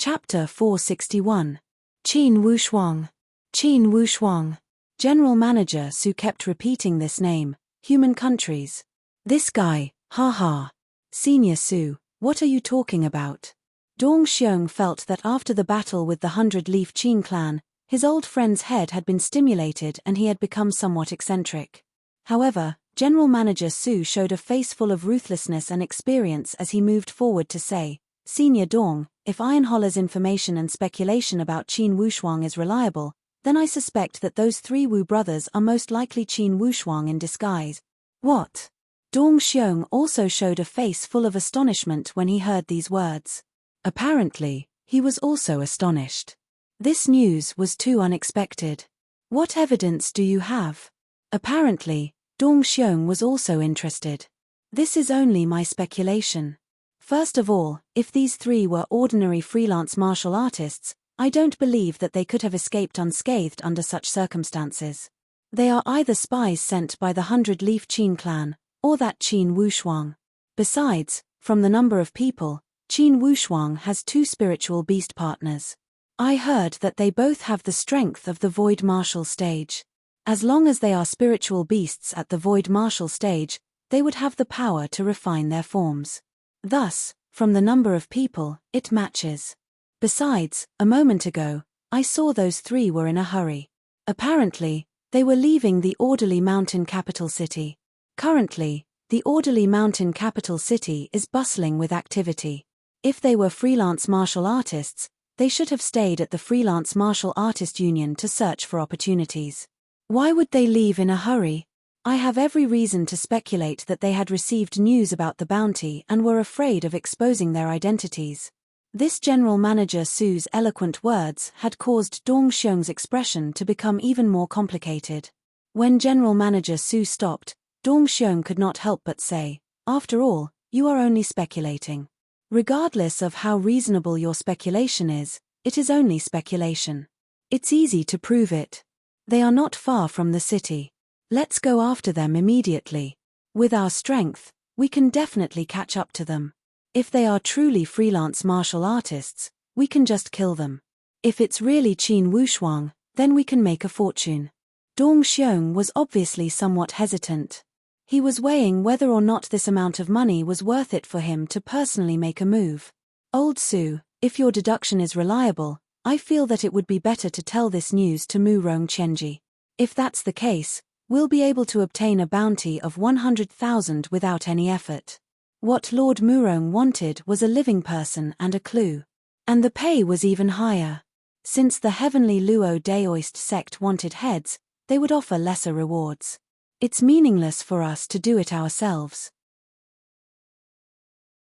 Chapter 461. Qin Wushuang. Qin Wushuang. General Manager Su kept repeating this name. Human countries. This guy, ha. Senior Su, what are you talking about? Dong Xiong felt that after the battle with the 100-leaf Qin clan, his old friend's head had been stimulated and he had become somewhat eccentric. However, General Manager Su showed a face full of ruthlessness and experience as he moved forward to say, Senior Dong, if Ironholler's information and speculation about Qin Wushuang is reliable, then I suspect that those three Wu brothers are most likely Qin Wushuang in disguise. What? Dong Xiong also showed a face full of astonishment when he heard these words. Apparently, he was also astonished. This news was too unexpected. What evidence do you have? Apparently, Dong Xiong was also interested. This is only my speculation. First of all, if these three were ordinary freelance martial artists, I don't believe that they could have escaped unscathed under such circumstances. They are either spies sent by the 100-leaf Qin clan, or that Qin Wushuang. Besides, from the number of people, Qin Wushuang has two spiritual beast partners. I heard that they both have the strength of the void martial stage. As long as they are spiritual beasts at the void martial stage, they would have the power to refine their forms. Thus, from the number of people, it matches. Besides, a moment ago, I saw those three were in a hurry. Apparently, they were leaving the orderly mountain capital city. Currently, the orderly mountain capital city is bustling with activity. If they were freelance martial artists, they should have stayed at the Freelance Martial Artist Union to search for opportunities. Why would they leave in a hurry? I have every reason to speculate that they had received news about the bounty and were afraid of exposing their identities. This General Manager Su's eloquent words had caused Dong Xiong's expression to become even more complicated. When General Manager Su stopped, Dong Xiong could not help but say, after all, you are only speculating. Regardless of how reasonable your speculation is, it is only speculation. It's easy to prove it. They are not far from the city. Let's go after them immediately. With our strength, we can definitely catch up to them. If they are truly freelance martial artists, we can just kill them. If it's really Qin Wushuang, then we can make a fortune. Dong Xiong was obviously somewhat hesitant. He was weighing whether or not this amount of money was worth it for him to personally make a move. Old Su, if your deduction is reliable, I feel that it would be better to tell this news to Murong Chenji. If that's the case, we'll be able to obtain a bounty of 100,000 without any effort. What Lord Murong wanted was a living person and a clue. And the pay was even higher. Since the Heavenly Luo Daoist sect wanted heads, they would offer lesser rewards. It's meaningless for us to do it ourselves.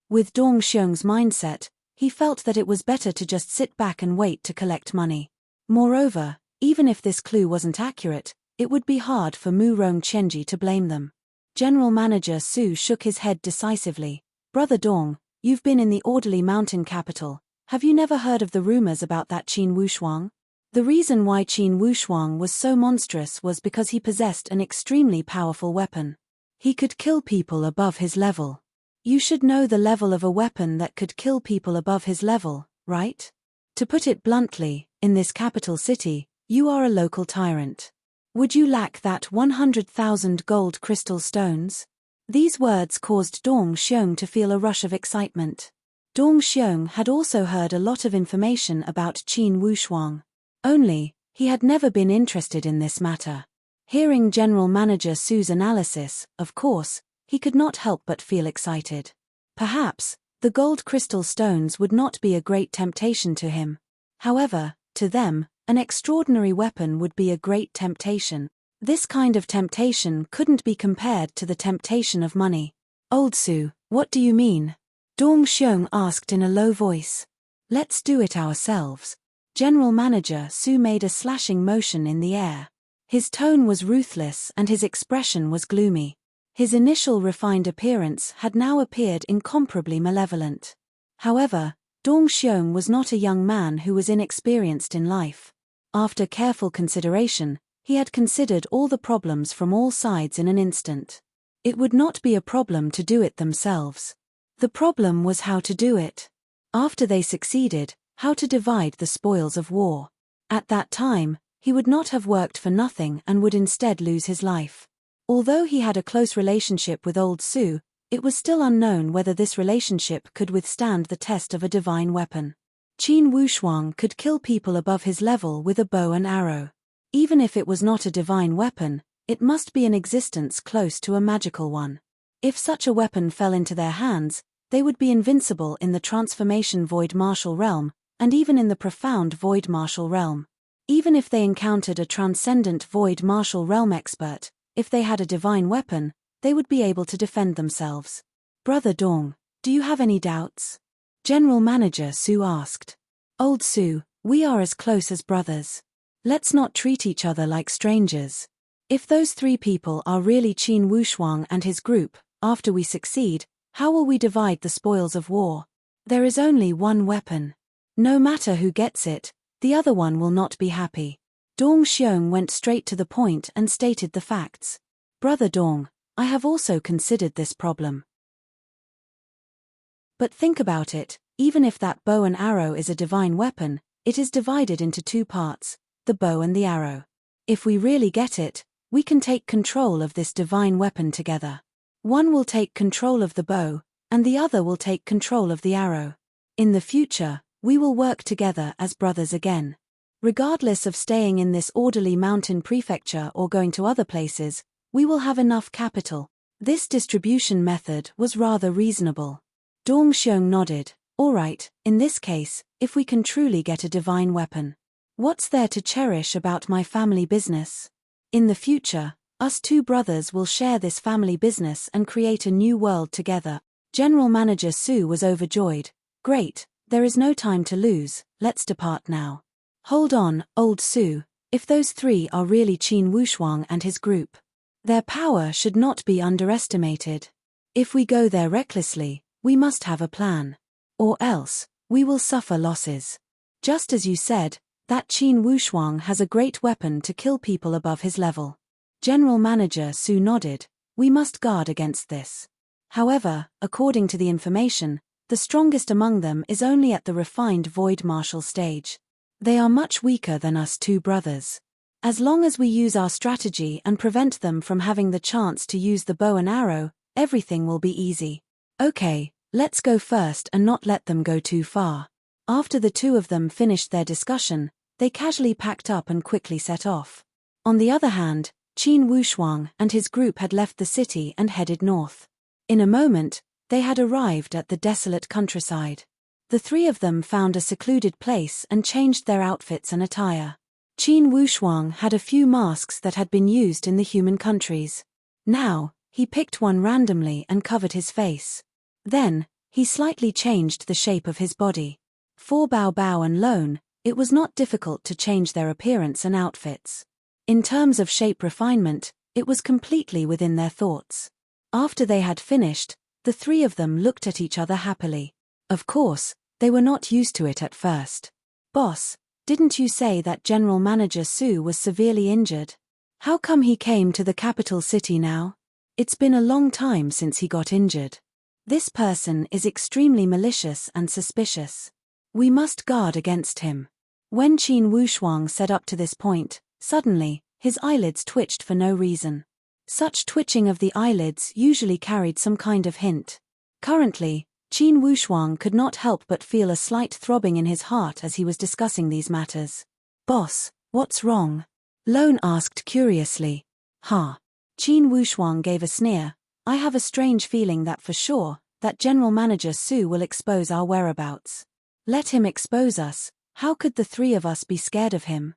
With Dong Xiong's mindset, he felt that it was better to just sit back and wait to collect money. Moreover, even if this clue wasn't accurate, it would be hard for Murong Chenji to blame them. General Manager Su shook his head decisively. Brother Dong, you've been in the orderly mountain capital. Have you never heard of the rumors about that Qin Wushuang? The reason why Qin Wushuang was so monstrous was because he possessed an extremely powerful weapon. He could kill people above his level. You should know the level of a weapon that could kill people above his level, right? To put it bluntly, in this capital city, you are a local tyrant. Would you lack that 100,000 gold crystal stones? These words caused Dong Xiong to feel a rush of excitement. Dong Xiong had also heard a lot of information about Qin Wushuang. Only, he had never been interested in this matter. Hearing General Manager Su's analysis, of course, he could not help but feel excited. Perhaps, the gold crystal stones would not be a great temptation to him. However, to them, an extraordinary weapon would be a great temptation. This kind of temptation couldn't be compared to the temptation of money. Old Su, what do you mean? Dong Xiong asked in a low voice. Let's do it ourselves. General Manager Su made a slashing motion in the air. His tone was ruthless and his expression was gloomy. His initial refined appearance had now appeared incomparably malevolent. However, Dong Xiong was not a young man who was inexperienced in life. After careful consideration, he had considered all the problems from all sides in an instant. It would not be a problem to do it themselves. The problem was how to do it. After they succeeded, how to divide the spoils of war. At that time, he would not have worked for nothing and would instead lose his life. Although he had a close relationship with Old Su, it was still unknown whether this relationship could withstand the test of a divine weapon. Qin Wushuang could kill people above his level with a bow and arrow. Even if it was not a divine weapon, it must be in existence close to a magical one. If such a weapon fell into their hands, they would be invincible in the transformation void martial realm, and even in the profound void martial realm. Even if they encountered a transcendent void martial realm expert, if they had a divine weapon, they would be able to defend themselves. Brother Dong, do you have any doubts? General Manager Su asked. Old Su, we are as close as brothers. Let's not treat each other like strangers. If those three people are really Qin Wushuang and his group, after we succeed, how will we divide the spoils of war? There is only one weapon. No matter who gets it, the other one will not be happy. Dong Xiong went straight to the point and stated the facts. Brother Dong, I have also considered this problem. But think about it, even if that bow and arrow is a divine weapon, it is divided into two parts, the bow and the arrow. If we really get it, we can take control of this divine weapon together. One will take control of the bow, and the other will take control of the arrow. In the future, we will work together as brothers again. Regardless of staying in this orderly mountain prefecture or going to other places, we will have enough capital. This distribution method was rather reasonable. Dong Xiong nodded. All right, in this case, if we can truly get a divine weapon. What's there to cherish about my family business? In the future, us two brothers will share this family business and create a new world together. General Manager Su was overjoyed. Great, there is no time to lose, let's depart now. Hold on, Old Su, if those three are really Qin Wushuang and his group. Their power should not be underestimated. If we go there recklessly, we must have a plan. Or else, we will suffer losses. Just as you said, that Qin Wushuang has a great weapon to kill people above his level. General Manager Su nodded. We must guard against this. However, according to the information, the strongest among them is only at the refined void martial stage. They are much weaker than us two brothers. As long as we use our strategy and prevent them from having the chance to use the bow and arrow, everything will be easy. Okay, let's go first and not let them go too far. After the two of them finished their discussion, they casually packed up and quickly set off. On the other hand, Qin Wushuang and his group had left the city and headed north. In a moment, they had arrived at the desolate countryside. The three of them found a secluded place and changed their outfits and attire. Qin Wushuang had a few masks that had been used in the human countries. Now, he picked one randomly and covered his face. Then, he slightly changed the shape of his body. For Bao Bao and Lone, it was not difficult to change their appearance and outfits. In terms of shape refinement, it was completely within their thoughts. After they had finished, the three of them looked at each other happily. Of course, they were not used to it at first. Boss, didn't you say that General Manager Su was severely injured? How come he came to the capital city now? It's been a long time since he got injured. This person is extremely malicious and suspicious. We must guard against him. When Qin Wushuang said up to this point, suddenly, his eyelids twitched for no reason. Such twitching of the eyelids usually carried some kind of hint. Currently, Qin Wushuang could not help but feel a slight throbbing in his heart as he was discussing these matters. Boss, what's wrong? Lone asked curiously. Qin Wushuang gave a sneer. I have a strange feeling that for sure, that General Manager Su will expose our whereabouts. Let him expose us. How could the three of us be scared of him?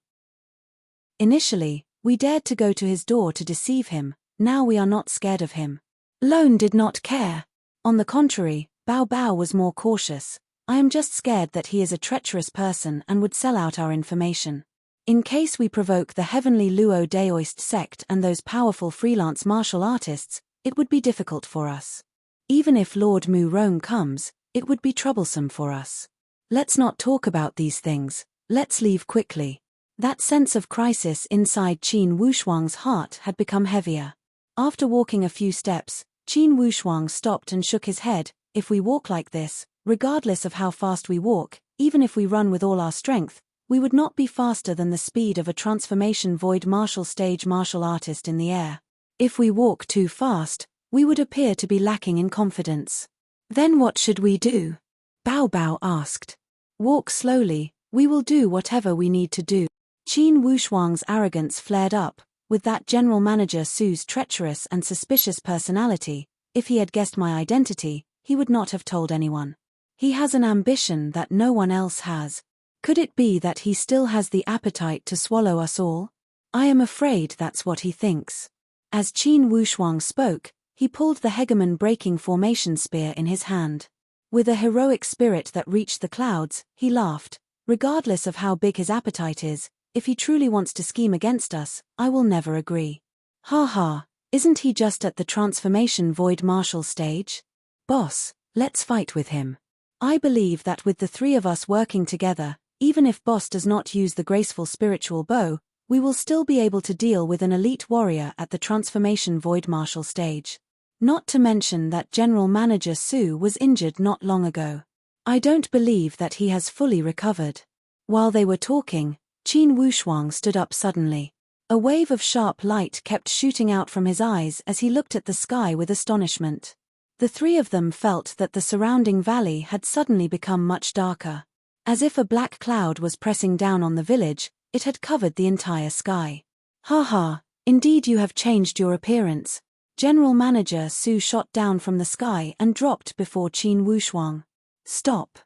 Initially, we dared to go to his door to deceive him, now we are not scared of him. Lone did not care. On the contrary, Bao Bao was more cautious. I am just scared that he is a treacherous person and would sell out our information. In case we provoke the heavenly Luo Daoist sect and those powerful freelance martial artists, it would be difficult for us. Even if Lord Mu Rong comes, it would be troublesome for us. Let's not talk about these things, let's leave quickly. That sense of crisis inside Qin Wushuang's heart had become heavier. After walking a few steps, Qin Wushuang stopped and shook his head. If we walk like this, regardless of how fast we walk, even if we run with all our strength, we would not be faster than the speed of a transformation void martial stage martial artist in the air. If we walk too fast, we would appear to be lacking in confidence. Then what should we do? Bao Bao asked. Walk slowly, we will do whatever we need to do. Qin Wushuang's arrogance flared up. With that General Manager Su's treacherous and suspicious personality, if he had guessed my identity, he would not have told anyone. He has an ambition that no one else has. Could it be that he still has the appetite to swallow us all? I am afraid that's what he thinks. As Qin Wushuang spoke, he pulled the hegemon breaking formation spear in his hand. With a heroic spirit that reached the clouds, he laughed. Regardless of how big his appetite is, if he truly wants to scheme against us, I will never agree. Ha ha, isn't he just at the transformation void martial stage? Boss, let's fight with him. I believe that with the three of us working together, even if Boss does not use the graceful spiritual bow, we will still be able to deal with an elite warrior at the transformation void martial stage. Not to mention that General Manager Su was injured not long ago. I don't believe that he has fully recovered. While they were talking, Qin Wushuang stood up suddenly. A wave of sharp light kept shooting out from his eyes as he looked at the sky with astonishment. The three of them felt that the surrounding valley had suddenly become much darker. As if a black cloud was pressing down on the village, it had covered the entire sky. Ha ha, indeed you have changed your appearance. General Manager Su shot down from the sky and dropped before Qin Wushuang. Stop.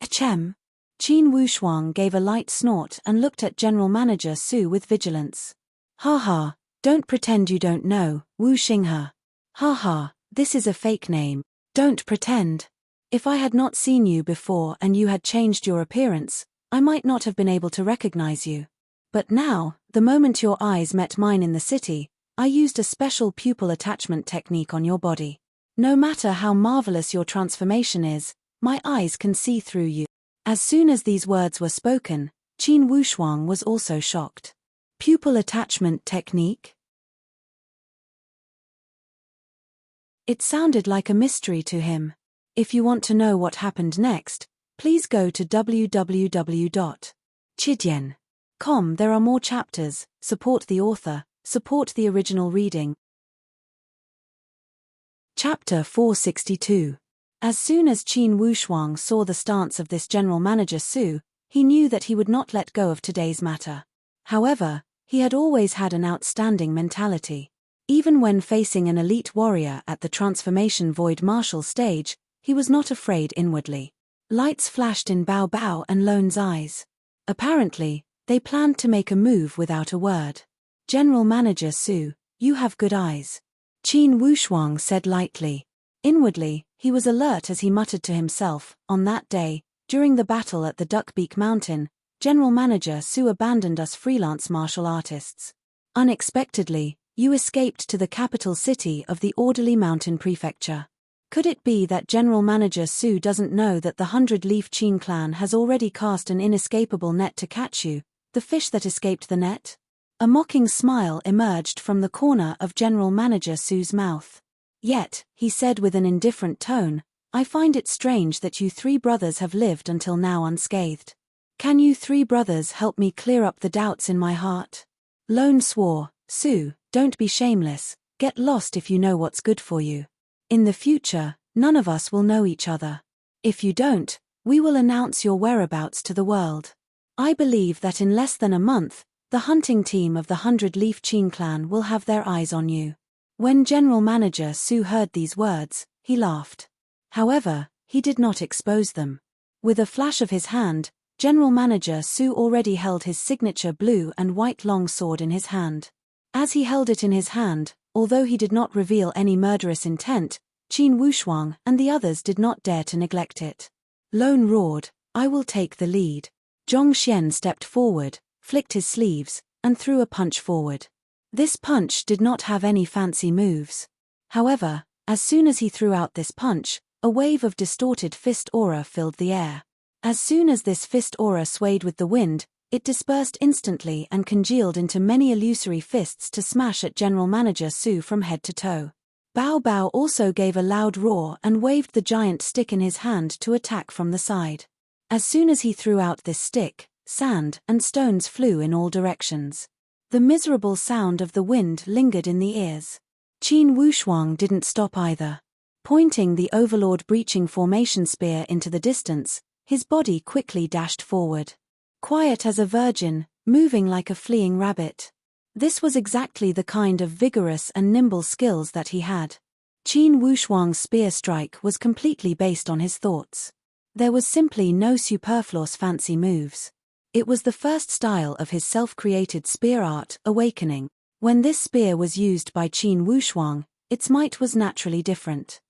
Achem. Qin Wushuang gave a light snort and looked at General Manager Su with vigilance. Ha ha, don't pretend you don't know, Wu Xinghe. Ha ha, this is a fake name. Don't pretend. If I had not seen you before and you had changed your appearance, I might not have been able to recognize you. But now, the moment your eyes met mine in the city, I used a special pupil attachment technique on your body. No matter how marvelous your transformation is, my eyes can see through you. As soon as these words were spoken, Qin Wushuang was also shocked. Pupil attachment technique? It sounded like a mystery to him. If you want to know what happened next, please go to www.chidian.com. There are more chapters. Support the author, support the original reading. Chapter 462. As soon as Qin Wushuang saw the stance of this General Manager Su, he knew that he would not let go of today's matter. However, he had always had an outstanding mentality. Even when facing an elite warrior at the transformation void martial stage, he was not afraid inwardly. Lights flashed in Bao Bao and Lone's eyes. Apparently, they planned to make a move without a word. General Manager Su, you have good eyes. Qin Wushuang said lightly. Inwardly, he was alert as he muttered to himself. On that day, during the battle at the Duckbeak Mountain, General Manager Su abandoned us freelance martial artists. Unexpectedly, you escaped to the capital city of the Orderly Mountain Prefecture. Could it be that General Manager Su doesn't know that the 100-Leaf Qin clan has already cast an inescapable net to catch you, the fish that escaped the net? A mocking smile emerged from the corner of General Manager Su's mouth. Yet, he said with an indifferent tone, I find it strange that you three brothers have lived until now unscathed. Can you three brothers help me clear up the doubts in my heart? Lone swore, Su, don't be shameless, get lost if you know what's good for you. In the future, none of us will know each other. If you don't, we will announce your whereabouts to the world. I believe that in less than a month, the hunting team of the 100-Leaf Qin clan will have their eyes on you. When General Manager Su heard these words, he laughed. However, he did not expose them. With a flash of his hand, General Manager Su already held his signature blue and white long sword in his hand. As he held it in his hand, although he did not reveal any murderous intent, Qin Wushuang and the others did not dare to neglect it. Lone roared, I will take the lead. Zhongxian stepped forward, flicked his sleeves, and threw a punch forward. This punch did not have any fancy moves. However, as soon as he threw out this punch, a wave of distorted fist aura filled the air. As soon as this fist aura swayed with the wind, it dispersed instantly and congealed into many illusory fists to smash at General Manager Su from head to toe. Bao Bao also gave a loud roar and waved the giant stick in his hand to attack from the side. As soon as he threw out this stick, sand and stones flew in all directions. The miserable sound of the wind lingered in the ears. Qin Wushuang didn't stop either. Pointing the Overlord breaching formation spear into the distance, his body quickly dashed forward. Quiet as a virgin, moving like a fleeing rabbit. This was exactly the kind of vigorous and nimble skills that he had. Qin Wushuang's spear strike was completely based on his thoughts. There was simply no superfluous fancy moves. It was the first style of his self-created spear art, Awakening. When this spear was used by Qin Wushuang, its might was naturally different.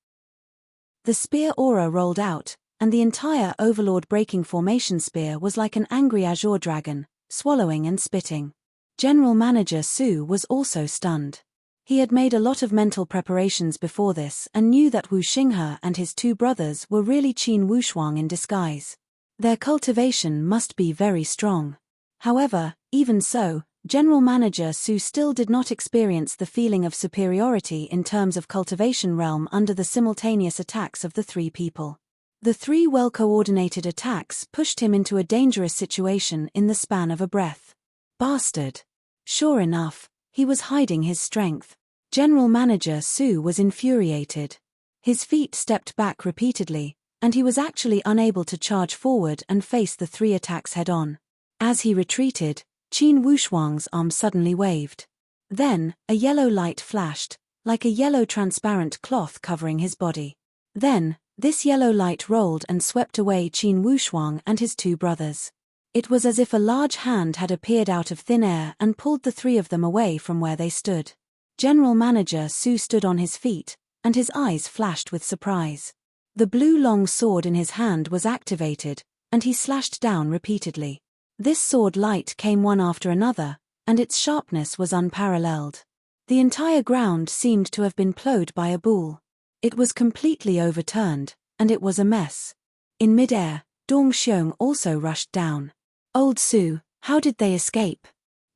The spear aura rolled out, and the entire Overlord breaking formation spear was like an angry azure dragon, swallowing and spitting. General Manager Su was also stunned. He had made a lot of mental preparations before this and knew that Wu Xinghe and his two brothers were really Qin Wushuang in disguise. Their cultivation must be very strong. However, even so, General Manager Su still did not experience the feeling of superiority in terms of cultivation realm under the simultaneous attacks of the three people. The three well-coordinated attacks pushed him into a dangerous situation in the span of a breath. Bastard! Sure enough, he was hiding his strength. General Manager Su was infuriated. His feet stepped back repeatedly, and he was actually unable to charge forward and face the three attacks head-on. As he retreated, Qin Wushuang's arm suddenly waved. Then, a yellow light flashed, like a yellow transparent cloth covering his body. Then, this yellow light rolled and swept away Qin Wushuang and his two brothers. It was as if a large hand had appeared out of thin air and pulled the three of them away from where they stood. General Manager Su stood on his feet, and his eyes flashed with surprise. The blue long sword in his hand was activated, and he slashed down repeatedly. This sword light came one after another, and its sharpness was unparalleled. The entire ground seemed to have been plowed by a bull. It was completely overturned, and it was a mess. In midair, Dong Xiong also rushed down. Old Su, how did they escape?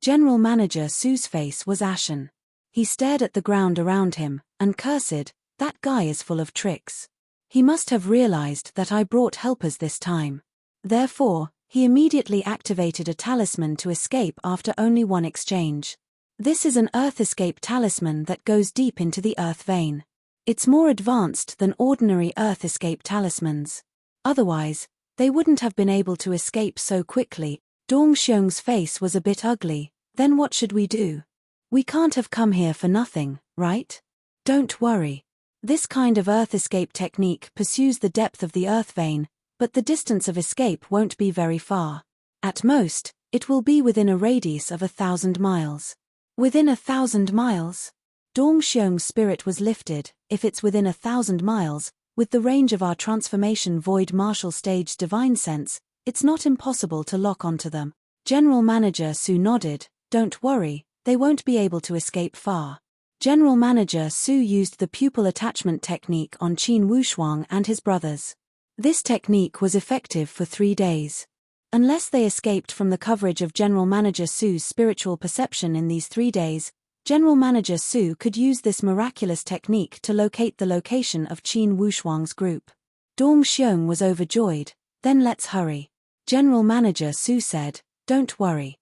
General Manager Su's face was ashen. He stared at the ground around him, and cursed, "That guy is full of tricks. He must have realized that I brought helpers this time." Therefore, he immediately activated a talisman to escape after only one exchange. This is an Earth Escape talisman that goes deep into the Earth vein. It's more advanced than ordinary Earth Escape talismans. Otherwise, they wouldn't have been able to escape so quickly. Dong Xiong's face was a bit ugly. Then what should we do? We can't have come here for nothing, right? Don't worry. This kind of Earth Escape technique pursues the depth of the Earth vein, but the distance of escape won't be very far. At most, it will be within a radius of 1,000 miles. Within 1,000 miles? Dong Xiong's spirit was lifted. If it's within 1,000 miles, with the range of our transformation void martial stage divine sense, it's not impossible to lock onto them. General Manager Su nodded. Don't worry, they won't be able to escape far. General Manager Su used the pupil attachment technique on Qin Wushuang and his brothers. This technique was effective for 3 days. Unless they escaped from the coverage of General Manager Su's spiritual perception in these 3 days, General Manager Su could use this miraculous technique to locate the location of Qin Wushuang's group. Dong Xiong was overjoyed. Then let's hurry. General Manager Su said, don't worry.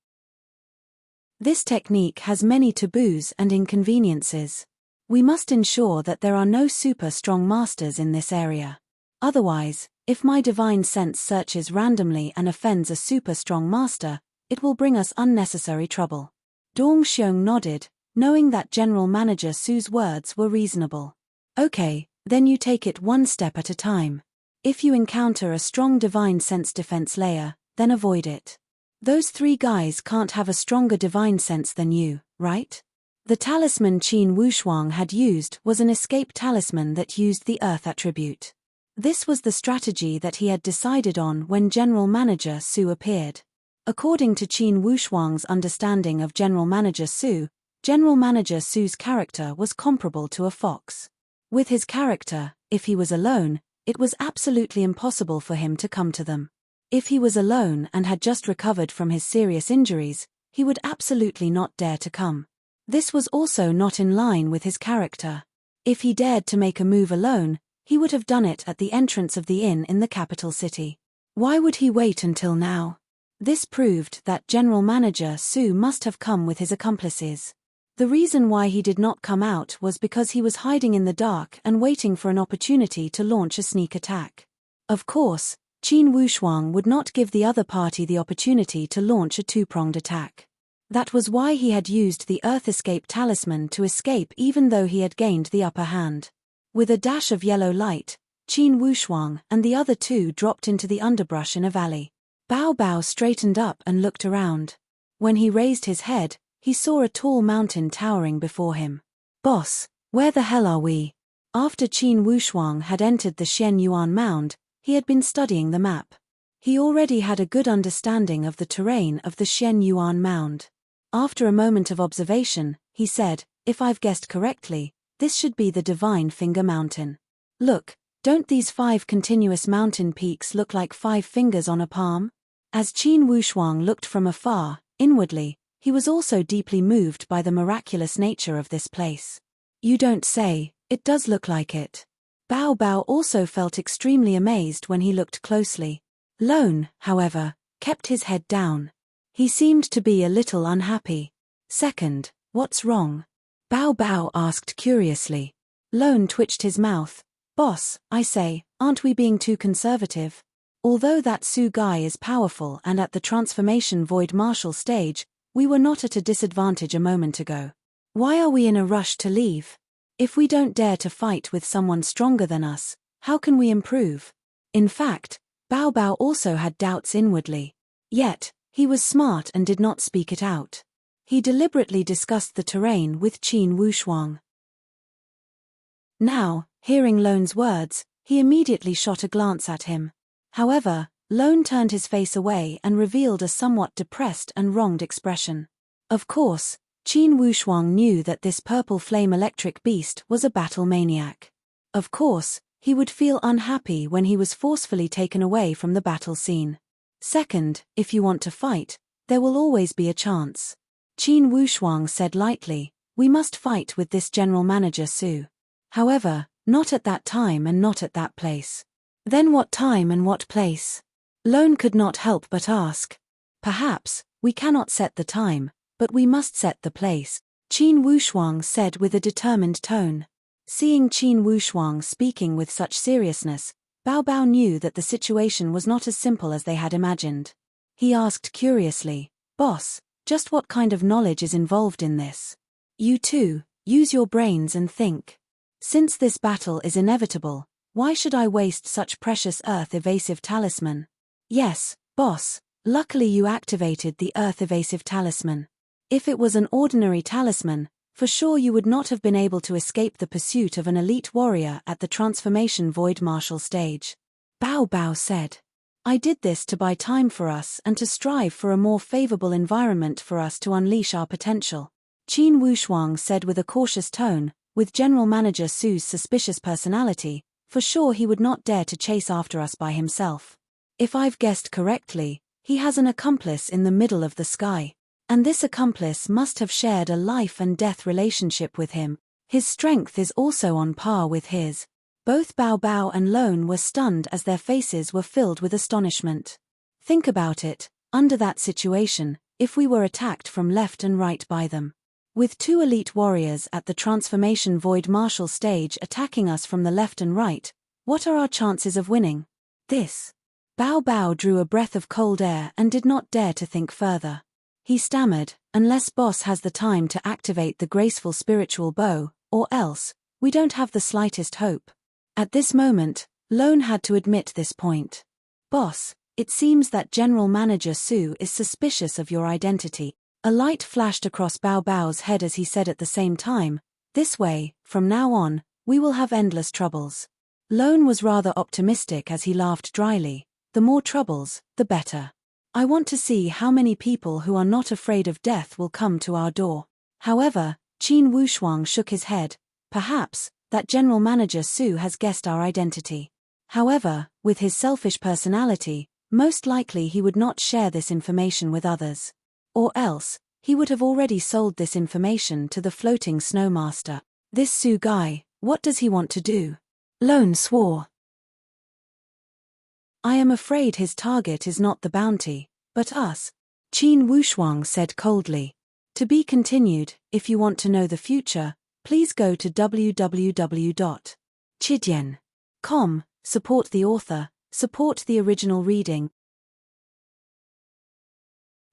This technique has many taboos and inconveniences. We must ensure that there are no super strong masters in this area. Otherwise, if my divine sense searches randomly and offends a super strong master, it will bring us unnecessary trouble. Dong Xiong nodded, knowing that General Manager Su's words were reasonable. Okay, then you take it one step at a time. If you encounter a strong divine sense defense layer, then avoid it. Those 3 guys can't have a stronger divine sense than you, right? The talisman Qin Wushuang had used was an escape talisman that used the Earth attribute. This was the strategy that he had decided on when General Manager Su appeared. According to Qin Wushuang's understanding of General Manager Su, General Manager Su's character was comparable to a fox. With his character, if he was alone, it was absolutely impossible for him to come to them. If he was alone and had just recovered from his serious injuries, he would absolutely not dare to come. This was also not in line with his character. If he dared to make a move alone, he would have done it at the entrance of the inn in the capital city. Why would he wait until now? This proved that General Manager Su must have come with his accomplices. The reason why he did not come out was because he was hiding in the dark and waiting for an opportunity to launch a sneak attack. Of course, Qin Wushuang would not give the other party the opportunity to launch a two-pronged attack. That was why he had used the Earth Escape Talisman to escape even though he had gained the upper hand. With a dash of yellow light, Qin Wushuang and the other two dropped into the underbrush in a valley. Bao Bao straightened up and looked around. When he raised his head, he saw a tall mountain towering before him. Boss, where the hell are we? After Qin Wushuang had entered the Xian Yuan Mound, he had been studying the map. He already had a good understanding of the terrain of the Xian Yuan Mound. After a moment of observation, he said, "If I've guessed correctly, this should be the Divine Finger Mountain. Look, don't these 5 continuous mountain peaks look like 5 fingers on a palm?" As Qin Wushuang looked from afar, inwardly, he was also deeply moved by the miraculous nature of this place. "You don't say, it does look like it." Bao Bao also felt extremely amazed when he looked closely. Lone, however, kept his head down. He seemed to be a little unhappy. "Second, what's wrong?" Bao Bao asked curiously. Lone twitched his mouth. "Boss, I say, aren't we being too conservative? Although that Su guy is powerful and at the transformation void martial stage, we were not at a disadvantage a moment ago. Why are we in a rush to leave? If we don't dare to fight with someone stronger than us, how can we improve?" In fact, Bao Bao also had doubts inwardly. Yet, he was smart and did not speak it out. He deliberately discussed the terrain with Qin Wushuang. Now, hearing Lone's words, he immediately shot a glance at him. However, Lone turned his face away and revealed a somewhat depressed and wronged expression. Of course, Qin Wushuang knew that this purple flame electric beast was a battle maniac. Of course, he would feel unhappy when he was forcefully taken away from the battle scene. Second, if you want to fight, there will always be a chance. Qin Wushuang said lightly, "We must fight with this General Manager Su. However, not at that time and not at that place." Then what time and what place? Lone could not help but ask. "Perhaps, we cannot set the time, but we must set the place," Qin Wushuang said with a determined tone. Seeing Qin Wushuang speaking with such seriousness, Bao Bao knew that the situation was not as simple as they had imagined. He asked curiously, "Boss, just what kind of knowledge is involved in this? You too, use your brains and think. Since this battle is inevitable, why should I waste such precious Earth Evasive Talisman?" "Yes, boss, luckily you activated the Earth Evasive Talisman. If it was an ordinary talisman, for sure you would not have been able to escape the pursuit of an elite warrior at the transformation void martial stage," Bao Bao said. "I did this to buy time for us and to strive for a more favorable environment for us to unleash our potential," Qin Wushuang said with a cautious tone. With General Manager Su's suspicious personality, for sure he would not dare to chase after us by himself. If I've guessed correctly, he has an accomplice in the middle of the sky. And this accomplice must have shared a life and death relationship with him. His strength is also on par with his." Both Bao Bao and Lone were stunned as their faces were filled with astonishment. Think about it, under that situation, if we were attacked from left and right by them. With 2 elite warriors at the transformation void martial stage attacking us from the left and right, what are our chances of winning? This. Bao Bao drew a breath of cold air and did not dare to think further. He stammered, "Unless boss has the time to activate the graceful spiritual bow, or else, we don't have the slightest hope." At this moment, Lone had to admit this point. "Boss, it seems that General Manager Su is suspicious of your identity." A light flashed across Bao Bao's head as he said at the same time, "This way, from now on, we will have endless troubles." Lone was rather optimistic as he laughed dryly. "The more troubles, the better. I want to see how many people who are not afraid of death will come to our door." However, Qin Wushuang shook his head. "Perhaps, that General Manager Su has guessed our identity. However, with his selfish personality, most likely he would not share this information with others. Or else, he would have already sold this information to the floating snowmaster. This Su guy, what does he want to do?" Lone swore. I am afraid his target is not the bounty, but us, Qin Wushuang said coldly. To be continued. If you want to know the future, please go to www.chidian.com, support the author, support the original reading.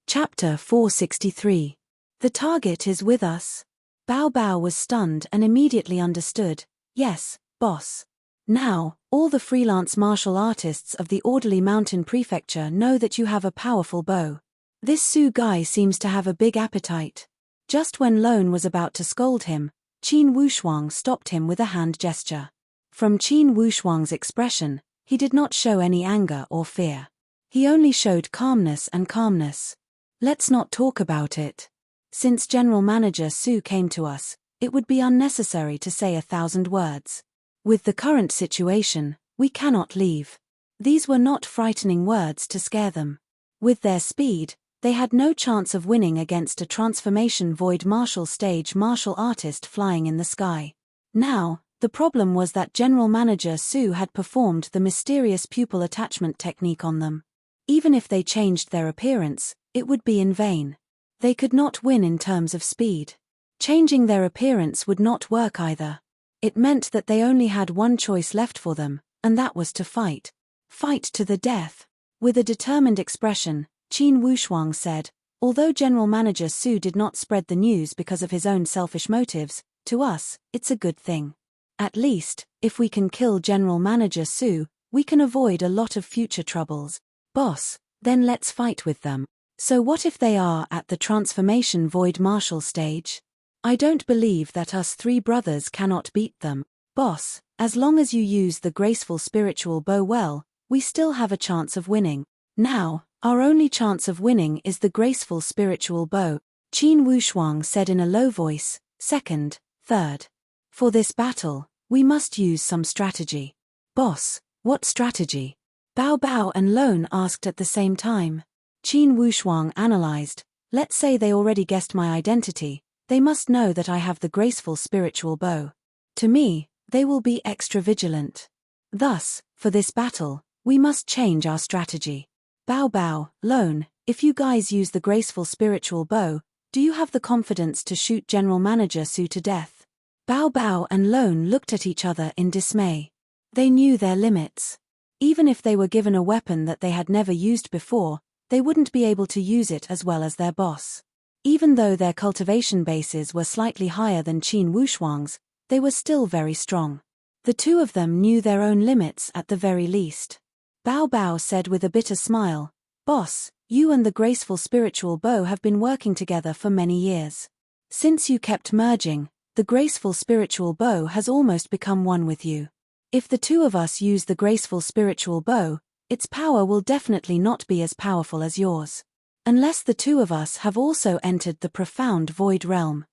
Chapter 463. The target is with us. Bao Bao was stunned and immediately understood. Yes, boss. Now, all the freelance martial artists of the Orderly Mountain Prefecture know that you have a powerful bow. This Su guy seems to have a big appetite. Just when Lone was about to scold him, Qin Wushuang stopped him with a hand gesture. From Qin Wushuang's expression, he did not show any anger or fear. He only showed calmness and calmness. Let's not talk about it. Since General Manager Su came to us, it would be unnecessary to say 1,000 words. With the current situation, we cannot leave. These were not frightening words to scare them. With their speed, they had no chance of winning against a transformation void martial stage martial artist flying in the sky. Now, the problem was that General Manager Su had performed the mysterious pupil attachment technique on them. Even if they changed their appearance, it would be in vain. They could not win in terms of speed. Changing their appearance would not work either. It meant that they only had one choice left for them, and that was to fight. Fight to the death. With a determined expression, Qin Wushuang said, although General Manager Su did not spread the news because of his own selfish motives, to us, it's a good thing. At least, if we can kill General Manager Su, we can avoid a lot of future troubles. Boss, then let's fight with them. So what if they are at the transformation void martial stage? I don't believe that us three brothers cannot beat them. Boss, as long as you use the graceful spiritual bow well, we still have a chance of winning. Now, our only chance of winning is the graceful spiritual bow, Qin Wushuang said in a low voice. Second, third. For this battle, we must use some strategy. Boss, what strategy? Bao Bao and Lone asked at the same time. Qin Wushuang analyzed. Let's say they already guessed my identity. They must know that I have the graceful spiritual bow. To me, they will be extra vigilant. Thus, for this battle, we must change our strategy. Bao Bao, Lone, if you guys use the graceful spiritual bow, do you have the confidence to shoot General Manager Su to death? Bao Bao and Lone looked at each other in dismay. They knew their limits. Even if they were given a weapon that they had never used before, they wouldn't be able to use it as well as their boss. Even though their cultivation bases were slightly higher than Qin Wushuang's, they were still very strong. The two of them knew their own limits at the very least. Bao Bao said with a bitter smile, Boss, you and the graceful spiritual bow have been working together for many years. Since you kept merging, the graceful spiritual bow has almost become one with you. If the two of us use the graceful spiritual bow, its power will definitely not be as powerful as yours. Unless the two of us have also entered the profound void realm.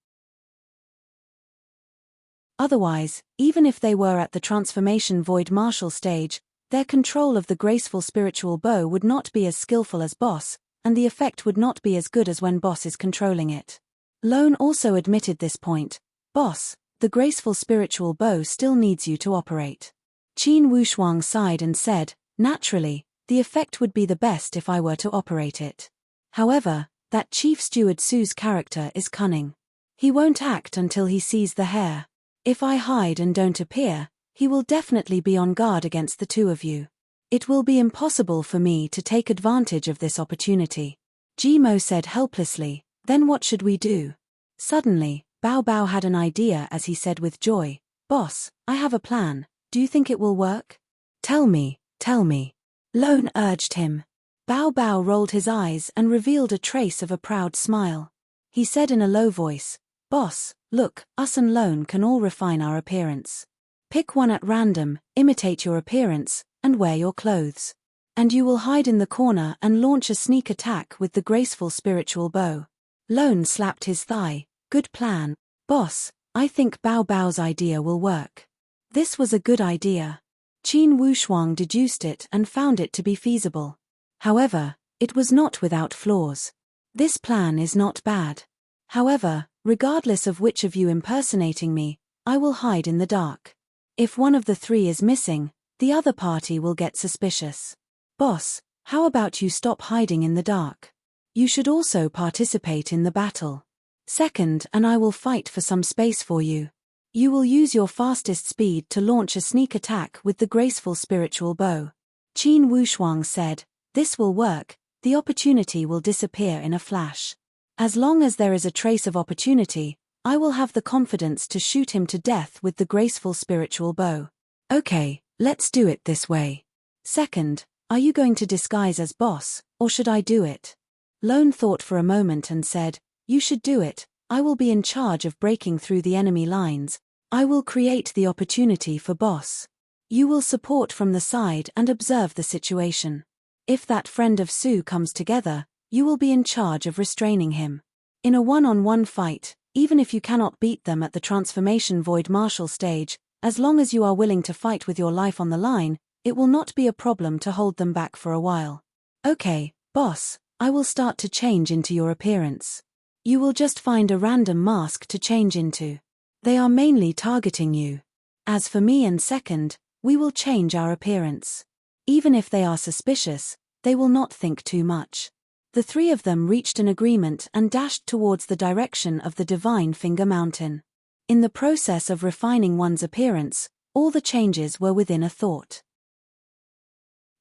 Otherwise, even if they were at the transformation void martial stage, their control of the graceful spiritual bow would not be as skillful as boss, and the effect would not be as good as when boss is controlling it. Lone also admitted this point. Boss, the graceful spiritual bow still needs you to operate. Qin Wushuang sighed and said, naturally, the effect would be the best if I were to operate it. However, that Chief Steward Su's character is cunning. He won't act until he sees the hair. If I hide and don't appear, he will definitely be on guard against the two of you. It will be impossible for me to take advantage of this opportunity. Jimo said helplessly, then what should we do? Suddenly, Bao Bao had an idea as he said with joy, Boss, I have a plan, do you think it will work? Tell me, tell me. Lone urged him. Bao Bao rolled his eyes and revealed a trace of a proud smile. He said in a low voice, Boss, look, us and Lone can all refine our appearance. Pick one at random, imitate your appearance, and wear your clothes. And you will hide in the corner and launch a sneak attack with the graceful spiritual bow. Lone slapped his thigh. Good plan. Boss, I think Bao Bao's idea will work. This was a good idea. Qin Wushuang deduced it and found it to be feasible. However, it was not without flaws. This plan is not bad. However, regardless of which of you impersonating me, I will hide in the dark. If one of the three is missing, the other party will get suspicious. Boss, how about you stop hiding in the dark? You should also participate in the battle. Second, and I will fight for some space for you. You will use your fastest speed to launch a sneak attack with the graceful spiritual bow. Qin Wushuang said, this will work, the opportunity will disappear in a flash. As long as there is a trace of opportunity, I will have the confidence to shoot him to death with the graceful spiritual bow. Okay, let's do it this way. Second, are you going to disguise as boss, or should I do it? Lone thought for a moment and said, you should do it, I will be in charge of breaking through the enemy lines, I will create the opportunity for boss. You will support from the side and observe the situation. If that friend of Su comes together, you will be in charge of restraining him. In a one-on-one fight, even if you cannot beat them at the transformation void martial stage, as long as you are willing to fight with your life on the line, it will not be a problem to hold them back for a while. Okay, boss, I will start to change into your appearance. You will just find a random mask to change into. They are mainly targeting you. As for me and second, we will change our appearance. Even if they are suspicious, they will not think too much. The three of them reached an agreement and dashed towards the direction of the Divine Finger Mountain. In the process of refining one's appearance, all the changes were within a thought.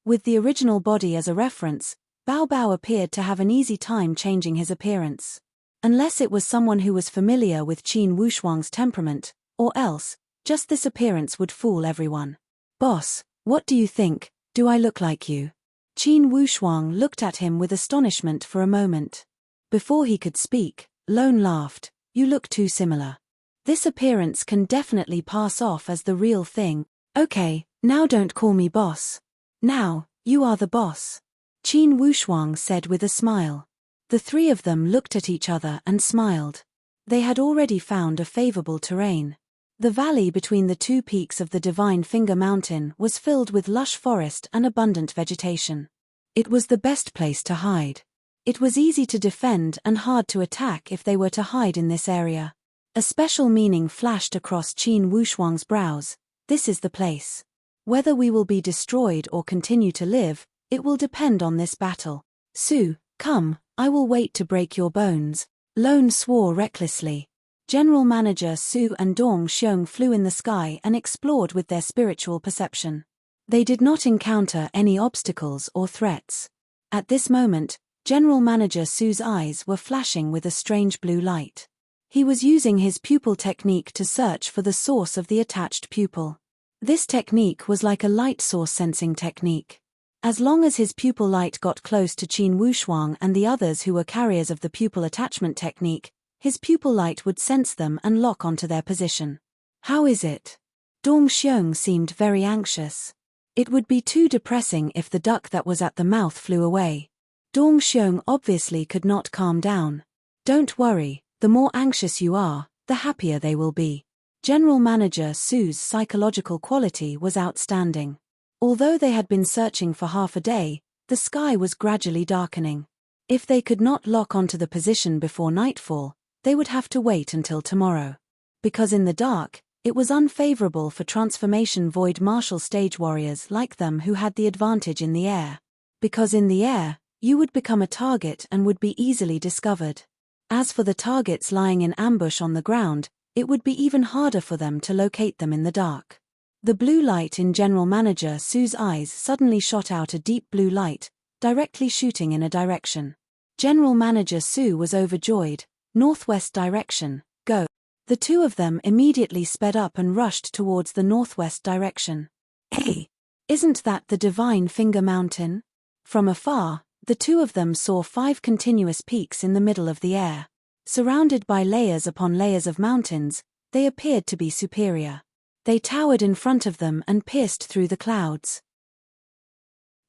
With the original body as a reference, Bao Bao appeared to have an easy time changing his appearance. Unless it was someone who was familiar with Qin Wushuang's temperament, or else, just this appearance would fool everyone. Boss, what do you think, do I look like you? Qin Wushuang looked at him with astonishment for a moment. Before he could speak, Lone laughed, you look too similar. This appearance can definitely pass off as the real thing. Okay, now don't call me boss. Now, you are the boss. Qin Wushuang said with a smile. The three of them looked at each other and smiled. They had already found a favorable terrain. The valley between the two peaks of the Divine Finger Mountain was filled with lush forest and abundant vegetation. It was the best place to hide. It was easy to defend and hard to attack if they were to hide in this area. A special meaning flashed across Qin Wushuang's brows. This is the place. Whether we will be destroyed or continue to live, it will depend on this battle. Su, come, I will wait to break your bones. Lone swore recklessly. General Manager Su and Dong Xiong flew in the sky and explored with their spiritual perception. They did not encounter any obstacles or threats. At this moment, General Manager Su's eyes were flashing with a strange blue light. He was using his pupil technique to search for the source of the attached pupil. This technique was like a light source sensing technique. As long as his pupil light got close to Qin Wushuang and the others who were carriers of the pupil attachment technique, his pupil light would sense them and lock onto their position. How is it? Dong Xiong seemed very anxious. It would be too depressing if the duck that was at the mouth flew away. Dong Xiong obviously could not calm down. Don't worry, the more anxious you are, the happier they will be. General Manager Su's psychological quality was outstanding. Although they had been searching for half a day, the sky was gradually darkening. If they could not lock onto the position before nightfall, they would have to wait until tomorrow. Because in the dark, it was unfavorable for transformation void martial stage warriors like them who had the advantage in the air. Because in the air, you would become a target and would be easily discovered. As for the targets lying in ambush on the ground, it would be even harder for them to locate them in the dark. The blue light in General Manager Su's eyes suddenly shot out a deep blue light, directly shooting in a direction. General Manager Su was overjoyed. Northwest direction, go. The two of them immediately sped up and rushed towards the northwest direction. Hey! Isn't that the Divine Finger Mountain? From afar, the two of them saw 5 continuous peaks in the middle of the air. Surrounded by layers upon layers of mountains, they appeared to be superior. They towered in front of them and pierced through the clouds.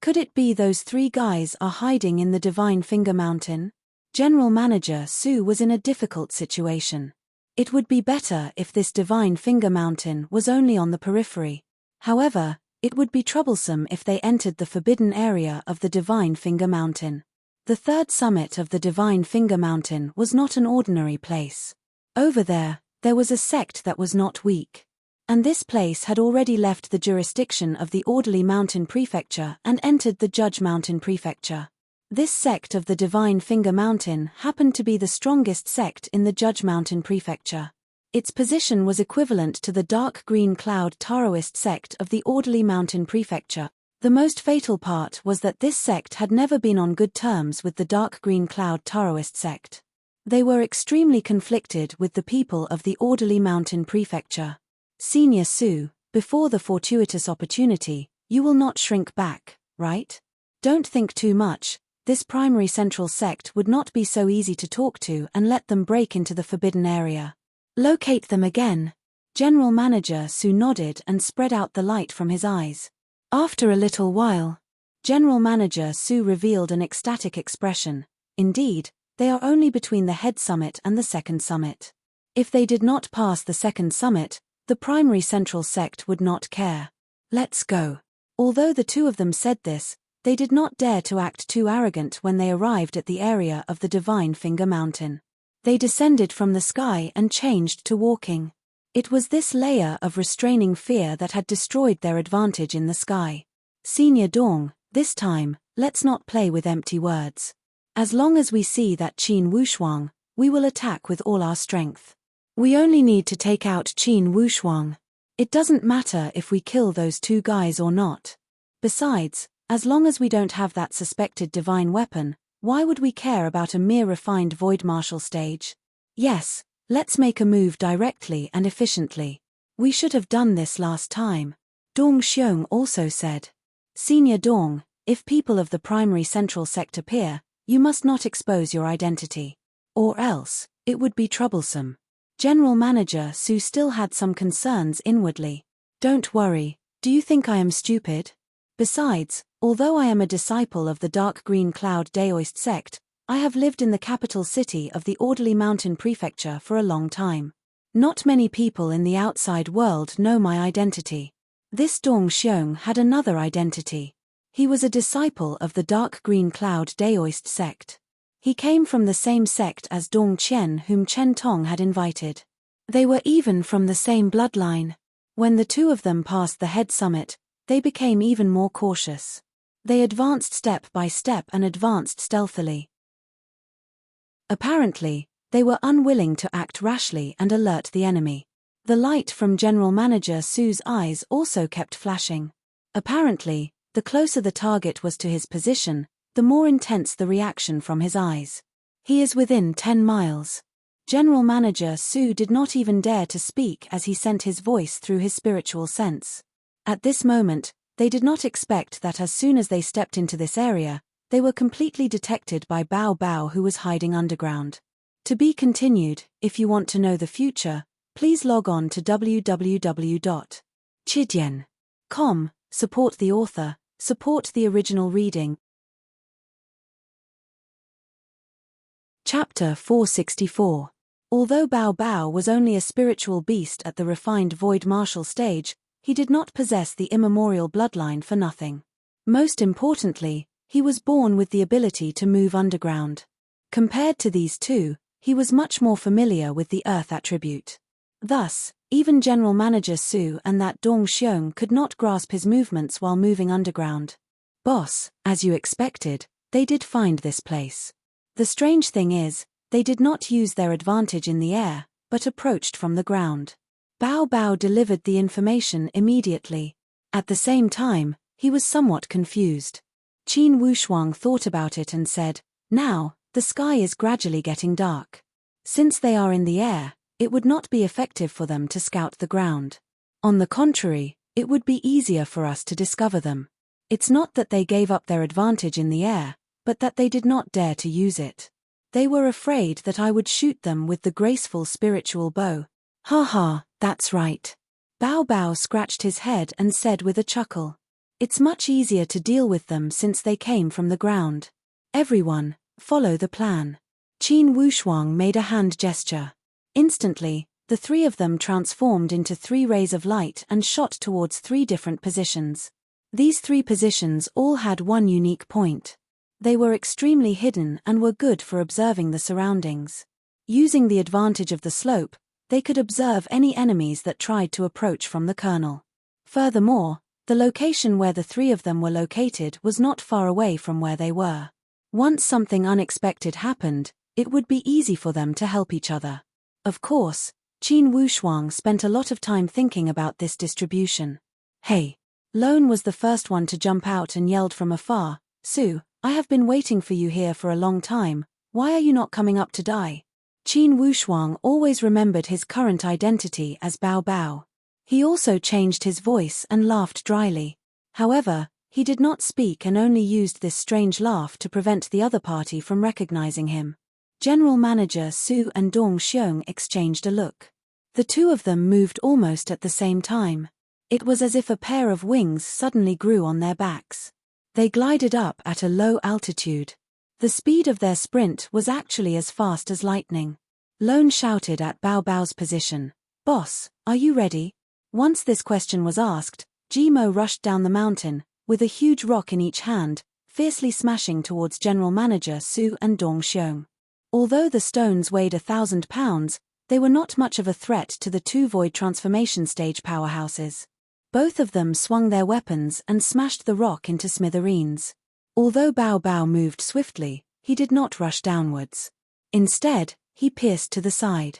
Could it be those 3 guys are hiding in the Divine Finger Mountain? General Manager Su was in a difficult situation. It would be better if this Divine Finger Mountain was only on the periphery. However, it would be troublesome if they entered the forbidden area of the Divine Finger Mountain. The third summit of the Divine Finger Mountain was not an ordinary place. Over there, there was a sect that was not weak. And this place had already left the jurisdiction of the Orderly Mountain Prefecture and entered the Judge Mountain Prefecture. This sect of the Divine Finger Mountain happened to be the strongest sect in the Judge Mountain Prefecture. Its position was equivalent to the Dark Green Cloud Taoist sect of the Orderly Mountain Prefecture. The most fatal part was that this sect had never been on good terms with the Dark Green Cloud Taoist sect. They were extremely conflicted with the people of the Orderly Mountain Prefecture. Senior Su, before the fortuitous opportunity, you will not shrink back, right? Don't think too much. This primary central sect would not be so easy to talk to and let them break into the forbidden area. Locate them again. General Manager Su nodded and spread out the light from his eyes. After a little while, General Manager Su revealed an ecstatic expression. Indeed, they are only between the head summit and the second summit. If they did not pass the second summit, the primary central sect would not care. Let's go. Although the two of them said this, they did not dare to act too arrogant when they arrived at the area of the Divine Finger Mountain. They descended from the sky and changed to walking. It was this layer of restraining fear that had destroyed their advantage in the sky. Senior Dong, this time, let's not play with empty words. As long as we see that Qin Wushuang, we will attack with all our strength. We only need to take out Qin Wushuang. It doesn't matter if we kill those two guys or not. Besides, as long as we don't have that suspected divine weapon, why would we care about a mere refined void martial stage? Yes, let's make a move directly and efficiently. We should have done this last time. Dong Xiong also said. Senior Dong, if people of the primary central sect appear, you must not expose your identity. Or else, it would be troublesome. General Manager Su still had some concerns inwardly. Don't worry, do you think I am stupid? Besides, although I am a disciple of the Dark Green Cloud Daoist sect, I have lived in the capital city of the Orderly Mountain Prefecture for a long time. Not many people in the outside world know my identity. This Dong Xiong had another identity. He was a disciple of the Dark Green Cloud Daoist sect. He came from the same sect as Dong Qian, whom Chen Tong had invited. They were even from the same bloodline. When the two of them passed the head summit, they became even more cautious. They advanced step by step and advanced stealthily. Apparently, they were unwilling to act rashly and alert the enemy. The light from General Manager Su's eyes also kept flashing. Apparently, the closer the target was to his position, the more intense the reaction from his eyes. He is within 10 miles. General Manager Su did not even dare to speak as he sent his voice through his spiritual sense. At this moment, they did not expect that as soon as they stepped into this area, they were completely detected by Bao Bao, who was hiding underground. To be continued. If you want to know the future, please log on to www.chidian.com, support the author, support the original reading. Chapter 464. Although Bao Bao was only a spiritual beast at the refined void martial stage, he did not possess the immemorial bloodline for nothing. Most importantly, he was born with the ability to move underground. Compared to these two, he was much more familiar with the earth attribute. Thus, even General Manager Su and that Dong Xiong could not grasp his movements while moving underground. Boss, as you expected, they did find this place. The strange thing is, they did not use their advantage in the air, but approached from the ground. Bao Bao delivered the information immediately. At the same time, he was somewhat confused. Qin Wushuang thought about it and said, now, the sky is gradually getting dark. Since they are in the air, it would not be effective for them to scout the ground. On the contrary, it would be easier for us to discover them. It's not that they gave up their advantage in the air, but that they did not dare to use it. They were afraid that I would shoot them with the graceful spiritual bow. Ha ha, that's right. Bao Bao scratched his head and said with a chuckle. It's much easier to deal with them since they came from the ground. Everyone, follow the plan. Qin Wushuang made a hand gesture. Instantly, the three of them transformed into 3 rays of light and shot towards 3 different positions. These 3 positions all had one unique point. They were extremely hidden and were good for observing the surroundings. Using the advantage of the slope, They could observe any enemies that tried to approach from the kernel. Furthermore, the location where the three of them were located was not far away from where they were. Once something unexpected happened, it would be easy for them to help each other. Of course, Qin Wushuang spent a lot of time thinking about this distribution. Hey! Lone was the first one to jump out and yelled from afar, "Su, I have been waiting for you here for a long time, why are you not coming up to die?" Qin Wushuang always remembered his current identity as Bao Bao. He also changed his voice and laughed dryly. However, he did not speak and only used this strange laugh to prevent the other party from recognizing him. General Manager Su and Dong Xiong exchanged a look. The two of them moved almost at the same time. It was as if a pair of wings suddenly grew on their backs. They glided up at a low altitude. The speed of their sprint was actually as fast as lightning. Lone shouted at Bao Bao's position, "Boss, are you ready?" Once this question was asked, Jimo rushed down the mountain, with a huge rock in each hand, fiercely smashing towards General Manager Su and Dong Xiong. Although the stones weighed 1,000 pounds, they were not much of a threat to the two void transformation stage powerhouses. Both of them swung their weapons and smashed the rock into smithereens. Although Bao Bao moved swiftly, he did not rush downwards. Instead, he pierced to the side.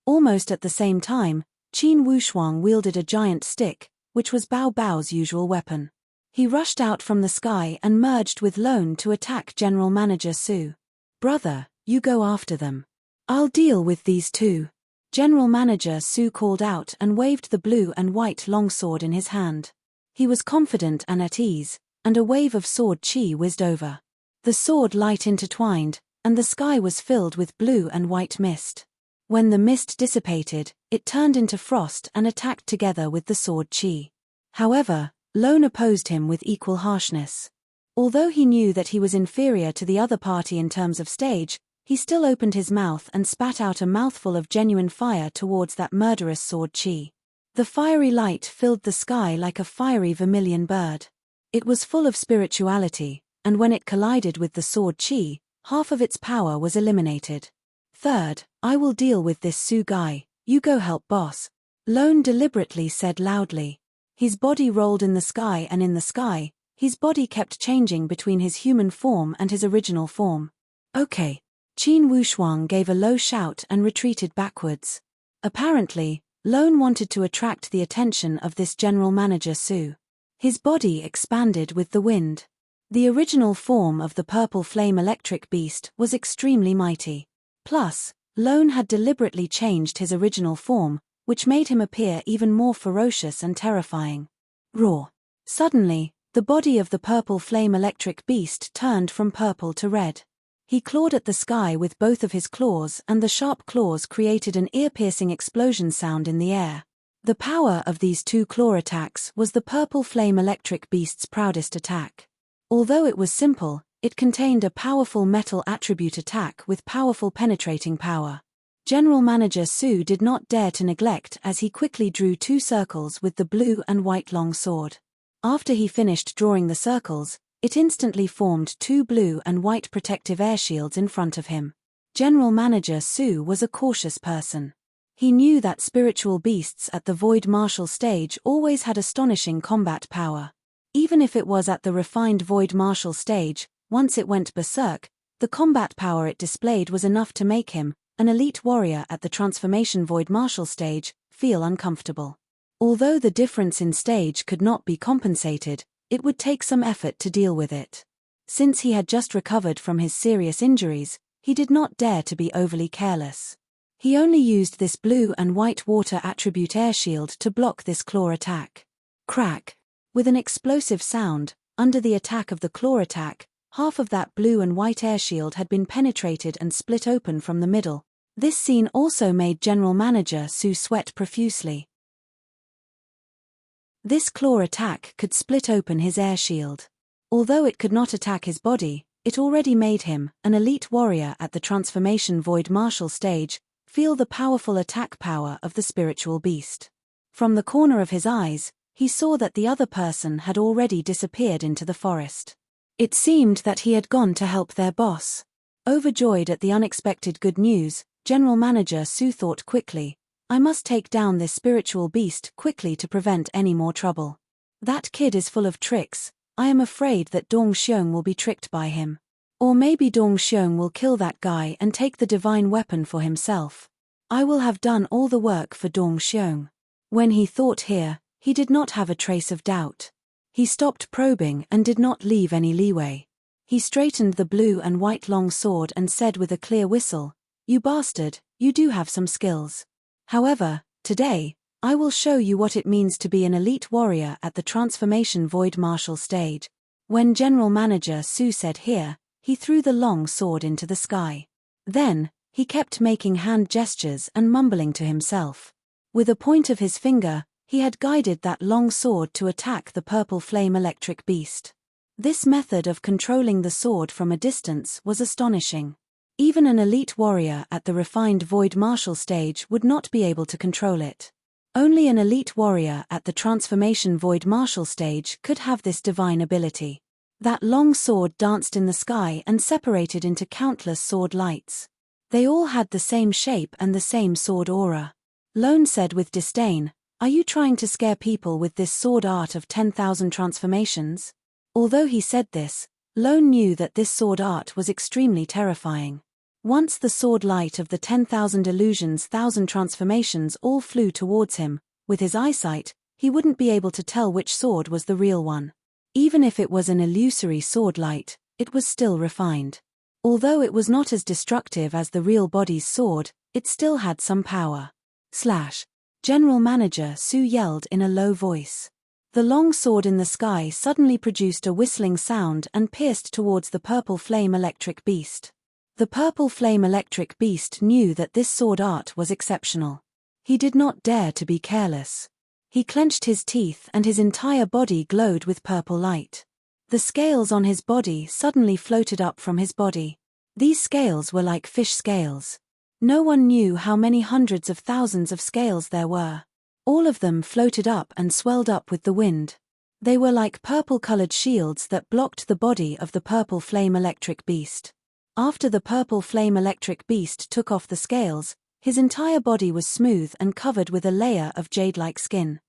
Almost at the same time, Qin Wushuang wielded a giant stick, which was Bao Bao's usual weapon. He rushed out from the sky and merged with Lone to attack General Manager Su. "Brother, you go after them. I'll deal with these two." General Manager Su called out and waved the blue and white longsword in his hand. He was confident and at ease, and a wave of sword chi whizzed over. The sword light intertwined, and the sky was filled with blue and white mist. When the mist dissipated, it turned into frost and attacked together with the sword chi. However, Lone opposed him with equal harshness. Although he knew that he was inferior to the other party in terms of stage, he still opened his mouth and spat out a mouthful of genuine fire towards that murderous sword chi. The fiery light filled the sky like a fiery vermilion bird. It was full of spirituality, and when it collided with the sword chi, half of its power was eliminated. "Third, I will deal with this Su guy, you go help boss," Lone deliberately said loudly. His body rolled in the sky, and in the sky, his body kept changing between his human form and his original form. "Okay." Qin Wushuang gave a low shout and retreated backwards. Apparently, Lone wanted to attract the attention of this General Manager Su. His body expanded with the wind. The original form of the purple flame electric beast was extremely mighty. Plus, Lone had deliberately changed his original form, which made him appear even more ferocious and terrifying. Roar! Suddenly, the body of the purple flame electric beast turned from purple to red. He clawed at the sky with both of his claws, and the sharp claws created an ear-piercing explosion sound in the air. The power of these two claw attacks was the purple flame electric beast's proudest attack. Although it was simple, it contained a powerful metal attribute attack with powerful penetrating power. General Manager Su did not dare to neglect as he quickly drew two circles with the blue and white long sword. After he finished drawing the circles, it instantly formed two blue and white protective air shields in front of him. General Manager Su was a cautious person. He knew that spiritual beasts at the Void Martial stage always had astonishing combat power. Even if it was at the refined Void Martial stage, once it went berserk, the combat power it displayed was enough to make him, an elite warrior at the transformation Void Martial stage, feel uncomfortable. Although the difference in stage could not be compensated, it would take some effort to deal with it. Since he had just recovered from his serious injuries, he did not dare to be overly careless. He only used this blue and white water attribute air shield to block this claw attack. Crack! With an explosive sound, under the attack of the claw attack, half of that blue and white air shield had been penetrated and split open from the middle. This scene also made General Manager Su sweat profusely. This claw attack could split open his air shield. Although it could not attack his body, it already made him, an elite warrior at the transformation Void Martial stage, feel the powerful attack power of the spiritual beast. From the corner of his eyes, he saw that the other person had already disappeared into the forest. It seemed that he had gone to help their boss. Overjoyed at the unexpected good news, General Manager Su thought quickly. I must take down this spiritual beast quickly to prevent any more trouble. That kid is full of tricks. I am afraid that Dong Xiong will be tricked by him. Or maybe Dong Xiong will kill that guy and take the divine weapon for himself. I will have done all the work for Dong Xiong. When he thought here, he did not have a trace of doubt. He stopped probing and did not leave any leeway. He straightened the blue and white long sword and said with a clear whistle, "You bastard, you do have some skills. However, today, I will show you what it means to be an elite warrior at the transformation void martial stage." When General Manager Su said here, he threw the long sword into the sky. Then, he kept making hand gestures and mumbling to himself. With a point of his finger, he had guided that long sword to attack the purple flame electric beast. This method of controlling the sword from a distance was astonishing. Even an elite warrior at the refined void martial stage would not be able to control it. Only an elite warrior at the transformation void martial stage could have this divine ability. That long sword danced in the sky and separated into countless sword lights. They all had the same shape and the same sword aura. Lone said with disdain, "Are you trying to scare people with this sword art of 10,000 transformations?" Although he said this, Lone knew that this sword art was extremely terrifying. Once the sword light of the 10,000 illusions, 1,000 transformations all flew towards him, with his eyesight, he wouldn't be able to tell which sword was the real one. Even if it was an illusory sword light, it was still refined. Although it was not as destructive as the real body's sword, it still had some power. General Manager Su yelled in a low voice. The long sword in the sky suddenly produced a whistling sound and pierced towards the purple flame electric beast. The purple flame electric beast knew that this sword art was exceptional. He did not dare to be careless. He clenched his teeth and his entire body glowed with purple light. The scales on his body suddenly floated up from his body. These scales were like fish scales. No one knew how many hundreds of thousands of scales there were. All of them floated up and swelled up with the wind. They were like purple-colored shields that blocked the body of the purple flame electric beast. After the purple flame electric beast took off the scales, his entire body was smooth and covered with a layer of jade-like skin.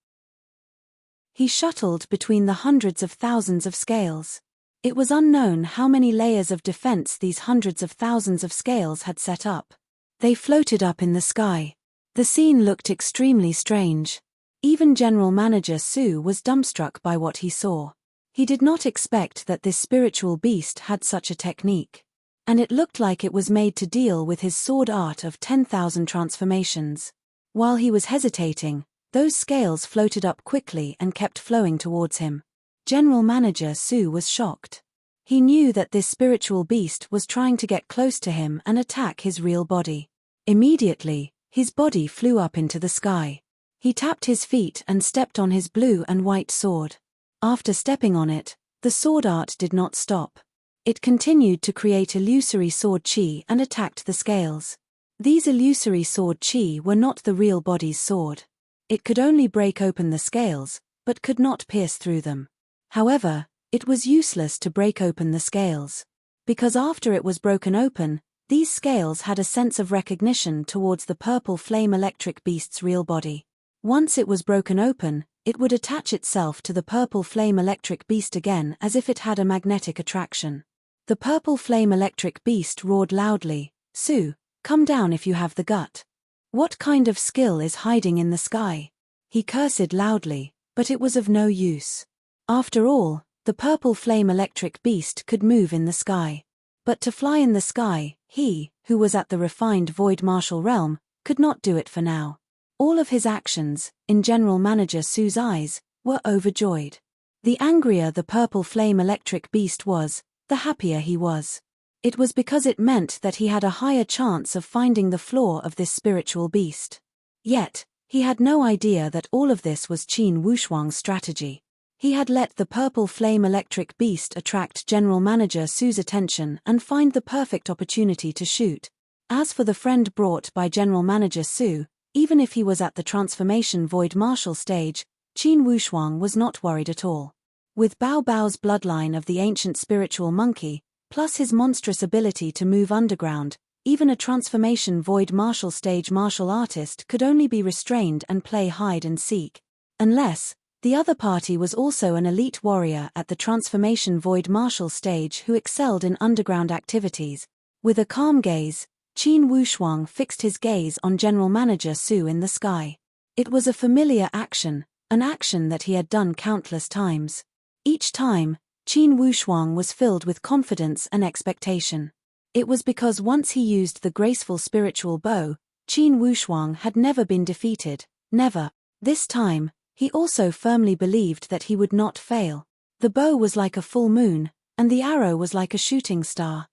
He shuttled between the hundreds of thousands of scales. It was unknown how many layers of defense these hundreds of thousands of scales had set up. They floated up in the sky. The scene looked extremely strange. Even General Manager Su was dumbstruck by what he saw. He did not expect that this spiritual beast had such a technique. And it looked like it was made to deal with his sword art of 10,000 transformations. While he was hesitating, those scales floated up quickly and kept flowing towards him. General Manager Su was shocked. He knew that this spiritual beast was trying to get close to him and attack his real body. Immediately, his body flew up into the sky. He tapped his feet and stepped on his blue and white sword. After stepping on it, the sword art did not stop. It continued to create illusory sword chi and attacked the scales. These illusory sword chi were not the real body's sword. It could only break open the scales, but could not pierce through them. However, it was useless to break open the scales. Because after it was broken open, these scales had a sense of recognition towards the purple flame electric beast's real body. Once it was broken open, it would attach itself to the purple flame electric beast again as if it had a magnetic attraction. The purple flame electric beast roared loudly, "Su, come down if you have the gut. What kind of skill is hiding in the sky?" He cursed loudly, but it was of no use. After all, the purple flame electric beast could move in the sky. But to fly in the sky, he, who was at the refined void martial realm, could not do it for now. All of his actions, in General Manager Su's eyes, were overjoyed. The angrier the purple flame electric beast was, the happier he was. It was because it meant that he had a higher chance of finding the flaw of this spiritual beast. Yet, he had no idea that all of this was Qin Wushuang's strategy. He had let the purple flame electric beast attract General Manager Su's attention and find the perfect opportunity to shoot. As for the friend brought by General Manager Su, even if he was at the transformation void martial stage, Qin Wushuang was not worried at all. With Bao Bao's bloodline of the ancient spiritual monkey, plus his monstrous ability to move underground, even a transformation void martial stage martial artist could only be restrained and play hide and seek. Unless the other party was also an elite warrior at the transformation void martial stage who excelled in underground activities. With a calm gaze, Qin Wushuang fixed his gaze on General Manager Su in the sky. It was a familiar action, an action that he had done countless times. Each time, Qin Wushuang was filled with confidence and expectation. It was because once he used the graceful spiritual bow, Qin Wushuang had never been defeated, never. This time, he also firmly believed that he would not fail. The bow was like a full moon, and the arrow was like a shooting star.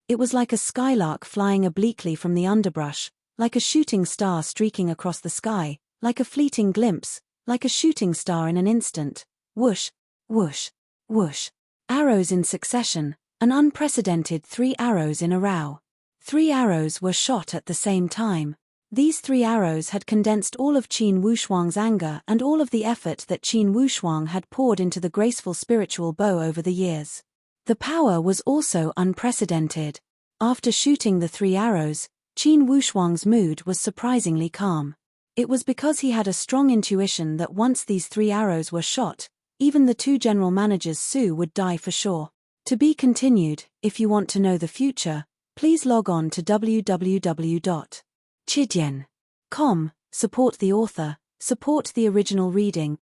It was like a skylark flying obliquely from the underbrush, like a shooting star streaking across the sky, like a fleeting glimpse, like a shooting star in an instant. Whoosh, whoosh, whoosh. Arrows in succession, an unprecedented 3 arrows in a row. 3 arrows were shot at the same time. These 3 arrows had condensed all of Qin Wushuang's anger and all of the effort that Qin Wushuang had poured into the graceful spiritual bow over the years. The power was also unprecedented. After shooting the 3 arrows, Qin Wushuang's mood was surprisingly calm. It was because he had a strong intuition that once these 3 arrows were shot, even the 2 general managers Su would die for sure. To be continued. If you want to know the future, please log on to www.chidian.com, support the author, support the original reading.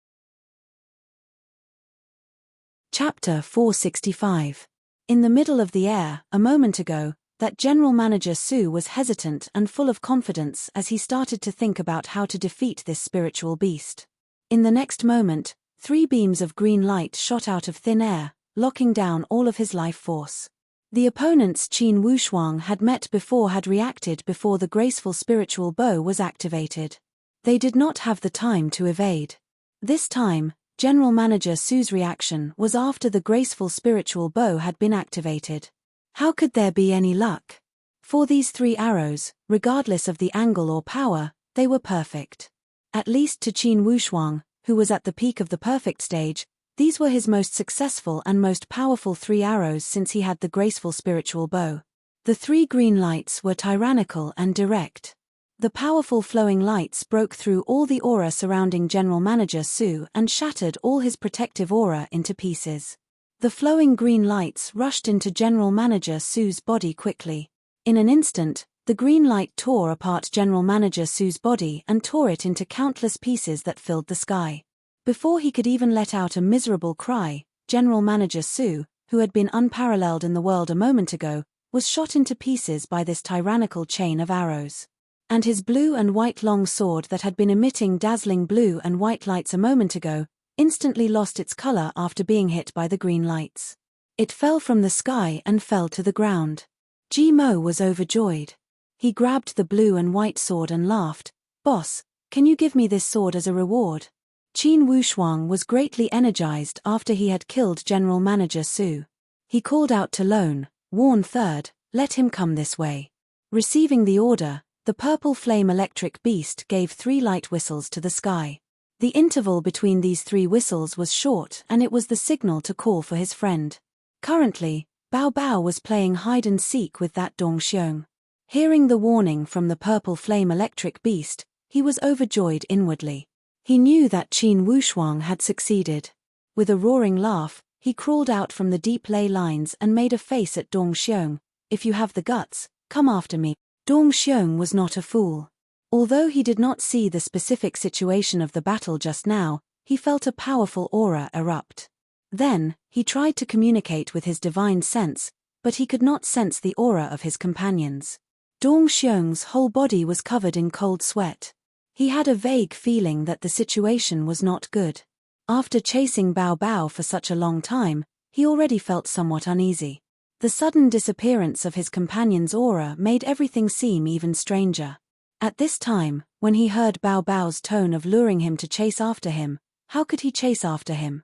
Chapter 465. In the middle of the air, a moment ago, that General Manager Su was hesitant and full of confidence as he started to think about how to defeat this spiritual beast. In the next moment, 3 beams of green light shot out of thin air, locking down all of his life force. The opponents Qin Wushuang had met before had reacted before the graceful spiritual bow was activated. They did not have the time to evade. This time, General Manager Su's reaction was after the graceful spiritual bow had been activated. How could there be any luck? For these 3 arrows, regardless of the angle or power, they were perfect. At least to Qin Wushuang, who was at the peak of the perfect stage, these were his most successful and most powerful 3 arrows since he had the graceful spiritual bow. The 3 green lights were tyrannical and direct. The powerful flowing lights broke through all the aura surrounding General Manager Su and shattered all his protective aura into pieces. The flowing green lights rushed into General Manager Su's body quickly. In an instant, the green light tore apart General Manager Su's body and tore it into countless pieces that filled the sky. Before he could even let out a miserable cry, General Manager Su, who had been unparalleled in the world a moment ago, was shot into pieces by this tyrannical chain of arrows. And his blue and white long sword that had been emitting dazzling blue and white lights a moment ago, instantly lost its color after being hit by the green lights. It fell from the sky and fell to the ground. Ji Mo was overjoyed. He grabbed the blue and white sword and laughed. "Boss, can you give me this sword as a reward?" Qin Wushuang was greatly energized after he had killed General Manager Su. He called out to Lone, Warn Third, let him come this way. Receiving the order, the purple flame electric beast gave 3 light whistles to the sky. The interval between these 3 whistles was short and it was the signal to call for his friend. Currently, Bao Bao was playing hide and seek with that Dong Xiong. Hearing the warning from the purple flame electric beast, he was overjoyed inwardly. He knew that Qin Wushuang had succeeded. With a roaring laugh, he crawled out from the deep ley lines and made a face at Dong Xiong. "If you have the guts, come after me." Dong Xiong was not a fool. Although he did not see the specific situation of the battle just now, he felt a powerful aura erupt. Then, he tried to communicate with his divine sense, but he could not sense the aura of his companions. Dong Xiong's whole body was covered in cold sweat. He had a vague feeling that the situation was not good. After chasing Bao Bao for such a long time, he already felt somewhat uneasy. The sudden disappearance of his companion's aura made everything seem even stranger. At this time, when he heard Bao Bao's tone of luring him to chase after him, how could he chase after him?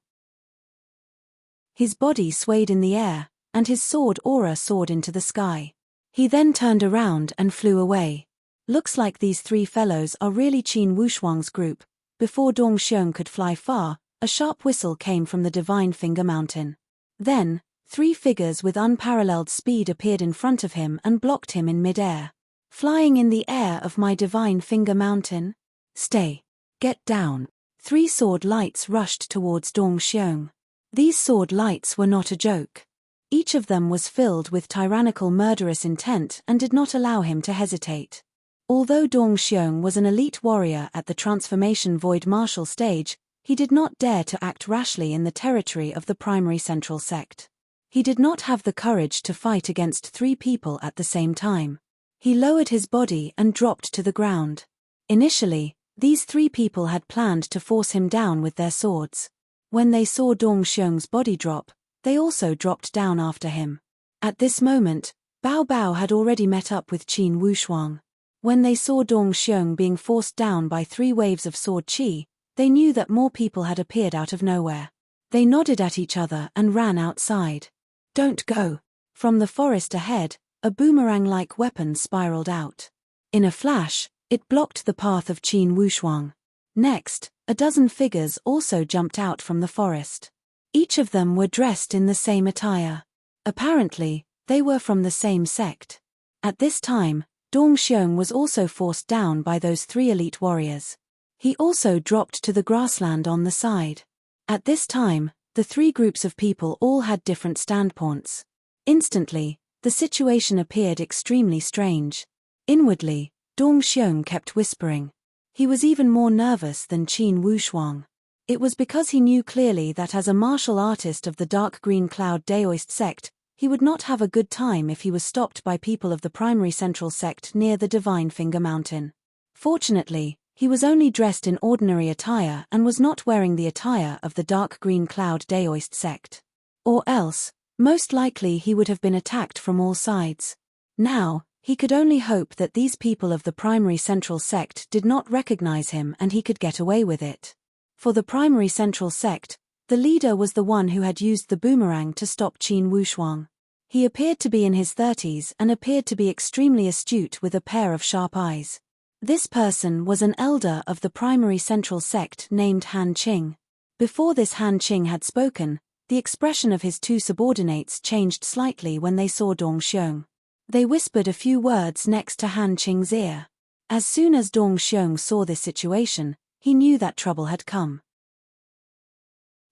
His body swayed in the air, and his sword aura soared into the sky. He then turned around and flew away. Looks like these 3 fellows are really Qin Wushuang's group. Before Dong Xiong could fly far, a sharp whistle came from the Divine Finger Mountain. Then, 3 figures with unparalleled speed appeared in front of him and blocked him in mid-air. Flying in the air of my divine finger mountain? Stay. Get down. 3 sword lights rushed towards Dong Xiong. These sword lights were not a joke. Each of them was filled with tyrannical murderous intent and did not allow him to hesitate. Although Dong Xiong was an elite warrior at the transformation void martial stage, he did not dare to act rashly in the territory of the primary central sect. He did not have the courage to fight against 3 people at the same time. He lowered his body and dropped to the ground. Initially, these 3 people had planned to force him down with their swords. When they saw Dong Xiong's body drop, they also dropped down after him. At this moment, Bao Bao had already met up with Qin Wushuang. When they saw Dong Xiong being forced down by 3 waves of sword qi, they knew that more people had appeared out of nowhere. They nodded at each other and ran outside. Don't go. From the forest ahead, a boomerang-like weapon spiraled out. In a flash, it blocked the path of Qin Wushuang. Next, a dozen figures also jumped out from the forest. Each of them were dressed in the same attire. Apparently, they were from the same sect. At this time, Dong Xiong was also forced down by those 3 elite warriors. He also dropped to the grassland on the side. At this time, the 3 groups of people all had different standpoints. Instantly, the situation appeared extremely strange. Inwardly, Dong Xiong kept whispering. He was even more nervous than Qin Wushuang. It was because he knew clearly that as a martial artist of the dark green cloud Daoist sect, he would not have a good time if he was stopped by people of the primary central sect near the Divine Finger Mountain. Fortunately, he was only dressed in ordinary attire and was not wearing the attire of the dark green cloud Daoist sect. Or else, most likely he would have been attacked from all sides. Now, he could only hope that these people of the primary central sect did not recognize him and he could get away with it. For the primary central sect, the leader was the one who had used the boomerang to stop Qin Wushuang. He appeared to be in his 30s and appeared to be extremely astute with a pair of sharp eyes. This person was an elder of the primary central sect named Han Qing. Before this Han Qing had spoken, the expression of his 2 subordinates changed slightly when they saw Dong Xiong. They whispered a few words next to Han Qing's ear. As soon as Dong Xiong saw this situation, he knew that trouble had come.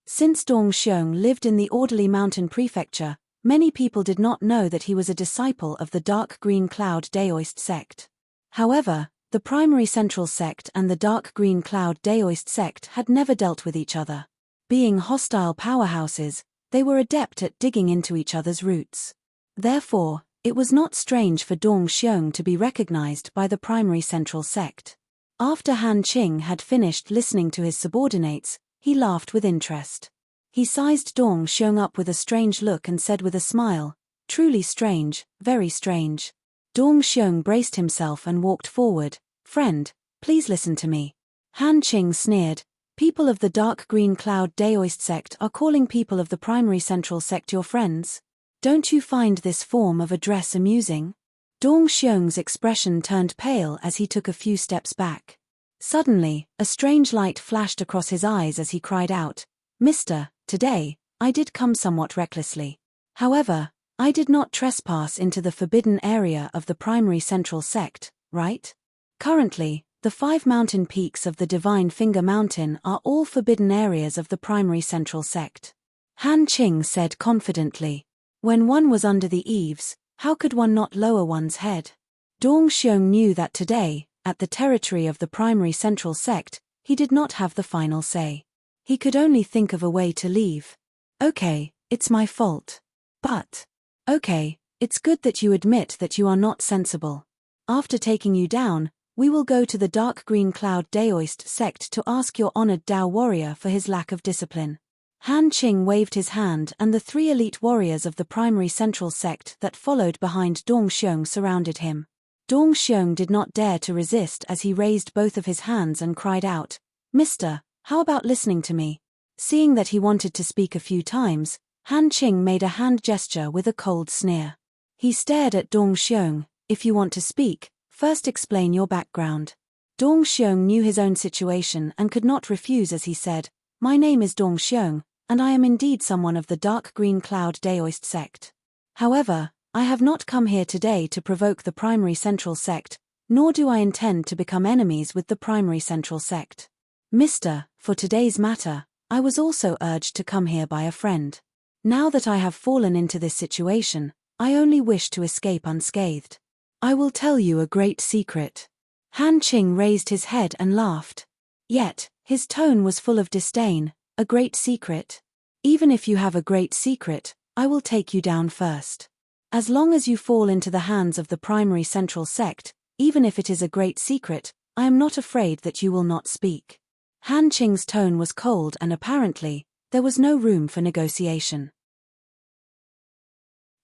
Since Dong Xiong lived in the Orderly Mountain Prefecture, many people did not know that he was a disciple of the Dark Green Cloud Daoist sect. However, the primary central sect and the Dark Green Cloud Daoist sect had never dealt with each other. Being hostile powerhouses, they were adept at digging into each other's roots. Therefore, it was not strange for Dong Xiong to be recognized by the primary central sect. After Han Qing had finished listening to his subordinates, he laughed with interest. He sized Dong Xiong up with a strange look and said with a smile, "Truly strange, very strange." Dong Xiong braced himself and walked forward. "Friend, please listen to me." Han Qing sneered, "People of the dark green cloud Daoist sect are calling people of the primary central sect your friends? Don't you find this form of address amusing?" Dong Xiong's expression turned pale as he took a few steps back. Suddenly, a strange light flashed across his eyes as he cried out, "Mister, today, I did come somewhat recklessly. However, I did not trespass into the forbidden area of the primary central sect, right? Currently, the 5 mountain peaks of the Divine Finger Mountain are all forbidden areas of the primary central sect." Han Qing said confidently. When one was under the eaves, how could one not lower one's head? Dong Xiong knew that today, at the territory of the primary central sect, he did not have the final say. He could only think of a way to leave. "Okay, it's my fault. But, okay, it's good that you admit that you are not sensible. After taking you down, we will go to the Dark Green Cloud Daoist sect to ask your honored Dao warrior for his lack of discipline." Han Qing waved his hand and the 3 elite warriors of the primary central sect that followed behind Dong Xiong surrounded him. Dong Xiong did not dare to resist as he raised both of his hands and cried out, "Mister, how about listening to me?" Seeing that he wanted to speak a few times, Han Qing made a hand gesture with a cold sneer. He stared at Dong Xiong. "If you want to speak, first explain your background." Dong Xiong knew his own situation and could not refuse as he said, "My name is Dong Xiong, and I am indeed someone of the dark green cloud Daoist sect. However, I have not come here today to provoke the primary central sect, nor do I intend to become enemies with the primary central sect. Mr. For today's matter, I was also urged to come here by a friend. Now that I have fallen into this situation, I only wish to escape unscathed. I will tell you a great secret. Han Qing raised his head and laughed. Yet, his tone was full of disdain. A great secret? Even if you have a great secret, I will take you down first. As long as you fall into the hands of the primary central sect, even if it is a great secret, I am not afraid that you will not speak. Han Qing's tone was cold and apparently, there was no room for negotiation.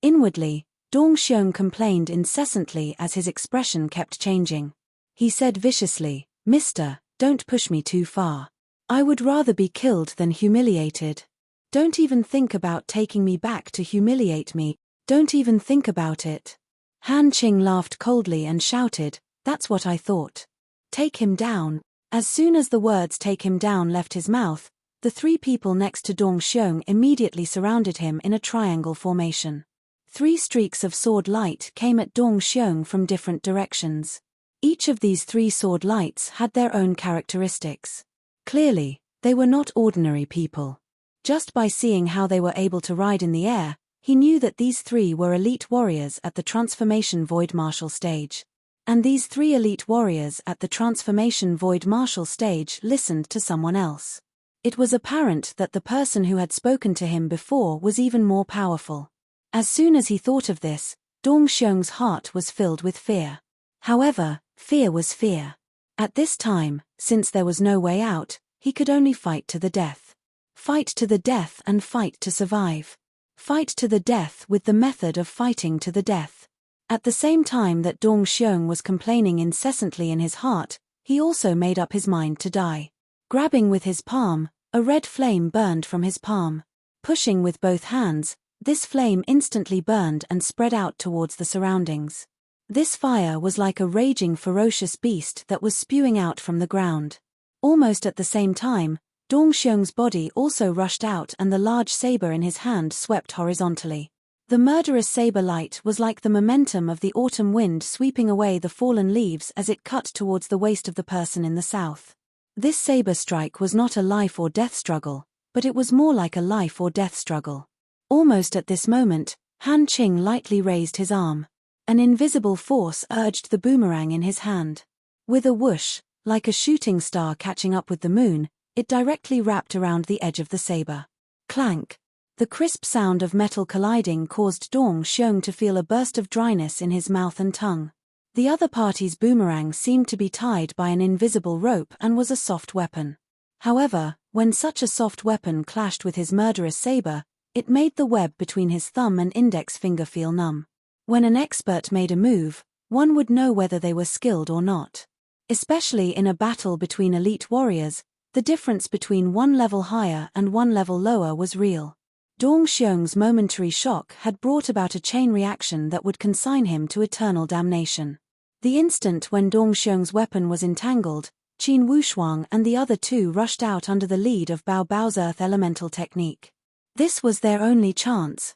Inwardly, Dong Xiong complained incessantly as his expression kept changing. He said viciously, "Mister, don't push me too far. I would rather be killed than humiliated. Don't even think about taking me back to humiliate me, don't even think about it." Han Qing laughed coldly and shouted, "That's what I thought. Take him down." As soon as the words "take him down" left his mouth, the three people next to Dong Xiong immediately surrounded him in a triangle formation. 3 streaks of sword light came at Dong Xiong from different directions. Each of these 3 sword lights had their own characteristics. Clearly, they were not ordinary people. Just by seeing how they were able to ride in the air, he knew that these 3 were elite warriors at the transformation void martial stage. And these 3 elite warriors at the transformation void martial stage listened to someone else. It was apparent that the person who had spoken to him before was even more powerful. As soon as he thought of this, Dong Xiong's heart was filled with fear. However, fear was fear. At this time, since there was no way out, he could only fight to the death. Fight to the death and fight to survive. Fight to the death with the method of fighting to the death. At the same time that Dong Xiong was complaining incessantly in his heart, he also made up his mind to die. Grabbing with his palm, a red flame burned from his palm. Pushing with both hands, this flame instantly burned and spread out towards the surroundings. This fire was like a raging ferocious beast that was spewing out from the ground. Almost at the same time, Dong Xiong's body also rushed out and the large saber in his hand swept horizontally. The murderous saber light was like the momentum of the autumn wind sweeping away the fallen leaves as it cut towards the waist of the person in the south. This saber strike was not a life or death struggle, but it was more like a life or death struggle. Almost at this moment, Han Qing lightly raised his arm. An invisible force urged the boomerang in his hand. With a whoosh, like a shooting star catching up with the moon, it directly wrapped around the edge of the saber. Clank! The crisp sound of metal colliding caused Dong Xiong to feel a burst of dryness in his mouth and tongue. The other party's boomerang seemed to be tied by an invisible rope and was a soft weapon. However, when such a soft weapon clashed with his murderous saber, it made the web between his thumb and index finger feel numb. When an expert made a move, one would know whether they were skilled or not. Especially in a battle between elite warriors, the difference between one level higher and one level lower was real. Dong Xiong's momentary shock had brought about a chain reaction that would consign him to eternal damnation. The instant when Dong Xiong's weapon was entangled, Qin Wushuang and the other 2 rushed out under the lead of Bao Bao's earth elemental technique. This was their only chance.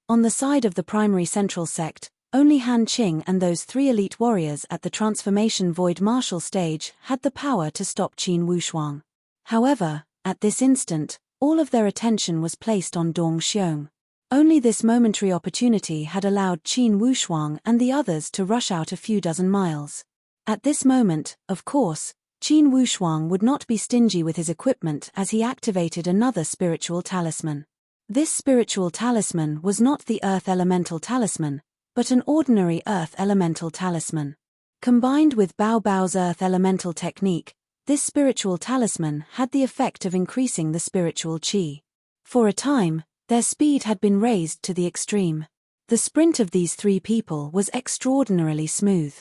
On the side of the primary central sect, only Han Qing and those 3 elite warriors at the transformation void martial stage had the power to stop Qin Wushuang. However, at this instant, all of their attention was placed on Dong Xiong. Only this momentary opportunity had allowed Qin Wushuang and the others to rush out a few dozen miles. At this moment, of course, Qin Wushuang would not be stingy with his equipment as he activated another spiritual talisman. This spiritual talisman was not the Earth Elemental Talisman, but an ordinary Earth Elemental Talisman. Combined with Bao Bao's Earth Elemental technique, this spiritual talisman had the effect of increasing the spiritual qi. For a time, their speed had been raised to the extreme. The sprint of these 3 people was extraordinarily smooth.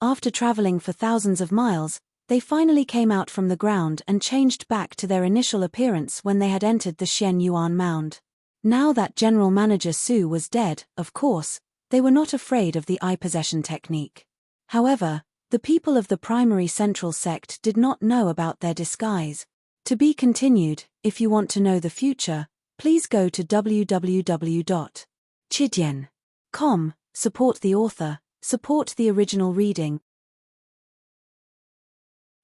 After traveling for thousands of miles, they finally came out from the ground and changed back to their initial appearance when they had entered the Shen Yuan Mound. Now that General Manager Su was dead, of course, they were not afraid of the eye possession technique. However, the people of the primary central sect did not know about their disguise. To be continued. If you want to know the future, please go to www.chidian.com. Support the author, support the original reading.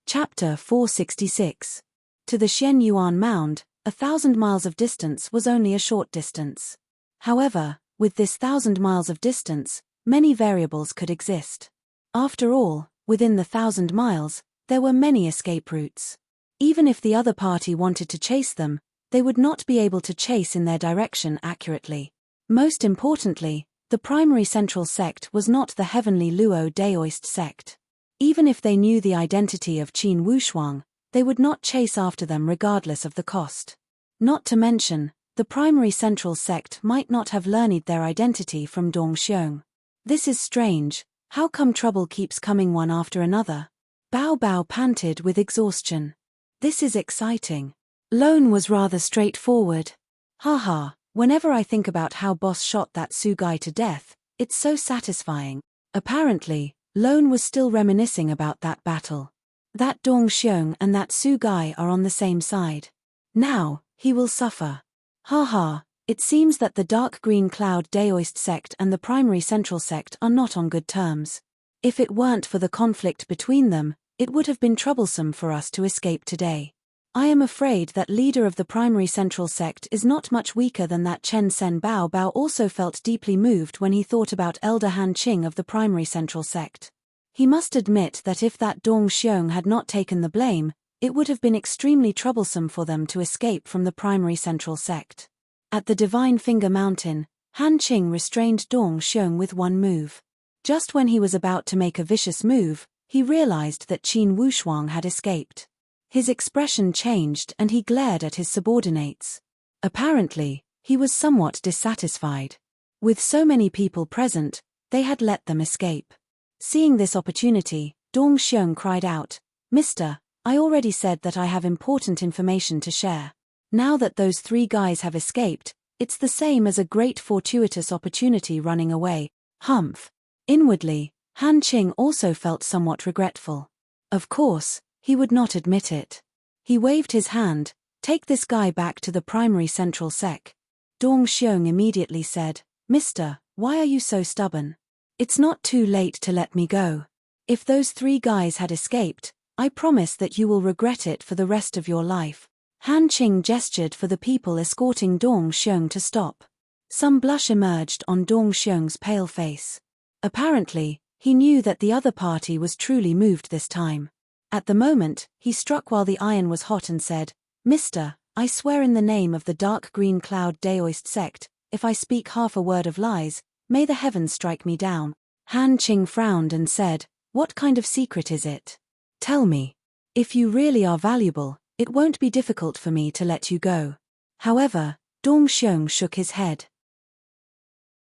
Chapter 466. To the Xianyuan Mound, 1,000 miles of distance was only a short distance. However, with this 1,000 miles of distance, many variables could exist. After all, within the 1,000 miles, there were many escape routes. Even if the other party wanted to chase them, they would not be able to chase in their direction accurately. Most importantly, the primary central sect was not the heavenly Luo Daoist sect. Even if they knew the identity of Qin Wushuang, they would not chase after them regardless of the cost. Not to mention, the primary central sect might not have learned their identity from Dong Xiong. This is strange. How come trouble keeps coming one after another? Bao Bao panted with exhaustion. This is exciting. Lone was rather straightforward. Haha, whenever I think about how Boss shot that Su guy to death, it's so satisfying. Apparently, Lone was still reminiscing about that battle. That Dong Xiong and that Su guy are on the same side. Now, he will suffer. Haha, it seems that the dark green cloud Daoist sect and the primary central sect are not on good terms. If it weren't for the conflict between them, it would have been troublesome for us to escape today. I am afraid that leader of the primary central sect is not much weaker than that Chen Sen Bao. Bao also felt deeply moved when he thought about Elder Han Qing of the primary central sect. He must admit that if that Dong Xiong had not taken the blame, it would have been extremely troublesome for them to escape from the primary central sect. At the Divine Finger Mountain, Han Qing restrained Dong Xiong with one move. Just when he was about to make a vicious move, he realized that Qin Wushuang had escaped. His expression changed and he glared at his subordinates. Apparently, he was somewhat dissatisfied. With so many people present, they had let them escape. Seeing this opportunity, Dong Xiong cried out, "Mister, I already said that I have important information to share. Now that those 3 guys have escaped, it's the same as a great fortuitous opportunity running away." Humph. Inwardly, Han Qing also felt somewhat regretful. Of course, he would not admit it. He waved his hand, "Take this guy back to the primary central sec." Dong Xiong immediately said, "Mister, why are you so stubborn? It's not too late to let me go. If those 3 guys had escaped, I promise that you will regret it for the rest of your life." Han Qing gestured for the people escorting Dong Xiong to stop. Some blush emerged on Dong Xiong's pale face. Apparently, he knew that the other party was truly moved this time. At the moment, he struck while the iron was hot and said, "Mister, I swear in the name of the dark green cloud Daoist sect, if I speak half a word of lies, may the heavens strike me down." Han Qing frowned and said, "What kind of secret is it? Tell me. If you really are valuable, it won't be difficult for me to let you go." However, Dong Xiong shook his head.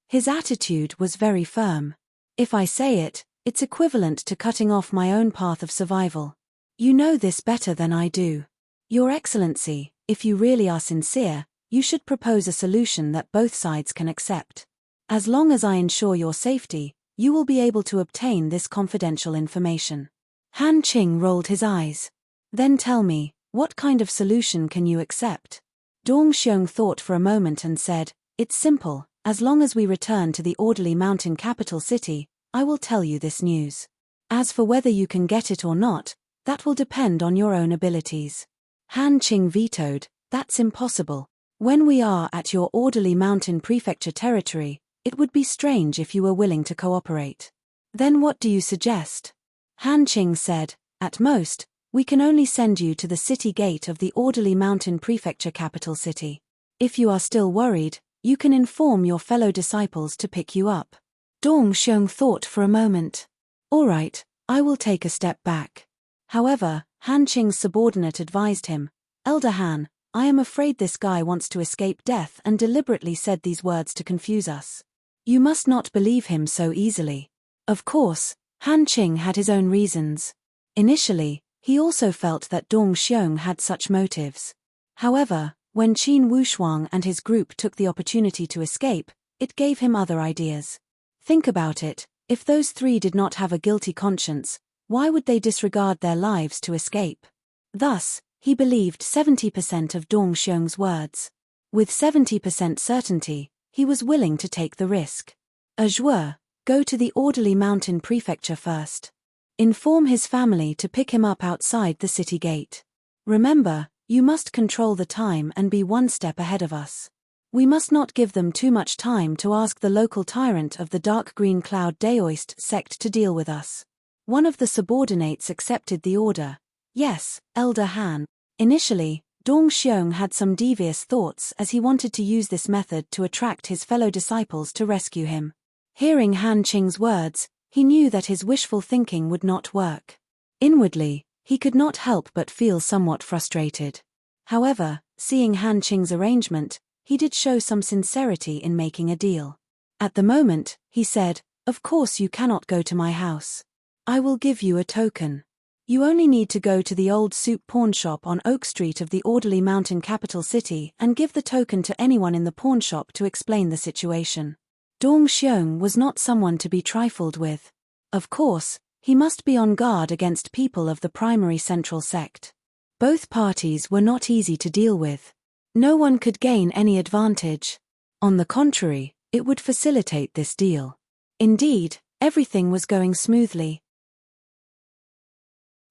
His attitude was very firm. "If I say it, it's equivalent to cutting off my own path of survival. You know this better than I do. Your Excellency, if you really are sincere, you should propose a solution that both sides can accept. As long as I ensure your safety, you will be able to obtain this confidential information." Han Qing rolled his eyes. "Then tell me, what kind of solution can you accept?" Dong Xiong thought for a moment and said, "It's simple. As long as we return to the orderly mountain capital city, I will tell you this news. As for whether you can get it or not, that will depend on your own abilities." Han Qing vetoed, "That's impossible. When we are at your orderly mountain prefecture territory, it would be strange if you were willing to cooperate." "Then what do you suggest?" Han Qing said, "At most, we can only send you to the city gate of the orderly mountain prefecture capital city. If you are still worried, you can inform your fellow disciples to pick you up." Dong Xiong thought for a moment. "All right, I will take a step back." However, Han Qing's subordinate advised him, "Elder Han, I am afraid this guy wants to escape death and deliberately said these words to confuse us. You must not believe him so easily." Of course, Han Qing had his own reasons. Initially, he also felt that Dong Xiong had such motives. However, when Qin Wushuang and his group took the opportunity to escape, it gave him other ideas. Think about it, if those 3 did not have a guilty conscience, why would they disregard their lives to escape? Thus, He believed 70% of Dong Xiong's words. With 70% certainty, he was willing to take the risk. Azure, go to the Orderly Mountain Prefecture first. Inform his family to pick him up outside the city gate. Remember, you must control the time and be one step ahead of us. We must not give them too much time to ask the local tyrant of the dark green cloud Daoist sect to deal with us. One of the subordinates accepted the order. Yes, Elder Han. Initially, Dong Xiong had some devious thoughts as he wanted to use this method to attract his fellow disciples to rescue him. Hearing Han Qing's words, he knew that his wishful thinking would not work. Inwardly, he could not help but feel somewhat frustrated. However, seeing Han Qing's arrangement, he did show some sincerity in making a deal. At the moment, he said, "Of course you cannot go to my house. I will give you a token. You only need to go to the old soup pawn shop on Oak Street of the Orderly Mountain capital city and give the token to anyone in the pawn shop to explain the situation." Dong Xiong was not someone to be trifled with. Of course, he must be on guard against people of the primary central sect. Both parties were not easy to deal with. No one could gain any advantage. On the contrary, it would facilitate this deal. Indeed, everything was going smoothly.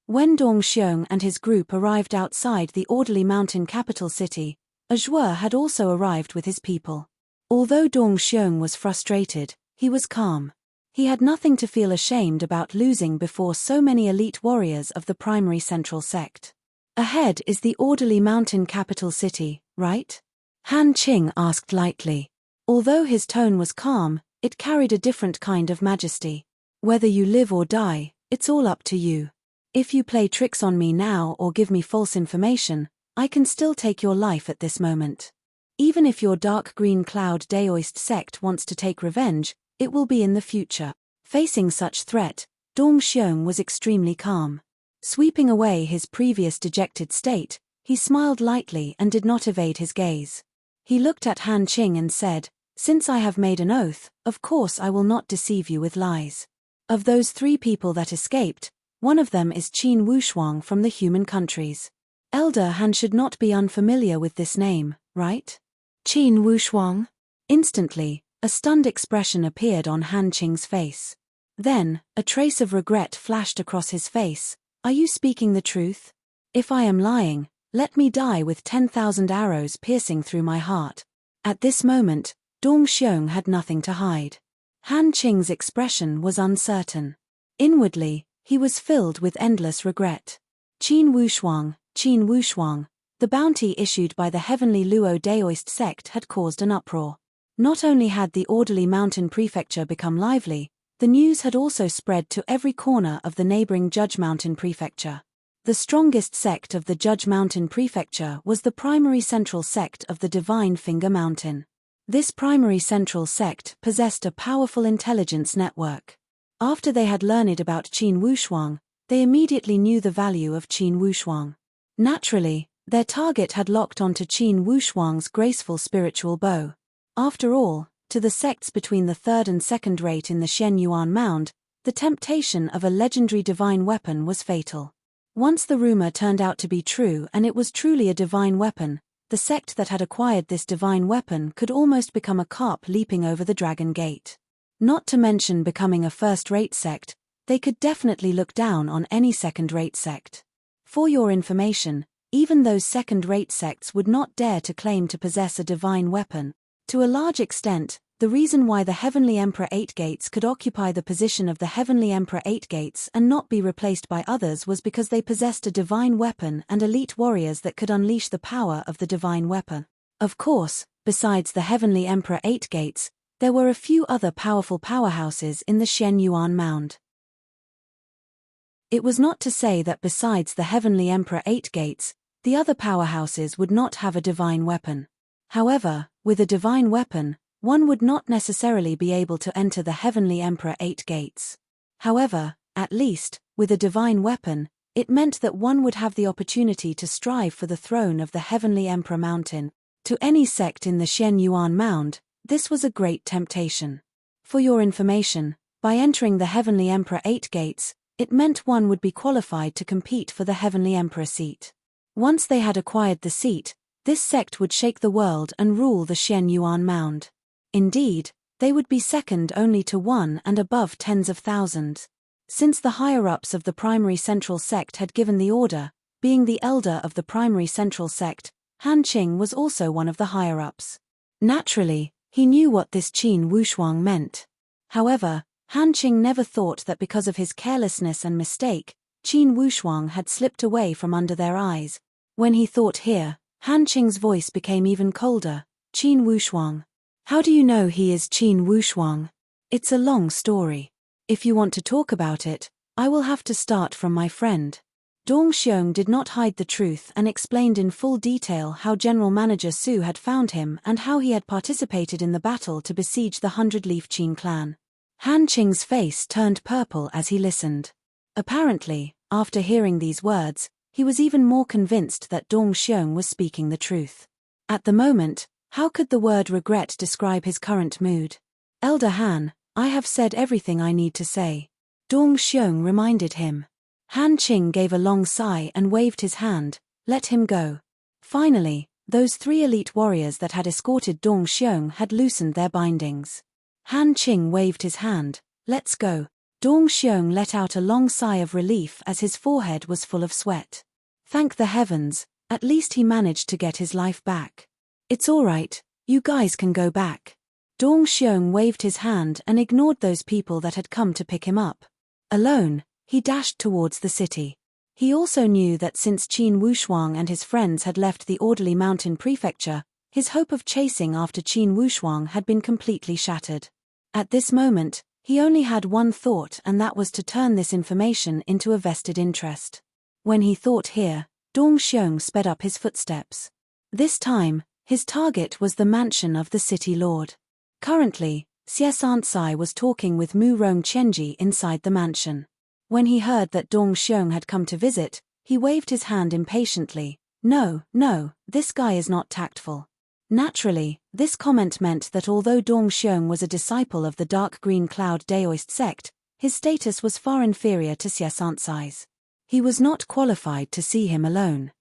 When Dong Xiong and his group arrived outside the Orderly Mountain capital city, Azure had also arrived with his people. Although Dong Xiong was frustrated, he was calm. He had nothing to feel ashamed about losing before so many elite warriors of the primary central sect. Ahead is the Orderly Mountain capital city, right? Han Qing asked lightly. Although his tone was calm, it carried a different kind of majesty. Whether you live or die, it's all up to you. If you play tricks on me now or give me false information, I can still take your life at this moment. Even if your dark green cloud Daoist sect wants to take revenge, it will be in the future. Facing such threat, Dong Xiong was extremely calm. Sweeping away his previous dejected state, he smiled lightly and did not evade his gaze. He looked at Han Qing and said, "Since I have made an oath, of course I will not deceive you with lies. Of those 3 people that escaped, one of them is Qin Wushuang from the human countries. Elder Han should not be unfamiliar with this name, right?" Qin Wushuang? Instantly, a stunned expression appeared on Han Qing's face. Then, a trace of regret flashed across his face. "Are you speaking the truth? If I am lying, let me die with 10,000 arrows piercing through my heart." At this moment, Dong Xiong had nothing to hide. Han Qing's expression was uncertain. Inwardly, he was filled with endless regret. Qin Wushuang, the bounty issued by the Heavenly Luo Daoist sect had caused an uproar. Not only had the Orderly Mountain Prefecture become lively, the news had also spread to every corner of the neighboring Judge Mountain Prefecture. The strongest sect of the Judge Mountain Prefecture was the primary central sect of the Divine Finger Mountain. This primary central sect possessed a powerful intelligence network. After they had learned about Qin Wushuang, they immediately knew the value of Qin Wushuang. Naturally, their target had locked onto Qin Wushuang's graceful spiritual bow. After all, to the sects between the 3rd and 2nd rate in the Shen Yuan Mound, the temptation of a legendary divine weapon was fatal. Once the rumor turned out to be true and it was truly a divine weapon, the sect that had acquired this divine weapon could almost become a carp leaping over the Dragon Gate. Not to mention becoming a first-rate sect, they could definitely look down on any second-rate sect. For your information, even those second-rate sects would not dare to claim to possess a divine weapon. To a large extent, the reason why the Heavenly Emperor 8 Gates could occupy the position of the Heavenly Emperor 8 Gates and not be replaced by others was because they possessed a divine weapon and elite warriors that could unleash the power of the divine weapon. Of course, besides the Heavenly Emperor 8 Gates, there were a few other powerful powerhouses in the Shen Yuan Mound. It was not to say that besides the Heavenly Emperor 8 Gates, the other powerhouses would not have a divine weapon. However, with a divine weapon, one would not necessarily be able to enter the Heavenly Emperor 8 Gates. However, at least, with a divine weapon, it meant that one would have the opportunity to strive for the throne of the Heavenly Emperor Mountain. To any sect in the Shen Yuan Mound, this was a great temptation. For your information, by entering the Heavenly Emperor 8 Gates, it meant one would be qualified to compete for the Heavenly Emperor seat. Once they had acquired the seat, this sect would shake the world and rule the Xian Yuan Mound. Indeed, they would be second only to one and above tens of thousands. Since the higher-ups of the primary central sect had given the order, being the elder of the primary central sect, Han Qing was also one of the higher-ups. Naturally, he knew what this Qin Wushuang meant. However, Han Qing never thought that because of his carelessness and mistake, Qin Wushuang had slipped away from under their eyes. When he thought here, Han Qing's voice became even colder. Qin Wushuang. How do you know he is Qin Wushuang? It's a long story. If you want to talk about it, I will have to start from my friend. Dong Xiong did not hide the truth and explained in full detail how General Manager Su had found him and how he had participated in the battle to besiege the 100-leaf Qin clan. Han Qing's face turned purple as he listened. Apparently, after hearing these words, he was even more convinced that Dong Xiong was speaking the truth. At the moment, how could the word regret describe his current mood? Elder Han, I have said everything I need to say. Dong Xiong reminded him. Han Qing gave a long sigh and waved his hand. Let him go. Finally, those 3 elite warriors that had escorted Dong Xiong had loosened their bindings. Han Qing waved his hand. Let's go. Dong Xiong let out a long sigh of relief as his forehead was full of sweat. Thank the heavens, at least he managed to get his life back. It's all right, you guys can go back. Dong Xiong waved his hand and ignored those people that had come to pick him up. Alone, he dashed towards the city. He also knew that since Qin Wushuang and his friends had left the Orderly Mountain Prefecture, his hope of chasing after Qin Wushuang had been completely shattered. At this moment, he only had one thought, and that was to turn this information into a vested interest. When he thought here, Dong Xiong sped up his footsteps. This time, his target was the mansion of the city lord. Currently, Xie Sansai was talking with Mu Rong Chenji inside the mansion. When he heard that Dong Xiong had come to visit, he waved his hand impatiently. No, this guy is not tactful. Naturally, this comment meant that although Dong Xiong was a disciple of the Dark Green Cloud Daoist sect, his status was far inferior to Xie Sansai's. He was not qualified to see him alone.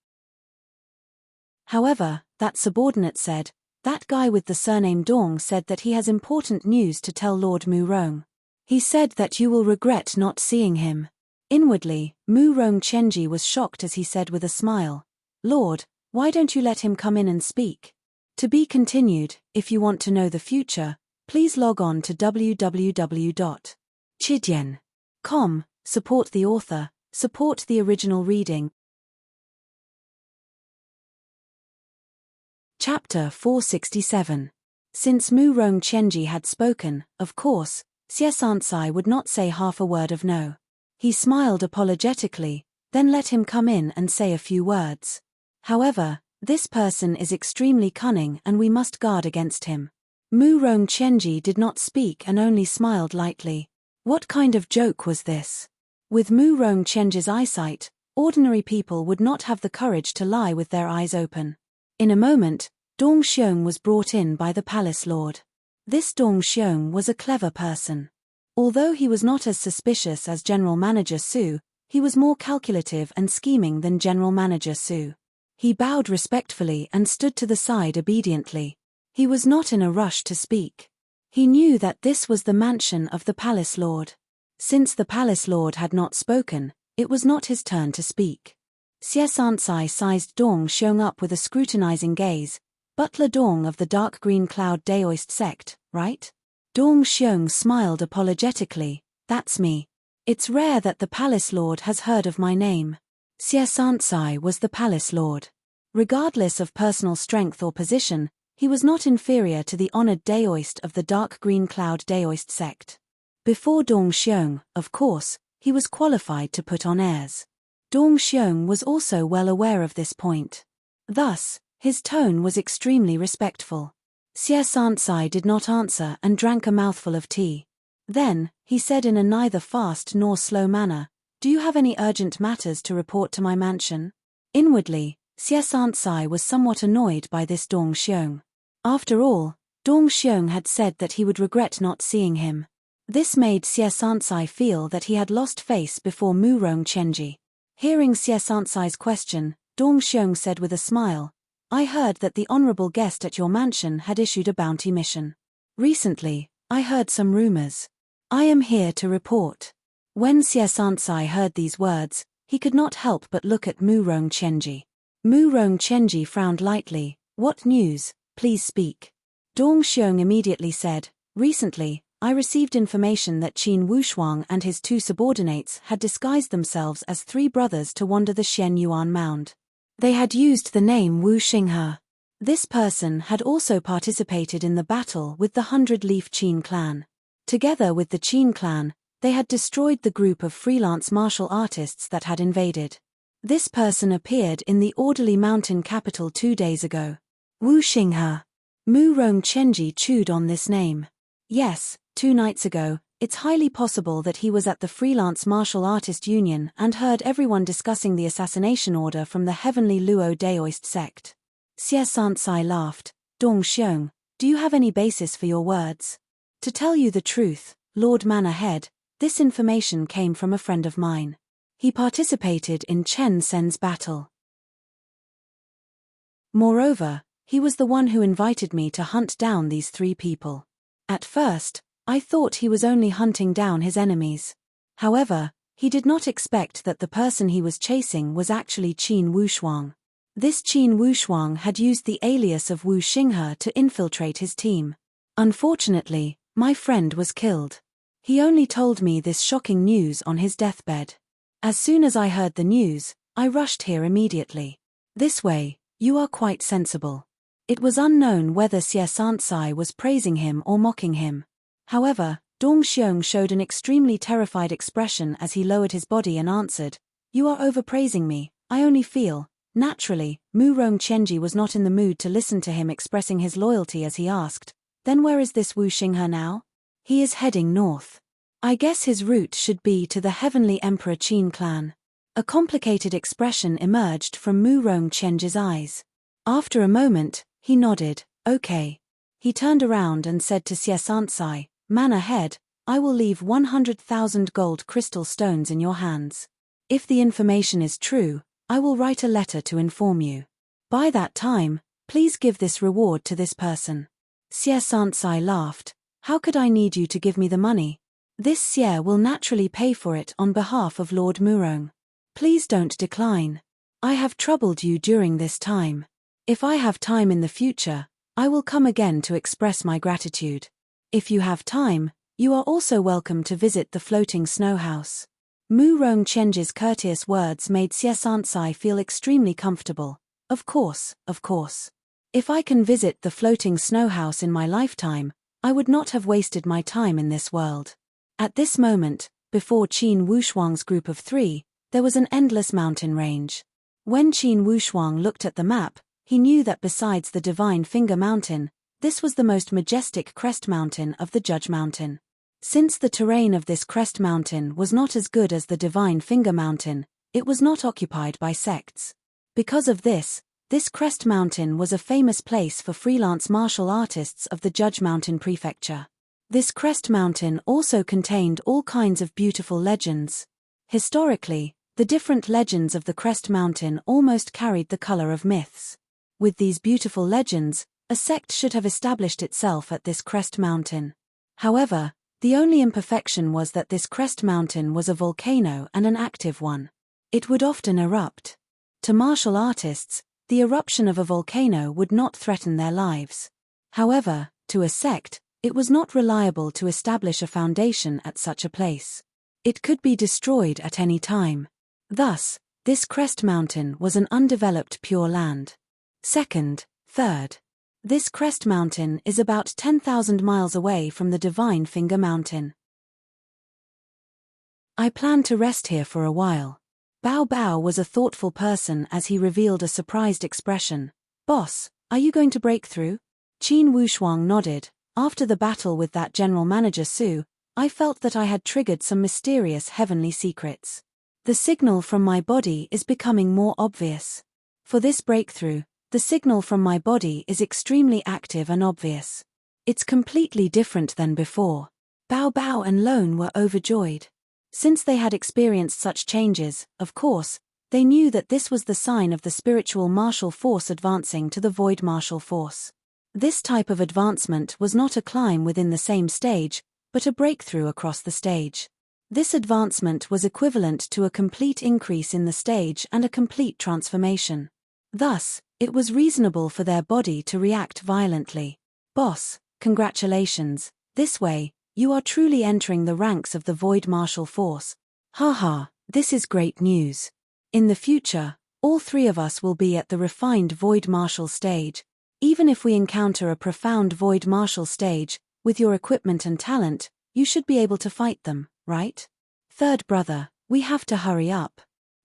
However, that subordinate said, that guy with the surname Dong said that he has important news to tell Lord Mu Rong. He said that you will regret not seeing him. Inwardly, Mu Rong Chenji was shocked as he said with a smile, Lord, why don't you let him come in and speak? To be continued. If you want to know the future, please log on to www.chidian.com, support the author, support the original reading. Chapter 467. Since Mu Rong Chenji had spoken, of course, Xie Sansai would not say half a word of no. He smiled apologetically, then let him come in and say a few words. However, this person is extremely cunning and we must guard against him. Mu Rong Chenji did not speak and only smiled lightly. What kind of joke was this? With Mu Rong Chenji's eyesight, ordinary people would not have the courage to lie with their eyes open. In a moment, Dong Xiong was brought in by the palace lord. This Dong Xiong was a clever person. Although he was not as suspicious as General Manager Su, he was more calculative and scheming than General Manager Su. He bowed respectfully and stood to the side obediently. He was not in a rush to speak. He knew that this was the mansion of the palace lord. Since the palace lord had not spoken, it was not his turn to speak. Xie Sansai sized Dong Xiong up with a scrutinizing gaze. Butler Dong of the Dark Green Cloud Daoist sect, right? Dong Xiong smiled apologetically. That's me. It's rare that the palace lord has heard of my name. Xie Sansai was the palace lord. Regardless of personal strength or position, he was not inferior to the honored Daoist of the Dark Green Cloud Daoist sect. Before Dong Xiong, of course, he was qualified to put on airs. Dong Xiong was also well aware of this point. Thus, his tone was extremely respectful. Xie Sansai did not answer and drank a mouthful of tea. Then, he said in a neither fast nor slow manner, Do you have any urgent matters to report to my mansion? Inwardly, Xie Sansai was somewhat annoyed by this Dong Xiong. After all, Dong Xiong had said that he would regret not seeing him. This made Xie Sansai feel that he had lost face before Mu Rong Chenji. Hearing Xie Sansai's question, Dong Xiong said with a smile. I heard that the honorable guest at your mansion had issued a bounty mission. Recently, I heard some rumors. I am here to report. When Xie Sansai heard these words, he could not help but look at Mu Rongqianji. Mu Rongqianji frowned lightly. What news? Please speak. Dong Xiong immediately said, recently, I received information that Qin Wushuang and his two subordinates had disguised themselves as three brothers to wander the Xian Yuan Mound. They had used the name Wu Xinghe. This person had also participated in the battle with the 100-leaf Qin clan. Together with the Qin clan, they had destroyed the group of freelance martial artists that had invaded. This person appeared in the orderly mountain capital 2 days ago. Wu Xinghe. Mu Rongqianji chewed on this name. Yes, 2 nights ago, it's highly possible that he was at the Freelance Martial Artist Union and heard everyone discussing the assassination order from the Heavenly Luo Daoist sect. Xie Sansai laughed. Dong Xiong, do you have any basis for your words? To tell you the truth, Lord Manor Head, this information came from a friend of mine. He participated in Chen Sen's battle. Moreover, he was the one who invited me to hunt down these 3 people. At first, I thought he was only hunting down his enemies. However, he did not expect that the person he was chasing was actually Qin Wushuang. This Qin Wushuang had used the alias of Wu Xinghe to infiltrate his team. Unfortunately, my friend was killed. He only told me this shocking news on his deathbed. As soon as I heard the news, I rushed here immediately. This way, you are quite sensible. It was unknown whether Xie Sansai was praising him or mocking him. However, Dong Xiong showed an extremely terrified expression as he lowered his body and answered, You are overpraising me, I only feel. Naturally, Mu Rongqianji was not in the mood to listen to him expressing his loyalty as he asked, Then where is this Wu Xinghe now? He is heading north. I guess his route should be to the Heavenly Emperor Qin clan. A complicated expression emerged from Mu Rongqianji's eyes. After a moment, he nodded, okay. He turned around and said to Xie Sansai, Man ahead, I will leave 100,000 gold crystal stones in your hands. If the information is true, I will write a letter to inform you. By that time, please give this reward to this person. Xie Sansai laughed. How could I need you to give me the money? This Xie will naturally pay for it on behalf of Lord Murong. Please don't decline. I have troubled you during this time. If I have time in the future, I will come again to express my gratitude. If you have time, you are also welcome to visit the floating snow house. Mu Rongqianji's courteous words made Xie Sansai feel extremely comfortable. Of course, of course. If I can visit the floating snow house in my lifetime, I would not have wasted my time in this world. At this moment, before Qin Wushuang's group of 3, there was an endless mountain range. When Qin Wushuang looked at the map, he knew that besides the Divine Finger Mountain, this was the most majestic crest mountain of the Judge Mountain. Since the terrain of this crest mountain was not as good as the Divine Finger Mountain, it was not occupied by sects. Because of this crest mountain was a famous place for freelance martial artists of the Judge Mountain Prefecture. This crest mountain also contained all kinds of beautiful legends. Historically, the different legends of the crest mountain almost carried the color of myths. With these beautiful legends, a sect should have established itself at this crest mountain. However, the only imperfection was that this crest mountain was a volcano and an active one. It would often erupt. To martial artists, the eruption of a volcano would not threaten their lives. However, to a sect, it was not reliable to establish a foundation at such a place. It could be destroyed at any time. Thus, this crest mountain was an undeveloped pure land. Second, third. This crest mountain is about 10,000 miles away from the Divine Finger Mountain. I plan to rest here for a while. Bao Bao was a thoughtful person as he revealed a surprised expression. Boss, are you going to break through? Qin Wushuang nodded. After the battle with that general manager Su, I felt that I had triggered some mysterious heavenly secrets. The signal from my body is becoming more obvious. For this breakthrough, the signal from my body is extremely active and obvious. It's completely different than before. Bao Bao and Lone were overjoyed. Since they had experienced such changes, of course, They knew that this was the sign of the spiritual martial force advancing to the void martial force. This type of advancement was not a climb within the same stage, but a breakthrough across the stage. This advancement was equivalent to a complete increase in the stage and a complete transformation. Thus, it was reasonable for their body to react violently. Boss, congratulations, this way, you are truly entering the ranks of the void martial force. Haha, this is great news. In the future, all three of us will be at the refined void martial stage. Even if we encounter a profound void martial stage, with your equipment and talent, you should be able to fight them, right? Third brother, we have to hurry up.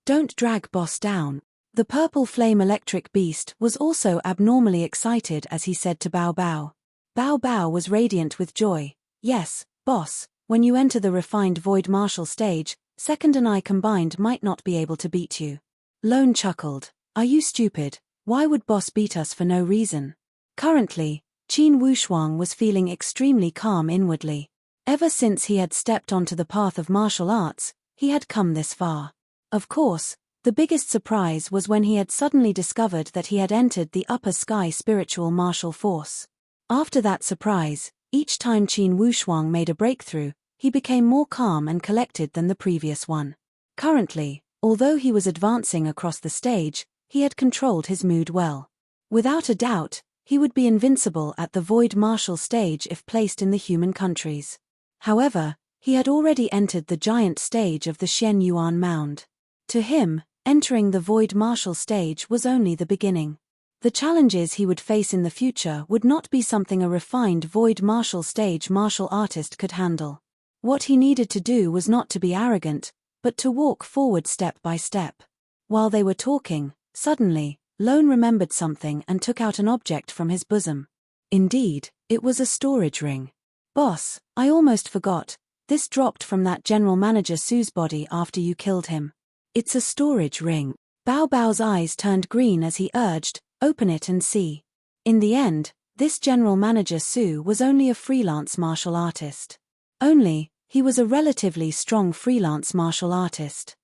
Don't drag boss down. The purple flame electric beast was also abnormally excited as he said to Bao Bao. Bao Bao was radiant with joy. Yes, boss, when you enter the refined void martial stage, Second and I combined might not be able to beat you. Lone chuckled. Are you stupid? Why would boss beat us for no reason? Currently, Qin Wushuang was feeling extremely calm inwardly. Ever since he had stepped onto the path of martial arts, he had come this far. Of course, the biggest surprise was when he had suddenly discovered that he had entered the upper sky spiritual martial force. After that surprise, each time Qin Wushuang made a breakthrough, he became more calm and collected than the previous one. Currently, although he was advancing across the stage, he had controlled his mood well. Without a doubt, he would be invincible at the void martial stage if placed in the human countries. However, he had already entered the giant stage of the Shen Yuan Mound. To him, entering the void martial stage was only the beginning. The challenges he would face in the future would not be something a refined void martial stage martial artist could handle. What he needed to do was not to be arrogant, but to walk forward step by step. While they were talking, suddenly, Lone remembered something and took out an object from his bosom. Indeed, it was a storage ring. Boss, I almost forgot, this dropped from that general manager Su's body after you killed him. It's a storage ring. Bao Bao's eyes turned green as he urged, open it and see. In the end, this general manager Su was only a freelance martial artist. Only, he was a relatively strong freelance martial artist.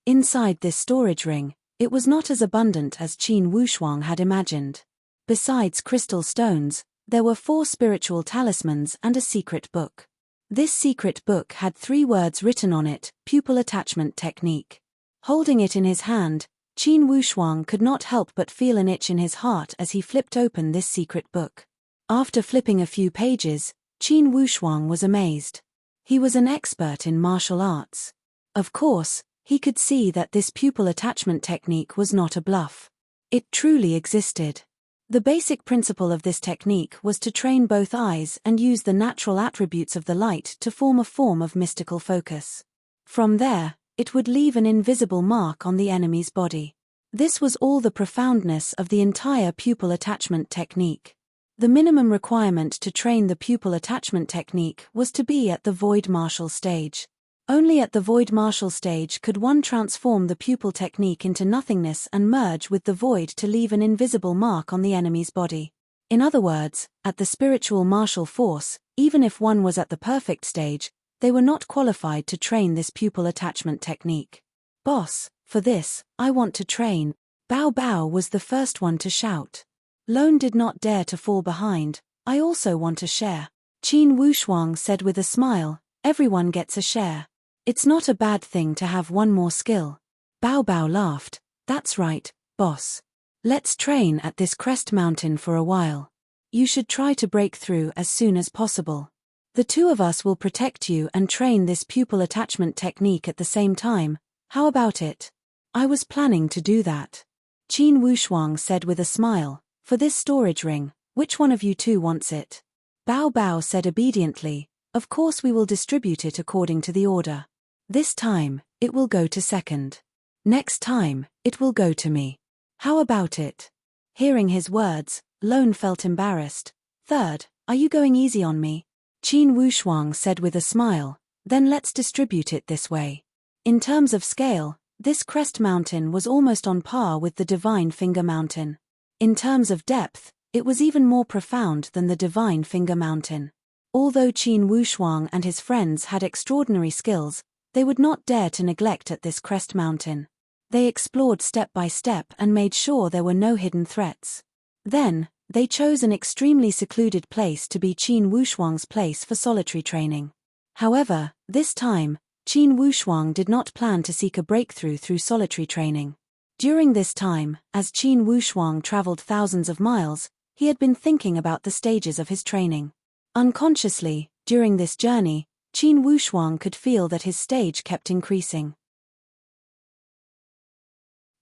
Inside this storage ring, it was not as abundant as Qin Wushuang had imagined. Besides crystal stones, there were 4 spiritual talismans and a secret book. This secret book had 3 words written on it, pupil attachment technique. Holding it in his hand, Qin Wushuang could not help but feel an itch in his heart as he flipped open this secret book. After flipping a few pages, Qin Wushuang was amazed. He was an expert in martial arts. Of course, he could see that this pupil attachment technique was not a bluff. It truly existed. The basic principle of this technique was to train both eyes and use the natural attributes of the light to form a form of mystical focus. From there, it would leave an invisible mark on the enemy's body. This was all the profoundness of the entire pupil attachment technique. The minimum requirement to train the pupil attachment technique was to be at the void martial stage. Only at the void martial stage could one transform the pupil technique into nothingness and merge with the void to leave an invisible mark on the enemy's body. In other words, at the spiritual martial force, even if one was at the perfect stage, they were not qualified to train this pupil attachment technique. Boss, for this, I want to train. Bao Bao was the first one to shout. Lone did not dare to fall behind. I also want to share. Qin Wushuang said with a smile, everyone gets a share. It's not a bad thing to have one more skill. Bao Bao laughed. That's right, boss. Let's train at this crest mountain for a while. You should try to break through as soon as possible. The 2 of us will protect you and train this pupil attachment technique at the same time. How about it? I was planning to do that. Qin Wushuang said with a smile. For this storage ring, which one of you 2 wants it? Bao Bao said obediently, of course we will distribute it according to the order. This time, it will go to second. Next time, it will go to me. How about it? Hearing his words, Lone felt embarrassed. Third, are you going easy on me? Qin Wushuang said with a smile, then let's distribute it this way. In terms of scale, this crest mountain was almost on par with the Divine Finger Mountain. In terms of depth, it was even more profound than the Divine Finger Mountain. Although Qin Wushuang and his friends had extraordinary skills, they would not dare to neglect at this crest mountain. They explored step by step and made sure there were no hidden threats. Then, they chose an extremely secluded place to be Qin Wushuang's place for solitary training. However, this time, Qin Wushuang did not plan to seek a breakthrough through solitary training. During this time, as Qin Wushuang traveled thousands of miles, he had been thinking about the stages of his training. Unconsciously, during this journey, Qin Wushuang could feel that his stage kept increasing.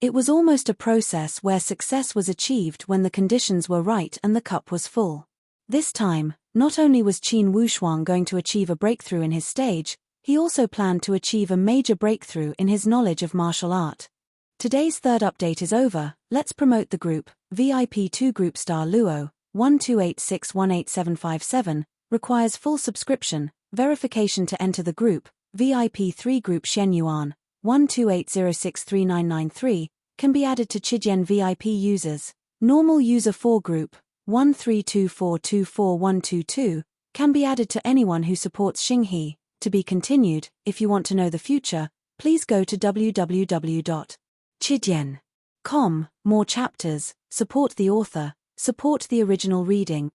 It was almost a process where success was achieved when the conditions were right and the cup was full. This time, not only was Qin Wushuang going to achieve a breakthrough in his stage, he also planned to achieve a major breakthrough in his knowledge of martial art. Today's third update is over. Let's promote the group. VIP2 Group Star Luo, 128618757, requires full subscription, verification to enter the group. VIP3 Group Shen Yuan, 128063993, can be added to Chijian VIP users. Normal User 4 Group, 132424122, can be added to anyone who supports Xinghe. To be continued. If you want to know the future, please go to www.chijian.com. More chapters, support the author, support the original reading.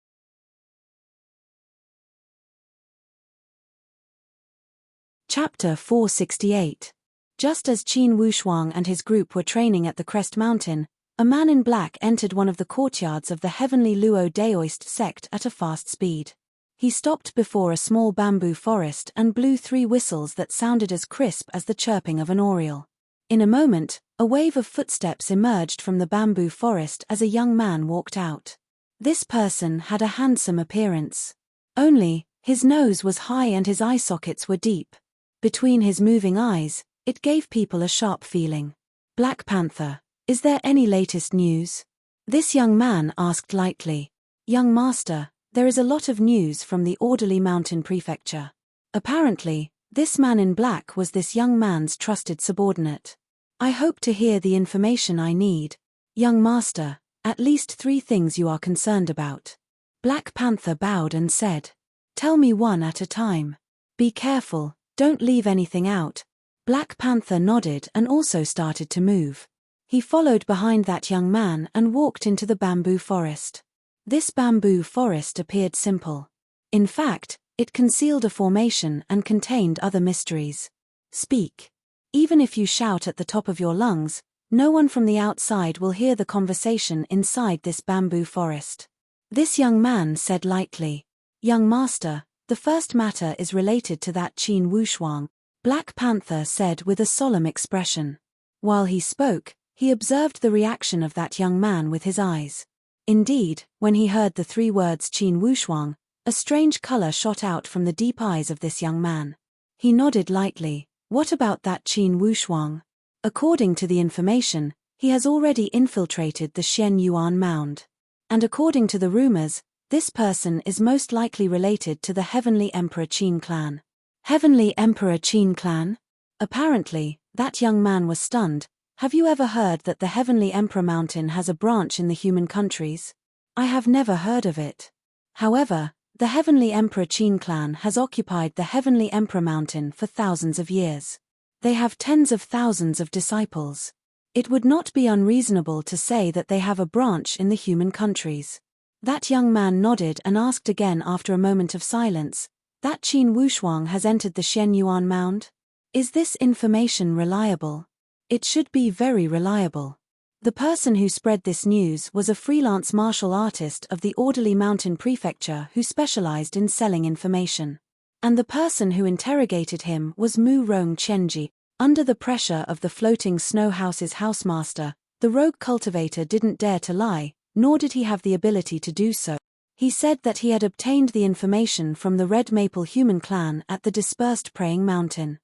Chapter 468. Just as Qin Wushuang and his group were training at the Crest Mountain, a man in black entered one of the courtyards of the heavenly Luo Daoist sect at a fast speed. He stopped before a small bamboo forest and blew 3 whistles that sounded as crisp as the chirping of an oriole. In a moment, a wave of footsteps emerged from the bamboo forest as a young man walked out. This person had a handsome appearance. Only, his nose was high and his eye sockets were deep. Between his moving eyes, it gave people a sharp feeling. Black Panther, is there any latest news? This young man asked lightly. Young master, there is a lot of news from the Orderly Mountain Prefecture. Apparently, this man in black was this young man's trusted subordinate. I hope to hear the information I need. Young master, at least 3 things you are concerned about. Black Panther bowed and said. Tell me one at a time. Be careful, don't leave anything out. Black Panther nodded and also started to move. He followed behind that young man and walked into the bamboo forest. This bamboo forest appeared simple. In fact, it concealed a formation and contained other mysteries. Speak. Even if you shout at the top of your lungs, no one from the outside will hear the conversation inside this bamboo forest. This young man said lightly. Young master, the first matter is related to that Qin Wushuang, Black Panther said with a solemn expression. While he spoke, he observed the reaction of that young man with his eyes. Indeed, when he heard the 3 words Qin Wushuang, a strange color shot out from the deep eyes of this young man. He nodded lightly. What about that Qin Wushuang? According to the information, he has already infiltrated the Shen Yuan Mound. And according to the rumors, this person is most likely related to the Heavenly Emperor Qin clan. Heavenly Emperor Qin clan? Apparently, that young man was stunned. Have you ever heard that the Heavenly Emperor Mountain has a branch in the human countries? I have never heard of it. However, the Heavenly Emperor Qin clan has occupied the Heavenly Emperor Mountain for thousands of years. They have tens of thousands of disciples. It would not be unreasonable to say that they have a branch in the human countries. That young man nodded and asked again after a moment of silence, that Qin Wushuang has entered the Shen Yuan Mound? Is this information reliable? It should be very reliable. The person who spread this news was a freelance martial artist of the Orderly Mountain Prefecture who specialized in selling information. And the person who interrogated him was Mu Rong Chenji. Under the pressure of the floating snow house's housemaster, the rogue cultivator didn't dare to lie, nor did he have the ability to do so. He said that he had obtained the information from the Red Maple human clan at the Dispersed Praying Mountain.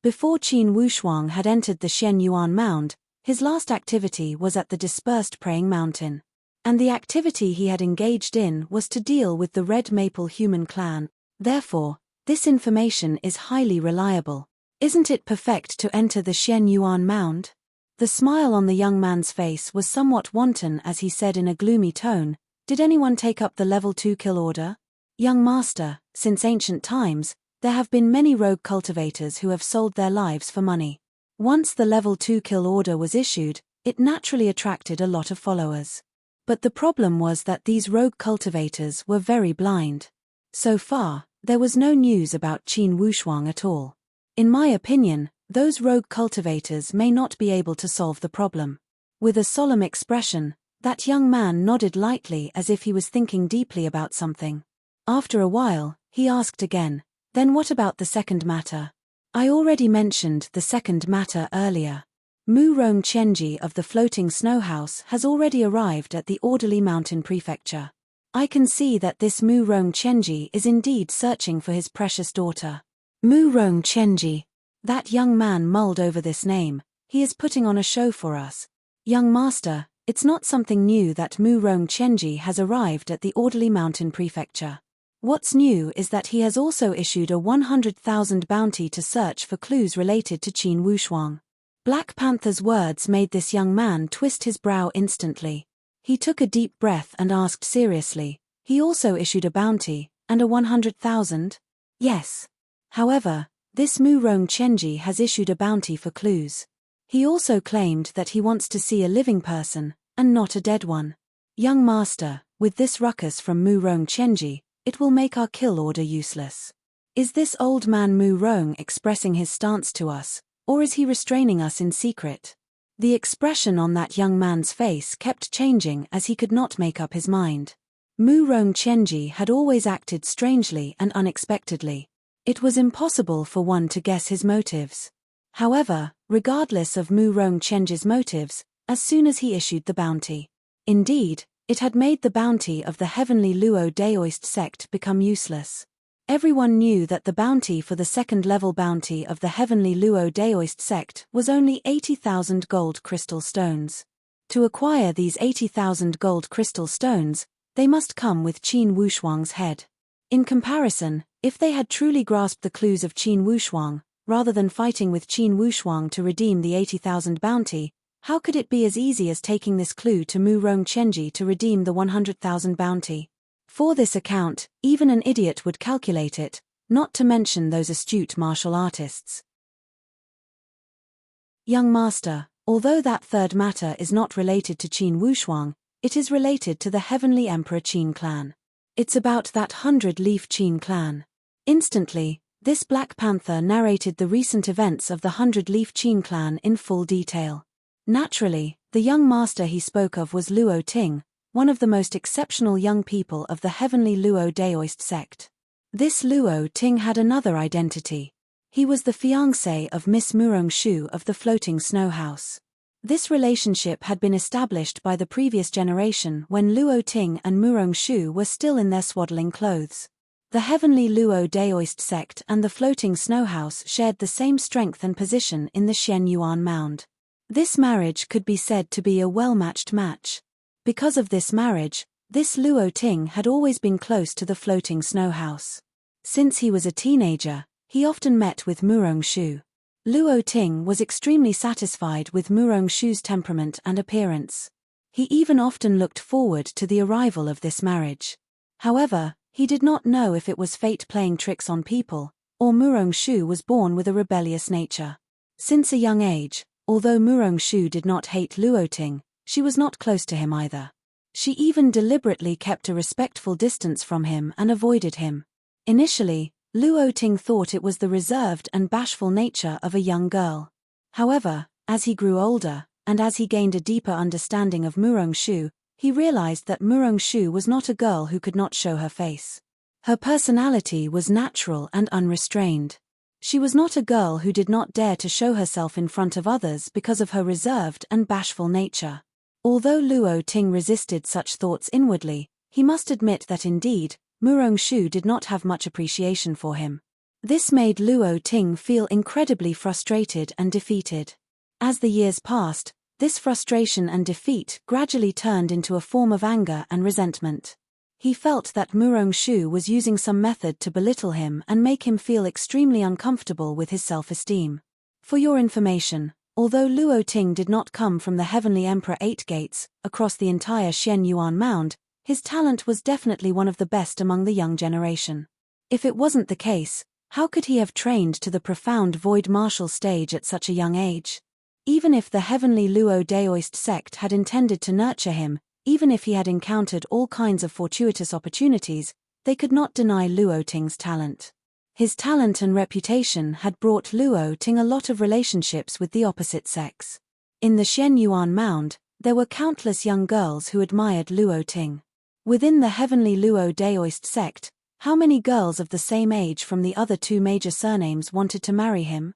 Before Qin Wushuang had entered the Shen Yuan Mound, his last activity was at the Dispersed Praying Mountain. And the activity he had engaged in was to deal with the Red Maple human clan. Therefore, this information is highly reliable. Isn't it perfect to enter the Shen Yuan Mound? The smile on the young man's face was somewhat wanton as he said in a gloomy tone, Did anyone take up the level 2 kill order? Young master, since ancient times, There have been many rogue cultivators who have sold their lives for money. Once the level 2 kill order was issued, it naturally attracted a lot of followers. But the problem was that these rogue cultivators were very blind. So far, there was no news about Qin Wushuang at all. In my opinion, those rogue cultivators may not be able to solve the problem. With a solemn expression, that young man nodded lightly as if he was thinking deeply about something. After a while, he asked again, "Then what about the second matter?" "I already mentioned the second matter earlier. Mu Rong Chenji of the floating snow house has already arrived at the Orderly Mountain Prefecture. I can see that this Mu Rong Chenji is indeed searching for his precious daughter." Mu Rong Chenji. That young man mulled over this name. "He is putting on a show for us." "Young master, it's not something new that Mu Rong Chenji has arrived at the Orderly Mountain Prefecture. What's new is that he has also issued a 100,000 bounty to search for clues related to Qin Wushuang." Black Panther's words made this young man twist his brow instantly. He took a deep breath and asked seriously, "He also issued a bounty, and a 100,000? "Yes. However, this Mu Rong Chenji has issued a bounty for clues. He also claimed that he wants to see a living person, and not a dead one." "Young master, with this ruckus from Mu Rong Chenji, it will make our kill order useless. Is this old man Mu Rong expressing his stance to us, or is he restraining us in secret?" The expression on that young man's face kept changing as he could not make up his mind. Mu Rong Chenji had always acted strangely and unexpectedly. It was impossible for one to guess his motives. However, regardless of Mu Rong Chenji's motives, as soon as he issued the bounty, indeed, it had made the bounty of the heavenly Luo Daoist sect become useless. Everyone knew that the bounty for the second-level bounty of the heavenly Luo Daoist sect was only 80,000 gold crystal stones. To acquire these 80,000 gold crystal stones, they must come with Qin Wushuang's head. In comparison, if they had truly grasped the clues of Qin Wushuang, rather than fighting with Qin Wushuang to redeem the 80,000 bounty, how could it be as easy as taking this clue to Mu Rong Chenji to redeem the 100,000 bounty? For this account, even an idiot would calculate it, not to mention those astute martial artists. "Young master, although that third matter is not related to Qin Wushuang, it is related to the Heavenly Emperor Qin clan. It's about that 100-leaf Qin clan." Instantly, this Black Panther narrated the recent events of the 100-leaf Qin clan in full detail. Naturally, the young master he spoke of was Luo Ting, one of the most exceptional young people of the heavenly Luo Daoist sect. This Luo Ting had another identity. He was the fiancé of Miss Murong Shu of the floating snow house. This relationship had been established by the previous generation when Luo Ting and Murong Shu were still in their swaddling clothes. The heavenly Luo Daoist sect and the floating snow house shared the same strength and position in the Xian Yuan Mound. This marriage could be said to be a well-matched match. Because of this marriage, this Luo Ting had always been close to the floating snow house. Since he was a teenager, he often met with Murong Shu. Luo Ting was extremely satisfied with Murong Shu's temperament and appearance. He even often looked forward to the arrival of this marriage. However, he did not know if it was fate playing tricks on people, or Murong Shu was born with a rebellious nature. Since a young age, although Murong Shu did not hate Luo Ting, she was not close to him either. She even deliberately kept a respectful distance from him and avoided him. Initially, Luo Ting thought it was the reserved and bashful nature of a young girl. However, as he grew older, and as he gained a deeper understanding of Murong Shu, he realized that Murong Shu was not a girl who could not show her face. Her personality was natural and unrestrained. She was not a girl who did not dare to show herself in front of others because of her reserved and bashful nature. Although Luo Ting resisted such thoughts inwardly, he must admit that indeed, Murong Shu did not have much appreciation for him. This made Luo Ting feel incredibly frustrated and defeated. As the years passed, this frustration and defeat gradually turned into a form of anger and resentment. He felt that Murong Shu was using some method to belittle him and make him feel extremely uncomfortable with his self-esteem. For your information, although Luo Ting did not come from the Heavenly Emperor 8 Gates, across the entire Xian Yuan Mound, his talent was definitely one of the best among the young generation. If it wasn't the case, How could he have trained to the profound void martial stage at such a young age? Even if the heavenly Luo Daoist sect had intended to nurture him, even if he had encountered all kinds of fortuitous opportunities, they could not deny Luo Ting's talent. His talent and reputation had brought Luo Ting a lot of relationships with the opposite sex. In the Xian Yuan Mound, there were countless young girls who admired Luo Ting. Within the heavenly Luo Daoist sect, how many girls of the same age from the other two major surnames wanted to marry him?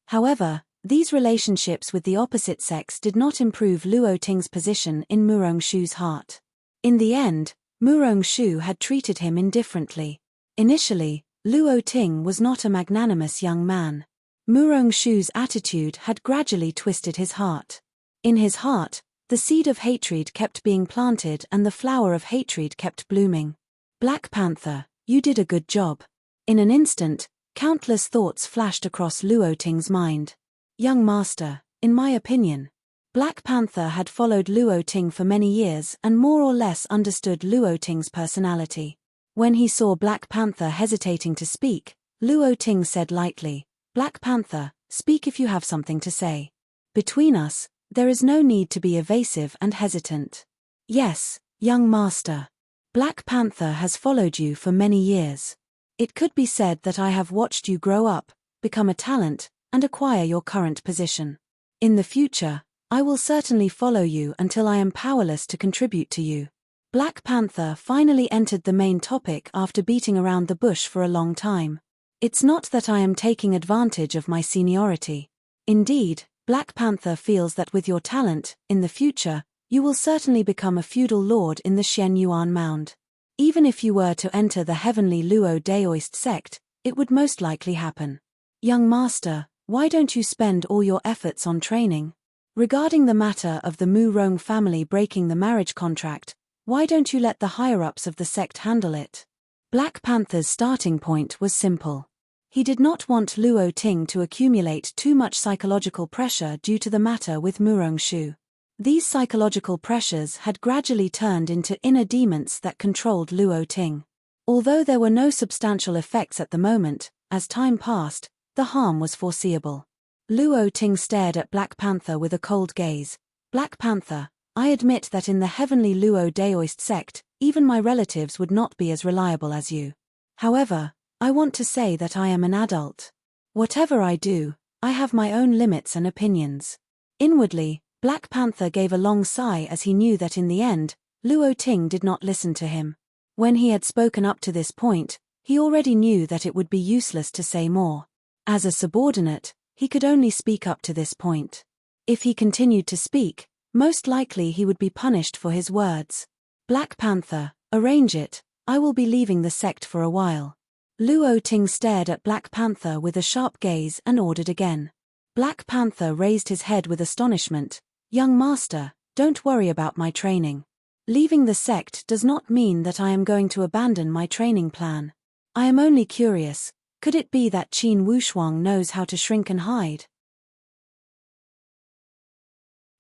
However, these relationships with the opposite sex did not improve Luo Ting's position in Murongshu's heart. In the end, Murongshu had treated him indifferently. Initially, Luo Ting was not a magnanimous young man. Murongshu's attitude had gradually twisted his heart. In his heart, the seed of hatred kept being planted and the flower of hatred kept blooming. Black Panther, you did a good job. In an instant, countless thoughts flashed across Luo Ting's mind. Young master, in my opinion. Black Panther had followed Luo Ting for many years and more or less understood Luo Ting's personality. When he saw Black Panther hesitating to speak, Luo Ting said lightly, "Black Panther, speak if you have something to say. Between us, there is no need to be evasive and hesitant." "Yes, young master. Black Panther has followed you for many years. It could be said that I have watched you grow up, become a talent, and acquire your current position. In the future, I will certainly follow you until I am powerless to contribute to you." Black Panther finally entered the main topic after beating around the bush for a long time. "It's not that I am taking advantage of my seniority. Indeed, Black Panther feels that with your talent, in the future, you will certainly become a feudal lord in the Xian Yuan Mound. Even if you were to enter the heavenly Luo Daoist sect, it would most likely happen. Young master, why don't you spend all your efforts on training? Regarding the matter of the Mu Rong family breaking the marriage contract, why don't you let the higher-ups of the sect handle it?" Black Panther's starting point was simple. He did not want Luo Ting to accumulate too much psychological pressure due to the matter with Murongshu. These psychological pressures had gradually turned into inner demons that controlled Luo Ting. Although there were no substantial effects at the moment, as time passed, the harm was foreseeable. Luo Ting stared at Black Panther with a cold gaze. "Black Panther, I admit that in the heavenly Luo Daoist sect, even my relatives would not be as reliable as you. However, I want to say that I am an adult. Whatever I do, I have my own limits and opinions." Inwardly, Black Panther gave a long sigh as he knew that in the end, Luo Ting did not listen to him. When he had spoken up to this point, he already knew that it would be useless to say more. As a subordinate, he could only speak up to this point. If he continued to speak, most likely he would be punished for his words. "Black Panther, arrange it, I will be leaving the sect for a while." Luo Ting stared at Black Panther with a sharp gaze and ordered again. Black Panther raised his head with astonishment. "Young master, don't worry about my training. Leaving the sect does not mean that I am going to abandon my training plan. I am only curious, could it be that Qin Wushuang knows how to shrink and hide?"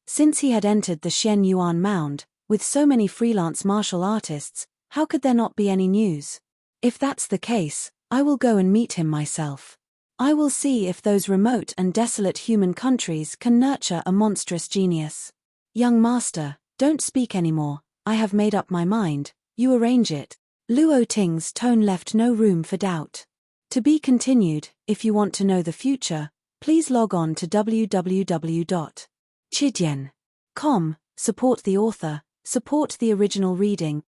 Since he had entered the Xian Yuan Mound, with so many freelance martial artists, how could there not be any news? If that's the case, I will go and meet him myself. I will see if those remote and desolate human countries can nurture a monstrous genius. "Young master, don't speak anymore, I have made up my mind, you arrange it." Luo Ting's tone left no room for doubt. To be continued. If you want to know the future, please log on to www.chidian.com, support the author, support the original reading.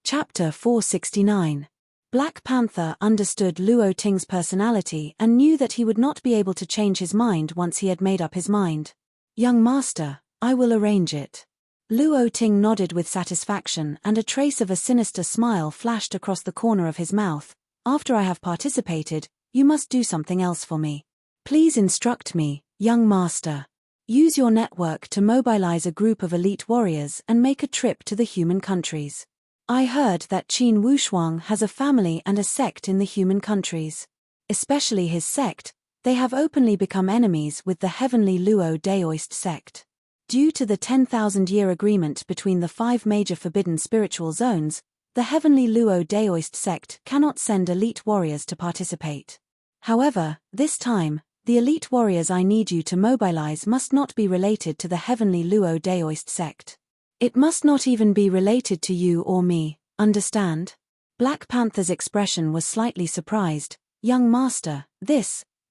Chapter 469. Black Panther understood Luo Ting's personality and knew that he would not be able to change his mind once he had made up his mind. "Young master, I will arrange it." Luo Ting nodded with satisfaction and a trace of a sinister smile flashed across the corner of his mouth. "After I have participated, you must do something else for me. Please instruct me, young master. Use your network to mobilize a group of elite warriors and make a trip to the human countries. I heard that Qin Wushuang has a family and a sect in the human countries. Especially his sect, they have openly become enemies with the heavenly Luo Daoist sect. Due to the 10,000-year agreement between the 5 major forbidden spiritual zones, the heavenly Luo Daoist sect cannot send elite warriors to participate. However, this time, the elite warriors I need you to mobilize must not be related to the heavenly Luo Daoist sect. It must not even be related to you or me, understand? Black Panther's expression was slightly surprised. Young master,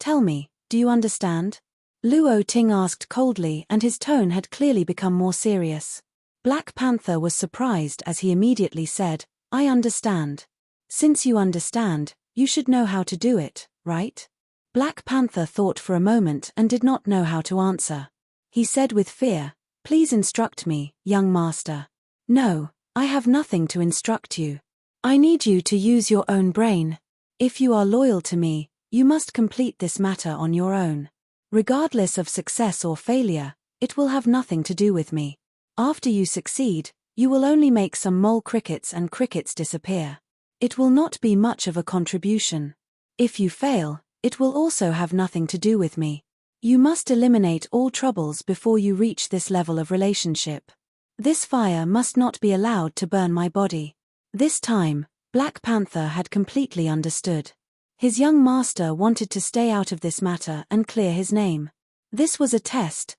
tell me, do you understand? Luo Ting asked coldly, and his tone had clearly become more serious. Black Panther was surprised as he immediately said, I understand. Since you understand, you should know how to do it, right? Black Panther thought for a moment and did not know how to answer. He said with fear, please instruct me, young master. No, I have nothing to instruct you. I need you to use your own brain. If you are loyal to me, you must complete this matter on your own. Regardless of success or failure, it will have nothing to do with me. After you succeed, you will only make some mole crickets and crickets disappear. It will not be much of a contribution. If you fail, it will also have nothing to do with me. You must eliminate all troubles before you reach this level of relationship. This fire must not be allowed to burn my body. This time, Black Panther had completely understood. His young master wanted to stay out of this matter and clear his name. This was a test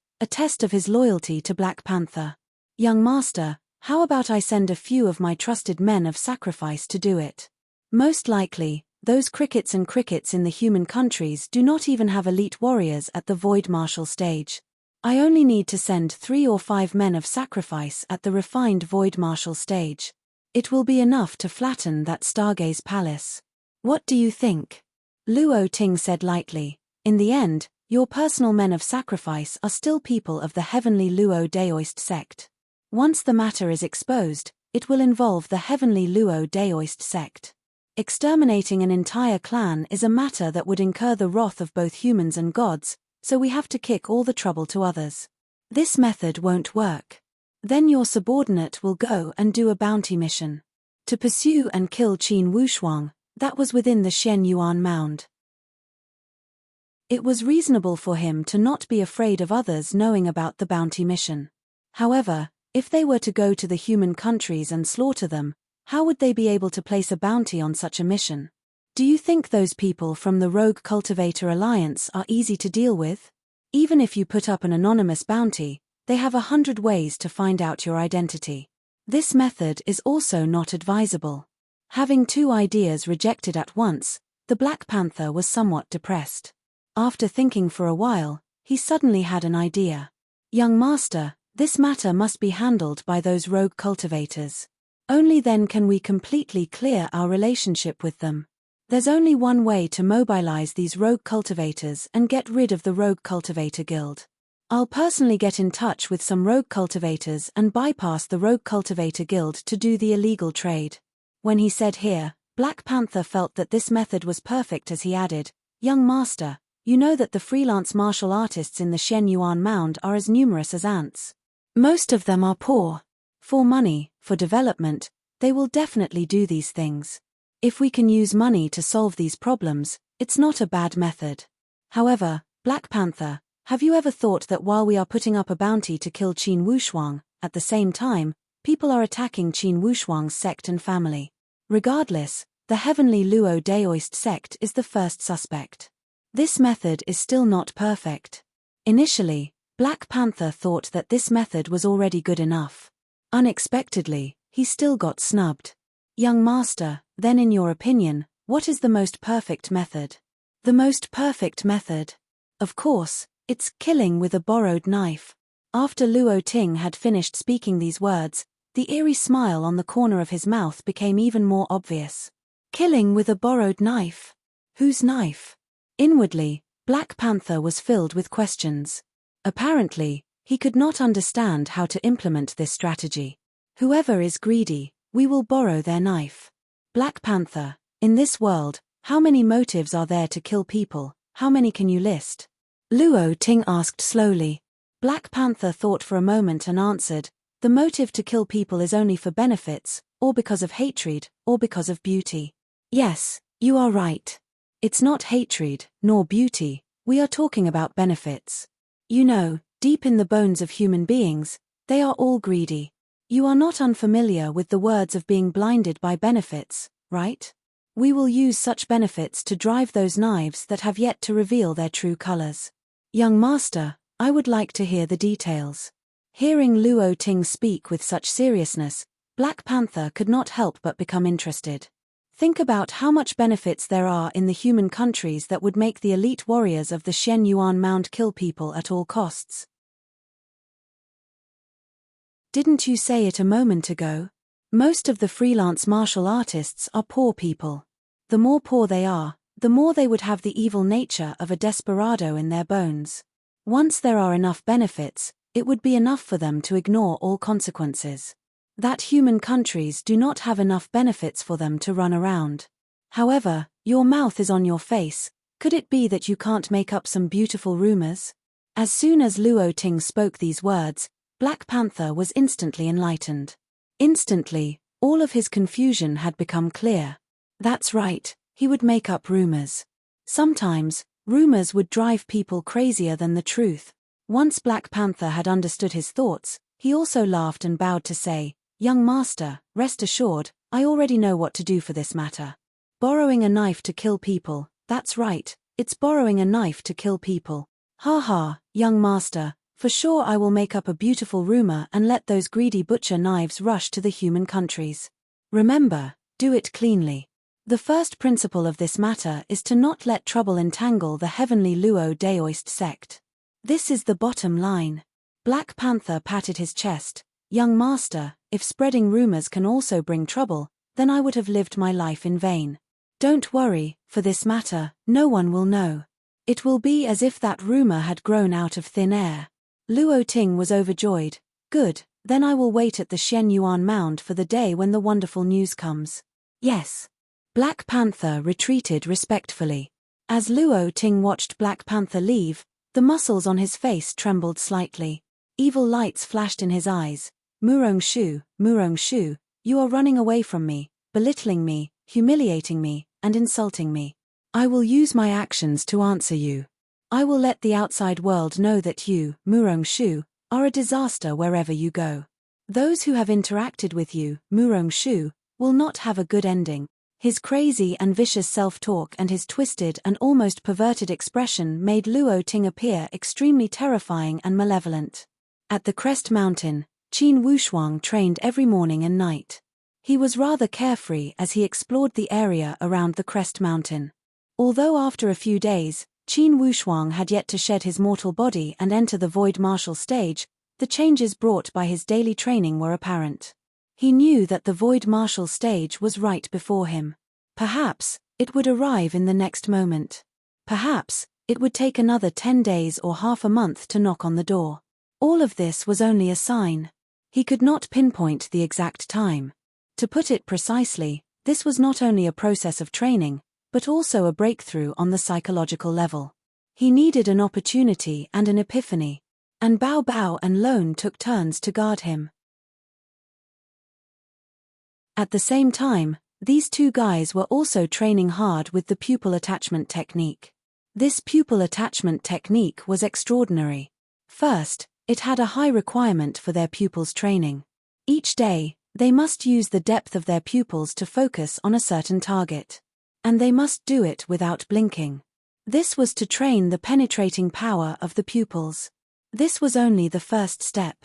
of his loyalty to Black Panther. Young master, how about I send a few of my trusted men of sacrifice to do it? Most likely, those crickets and crickets in the human countries do not even have elite warriors at the Void Marshal stage. I only need to send 3 or 5 men of sacrifice at the refined Void Marshal stage. It will be enough to flatten that Stargaze palace. What do you think? Luo Ting said lightly. In the end, your personal men of sacrifice are still people of the heavenly Luo Daoist sect. Once the matter is exposed, it will involve the heavenly Luo Daoist sect. Exterminating an entire clan is a matter that would incur the wrath of both humans and gods, so we have to kick all the trouble to others. This method won't work. Then your subordinate will go and do a bounty mission. To pursue and kill Qin Wushuang, that was within the Shen Yuan Mound. It was reasonable for him to not be afraid of others knowing about the bounty mission. However, if they were to go to the human countries and slaughter them, how would they be able to place a bounty on such a mission? Do you think those people from the Rogue Cultivator Alliance are easy to deal with? Even if you put up an anonymous bounty, they have 100 ways to find out your identity. This method is also not advisable. Having 2 ideas rejected at once, the Black Panther was somewhat depressed. After thinking for a while, he suddenly had an idea. Young master, this matter must be handled by those rogue cultivators. Only then can we completely clear our relationship with them. There's only one way to mobilize these rogue cultivators and get rid of the Rogue Cultivator Guild. I'll personally get in touch with some rogue cultivators and bypass the Rogue Cultivator Guild to do the illegal trade. When he said here, Black Panther felt that this method was perfect as he added, Young master, you know that the freelance martial artists in the Shen Yuan Mound are as numerous as ants. Most of them are poor. For money, for development, they will definitely do these things. If we can use money to solve these problems, it's not a bad method. However, Black Panther, have you ever thought that while we are putting up a bounty to kill Qin Wushuang, at the same time, people are attacking Qin Wushuang's sect and family? Regardless, the heavenly Luo Daoist sect is the first suspect. This method is still not perfect. Initially, Black Panther thought that this method was already good enough. Unexpectedly, he still got snubbed. Young master, then in your opinion, what is the most perfect method? The most perfect method? Of course, it's killing with a borrowed knife. After Luo Ting had finished speaking these words, the eerie smile on the corner of his mouth became even more obvious. Killing with a borrowed knife? Whose knife? Inwardly, Black Panther was filled with questions. Apparently, he could not understand how to implement this strategy. Whoever is greedy, we will borrow their knife. Black Panther, in this world, how many motives are there to kill people? How many can you list? Luo Ting asked slowly. Black Panther thought for a moment and answered, the motive to kill people is only for benefits, or because of hatred, or because of beauty. Yes, you are right. It's not hatred, nor beauty, we are talking about benefits. You know, Deep in the bones of human beings, they are all greedy. You are not unfamiliar with the words of being blinded by benefits, right? We will use such benefits to drive those knives that have yet to reveal their true colors. Young master, I would like to hear the details. Hearing Luo Ting speak with such seriousness, Black Panther could not help but become interested. Think about how much benefits there are in the human countries that would make the elite warriors of the Shen Yuan Mound kill people at all costs. Didn't you say it a moment ago? Most of the freelance martial artists are poor people. The more poor they are, the more they would have the evil nature of a desperado in their bones. Once there are enough benefits, it would be enough for them to ignore all consequences. That human countries do not have enough benefits for them to run around. However, your mouth is on your face. Could it be that you can't make up some beautiful rumors? As soon as Luo Ting spoke these words, Black Panther was instantly enlightened. Instantly, all of his confusion had become clear. That's right, he would make up rumors. Sometimes, rumors would drive people crazier than the truth. Once Black Panther had understood his thoughts, he also laughed and bowed to say, "Young master, rest assured, I already know what to do for this matter. Borrowing a knife to kill people, that's right, it's borrowing a knife to kill people. Ha ha, young master, for sure I will make up a beautiful rumor and let those greedy butcher knives rush to the human countries. Remember, do it cleanly. The first principle of this matter is to not let trouble entangle the heavenly Luo Daoist sect. This is the bottom line." Black Panther patted his chest. "Young master, if spreading rumors can also bring trouble, then I would have lived my life in vain. Don't worry, for this matter, no one will know. It will be as if that rumor had grown out of thin air." Luo Ting was overjoyed. "Good, then I will wait at the Shen Yuan Mound for the day when the wonderful news comes." "Yes." Black Panther retreated respectfully. As Luo Ting watched Black Panther leave, the muscles on his face trembled slightly. Evil lights flashed in his eyes. Murong Shu, you are running away from me, belittling me, humiliating me, and insulting me. I will use my actions to answer you. I will let the outside world know that you, Murong Shu, are a disaster wherever you go. Those who have interacted with you, Murong Shu, will not have a good ending." His crazy and vicious self-talk and his twisted and almost perverted expression made Luo Ting appear extremely terrifying and malevolent. At the Crest Mountain, Qin Wushuang trained every morning and night. He was rather carefree as he explored the area around the Crest Mountain. Although after a few days, Qin Wushuang had yet to shed his mortal body and enter the void martial stage, the changes brought by his daily training were apparent. He knew that the void martial stage was right before him. Perhaps, it would arrive in the next moment. Perhaps, it would take another 10 days or half a month to knock on the door. All of this was only a sign. He could not pinpoint the exact time. To put it precisely, this was not only a process of training, but also a breakthrough on the psychological level. He needed an opportunity and an epiphany. And Bao Bao and Lone took turns to guard him. At the same time, these two guys were also training hard with the pupil attachment technique. This pupil attachment technique was extraordinary. First, it had a high requirement for their pupils' training. Each day, they must use the depth of their pupils to focus on a certain target. And they must do it without blinking. This was to train the penetrating power of the pupils. This was only the first step.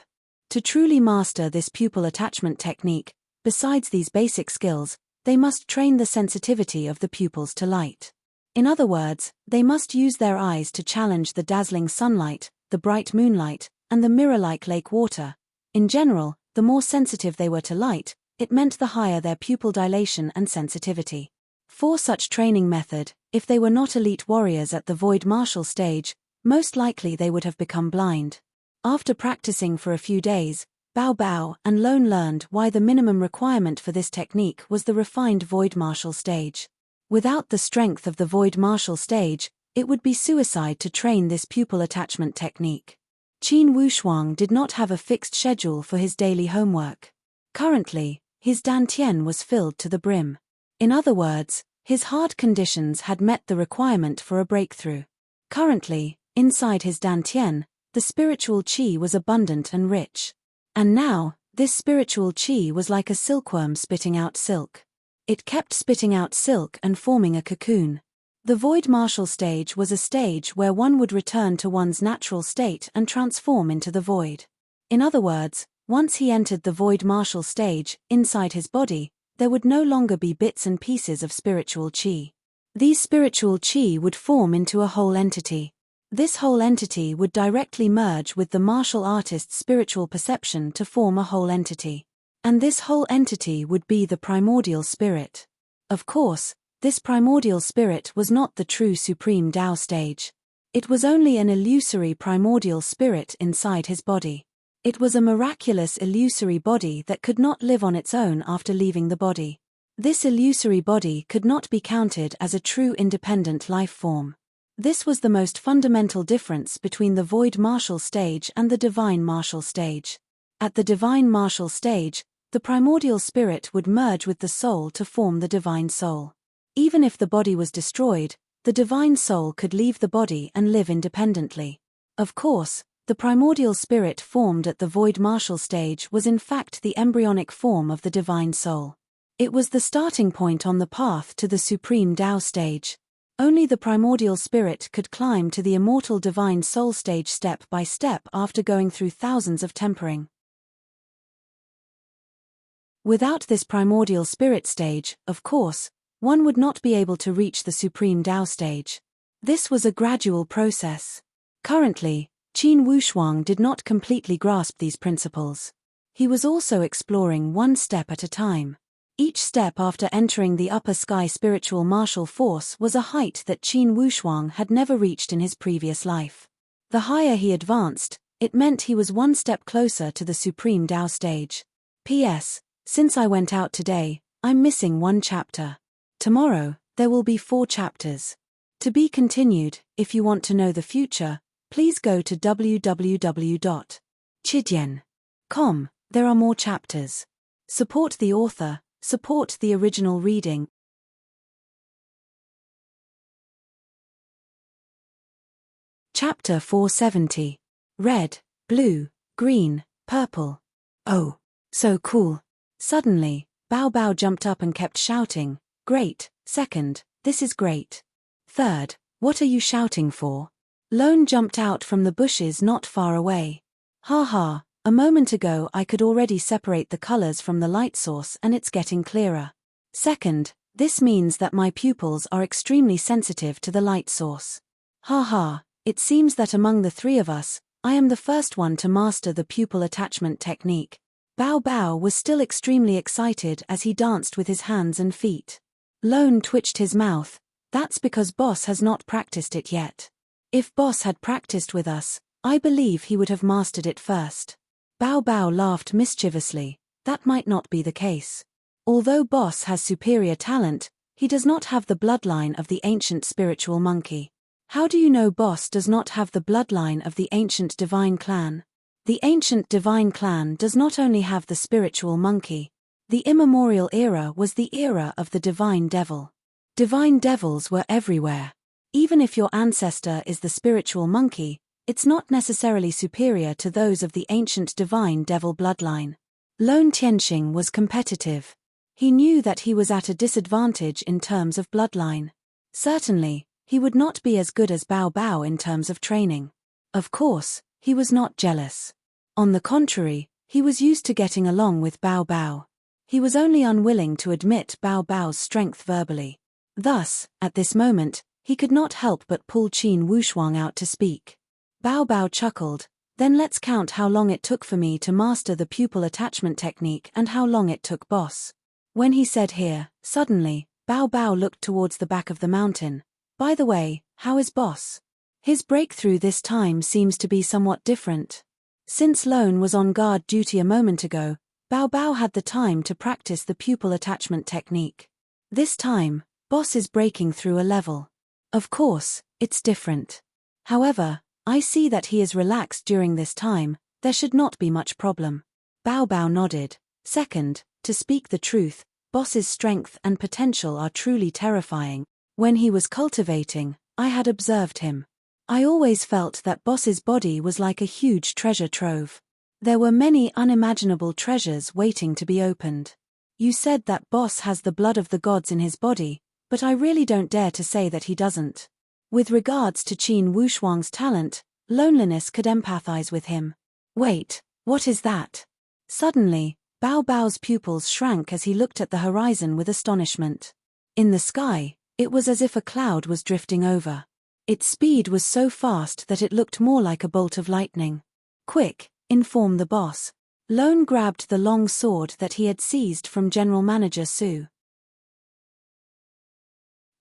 To truly master this pupil attachment technique, besides these basic skills, they must train the sensitivity of the pupils to light. In other words, they must use their eyes to challenge the dazzling sunlight, the bright moonlight, and the mirror-like lake water. In general, the more sensitive they were to light, it meant the higher their pupil dilation and sensitivity. For such training method, if they were not elite warriors at the void martial stage, most likely they would have become blind. After practicing for a few days, Bao Bao and Lone learned why the minimum requirement for this technique was the refined void martial stage. Without the strength of the void martial stage, it would be suicide to train this pupil attachment technique. Qin Wushuang did not have a fixed schedule for his daily homework. Currently, his dantian was filled to the brim. In other words, his hard conditions had met the requirement for a breakthrough. Currently, inside his dantian, the spiritual chi was abundant and rich. And now, this spiritual chi was like a silkworm spitting out silk. It kept spitting out silk and forming a cocoon. The void martial stage was a stage where one would return to one's natural state and transform into the void. In other words, once he entered the void martial stage, inside his body, there would no longer be bits and pieces of spiritual chi. These spiritual chi would form into a whole entity. This whole entity would directly merge with the martial artist's spiritual perception to form a whole entity. And this whole entity would be the primordial spirit. Of course, this primordial spirit was not the true supreme Tao stage. It was only an illusory primordial spirit inside his body. It was a miraculous illusory body that could not live on its own after leaving the body. This illusory body could not be counted as a true independent life form. This was the most fundamental difference between the void martial stage and the divine martial stage. At the divine martial stage, the primordial spirit would merge with the soul to form the divine soul. Even if the body was destroyed, the divine soul could leave the body and live independently. Of course, the primordial spirit formed at the void martial stage was in fact the embryonic form of the divine soul. It was the starting point on the path to the supreme Tao stage. Only the primordial spirit could climb to the immortal divine soul stage step by step after going through thousands of tempering. Without this primordial spirit stage, of course, one would not be able to reach the supreme Tao stage. This was a gradual process. Currently, Qin Wushuang did not completely grasp these principles. He was also exploring one step at a time. Each step after entering the upper sky spiritual martial force was a height that Qin Wushuang had never reached in his previous life. The higher he advanced, it meant he was one step closer to the supreme Tao stage. P.S. Since I went out today, I'm missing one chapter. Tomorrow, there will be 4 chapters. To be continued. If you want to know the future, please go to www.chidian.com. There are more chapters. Support the author, support the original reading. Chapter 470. Red, blue, green, purple. Oh, so cool. Suddenly, Bao Bao jumped up and kept shouting, "Great, second, this is great. Third, what are you shouting for?" Lone jumped out from the bushes not far away. "Ha ha, a moment ago I could already separate the colors from the light source and it's getting clearer. Second, this means that my pupils are extremely sensitive to the light source. Ha ha, it seems that among the 3 of us, I am the first one to master the pupil attachment technique." Bao Bao was still extremely excited as he danced with his hands and feet. Lone twitched his mouth. "That's because Boss has not practiced it yet. If Boss had practiced with us, I believe he would have mastered it first." Bao Bao laughed mischievously. "That might not be the case. Although Boss has superior talent, he does not have the bloodline of the ancient spiritual monkey." "How do you know Boss does not have the bloodline of the ancient divine clan?" "The ancient divine clan does not only have the spiritual monkey. The immemorial era was the era of the divine devil. Divine devils were everywhere. Even if your ancestor is the spiritual monkey, it's not necessarily superior to those of the ancient divine devil bloodline." Lone Tianxing was competitive. He knew that he was at a disadvantage in terms of bloodline. Certainly, he would not be as good as Bao Bao in terms of training. Of course, he was not jealous. On the contrary, he was used to getting along with Bao Bao. He was only unwilling to admit Bao Bao's strength verbally. Thus, at this moment, he could not help but pull Qin Wushuang out to speak. Bao Bao chuckled. "Then let's count how long it took for me to master the pupil attachment technique and how long it took Boss." When he said here, suddenly, Bao Bao looked towards the back of the mountain. "By the way, how is Boss?" His breakthrough this time seems to be somewhat different. Since Lone was on guard duty a moment ago, Bao Bao had the time to practice the pupil attachment technique. This time, Boss is breaking through a level. Of course, it's different. However, I see that he is relaxed during this time. There should not be much problem. Bao Bao nodded. Second, to speak the truth, Boss's strength and potential are truly terrifying. When he was cultivating, I had observed him. I always felt that Boss's body was like a huge treasure trove. There were many unimaginable treasures waiting to be opened. You said that Boss has the blood of the gods in his body, but I really don't dare to say that he doesn't. With regards to Qin Wushuang's talent, loneliness could empathize with him. Wait, what is that? Suddenly, Bao Bao's pupils shrank as he looked at the horizon with astonishment. In the sky, it was as if a cloud was drifting over. Its speed was so fast that it looked more like a bolt of lightning. Quick, inform the boss. Lone grabbed the long sword that he had seized from General Manager Su.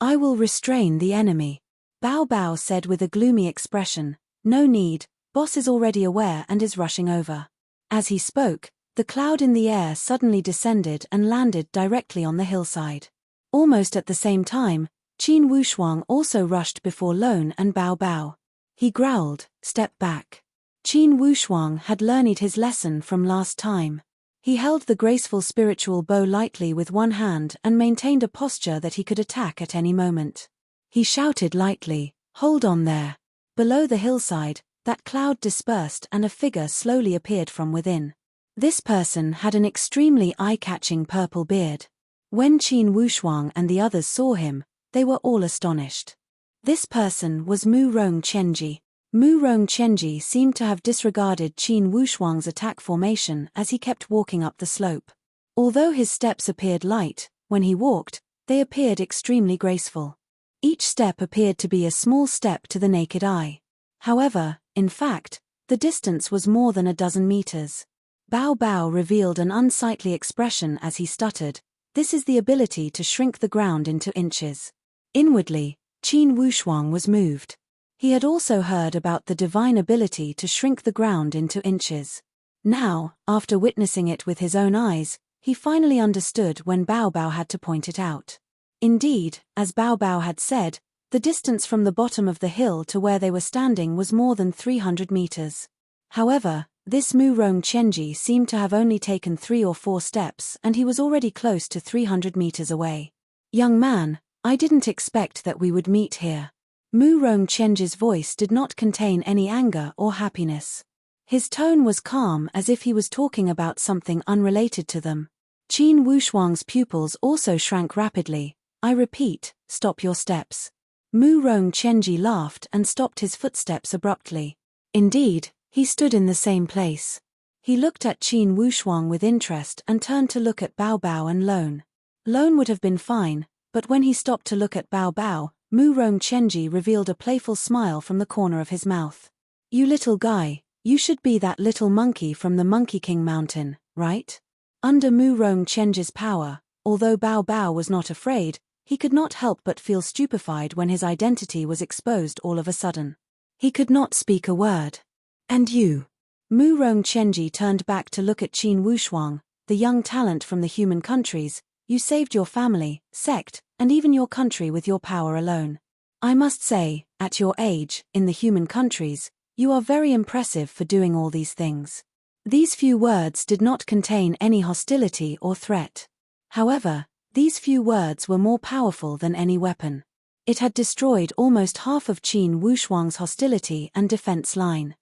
I will restrain the enemy. Bao Bao said with a gloomy expression. No need, boss is already aware and is rushing over. As he spoke, the cloud in the air suddenly descended and landed directly on the hillside. Almost at the same time, Qin Wushuang also rushed before Lone and Bao Bao. He growled, step back. Qin Wushuang had learned his lesson from last time. He held the graceful spiritual bow lightly with one hand and maintained a posture that he could attack at any moment. He shouted lightly, hold on there. Below the hillside, that cloud dispersed and a figure slowly appeared from within. This person had an extremely eye-catching purple beard. When Qin Wushuang and the others saw him, they were all astonished. This person was Mu Rong Chenji. Mu Rong Chenji seemed to have disregarded Qin Wushuang's attack formation as he kept walking up the slope. Although his steps appeared light, when he walked, they appeared extremely graceful. Each step appeared to be a small step to the naked eye. However, in fact, the distance was more than a dozen meters. Bao Bao revealed an unsightly expression as he stuttered. This is the ability to shrink the ground into inches. Inwardly, Qin Wushuang was moved. He had also heard about the divine ability to shrink the ground into inches. Now, after witnessing it with his own eyes, he finally understood when Bao Bao had to point it out. Indeed, as Bao Bao had said, the distance from the bottom of the hill to where they were standing was more than 300 meters. However, this Mu Rong Chenji seemed to have only taken 3 or 4 steps and he was already close to 300 meters away. Young man, I didn't expect that we would meet here. Mu Rong Chenji's voice did not contain any anger or happiness. His tone was calm as if he was talking about something unrelated to them. Qin Wushuang's pupils also shrank rapidly. I repeat, stop your steps. Mu Rong Chenji laughed and stopped his footsteps abruptly. Indeed, he stood in the same place. He looked at Qin Wushuang with interest and turned to look at Bao Bao and Lone. Lone would have been fine, but when he stopped to look at Bao Bao, Mu Rong Chenji revealed a playful smile from the corner of his mouth. You little guy, you should be that little monkey from the Monkey King mountain, right? Under Mu Rong Chenji's power, although Bao Bao was not afraid, he could not help but feel stupefied when his identity was exposed all of a sudden. He could not speak a word. And you? Mu Rong Chenji turned back to look at Qin Wushuang, the young talent from the human countries. You saved your family, sect, and even your country with your power alone. I must say, at your age, in the human countries, you are very impressive for doing all these things. These few words did not contain any hostility or threat. However, these few words were more powerful than any weapon. It had destroyed almost half of Qin Wushuang's hostility and defense line.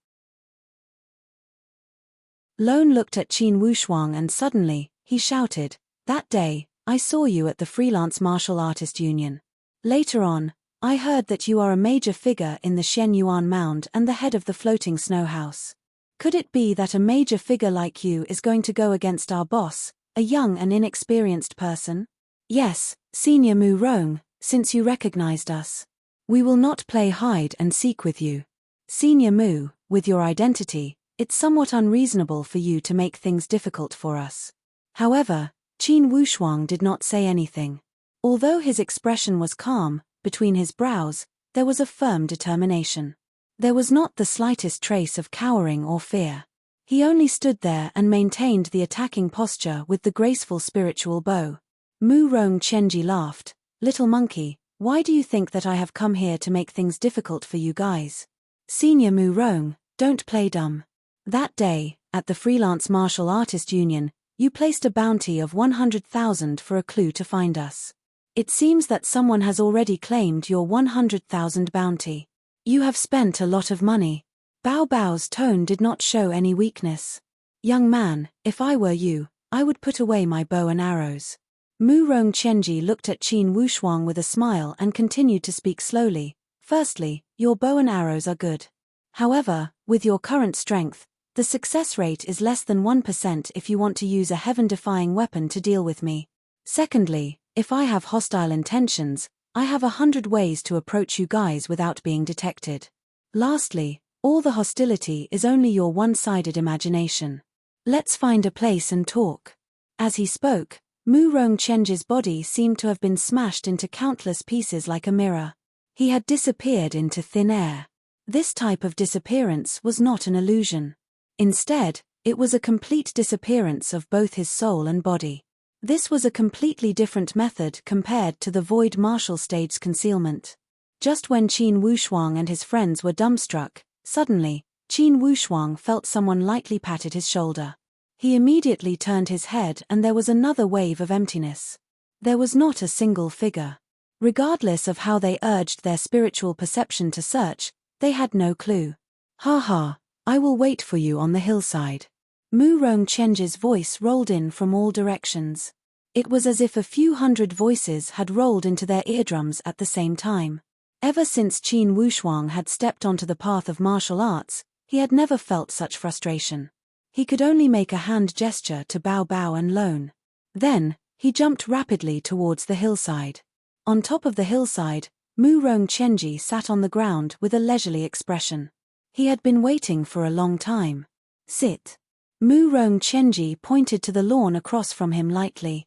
Lone looked at Qin Wushuang and suddenly, he shouted, that day, I saw you at the Freelance Martial Artist Union. Later on, I heard that you are a major figure in the Shen Yuan Mound and the head of the floating snow house. Could it be that a major figure like you is going to go against our boss, a young and inexperienced person? Yes, Senior Mu Rong, since you recognized us. We will not play hide and seek with you. Senior Mu, with your identity, it's somewhat unreasonable for you to make things difficult for us. However, Qin Wushuang did not say anything. Although his expression was calm, between his brows, there was a firm determination. There was not the slightest trace of cowering or fear. He only stood there and maintained the attacking posture with the graceful spiritual bow. Mu Rong Chenji laughed. Little monkey, why do you think that I have come here to make things difficult for you guys? Senior Mu Rong, don't play dumb. That day, at the Freelance Martial Artist Union, you placed a bounty of 100,000 for a clue to find us. It seems that someone has already claimed your 100,000 bounty. You have spent a lot of money. Bao Bao's tone did not show any weakness. Young man, if I were you, I would put away my bow and arrows. Mu Rongchenji looked at Qin Wushuang with a smile and continued to speak slowly. Firstly, your bow and arrows are good. However, with your current strength, the success rate is less than 1% if you want to use a heaven-defying weapon to deal with me. Secondly, if I have hostile intentions, I have 100 ways to approach you guys without being detected. Lastly, all the hostility is only your one-sided imagination. Let's find a place and talk. As he spoke, Mu Rongchenji's body seemed to have been smashed into countless pieces like a mirror. He had disappeared into thin air. This type of disappearance was not an illusion. Instead, it was a complete disappearance of both his soul and body. This was a completely different method compared to the void martial stage's concealment. Just when Qin Wushuang and his friends were dumbstruck, suddenly, Qin Wushuang felt someone lightly patted his shoulder. He immediately turned his head and there was another wave of emptiness. There was not a single figure. Regardless of how they urged their spiritual perception to search, they had no clue. Ha ha, I will wait for you on the hillside. Mu Rongchenji's voice rolled in from all directions. It was as if a few hundred voices had rolled into their eardrums at the same time. Ever since Qin Wushuang had stepped onto the path of martial arts, he had never felt such frustration. He could only make a hand gesture to Bao Bao and Lone. Then, he jumped rapidly towards the hillside. On top of the hillside, Mu Rongchenji sat on the ground with a leisurely expression. He had been waiting for a long time. Sit. Mu Rongchenji pointed to the lawn across from him lightly.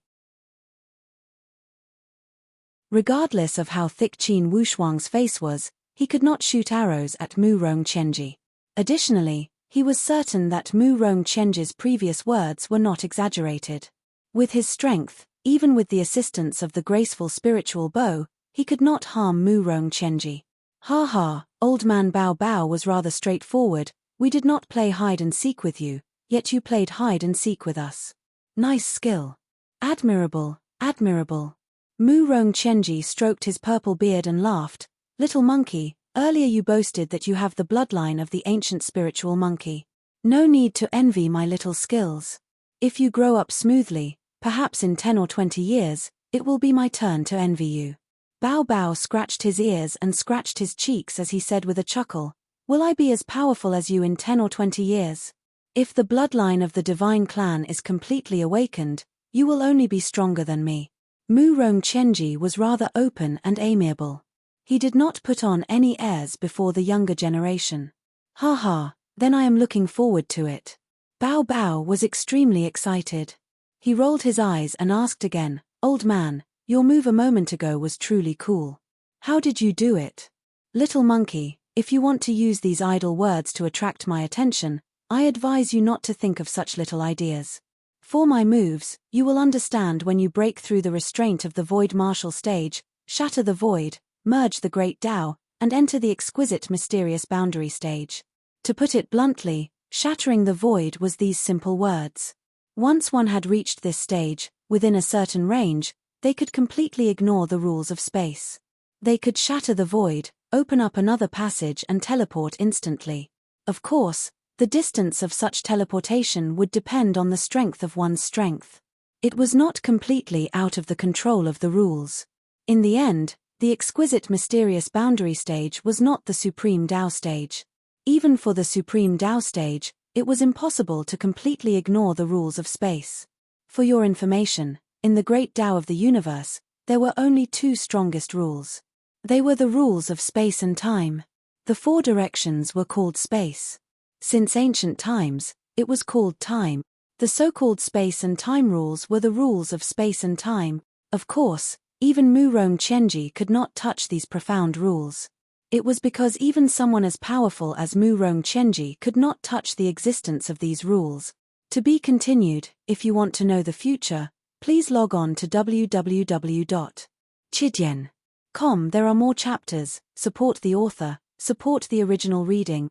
Regardless of how thick Qin Wushuang's face was, he could not shoot arrows at Mu Rongchenji. Additionally, he was certain that Mu Rongchenji's previous words were not exaggerated. With his strength, even with the assistance of the graceful spiritual bow, he could not harm Mu Rongchenji. Ha ha, old man Bao Bao was rather straightforward. We did not play hide and seek with you, yet you played hide and seek with us. Nice skill. Admirable, admirable. Mu Rongchenji stroked his purple beard and laughed. Little monkey, earlier you boasted that you have the bloodline of the ancient spiritual monkey. No need to envy my little skills. If you grow up smoothly, perhaps in 10 or 20 years, it will be my turn to envy you. Bao Bao scratched his ears and scratched his cheeks as he said with a chuckle, will I be as powerful as you in 10 or 20 years? If the bloodline of the divine clan is completely awakened, you will only be stronger than me. Mu Rongchenji was rather open and amiable. He did not put on any airs before the younger generation. Ha ha, then I am looking forward to it. Bao Bao was extremely excited. He rolled his eyes and asked again, old man, your move a moment ago was truly cool. How did you do it? Little monkey, if you want to use these idle words to attract my attention, I advise you not to think of such little ideas. For my moves, you will understand when you break through the restraint of the void martial stage, shatter the void, merge the great Tao, and enter the exquisite mysterious boundary stage. To put it bluntly, shattering the void was these simple words. Once one had reached this stage, within a certain range, they could completely ignore the rules of space. They could shatter the void, open up another passage and teleport instantly. Of course, the distance of such teleportation would depend on the strength of one's strength. It was not completely out of the control of the rules. In the end, the exquisite mysterious boundary stage was not the supreme Tao stage. Even for the supreme Tao stage, it was impossible to completely ignore the rules of space. For your information, in the great Tao of the universe, there were only two strongest rules. They were the rules of space and time. The four directions were called space. Since ancient times, it was called time. The so-called space and time rules were the rules of space and time. Of course, even Mu Rongchenji could not touch these profound rules. It was because even someone as powerful as Mu Rongchenji could not touch the existence of these rules. To be continued. If you want to know the future, please log on to www.chidian.com. There are more chapters. Support the author, support the original reading.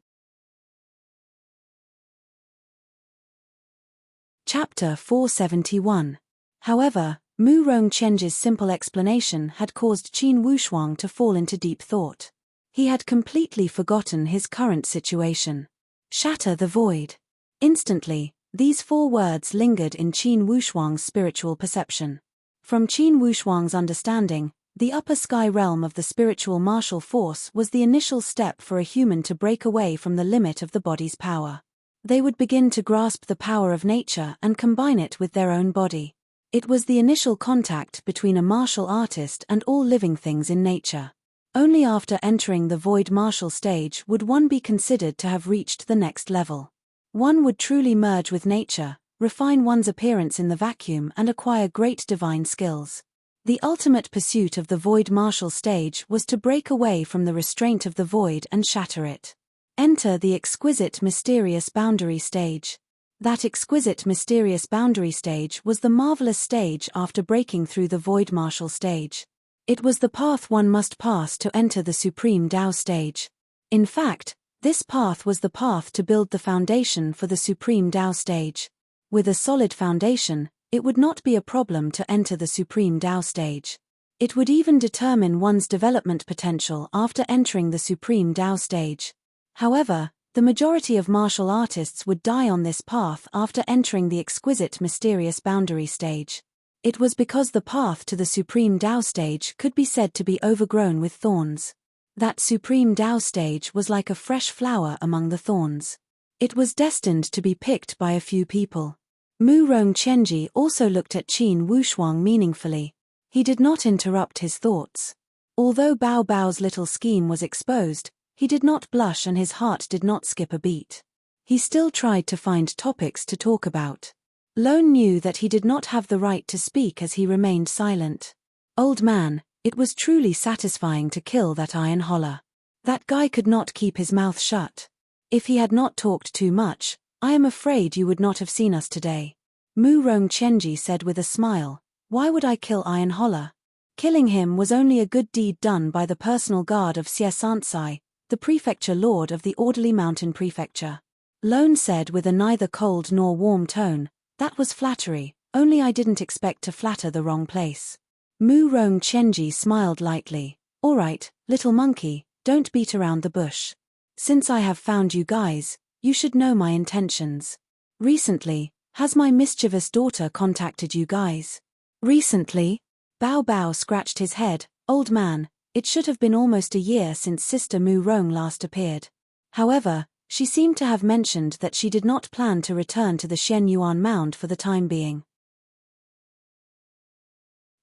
Chapter 471. However, Mu Rongchenji's simple explanation had caused Qin Wushuang to fall into deep thought. He had completely forgotten his current situation. Shatter the void. Instantly, these 4 words lingered in Qin Wushuang's spiritual perception. From Qin Wushuang's understanding, the upper sky realm of the spiritual martial force was the initial step for a human to break away from the limit of the body's power. They would begin to grasp the power of nature and combine it with their own body. It was the initial contact between a martial artist and all living things in nature. Only after entering the void martial stage would one be considered to have reached the next level. One would truly merge with nature, refine one's appearance in the vacuum and acquire great divine skills. The ultimate pursuit of the void martial stage was to break away from the restraint of the void and shatter it. Enter the exquisite mysterious boundary stage. That exquisite mysterious boundary stage was the marvelous stage after breaking through the void martial stage. It was the path one must pass to enter the supreme Tao stage. In fact, this path was the path to build the foundation for the supreme Tao stage. With a solid foundation, it would not be a problem to enter the supreme Tao stage. It would even determine one's development potential after entering the supreme Tao stage. However, the majority of martial artists would die on this path after entering the exquisite mysterious boundary stage. It was because the path to the supreme Tao stage could be said to be overgrown with thorns. That supreme Tao stage was like a fresh flower among the thorns. It was destined to be picked by a few people. Mu Rongchenji also looked at Qin Wushuang meaningfully. He did not interrupt his thoughts. Although Bao Bao's little scheme was exposed, he did not blush and his heart did not skip a beat. He still tried to find topics to talk about. Lone knew that he did not have the right to speak as he remained silent. Old man, it was truly satisfying to kill that iron holler. That guy could not keep his mouth shut. If he had not talked too much, I am afraid you would not have seen us today. Mu Rongchenji said with a smile, why would I kill Iron Holler? Killing him was only a good deed done by the personal guard of Xie Sansai, the prefecture lord of the orderly mountain prefecture. Lone said with a neither cold nor warm tone, that was flattery, only I didn't expect to flatter the wrong place. Mu Rongchenji smiled lightly, all right, little monkey, don't beat around the bush. Since I have found you guys, you should know my intentions. Recently, has my mischievous daughter contacted you guys? Recently? Bao Bao scratched his head, old man, it should have been almost a year since Sister Mu Rong last appeared. However, she seemed to have mentioned that she did not plan to return to the Shen Yuan Mound for the time being.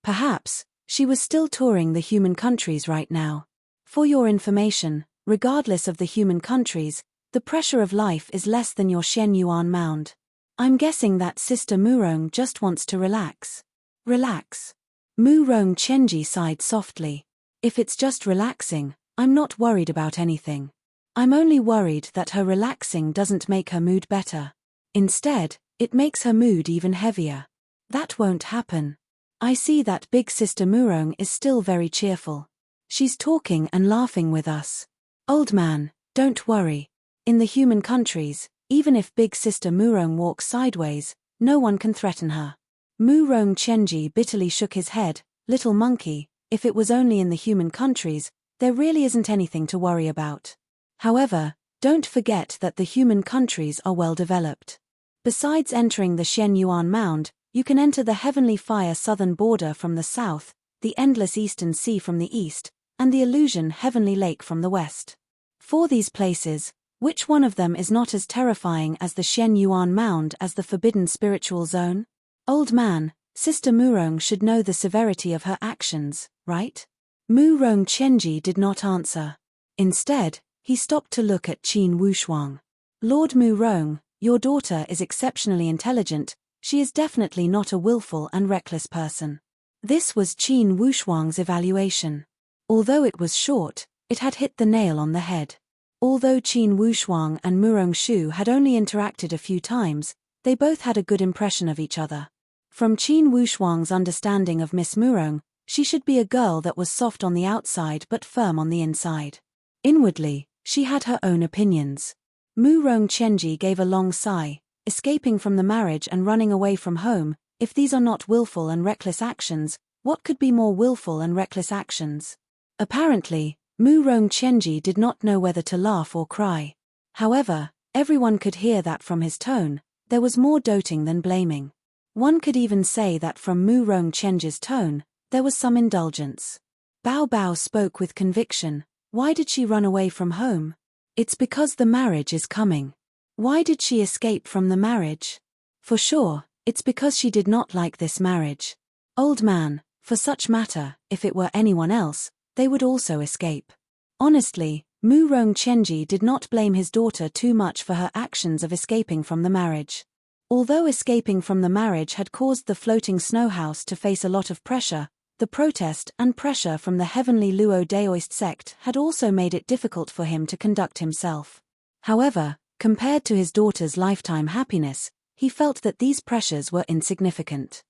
Perhaps, she was still touring the human countries right now. For your information, regardless of the human countries, the pressure of life is less than your Shen Yuan Mound. I'm guessing that Sister Mu Rong just wants to relax. Relax. Mu Rongchenji sighed softly. If it's just relaxing, I'm not worried about anything. I'm only worried that her relaxing doesn't make her mood better. Instead, it makes her mood even heavier. That won't happen. I see that Big Sister Mu Rong is still very cheerful. She's talking and laughing with us. Old man, don't worry. In the human countries, even if Big Sister Mu Rong walks sideways, no one can threaten her. Mu Rongchenji bitterly shook his head, little monkey, if it was only in the human countries, there really isn't anything to worry about. However, don't forget that the human countries are well developed. Besides entering the Shen Yuan Mound, you can enter the Heavenly Fire southern border from the south, the Endless Eastern Sea from the east, and the Illusion Heavenly Lake from the west. For these places, which one of them is not as terrifying as the Shen Yuan Mound as the Forbidden Spiritual Zone? Old man, Sister Mu Rong should know the severity of her actions, right? Mu Rongchenji did not answer. Instead, he stopped to look at Qin Wushuang. Lord Mu Rong, your daughter is exceptionally intelligent, she is definitely not a willful and reckless person. This was Qin Wushuang's evaluation. Although it was short, it had hit the nail on the head. Although Qin Wushuang and Mu Rongshu had only interacted a few times, they both had a good impression of each other. From Qin Wushuang's understanding of Miss Mu Rong, she should be a girl that was soft on the outside but firm on the inside. Inwardly, she had her own opinions. Mu Rongchenji gave a long sigh, escaping from the marriage and running away from home. If these are not willful and reckless actions, what could be more willful and reckless actions? Apparently, Mu Rongchenji did not know whether to laugh or cry. However, everyone could hear that from his tone, there was more doting than blaming. One could even say that from Mu Rongchenji's tone, there was some indulgence. Bao Bao spoke with conviction. Why did she run away from home? It's because the marriage is coming. Why did she escape from the marriage? For sure, it's because she did not like this marriage. Old man, for such matter, if it were anyone else, they would also escape. Honestly, Mu Rongchenji did not blame his daughter too much for her actions of escaping from the marriage. Although escaping from the marriage had caused the floating snow house to face a lot of pressure, the protest and pressure from the heavenly Luo Daoist sect had also made it difficult for him to conduct himself. However, compared to his daughter's lifetime happiness, he felt that these pressures were insignificant.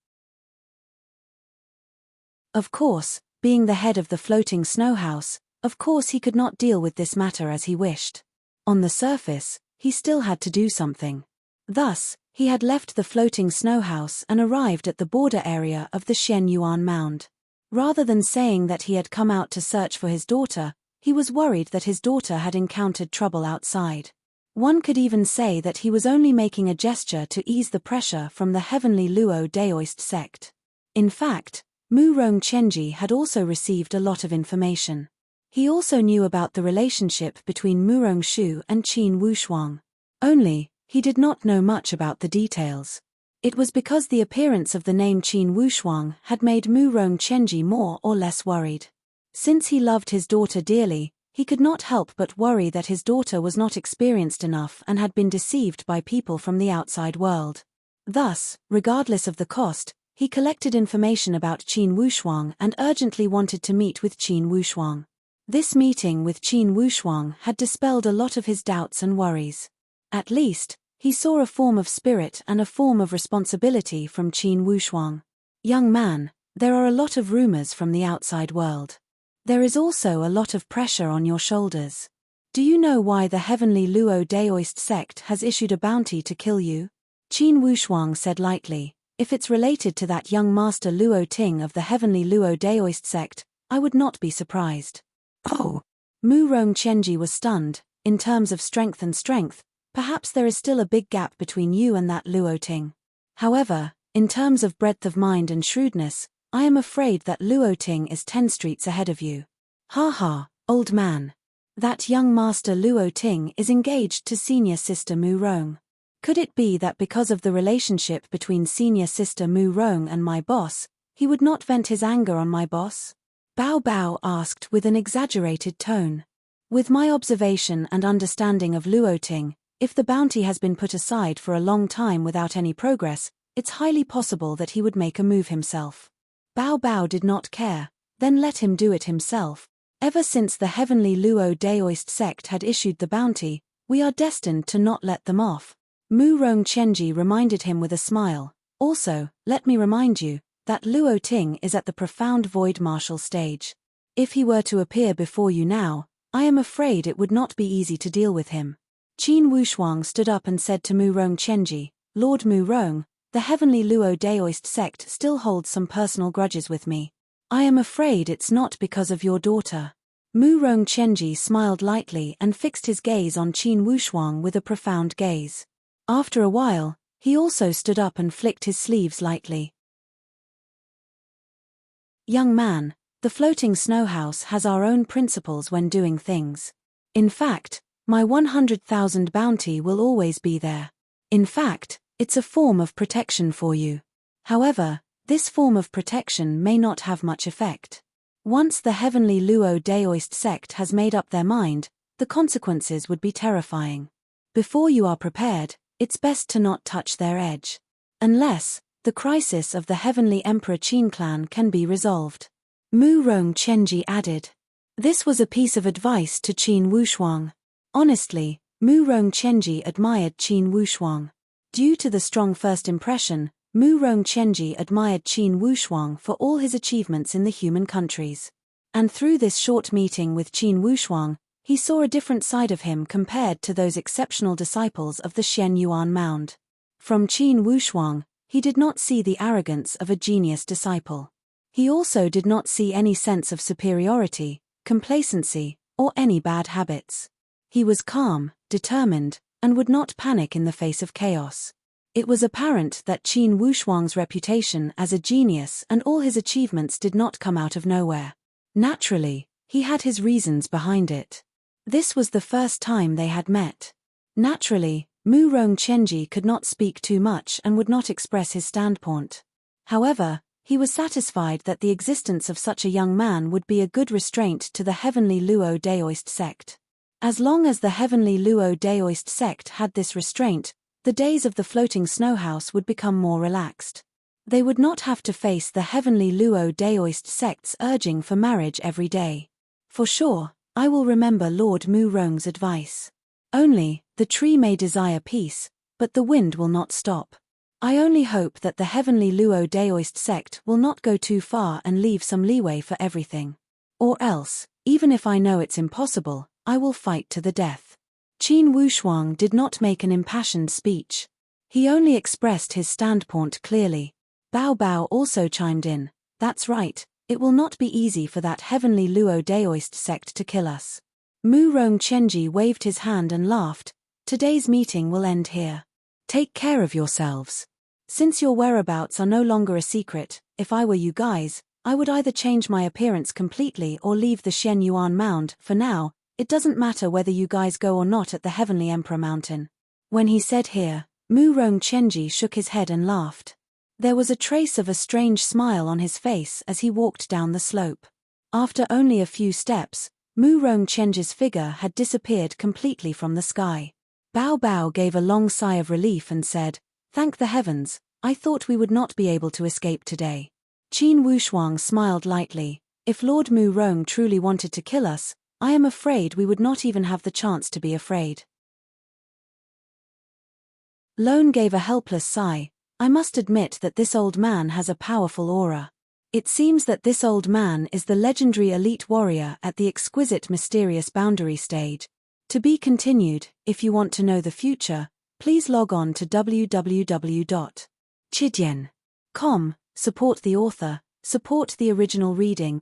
Of course, being the head of the floating snow house, of course he could not deal with this matter as he wished. On the surface, he still had to do something. Thus, he had left the floating snow house and arrived at the border area of the Xianyuan Mound. Rather than saying that he had come out to search for his daughter, he was worried that his daughter had encountered trouble outside. One could even say that he was only making a gesture to ease the pressure from the heavenly Luo Daoist sect. In fact, Mu Rongchenji had also received a lot of information. He also knew about the relationship between Mu Rongshu and Qin Wushuang. Only, he did not know much about the details. It was because the appearance of the name Qin Wushuang had made Mu Rongchenji more or less worried. Since he loved his daughter dearly, he could not help but worry that his daughter was not experienced enough and had been deceived by people from the outside world. Thus, regardless of the cost, he collected information about Qin Wushuang and urgently wanted to meet with Qin Wushuang. This meeting with Qin Wushuang had dispelled a lot of his doubts and worries. At least, he saw a form of spirit and a form of responsibility from Qin Wushuang. Young man, there are a lot of rumors from the outside world. There is also a lot of pressure on your shoulders. Do you know why the heavenly Luo Daoist sect has issued a bounty to kill you? Qin Wushuang said lightly, if it's related to that young master Luo Ting of the heavenly Luo Daoist sect, I would not be surprised. Oh! Mu Rongchenji was stunned. In terms of strength, perhaps there is still a big gap between you and that Luo Ting. However, in terms of breadth of mind and shrewdness, I am afraid that Luo Ting is 10 streets ahead of you. Ha ha, old man. That young master Luo Ting is engaged to senior sister Mu Rong. Could it be that because of the relationship between senior sister Mu Rong and my boss, he would not vent his anger on my boss? Bao Bao asked with an exaggerated tone. With my observation and understanding of Luo Ting, if the bounty has been put aside for a long time without any progress, it's highly possible that he would make a move himself. Bao Bao did not care, then let him do it himself. Ever since the heavenly Luo Daoist sect had issued the bounty, we are destined to not let them off. Mu Rongchenji reminded him with a smile. Also, let me remind you, that Luo Ting is at the profound void martial stage. If he were to appear before you now, I am afraid it would not be easy to deal with him. Qin Wushuang stood up and said to Mu Rongchenji, Lord Mu Rong, the heavenly Luo Daoist sect still holds some personal grudges with me. I am afraid it's not because of your daughter. Mu Rongchenji smiled lightly and fixed his gaze on Qin Wushuang with a profound gaze. After a while, he also stood up and flicked his sleeves lightly. Young man, the floating snow house has our own principles when doing things. In fact, my 100,000 bounty will always be there. In fact, it's a form of protection for you. However, this form of protection may not have much effect. Once the heavenly Luo Daoist sect has made up their mind, the consequences would be terrifying. Before you are prepared, it's best to not touch their edge. Unless, the crisis of the heavenly Emperor Qin clan can be resolved. Mu Rongchenji added. This was a piece of advice to Qin Wushuang. Honestly, Mu Rongchenji admired Qin Wushuang. Due to the strong first impression, Mu Rongchenji admired Qin Wushuang for all his achievements in the human countries. And through this short meeting with Qin Wushuang, he saw a different side of him compared to those exceptional disciples of the Xianyuan Mound. From Qin Wushuang, he did not see the arrogance of a genius disciple. He also did not see any sense of superiority, complacency, or any bad habits. He was calm, determined, and would not panic in the face of chaos. It was apparent that Qin Wushuang's reputation as a genius and all his achievements did not come out of nowhere. Naturally, he had his reasons behind it. This was the first time they had met. Naturally, Mu Rongchenji could not speak too much and would not express his standpoint. However, he was satisfied that the existence of such a young man would be a good restraint to the heavenly Luo Daoist sect. As long as the heavenly Luo Daoist sect had this restraint, the days of the floating snow house would become more relaxed. They would not have to face the heavenly Luo Daoist sect's urging for marriage every day. For sure, I will remember Lord Mu Rong's advice. Only, the tree may desire peace, but the wind will not stop. I only hope that the heavenly Luo Daoist sect will not go too far and leave some leeway for everything. Or else, even if I know it's impossible, I will fight to the death. Qin Wushuang did not make an impassioned speech. He only expressed his standpoint clearly. Bao Bao also chimed in, "That's right, it will not be easy for that heavenly Luo Daoist sect to kill us." Mu Rongchenji waved his hand and laughed, "Today's meeting will end here. Take care of yourselves. Since your whereabouts are no longer a secret, if I were you guys, I would either change my appearance completely or leave the Xian Yuan Mound. For now, it doesn't matter whether you guys go or not at the Heavenly Emperor Mountain." When he said here, Mu Rongchenji shook his head and laughed. There was a trace of a strange smile on his face as he walked down the slope. After only a few steps, Mu Rongchenji's figure had disappeared completely from the sky. Bao Bao gave a long sigh of relief and said, "Thank the heavens, I thought we would not be able to escape today." Qin Wushuang smiled lightly. "If Lord Mu Rong truly wanted to kill us, I am afraid we would not even have the chance to be afraid." Lone gave a helpless sigh. "I must admit that this old man has a powerful aura. It seems that this old man is the legendary elite warrior at the exquisite mysterious boundary stage. To be continued. If you want to know the future, please log on to www.chidian.com. Support the author, support the original reading.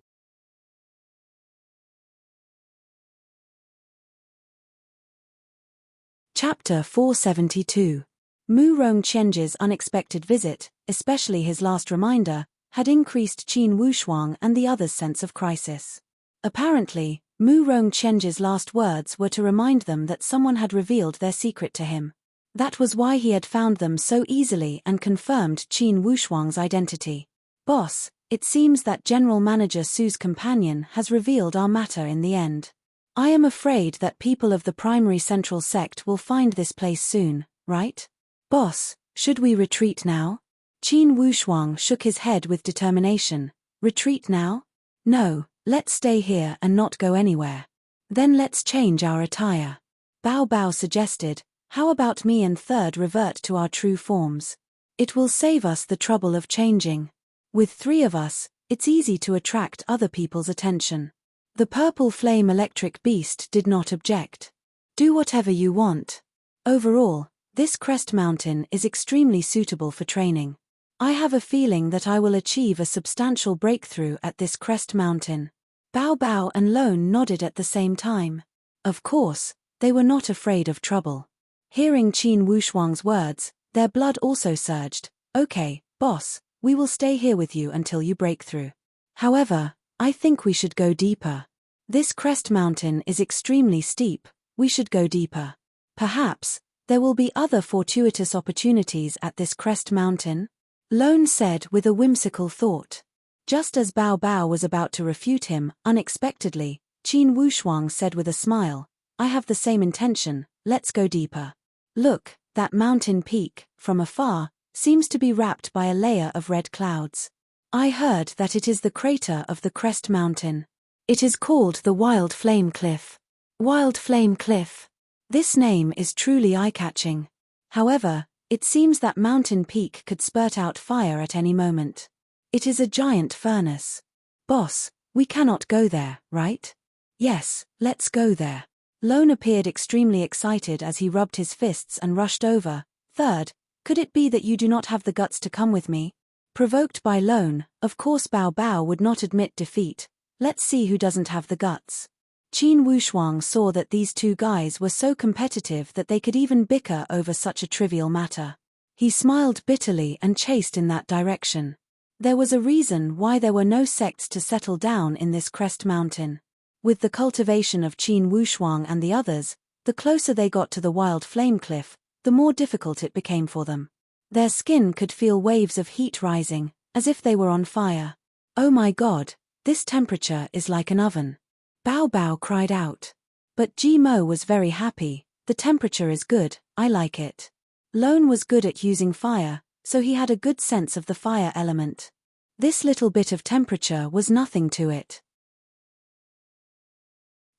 Chapter 472. Mu Rongchenji's unexpected visit, especially his last reminder, had increased Qin Wushuang and the others' sense of crisis. Apparently, Mu Rongchenji's last words were to remind them that someone had revealed their secret to him. That was why he had found them so easily and confirmed Qin Wushuang's identity. "Boss, it seems that General Manager Su's companion has revealed our matter in the end. I am afraid that people of the primary central sect will find this place soon, right? Boss, should we retreat now?" Qin Wushuang shook his head with determination. "Retreat now? No, let's stay here and not go anywhere. Then let's change our attire." Bao Bao suggested, "How about me and Third revert to our true forms? It will save us the trouble of changing. With 3 of us, it's easy to attract other people's attention." The purple flame electric beast did not object. "Do whatever you want. Overall, this crest mountain is extremely suitable for training. I have a feeling that I will achieve a substantial breakthrough at this crest mountain." Bao Bao and Lone nodded at the same time. Of course, they were not afraid of trouble. Hearing Qin Wushuang's words, their blood also surged. "Okay, boss, we will stay here with you until you break through. However, I think we should go deeper. This crest mountain is extremely steep, we should go deeper. Perhaps, there will be other fortuitous opportunities at this crest mountain," Lone said with a whimsical thought. Just as Bao Bao was about to refute him, unexpectedly, Qin Wushuang said with a smile, "I have the same intention, let's go deeper. Look, that mountain peak, from afar, seems to be wrapped by a layer of red clouds. I heard that it is the crater of the crest mountain. It is called the Wild Flame Cliff." Wild Flame Cliff. This name is truly eye-catching. However, it seems that mountain peak could spurt out fire at any moment. It is a giant furnace. "Boss, we cannot go there, right?" "Yes, let's go there." Lone appeared extremely excited as he rubbed his fists and rushed over. "Third, could it be that you do not have the guts to come with me?" Provoked by Lone, of course Bao Bao would not admit defeat. "Let's see who doesn't have the guts." Qin Wushuang saw that these two guys were so competitive that they could even bicker over such a trivial matter. He smiled bitterly and chased in that direction. There was a reason why there were no sects to settle down in this crest mountain. With the cultivation of Qin Wushuang and the others, the closer they got to the wild flame cliff, the more difficult it became for them. Their skin could feel waves of heat rising, as if they were on fire. "Oh my God, this temperature is like an oven." Bao Bao cried out. But Ji Mo was very happy. "The temperature is good, I like it." Lone was good at using fire, so he had a good sense of the fire element. This little bit of temperature was nothing to it.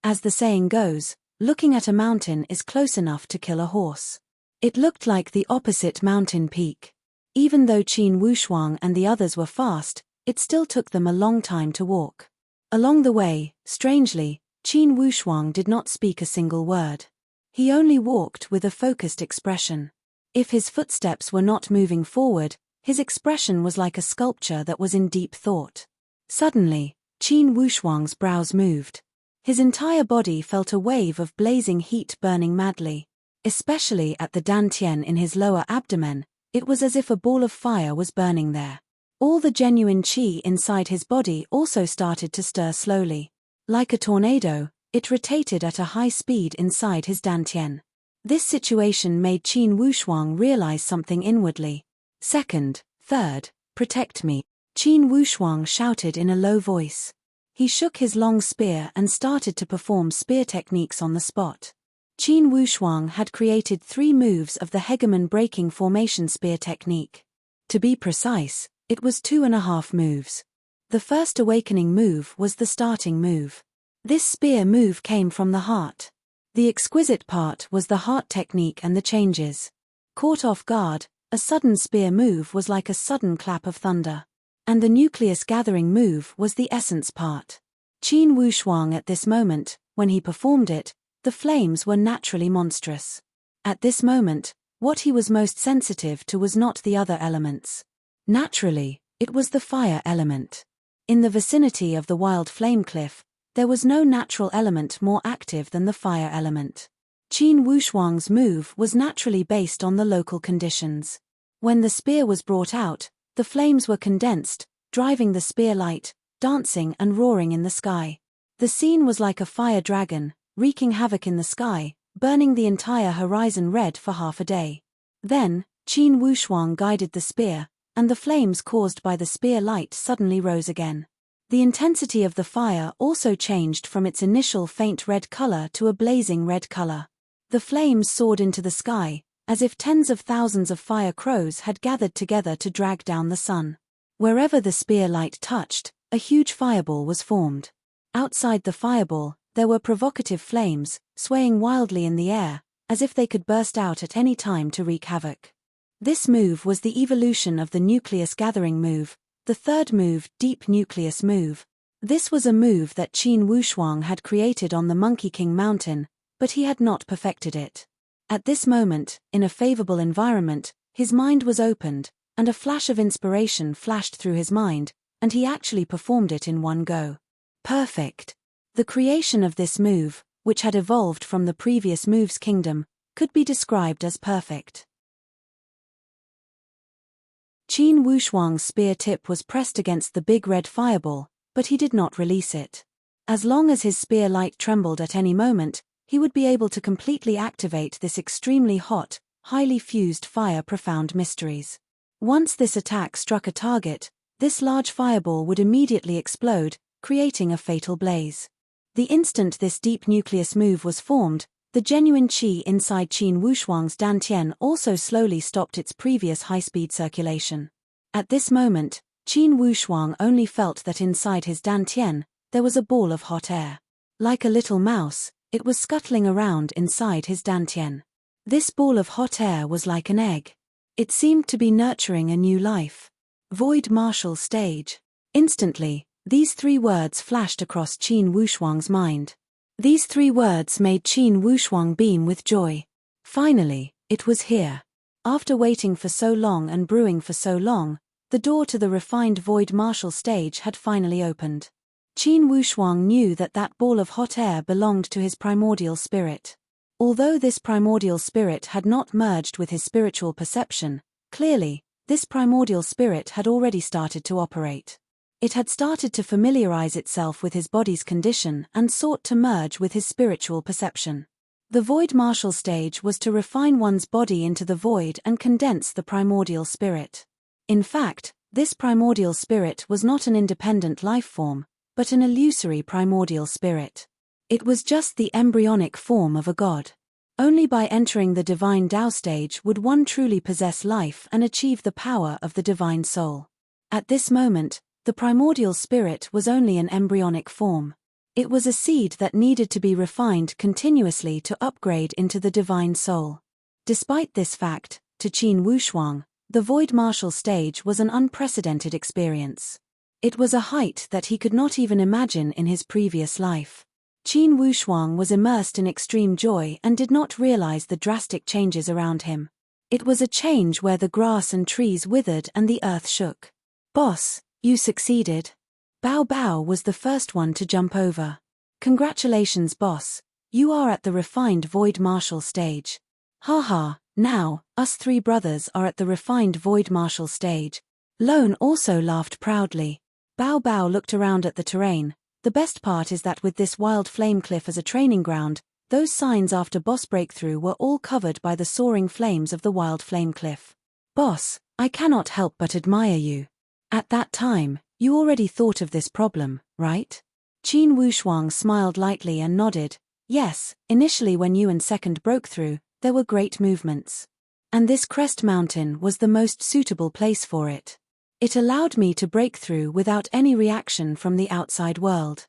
As the saying goes, looking at a mountain is close enough to kill a horse. It looked like the opposite mountain peak. Even though Qin Wushuang and the others were fast, it still took them a long time to walk. Along the way, strangely, Qin Wushuang did not speak a single word. He only walked with a focused expression. If his footsteps were not moving forward, his expression was like a sculpture that was in deep thought. Suddenly, Qin Wushuang's brows moved. His entire body felt a wave of blazing heat burning madly. Especially at the dantian in his lower abdomen, it was as if a ball of fire was burning there. All the genuine qi inside his body also started to stir slowly. Like a tornado, it rotated at a high speed inside his dantian. This situation made Qin Wushuang realize something inwardly. "Second, third, protect me," Qin Wushuang shouted in a low voice. He shook his long spear and started to perform spear techniques on the spot. Qin Wushuang had created 3 moves of the hegemon breaking formation spear technique. To be precise, it was 2.5 moves. The first awakening move was the starting move. This spear move came from the heart. The exquisite part was the heart technique and the changes. Caught off guard, a sudden spear move was like a sudden clap of thunder. And the nucleus gathering move was the essence part. Qin Wushuang at this moment, when he performed it, the flames were naturally monstrous. At this moment, what he was most sensitive to was not the other elements. Naturally, it was the fire element. In the vicinity of the wild flame cliff, there was no natural element more active than the fire element. Qin Wushuang's move was naturally based on the local conditions. When the spear was brought out, the flames were condensed, driving the spear light, dancing and roaring in the sky. The scene was like a fire dragon, wreaking havoc in the sky, burning the entire horizon red for half a day. Then, Qin Wushuang guided the spear, and the flames caused by the spear light suddenly rose again. The intensity of the fire also changed from its initial faint red color to a blazing red color. The flames soared into the sky, as if tens of thousands of fire crows had gathered together to drag down the sun. Wherever the spear light touched, a huge fireball was formed. Outside the fireball, there were provocative flames, swaying wildly in the air, as if they could burst out at any time to wreak havoc. This move was the evolution of the nucleus gathering move, the third move, deep nucleus move. This was a move that Qin Wushuang had created on the Monkey King mountain, but he had not perfected it. At this moment, in a favorable environment, his mind was opened, and a flash of inspiration flashed through his mind, and he actually performed it in one go. Perfect. The creation of this move, which had evolved from the previous move's kingdom, could be described as perfect. Qin Wushuang's spear tip was pressed against the big red fireball, but he did not release it. As long as his spear light trembled at any moment, he would be able to completely activate this extremely hot, highly fused fire profound mysteries. Once this attack struck a target, this large fireball would immediately explode, creating a fatal blaze. The instant this deep nucleus move was formed, the genuine qi inside Qin Wushuang's dantian also slowly stopped its previous high-speed circulation. At this moment, Qin Wushuang only felt that inside his dantian, there was a ball of hot air. Like a little mouse, it was scuttling around inside his dantian. This ball of hot air was like an egg. It seemed to be nurturing a new life. Void martial stage. Instantly, these 3 words flashed across Qin Wushuang's mind. These 3 words made Qin Wushuang beam with joy. Finally, it was here. After waiting for so long and brewing for so long, the door to the refined void martial stage had finally opened. Qin Wushuang knew that that ball of hot air belonged to his primordial spirit. Although this primordial spirit had not merged with his spiritual perception, clearly, this primordial spirit had already started to operate. It had started to familiarize itself with his body's condition and sought to merge with his spiritual perception. The void martial stage was to refine one's body into the void and condense the primordial spirit. In fact, this primordial spirit was not an independent life form, but an illusory primordial spirit. It was just the embryonic form of a god. Only by entering the divine Tao stage would one truly possess life and achieve the power of the divine soul. At this moment, the primordial spirit was only an embryonic form. It was a seed that needed to be refined continuously to upgrade into the divine soul. Despite this fact, to Qin Wushuang, the void martial stage was an unprecedented experience. It was a height that he could not even imagine in his previous life. Qin Wushuang was immersed in extreme joy and did not realize the drastic changes around him. It was a change where the grass and trees withered and the earth shook. "Boss, you succeeded." Bao Bao was the first one to jump over. "Congratulations, boss. You are at the refined void martial stage." "Haha, now, us three brothers are at the refined void martial stage." Lone also laughed proudly. Bao Bao looked around at the terrain. The best part is that with this wild flame cliff as a training ground, those signs after boss breakthrough were all covered by the soaring flames of the wild flame cliff. "Boss, I cannot help but admire you. At that time, you already thought of this problem, right?" Qin Wushuang smiled lightly and nodded. "Yes, initially when you and Second broke through, there were great movements. And this crest mountain was the most suitable place for it. It allowed me to break through without any reaction from the outside world."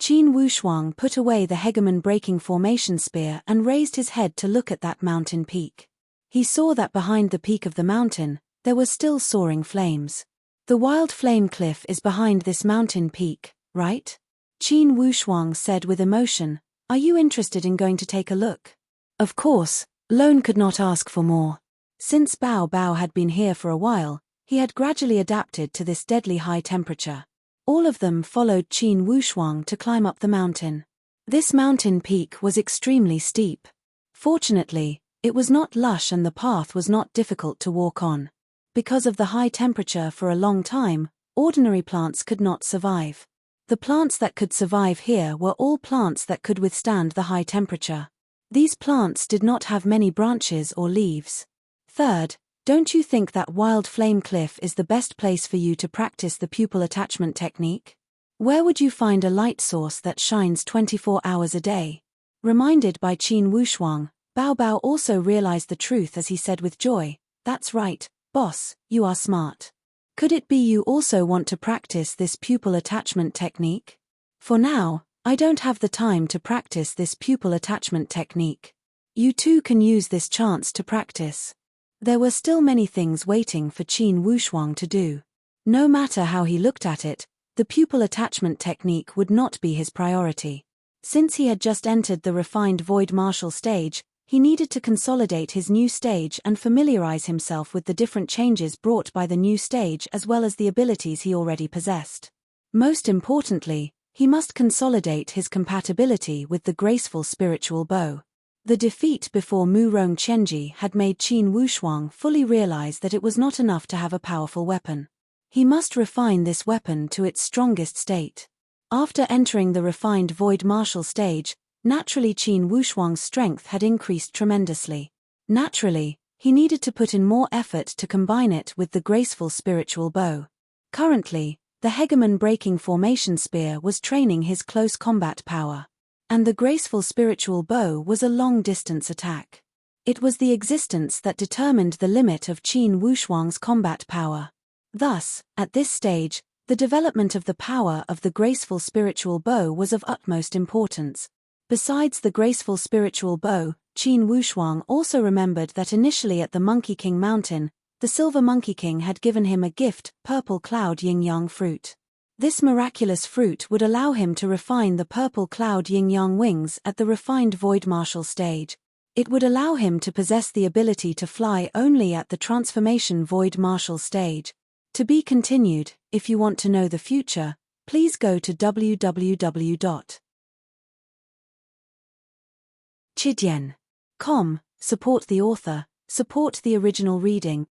Qin Wushuang put away the hegemon breaking formation spear and raised his head to look at that mountain peak. He saw that behind the peak of the mountain, there were still soaring flames. "The wild flame cliff is behind this mountain peak, right?" Qin Wushuang said with emotion. "Are you interested in going to take a look?" Of course, Lone could not ask for more. Since Bao Bao had been here for a while, he had gradually adapted to this deadly high temperature. All of them followed Qin Wushuang to climb up the mountain. This mountain peak was extremely steep. Fortunately, it was not lush and the path was not difficult to walk on. Because of the high temperature for a long time, ordinary plants could not survive. The plants that could survive here were all plants that could withstand the high temperature. These plants did not have many branches or leaves. Third, don't you think that wild flame cliff is the best place for you to practice the pupil attachment technique? Where would you find a light source that shines 24 hours a day? Reminded by Qin Wushuang, Bao Bao also realized the truth as he said with joy, "That's right, boss, you are smart. Could it be you also want to practice this pupil attachment technique?" "For now, I don't have the time to practice this pupil attachment technique. You too can use this chance to practice." There were still many things waiting for Qin Wushuang to do. No matter how he looked at it, the pupil attachment technique would not be his priority. Since he had just entered the refined void martial stage, he needed to consolidate his new stage and familiarize himself with the different changes brought by the new stage as well as the abilities he already possessed. Most importantly, he must consolidate his compatibility with the graceful spiritual bow. The defeat before Murong Qianji had made Qin Wushuang fully realize that it was not enough to have a powerful weapon. He must refine this weapon to its strongest state. After entering the refined void martial stage, naturally Qin Wushuang's strength had increased tremendously. Naturally, he needed to put in more effort to combine it with the graceful spiritual bow. Currently, the hegemon breaking formation spear was training his close combat power. And the graceful spiritual bow was a long-distance attack. It was the existence that determined the limit of Qin Wushuang's combat power. Thus, at this stage, the development of the power of the graceful spiritual bow was of utmost importance. Besides the graceful spiritual bow, Qin Wushuang also remembered that initially at the Monkey King Mountain, the Silver Monkey King had given him a gift, purple cloud yin-yang fruit. This miraculous fruit would allow him to refine the purple cloud yin-yang wings at the refined void martial stage. It would allow him to possess the ability to fly only at the transformation void martial stage. To be continued. If you want to know the future, please go to www.chidian.com. Support the author, support the original reading.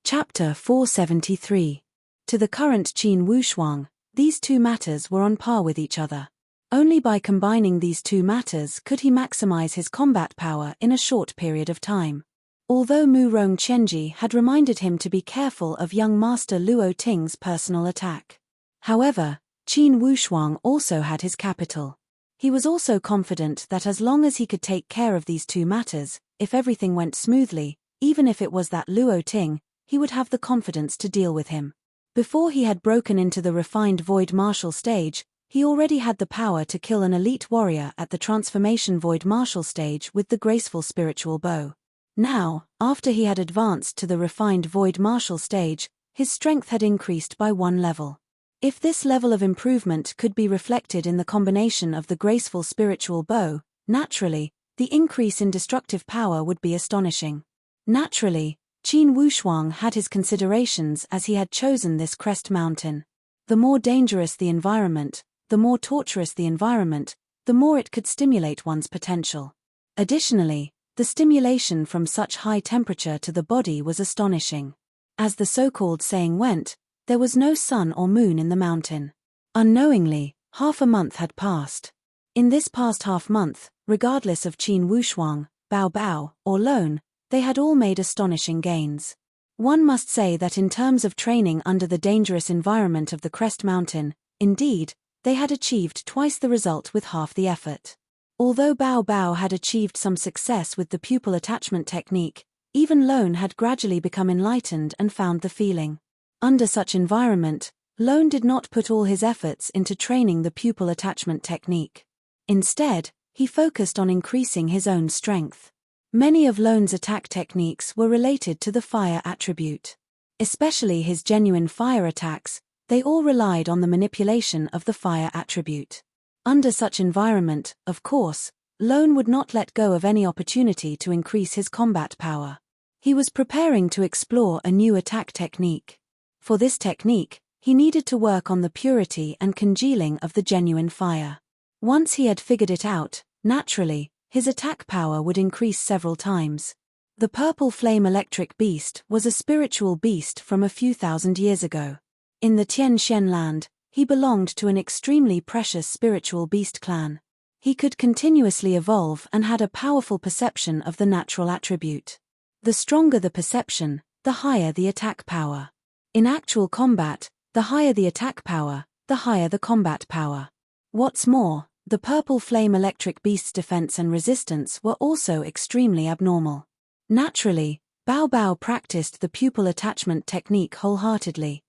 Chapter 473. To the current Qin Wushuang, these two matters were on par with each other. Only by combining these two matters could he maximize his combat power in a short period of time. Although Mu Rong Qianji had reminded him to be careful of young master Luo Ting's personal attack. However, Qin Wushuang also had his capital. He was also confident that as long as he could take care of these two matters, if everything went smoothly, even if it was that Luo Ting, he would have the confidence to deal with him. Before he had broken into the refined Void Martial stage, he already had the power to kill an elite warrior at the transformation Void Martial stage with the graceful spiritual bow. Now, after he had advanced to the refined Void Martial stage, his strength had increased by one level. If this level of improvement could be reflected in the combination of the graceful spiritual bow, naturally, the increase in destructive power would be astonishing. Naturally, Qin Wushuang had his considerations as he had chosen this crest mountain. The more dangerous the environment, the more torturous the environment, the more it could stimulate one's potential. Additionally, the stimulation from such high temperature to the body was astonishing. As the so-called saying went, there was no sun or moon in the mountain. Unknowingly, half a month had passed. In this past half-month, regardless of Qin Wushuang, Bao Bao, or Lone, they had all made astonishing gains. One must say that in terms of training under the dangerous environment of the Crest Mountain, indeed, they had achieved twice the result with half the effort. Although Bao Bao had achieved some success with the pupil attachment technique, even Lone had gradually become enlightened and found the feeling. Under such environment, Lone did not put all his efforts into training the pupil attachment technique. Instead, he focused on increasing his own strength. Many of Lone's attack techniques were related to the fire attribute. Especially his genuine fire attacks, they all relied on the manipulation of the fire attribute. Under such environment, of course, Lone would not let go of any opportunity to increase his combat power. He was preparing to explore a new attack technique. For this technique, he needed to work on the purity and congealing of the genuine fire. Once he had figured it out, naturally, his attack power would increase several times. The purple flame electric beast was a spiritual beast from a few thousand years ago. In the Tian Shen land, he belonged to an extremely precious spiritual beast clan. He could continuously evolve and had a powerful perception of the natural attribute. The stronger the perception, the higher the attack power. In actual combat, the higher the attack power, the higher the combat power. What's more, the purple flame electric beast's defense and resistance were also extremely abnormal. Naturally, Bao Bao practiced the pupil attachment technique wholeheartedly.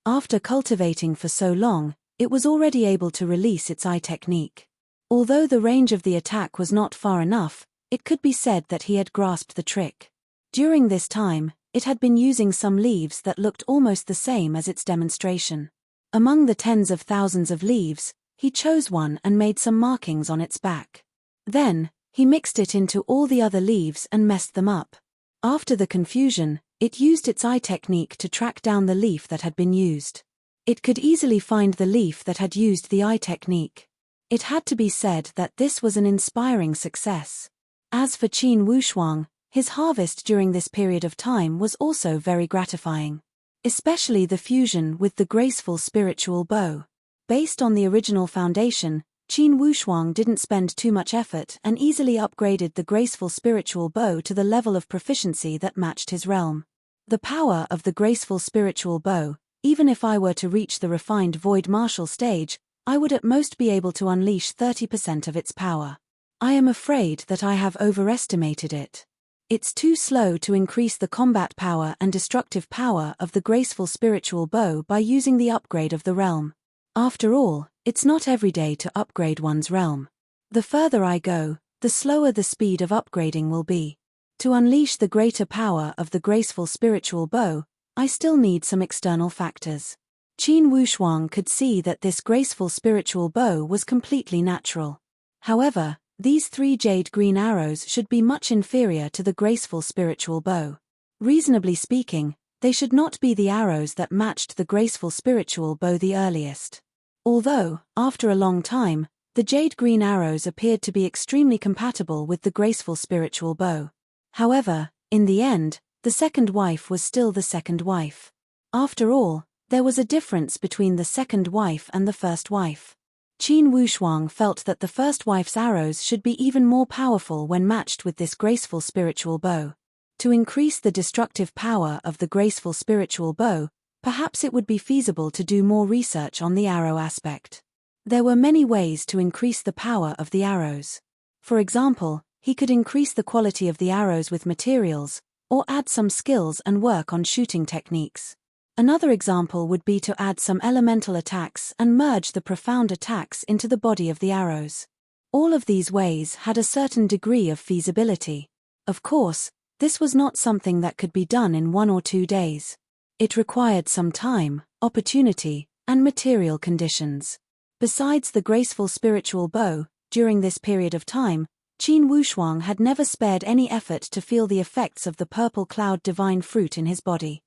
After cultivating for so long, it was already able to release its eye technique. Although the range of the attack was not far enough, it could be said that he had grasped the trick. During this time, it had been using some leaves that looked almost the same as its demonstration. Among the tens of thousands of leaves, he chose one and made some markings on its back. Then, he mixed it into all the other leaves and messed them up. After the confusion, it used its eye technique to track down the leaf that had been used. It could easily find the leaf that had used the eye technique. It had to be said that this was an inspiring success. As for Qin Wushuang, his harvest during this period of time was also very gratifying. Especially the fusion with the graceful spiritual bow. Based on the original foundation, Qin Wushuang didn't spend too much effort and easily upgraded the graceful spiritual bow to the level of proficiency that matched his realm. The power of the graceful spiritual bow, even if I were to reach the refined Void Martial stage, I would at most be able to unleash 30% of its power. I am afraid that I have overestimated it. It's too slow to increase the combat power and destructive power of the graceful spiritual bow by using the upgrade of the realm. After all, it's not every day to upgrade one's realm. The further I go, the slower the speed of upgrading will be. To unleash the greater power of the graceful spiritual bow, I still need some external factors. Qin Wushuang could see that this graceful spiritual bow was completely natural. However, These 3 jade green arrows should be much inferior to the graceful spiritual bow. Reasonably speaking, they should not be the arrows that matched the graceful spiritual bow the earliest. Although, after a long time, the jade green arrows appeared to be extremely compatible with the graceful spiritual bow. However, in the end, the second wife was still the second wife. After all, there was a difference between the second wife and the first wife. Qin Wushuang felt that the first wife's arrows should be even more powerful when matched with this graceful spiritual bow. To increase the destructive power of the graceful spiritual bow, perhaps it would be feasible to do more research on the arrow aspect. There were many ways to increase the power of the arrows. For example, he could increase the quality of the arrows with materials, or add some skills and work on shooting techniques. Another example would be to add some elemental attacks and merge the profound attacks into the body of the arrows. All of these ways had a certain degree of feasibility. Of course, this was not something that could be done in 1 or 2 days. It required some time, opportunity, and material conditions. Besides the graceful spiritual bow, during this period of time, Qin Wushuang had never spared any effort to feel the effects of the purple cloud divine fruit in his body.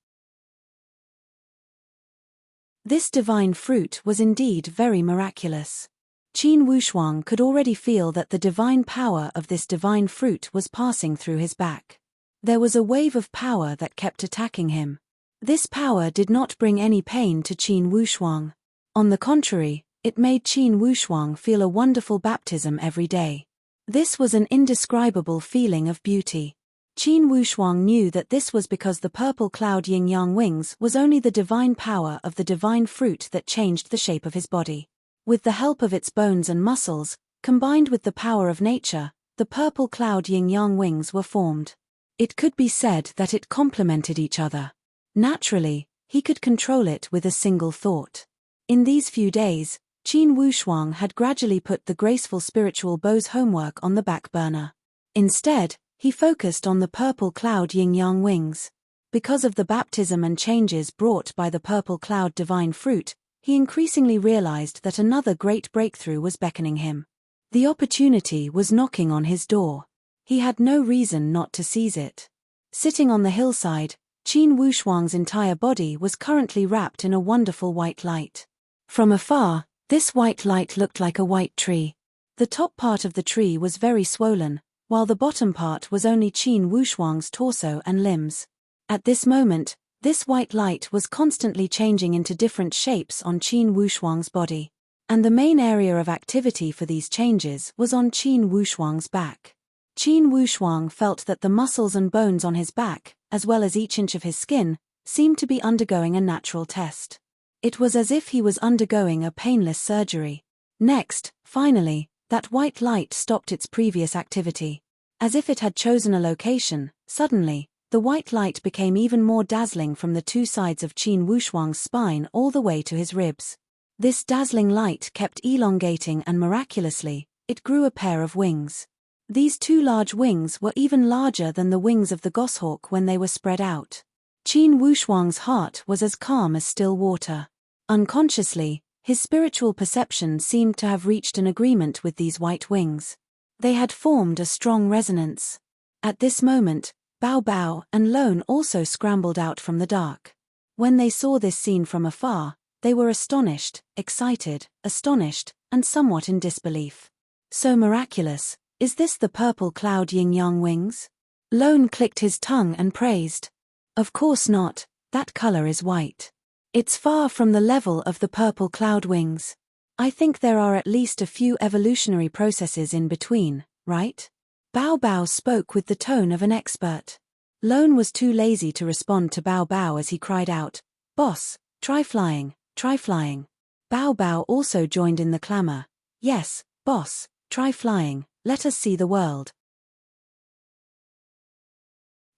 This divine fruit was indeed very miraculous. Qin Wushuang could already feel that the divine power of this divine fruit was passing through his back. There was a wave of power that kept attacking him. This power did not bring any pain to Qin Wushuang. On the contrary, it made Qin Wushuang feel a wonderful baptism every day. This was an indescribable feeling of beauty. Qin Wushuang knew that this was because the purple cloud yin-yang wings was only the divine power of the divine fruit that changed the shape of his body. With the help of its bones and muscles, combined with the power of nature, the purple cloud yin-yang wings were formed. It could be said that it complemented each other. Naturally, he could control it with a single thought. In these few days, Qin Wushuang had gradually put the graceful spiritual bow's homework on the back burner. Instead, he focused on the purple cloud yin-yang wings. Because of the baptism and changes brought by the purple cloud divine fruit, he increasingly realized that another great breakthrough was beckoning him. The opportunity was knocking on his door. He had no reason not to seize it. Sitting on the hillside, Qin Wushuang's entire body was currently wrapped in a wonderful white light. From afar, this white light looked like a white tree. The top part of the tree was very swollen, while the bottom part was only Qin Wushuang's torso and limbs. At this moment, this white light was constantly changing into different shapes on Qin Wushuang's body. And the main area of activity for these changes was on Qin Wushuang's back. Qin Wushuang felt that the muscles and bones on his back, as well as each inch of his skin, seemed to be undergoing a natural test. It was as if he was undergoing a painless surgery. Next, finally, that white light stopped its previous activity. As if it had chosen a location, suddenly, the white light became even more dazzling from the 2 sides of Qin Wushuang's spine all the way to his ribs. This dazzling light kept elongating and miraculously, it grew a pair of wings. These 2 large wings were even larger than the wings of the goshawk when they were spread out. Qin Wushuang's heart was as calm as still water. Unconsciously, his spiritual perception seemed to have reached an agreement with these white wings. They had formed a strong resonance. At this moment, Bao Bao and Lone also scrambled out from the dark. When they saw this scene from afar, they were astonished, excited, astonished, and somewhat in disbelief. So miraculous, is this the purple cloud yin-yang wings? Lone clicked his tongue and praised. Of course not, that color is white. It's far from the level of the purple cloud wings. I think there are at least a few evolutionary processes in between, right? Bao Bao spoke with the tone of an expert. Lone was too lazy to respond to Bao Bao as he cried out, "Boss, try flying, try flying." Bao Bao also joined in the clamor. "Yes, boss, try flying, let us see the world."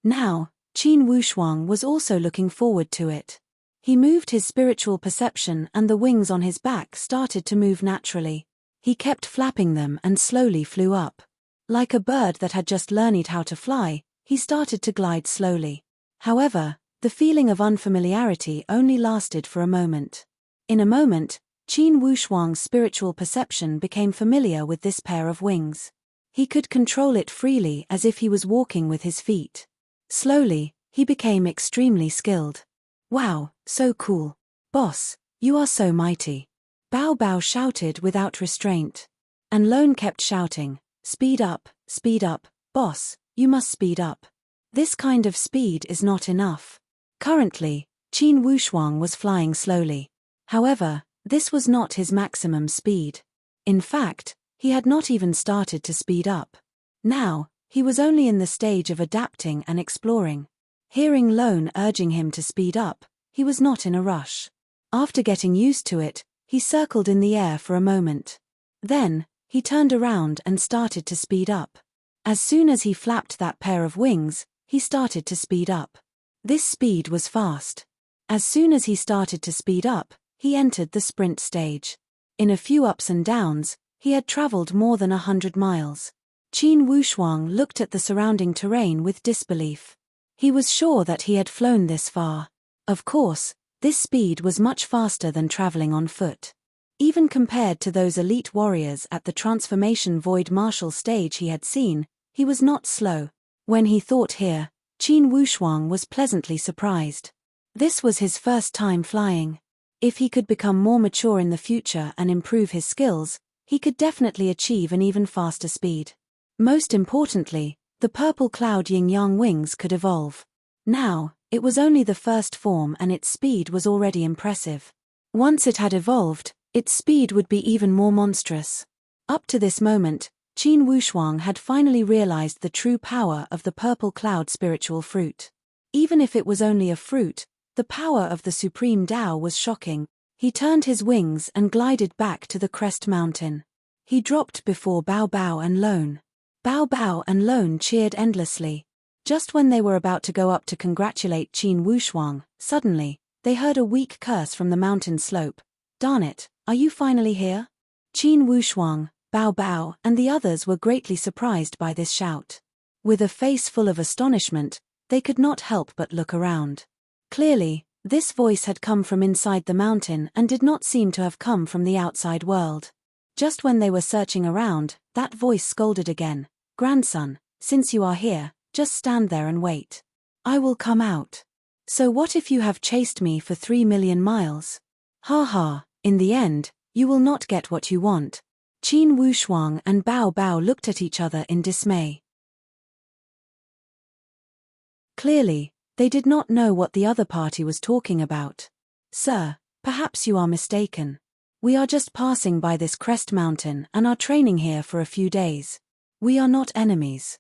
Now, Qin Wushuang was also looking forward to it. He moved his spiritual perception and the wings on his back started to move naturally. He kept flapping them and slowly flew up. Like a bird that had just learned how to fly, he started to glide slowly. However, the feeling of unfamiliarity only lasted for a moment. In a moment, Qin Wushuang's spiritual perception became familiar with this pair of wings. He could control it freely as if he was walking with his feet. Slowly, he became extremely skilled. Wow, so cool. Boss, you are so mighty. Bao Bao shouted without restraint. And Lone kept shouting, speed up, boss, you must speed up. This kind of speed is not enough. Currently, Qin Wushuang was flying slowly. However, this was not his maximum speed. In fact, he had not even started to speed up. Now, he was only in the stage of adapting and exploring. Hearing Lone urging him to speed up, he was not in a rush. After getting used to it, he circled in the air for a moment. Then, he turned around and started to speed up. As soon as he flapped that pair of wings, he started to speed up. This speed was fast. As soon as he started to speed up, he entered the sprint stage. In a few ups and downs, he had traveled more than 100 miles. Qin Wushuang looked at the surrounding terrain with disbelief. He was sure that he had flown this far. Of course, this speed was much faster than traveling on foot. Even compared to those elite warriors at the transformation void martial stage he had seen, he was not slow. When he thought here, Qin Wushuang was pleasantly surprised. This was his first time flying. If he could become more mature in the future and improve his skills, he could definitely achieve an even faster speed. Most importantly, the purple cloud yin-yang wings could evolve. Now, it was only the first form and its speed was already impressive. Once it had evolved, its speed would be even more monstrous. Up to this moment, Qin Wushuang had finally realized the true power of the purple cloud spiritual fruit. Even if it was only a fruit, the power of the supreme Tao was shocking. He turned his wings and glided back to the crest mountain. He dropped before Bao Bao and Lone. Bao Bao and Lone cheered endlessly. Just when they were about to go up to congratulate Qin Wushuang, suddenly, they heard a weak curse from the mountain slope. Darn it, are you finally here? Qin Wushuang, Bao Bao, and the others were greatly surprised by this shout. With a face full of astonishment, they could not help but look around. Clearly, this voice had come from inside the mountain and did not seem to have come from the outside world. Just when they were searching around, that voice scolded again. Grandson, since you are here, just stand there and wait. I will come out. So what if you have chased me for 3 million miles? Ha ha, in the end, you will not get what you want. Qin Wushuang and Bao Bao looked at each other in dismay. Clearly, they did not know what the other party was talking about. Sir, perhaps you are mistaken. We are just passing by this crest mountain and are training here for a few days. We are not enemies.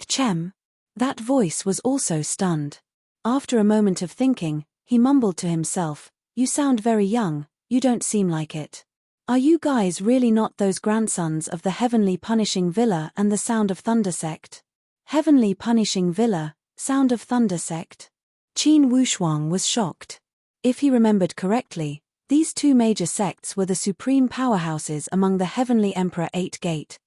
Chem. That voice was also stunned. After a moment of thinking, he mumbled to himself, you sound very young, you don't seem like it. Are you guys really not those grandsons of the Heavenly Punishing Villa and the Sound of Thunder sect? Heavenly Punishing Villa, Sound of Thunder sect? Qin Wushuang was shocked. If he remembered correctly, these two major sects were the supreme powerhouses among the Heavenly Emperor 8 Gate.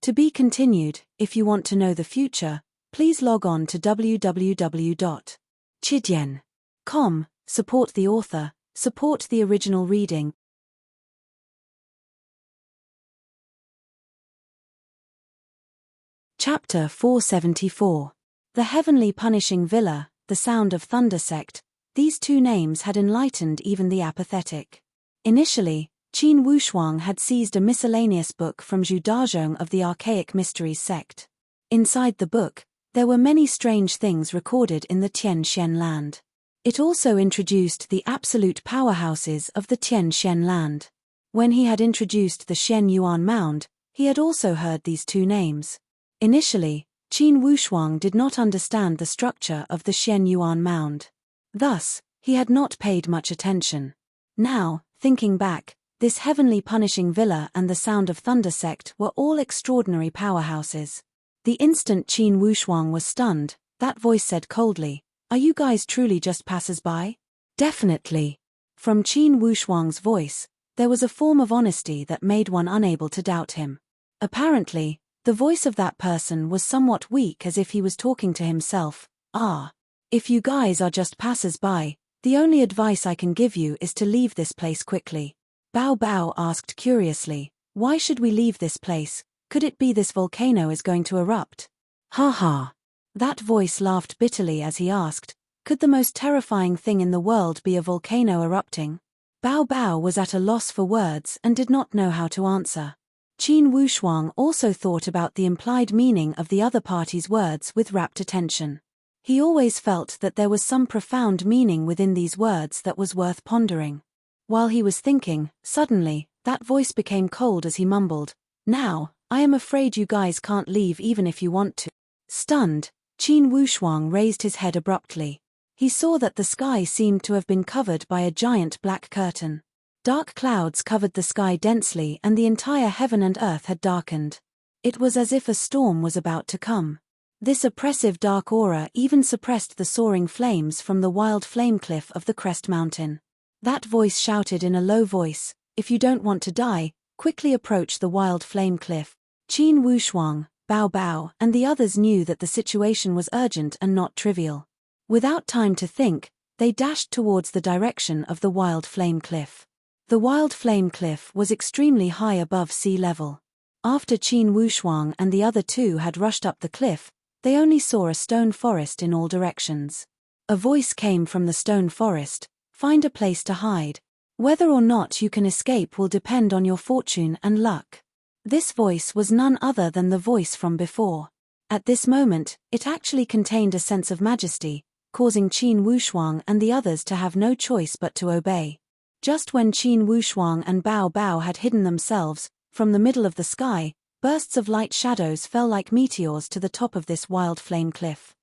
To be continued, if you want to know the future, please log on to www.chidian.com, support the author, support the original reading. Chapter 474. The Heavenly Punishing Villa, the Sound of Thunder sect. These two names had enlightened even the apathetic. Initially, Qin Wushuang had seized a miscellaneous book from Zhu Dazhong of the Archaic Mysteries sect. Inside the book, there were many strange things recorded in the Tian Xian land. It also introduced the absolute powerhouses of the Tian Xian land. When he had introduced the Xian Yuan Mound, he had also heard these two names. Initially, Qin Wushuang did not understand the structure of the Xian Yuan Mound. Thus, he had not paid much attention. Now, thinking back, this Heavenly Punishing Villa and the Sound of Thunder sect were all extraordinary powerhouses. The instant Qin Wushuang was stunned, that voice said coldly, are you guys truly just passers-by? Definitely. From Qin Wushuang's voice, there was a form of honesty that made one unable to doubt him. Apparently, the voice of that person was somewhat weak, as if he was talking to himself. If you guys are just passers-by, the only advice I can give you is to leave this place quickly. Bao Bao asked curiously, why should we leave this place? Could it be this volcano is going to erupt? Ha ha. That voice laughed bitterly as he asked, could the most terrifying thing in the world be a volcano erupting? Bao Bao was at a loss for words and did not know how to answer. Qin Wushuang also thought about the implied meaning of the other party's words with rapt attention. He always felt that there was some profound meaning within these words that was worth pondering. While he was thinking, suddenly, that voice became cold as he mumbled, "Now, I am afraid you guys can't leave even if you want to." Stunned, Qin Wushuang raised his head abruptly. He saw that the sky seemed to have been covered by a giant black curtain. Dark clouds covered the sky densely and the entire heaven and earth had darkened. It was as if a storm was about to come. This oppressive dark aura even suppressed the soaring flames from the wild flame cliff of the crest mountain. That voice shouted in a low voice, "If you don't want to die, quickly approach the wild flame cliff." Qin Wushuang, Bao Bao, and the others knew that the situation was urgent and not trivial. Without time to think, they dashed towards the direction of the wild flame cliff. The wild flame cliff was extremely high above sea level. After Qin Wushuang and the other two had rushed up the cliff, they only saw a stone forest in all directions. A voice came from the stone forest, "Find a place to hide. Whether or not you can escape will depend on your fortune and luck." This voice was none other than the voice from before. At this moment, it actually contained a sense of majesty, causing Qin Wushuang and the others to have no choice but to obey. Just when Qin Wushuang and Bao Bao had hidden themselves, from the middle of the sky, bursts of light shadows fell like meteors to the top of this wild flame cliff.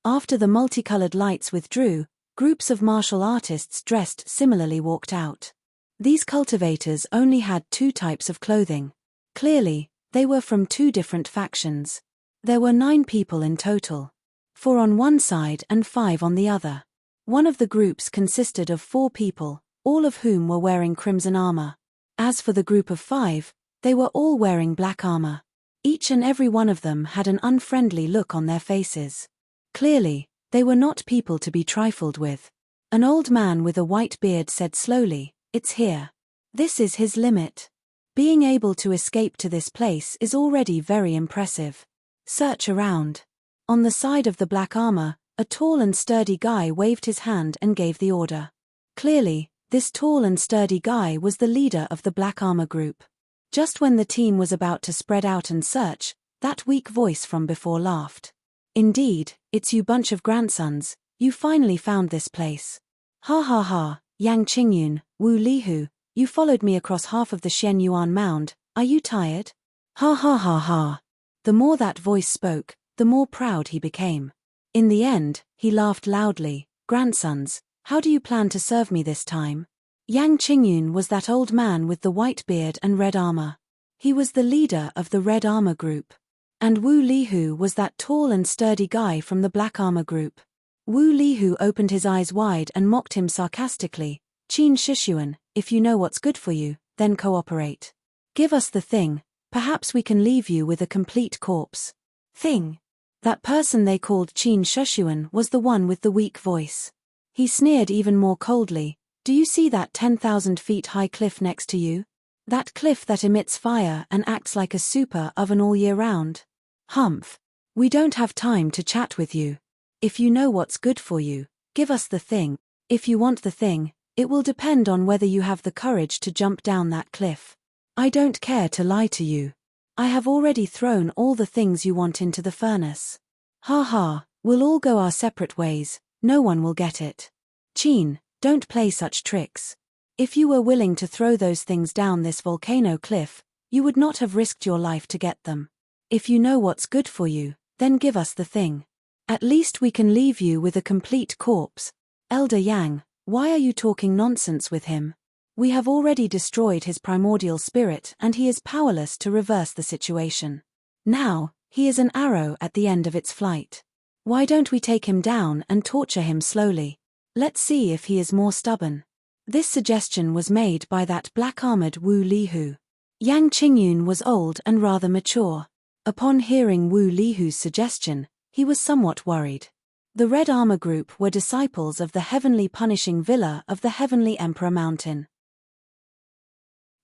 After the multicolored lights withdrew, groups of martial artists dressed similarly walked out. These cultivators only had two types of clothing. Clearly, they were from two different factions. There were 9 people in total. 4 on one side and 5 on the other. One of the groups consisted of 4 people, all of whom were wearing crimson armor. As for the group of 5, they were all wearing black armor. Each and every one of them had an unfriendly look on their faces. Clearly, they were not people to be trifled with. An old man with a white beard said slowly, "It's here. This is his limit. Being able to escape to this place is already very impressive. Search around." On the side of the black armor, a tall and sturdy guy waved his hand and gave the order. Clearly, this tall and sturdy guy was the leader of the black armor group. Just when the team was about to spread out and search, that weak voice from before laughed. "Indeed, it's you bunch of grandsons, you finally found this place. Ha ha ha, Yang Qingyun, Wu Lihu, you followed me across half of the Shen Yuan Mound, are you tired? Ha ha ha ha." The more that voice spoke, the more proud he became. In the end, he laughed loudly, "Grandsons, how do you plan to serve me this time?" Yang Qingyun was that old man with the white beard and red armor. He was the leader of the red armor group. And Wu Lihu was that tall and sturdy guy from the black armor group. Wu Lihu opened his eyes wide and mocked him sarcastically, "Qin Shishuan, if you know what's good for you, then cooperate. Give us the thing, perhaps we can leave you with a complete corpse." Thing. That person they called Qin Shishuan was the one with the weak voice. He sneered even more coldly, "Do you see that 10,000 feet high cliff next to you? That cliff that emits fire and acts like a super oven all year round? Humph. We don't have time to chat with you. If you know what's good for you, give us the thing. If you want the thing, it will depend on whether you have the courage to jump down that cliff. I don't care to lie to you. I have already thrown all the things you want into the furnace. Ha ha, we'll all go our separate ways, no one will get it. Qin, don't play such tricks. If you were willing to throw those things down this volcano cliff, you would not have risked your life to get them. If you know what's good for you, then give us the thing. At least we can leave you with a complete corpse." "Elder Yang, why are you talking nonsense with him? We have already destroyed his primordial spirit and he is powerless to reverse the situation. Now, he is an arrow at the end of its flight. Why don't we take him down and torture him slowly? Let's see if he is more stubborn." This suggestion was made by that black-armored Wu Lihu. Yang Qingyun was old and rather mature. Upon hearing Wu Lihu's suggestion, he was somewhat worried. The Red Armor Group were disciples of the heavenly punishing villa of the Heavenly Emperor Mountain.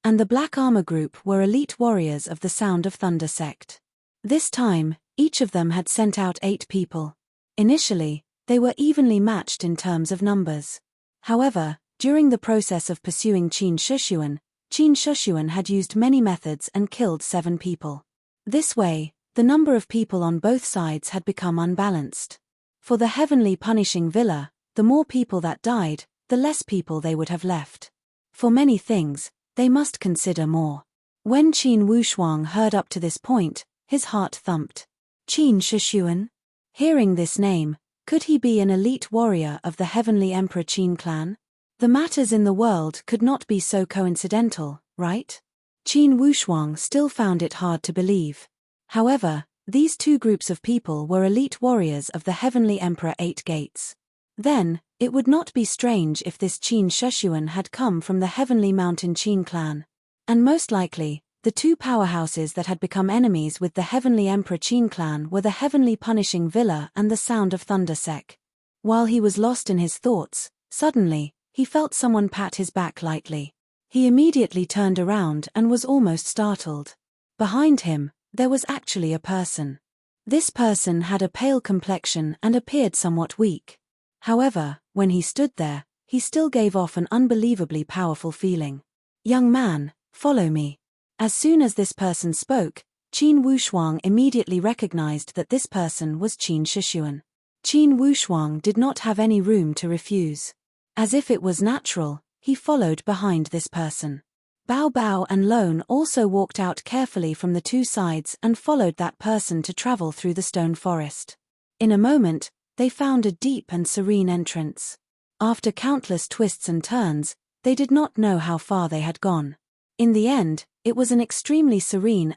and the Black Armor Group were elite warriors of the Sound of Thunder sect. This time, each of them had sent out 8 people. Initially, they were evenly matched in terms of numbers. However, during the process of pursuing Qin Shushuan had used many methods and killed 7 people. This way, the number of people on both sides had become unbalanced. For the heavenly punishing villa, the more people that died, the less people they would have left. For many things, they must consider more. When Qin Wushuang heard up to this point, his heart thumped. Qin Shushuan? Hearing this name, could he be an elite warrior of the Heavenly Emperor Qin clan? The matters in the world could not be so coincidental, right? Qin Wushuang still found it hard to believe. However, these 2 groups of people were elite warriors of the Heavenly Emperor 8 Gates. Then, it would not be strange if this Qin Shushuan had come from the Heavenly Mountain Qin clan. And most likely, the 2 powerhouses that had become enemies with the Heavenly Emperor Qin clan were the Heavenly Punishing Villa and the Sound of Thunder sect. While he was lost in his thoughts, suddenly, he felt someone pat his back lightly. He immediately turned around and was almost startled. Behind him, there was actually a person. This person had a pale complexion and appeared somewhat weak. However, when he stood there, he still gave off an unbelievably powerful feeling. "Young man, follow me." As soon as this person spoke, Qin Wushuang immediately recognized that this person was Qin Shushuan. Qin Wushuang did not have any room to refuse. As if it was natural, he followed behind this person. Bao Bao and Lone also walked out carefully from the 2 sides and followed that person to travel through the stone forest. In a moment, they found a deep and serene entrance. After countless twists and turns, they did not know how far they had gone. In the end, it was an extremely serene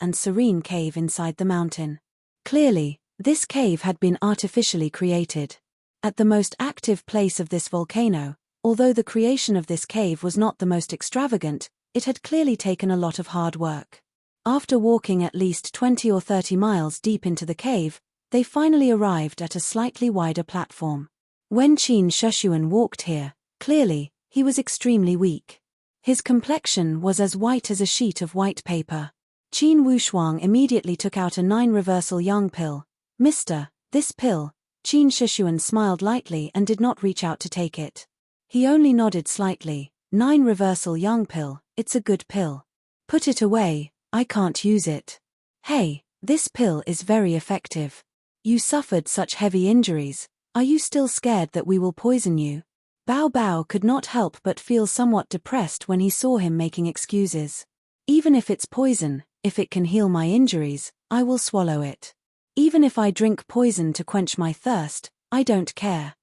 cave inside the mountain. Clearly, this cave had been artificially created. At the most active place of this volcano, although the creation of this cave was not the most extravagant, it had clearly taken a lot of hard work. After walking at least 20 or 30 miles deep into the cave, they finally arrived at a slightly wider platform. When Qin Shushuan walked here, clearly, he was extremely weak. His complexion was as white as a sheet of white paper. Qin Wushuang immediately took out a 9 reversal yang pill. "Mister, this pill." Qin Shushuan smiled lightly and did not reach out to take it. He only nodded slightly. 9 reversal yang pill, it's a good pill. "Put it away, I can't use it." "Hey, this pill is very effective. You suffered such heavy injuries, are you still scared that we will poison you?" Bao Bao could not help but feel somewhat depressed when he saw him making excuses. "Even if it's poison, if it can heal my injuries, I will swallow it. Even if I drink poison to quench my thirst, I don't care."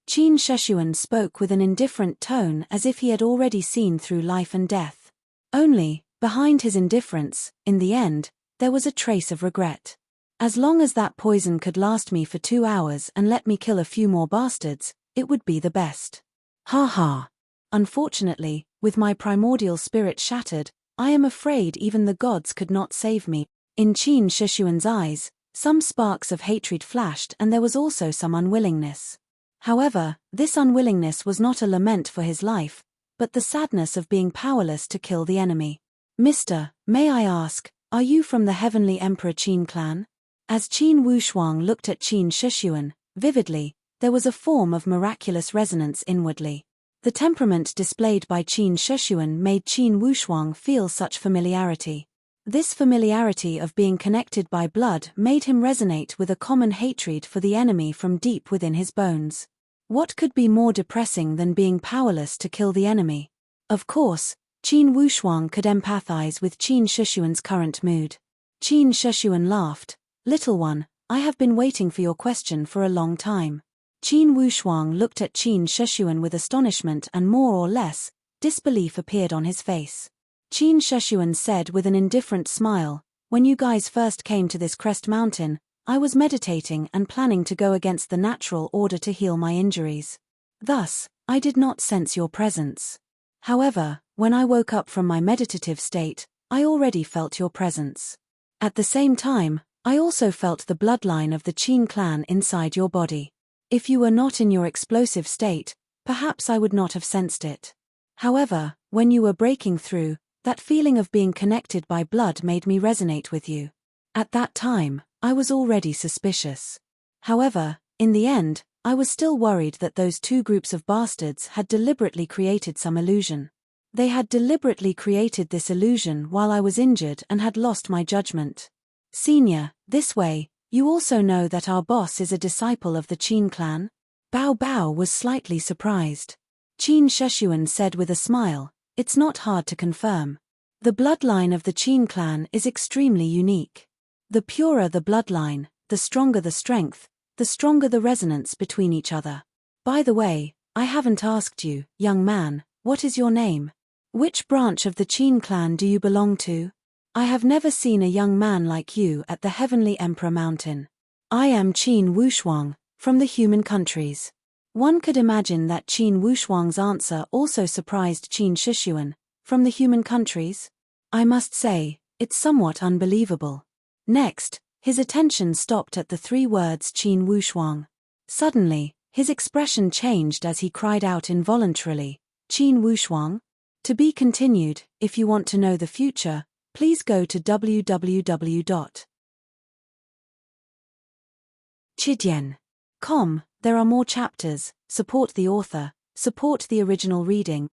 Qin Shushuan spoke with an indifferent tone as if he had already seen through life and death. Only, behind his indifference, in the end, there was a trace of regret. "As long as that poison could last me for 2 hours and let me kill a few more bastards, it would be the best. Ha ha. Unfortunately, with my primordial spirit shattered, I am afraid even the gods could not save me." In Qin Shushuan's eyes, some sparks of hatred flashed and there was also some unwillingness. However, this unwillingness was not a lament for his life, but the sadness of being powerless to kill the enemy. "Mister, may I ask, are you from the Heavenly Emperor Qin clan?" As Qin Wushuang looked at Qin Shushuan, vividly, there was a form of miraculous resonance inwardly. The temperament displayed by Qin Shushuan made Qin Wushuang feel such familiarity. This familiarity of being connected by blood made him resonate with a common hatred for the enemy from deep within his bones. What could be more depressing than being powerless to kill the enemy? Of course, Qin Wushuang could empathize with Qin Shushuan's current mood. Qin Shushuan laughed. "Little one, I have been waiting for your question for a long time." Qin Wushuang looked at Qin Shushuan with astonishment and more or less, disbelief appeared on his face. Qin Shushuan said with an indifferent smile, "When you guys first came to this crest mountain, I was meditating and planning to go against the natural order to heal my injuries. Thus, I did not sense your presence. However, when I woke up from my meditative state, I already felt your presence. At the same time, I also felt the bloodline of the Qin clan inside your body. If you were not in your explosive state, perhaps I would not have sensed it." However, when you were breaking through, that feeling of being connected by blood made me resonate with you. At that time, I was already suspicious. However, in the end, I was still worried that those two groups of bastards had deliberately created some illusion. They had deliberately created this illusion while I was injured and had lost my judgment. Senior, this way, you also know that our boss is a disciple of the Qin clan? Bao Bao was slightly surprised. Qin Sheshuan said with a smile, it's not hard to confirm. The bloodline of the Qin clan is extremely unique. The purer the bloodline, the stronger the strength, the stronger the resonance between each other. By the way, I haven't asked you, young man, what is your name? Which branch of the Qin clan do you belong to? I have never seen a young man like you at the Heavenly Emperor Mountain. I am Qin Wushuang, from the human countries. One could imagine that Qin Wushuang's answer also surprised Qin Shishuan, from the human countries. I must say, it's somewhat unbelievable. Next, his attention stopped at the three words Qin Wushuang. Suddenly, his expression changed as he cried out involuntarily, Qin Wushuang? To be continued. If you want to know the future, please go to www.chidian.com. There are more chapters. Support the author, support the original reading.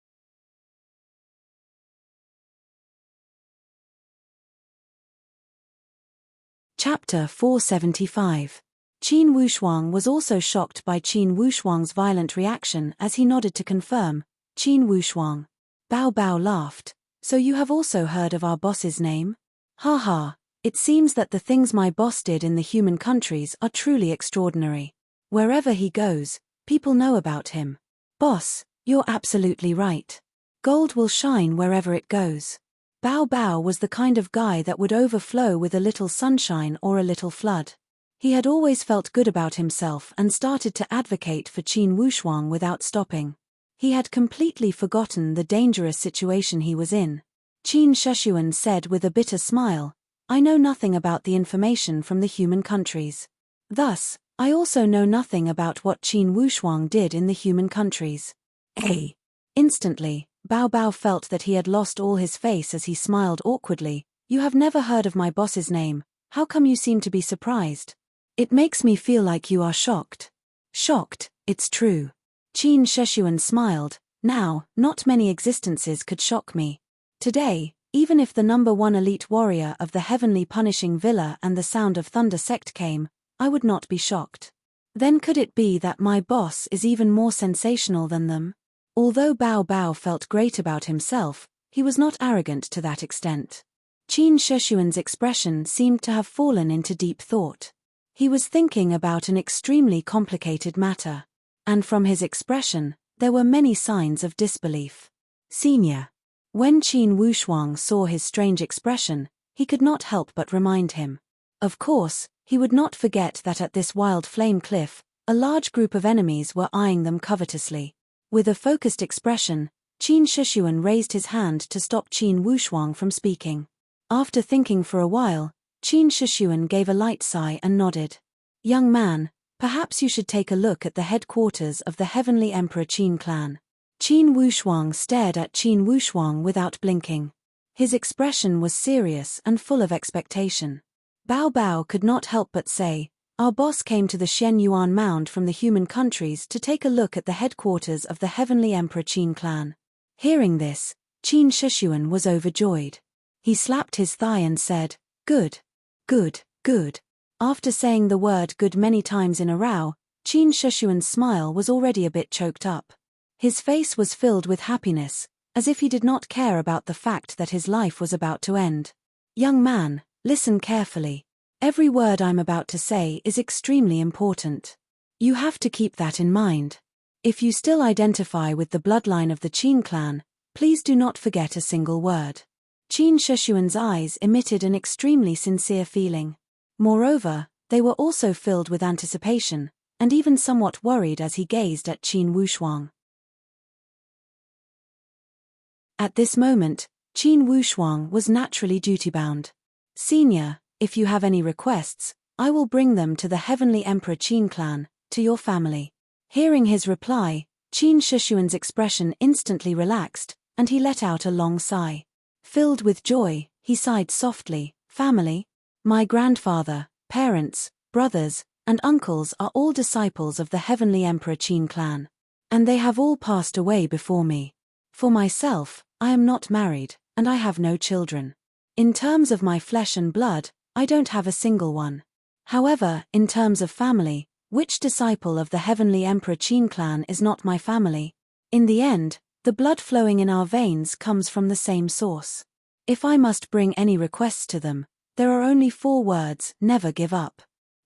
Chapter 475. Qin Wushuang was also shocked by Qin Wushuang's violent reaction as he nodded to confirm, Qin Wushuang. Bao Bao laughed. So you have also heard of our boss's name? Ha ha, it seems that the things my boss did in the human countries are truly extraordinary. Wherever he goes, people know about him. Boss, you're absolutely right. Gold will shine wherever it goes. Bao Bao was the kind of guy that would overflow with a little sunshine or a little flood. He had always felt good about himself and started to advocate for Qin Wushuang without stopping. He had completely forgotten the dangerous situation he was in. Qin Sheshuan said with a bitter smile, I know nothing about the information from the human countries. Thus, I also know nothing about what Qin Wushuang did in the human countries. Instantly, Bao Bao felt that he had lost all his face as he smiled awkwardly. You have never heard of my boss's name, how come you seem to be surprised? It makes me feel like you are shocked. Shocked, it's true. Qin Sheshuan smiled. Now, not many existences could shock me. Today, even if the #1 elite warrior of the Heavenly Punishing Villa and the Sound of Thunder sect came, I would not be shocked. Then could it be that my boss is even more sensational than them? Although Bao Bao felt great about himself, he was not arrogant to that extent. Qin Sheshuan's expression seemed to have fallen into deep thought. He was thinking about an extremely complicated matter. And from his expression, there were many signs of disbelief. Senior. When Qin Wushuang saw his strange expression, he could not help but remind him. Of course, he would not forget that at this wild flame cliff, a large group of enemies were eyeing them covetously. With a focused expression, Qin Shishuan raised his hand to stop Qin Wushuang from speaking. After thinking for a while, Qin Shishuan gave a light sigh and nodded. Young man, perhaps you should take a look at the headquarters of the Heavenly Emperor Qin clan. Qin Wushuang stared at Qin Wushuang without blinking. His expression was serious and full of expectation. Bao Bao could not help but say, our boss came to the Shen Yuan Mound from the human countries to take a look at the headquarters of the Heavenly Emperor Qin clan. Hearing this, Qin Shishuan was overjoyed. He slapped his thigh and said, good, good, good. After saying the word good many times in a row, Qin Shishuan's smile was already a bit choked up. His face was filled with happiness, as if he did not care about the fact that his life was about to end. Young man, listen carefully. Every word I'm about to say is extremely important. You have to keep that in mind. If you still identify with the bloodline of the Qin clan, please do not forget a single word. Qin Shishuan's eyes emitted an extremely sincere feeling. Moreover, they were also filled with anticipation, and even somewhat worried as he gazed at Qin Wushuang. At this moment, Qin Wushuang was naturally duty-bound. Senior, if you have any requests, I will bring them to the Heavenly Emperor Qin clan, to your family. Hearing his reply, Qin Shushuan's expression instantly relaxed, and he let out a long sigh. Filled with joy, he sighed softly, family? My grandfather, parents, brothers, and uncles are all disciples of the heavenly Emperor Qin clan. And they have all passed away before me. For myself, I am not married, and I have no children. In terms of my flesh and blood, I don't have a single one. However, in terms of family, which disciple of the heavenly Emperor Qin clan is not my family? In the end, the blood flowing in our veins comes from the same source. If I must bring any requests to them, there are only 4 words: never give up.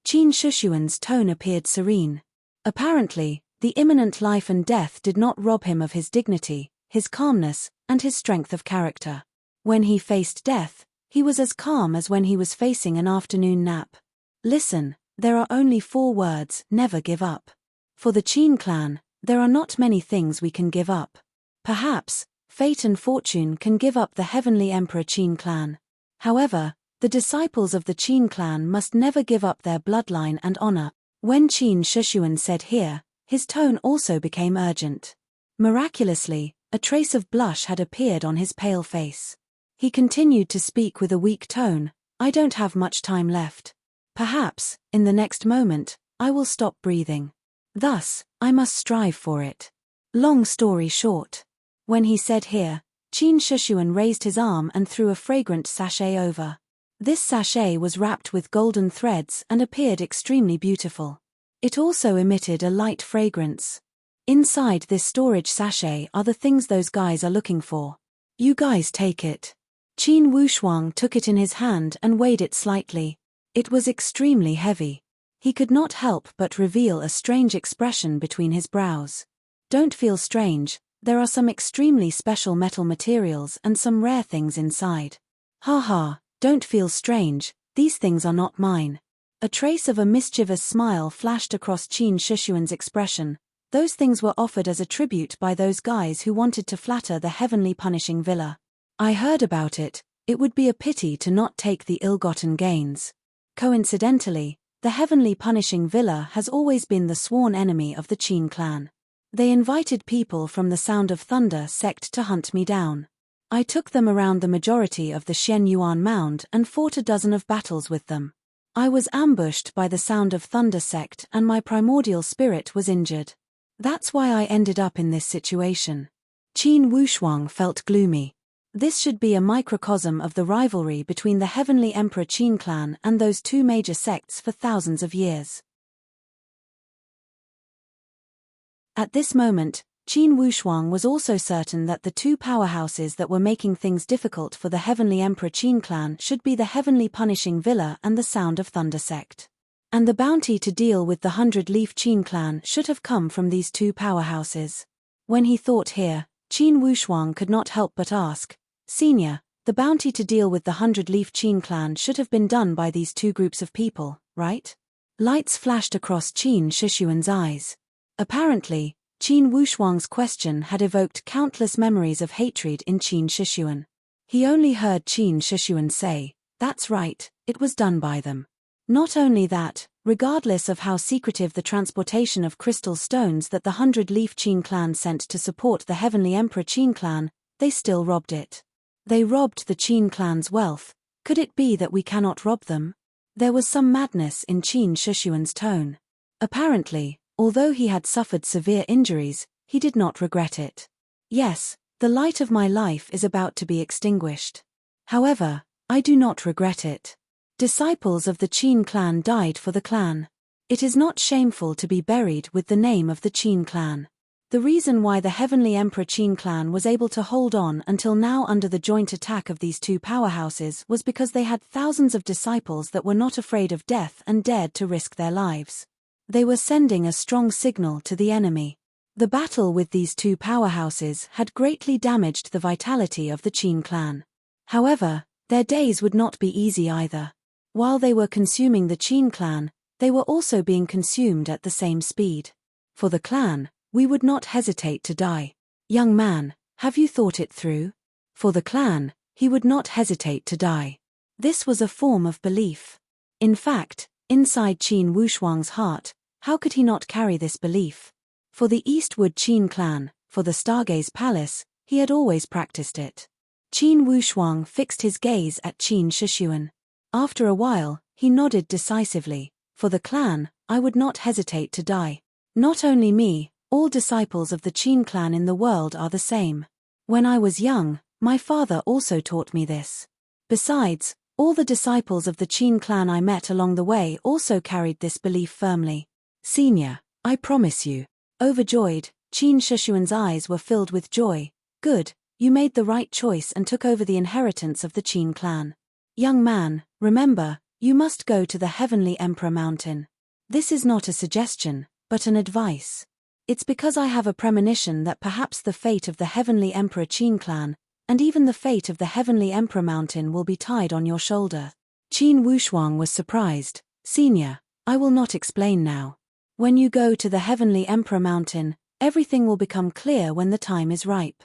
Qin Shushuan's tone appeared serene. Apparently, the imminent life and death did not rob him of his dignity, his calmness, and his strength of character. When he faced death, he was as calm as when he was facing an afternoon nap. Listen, there are only 4 words: never give up. For the Qin clan, there are not many things we can give up. Perhaps, fate and fortune can give up the heavenly Emperor Qin clan. However, the disciples of the Qin clan must never give up their bloodline and honor. When Qin Shushuan said here, his tone also became urgent. Miraculously, a trace of blush had appeared on his pale face. He continued to speak with a weak tone, I don't have much time left. Perhaps, in the next moment, I will stop breathing. Thus, I must strive for it. Long story short. When he said here, Qin Shushuan raised his arm and threw a fragrant sachet over. This sachet was wrapped with golden threads and appeared extremely beautiful. It also emitted a light fragrance. Inside this storage sachet are the things those guys are looking for. You guys take it. Qin Wushuang took it in his hand and weighed it slightly. It was extremely heavy. He could not help but reveal a strange expression between his brows. Don't feel strange, there are some extremely special metal materials and some rare things inside. Ha, don't feel strange, these things are not mine. A trace of a mischievous smile flashed across Qin Shushuan's expression. Those things were offered as a tribute by those guys who wanted to flatter the heavenly punishing villa. I heard about it, it would be a pity to not take the ill-gotten gains. Coincidentally, the heavenly punishing villa has always been the sworn enemy of the Qin clan. They invited people from the Sound of Thunder sect to hunt me down. I took them around the majority of the Shen Yuan Mound and fought a dozen of battles with them. I was ambushed by the Sound of Thunder sect and my primordial spirit was injured. That's why I ended up in this situation. Qin Wushuang felt gloomy. This should be a microcosm of the rivalry between the heavenly Emperor Qin clan and those 2 major sects for thousands of years. At this moment, Qin Wushuang was also certain that the 2 powerhouses that were making things difficult for the heavenly Emperor Qin clan should be the heavenly punishing villa and the Sound of Thunder sect. And the bounty to deal with the 100-leaf Qin clan should have come from these 2 powerhouses. When he thought here, Qin Wushuang could not help but ask, Senior, the bounty to deal with the 100-leaf Qin clan should have been done by these 2 groups of people, right? Lights flashed across Qin Shushuan's eyes. Apparently, Qin Wushuang's question had evoked countless memories of hatred in Qin Shushuan. He only heard Qin Shushuan say, that's right, it was done by them. Not only that, regardless of how secretive the transportation of crystal stones that the 100-leaf Qin clan sent to support the heavenly Emperor Qin clan, they still robbed it. They robbed the Qin clan's wealth. Could it be that we cannot rob them? There was some madness in Qin Shushuan's tone. Apparently, although he had suffered severe injuries, he did not regret it. Yes, the light of my life is about to be extinguished. However, I do not regret it. Disciples of the Qin clan died for the clan. It is not shameful to be buried with the name of the Qin clan. The reason why the heavenly Emperor Qin clan was able to hold on until now under the joint attack of these 2 powerhouses was because they had thousands of disciples that were not afraid of death and dared to risk their lives. They were sending a strong signal to the enemy. The battle with these 2 powerhouses had greatly damaged the vitality of the Qin clan. However, their days would not be easy either. While they were consuming the Qin clan, they were also being consumed at the same speed. For the clan, we would not hesitate to die. Young man, have you thought it through? For the clan, he would not hesitate to die. This was a form of belief. In fact, inside Qin Wushuang's heart, how could he not carry this belief? For the Eastwood Qin clan, for the Stargaze Palace, he had always practiced it. Qin Wushuang fixed his gaze at Qin Shixuan. After a while, he nodded decisively. For the clan, I would not hesitate to die. Not only me, all disciples of the Qin clan in the world are the same. When I was young, my father also taught me this. Besides, all the disciples of the Qin clan I met along the way also carried this belief firmly. Senior, I promise you. Overjoyed, Qin Shixuan's eyes were filled with joy. Good, you made the right choice and took over the inheritance of the Qin clan. Young man, remember, you must go to the Heavenly Emperor Mountain. This is not a suggestion, but an advice. It's because I have a premonition that perhaps the fate of the Heavenly Emperor Qin clan, and even the fate of the Heavenly Emperor Mountain will be tied on your shoulder. Qin Wushuang was surprised. Senior, I will not explain now. When you go to the Heavenly Emperor Mountain, everything will become clear when the time is ripe.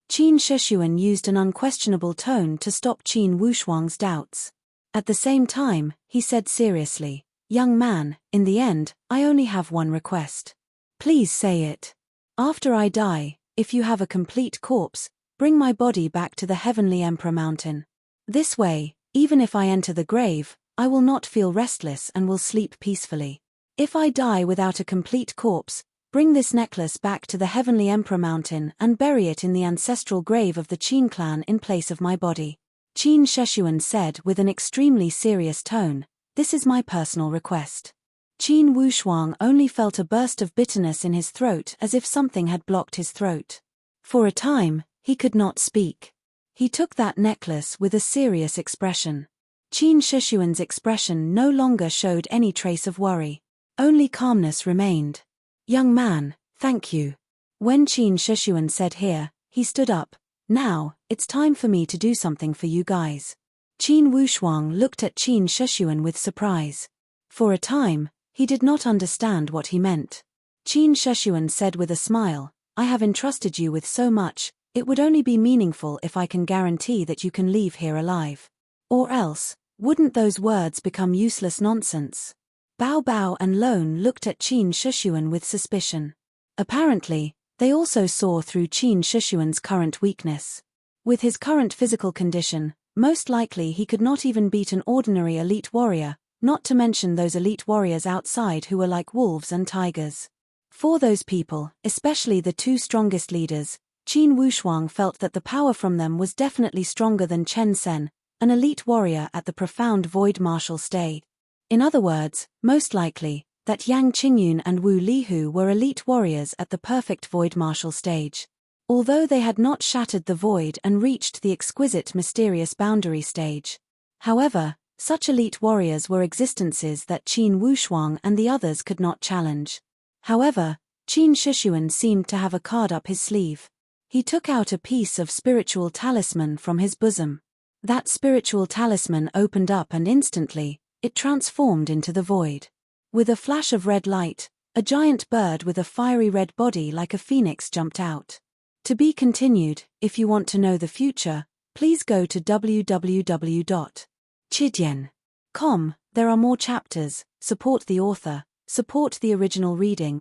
Qin Shixuan used an unquestionable tone to stop Qin Wushuang's doubts. At the same time, he said seriously, Young man, in the end, I only have one request. Please say it. After I die, if you have a complete corpse, bring my body back to the Heavenly Emperor Mountain. This way, even if I enter the grave, I will not feel restless and will sleep peacefully. If I die without a complete corpse, bring this necklace back to the Heavenly Emperor Mountain and bury it in the ancestral grave of the Qin clan in place of my body. Qin Shixuan said with an extremely serious tone, This is my personal request. Qin Wushuang only felt a burst of bitterness in his throat as if something had blocked his throat. For a time, he could not speak. He took that necklace with a serious expression. Qin Shixuan's expression no longer showed any trace of worry. Only calmness remained. Young man, thank you. When Qin Shixuan said here, he stood up. Now, it's time for me to do something for you guys. Qin Wushuang looked at Qin Shixuan with surprise. For a time, he did not understand what he meant. Qin Shixuan said with a smile, I have entrusted you with so much, it would only be meaningful if I can guarantee that you can leave here alive. Or else, wouldn't those words become useless nonsense? Bao Bao and Lone looked at Qin Shixuan with suspicion. Apparently, they also saw through Qin Shixuan's current weakness. With his current physical condition, most likely he could not even beat an ordinary elite warrior, not to mention those elite warriors outside who were like wolves and tigers. For those people, especially the two strongest leaders, Qin Wushuang felt that the power from them was definitely stronger than Chen Sen, an elite warrior at the profound void martial stage. In other words, most likely, that Yang Qingyun and Wu Lihu were elite warriors at the perfect void martial stage. Although they had not shattered the void and reached the exquisite mysterious boundary stage. However, such elite warriors were existences that Qin Wushuang and the others could not challenge. However, Qin Shixuan seemed to have a card up his sleeve. He took out a piece of spiritual talisman from his bosom. That spiritual talisman opened up and instantly, it transformed into the void. With a flash of red light, a giant bird with a fiery red body like a phoenix jumped out. To be continued, if you want to know the future, please go to www.chidian.com. There are more chapters, support the author, support the original reading.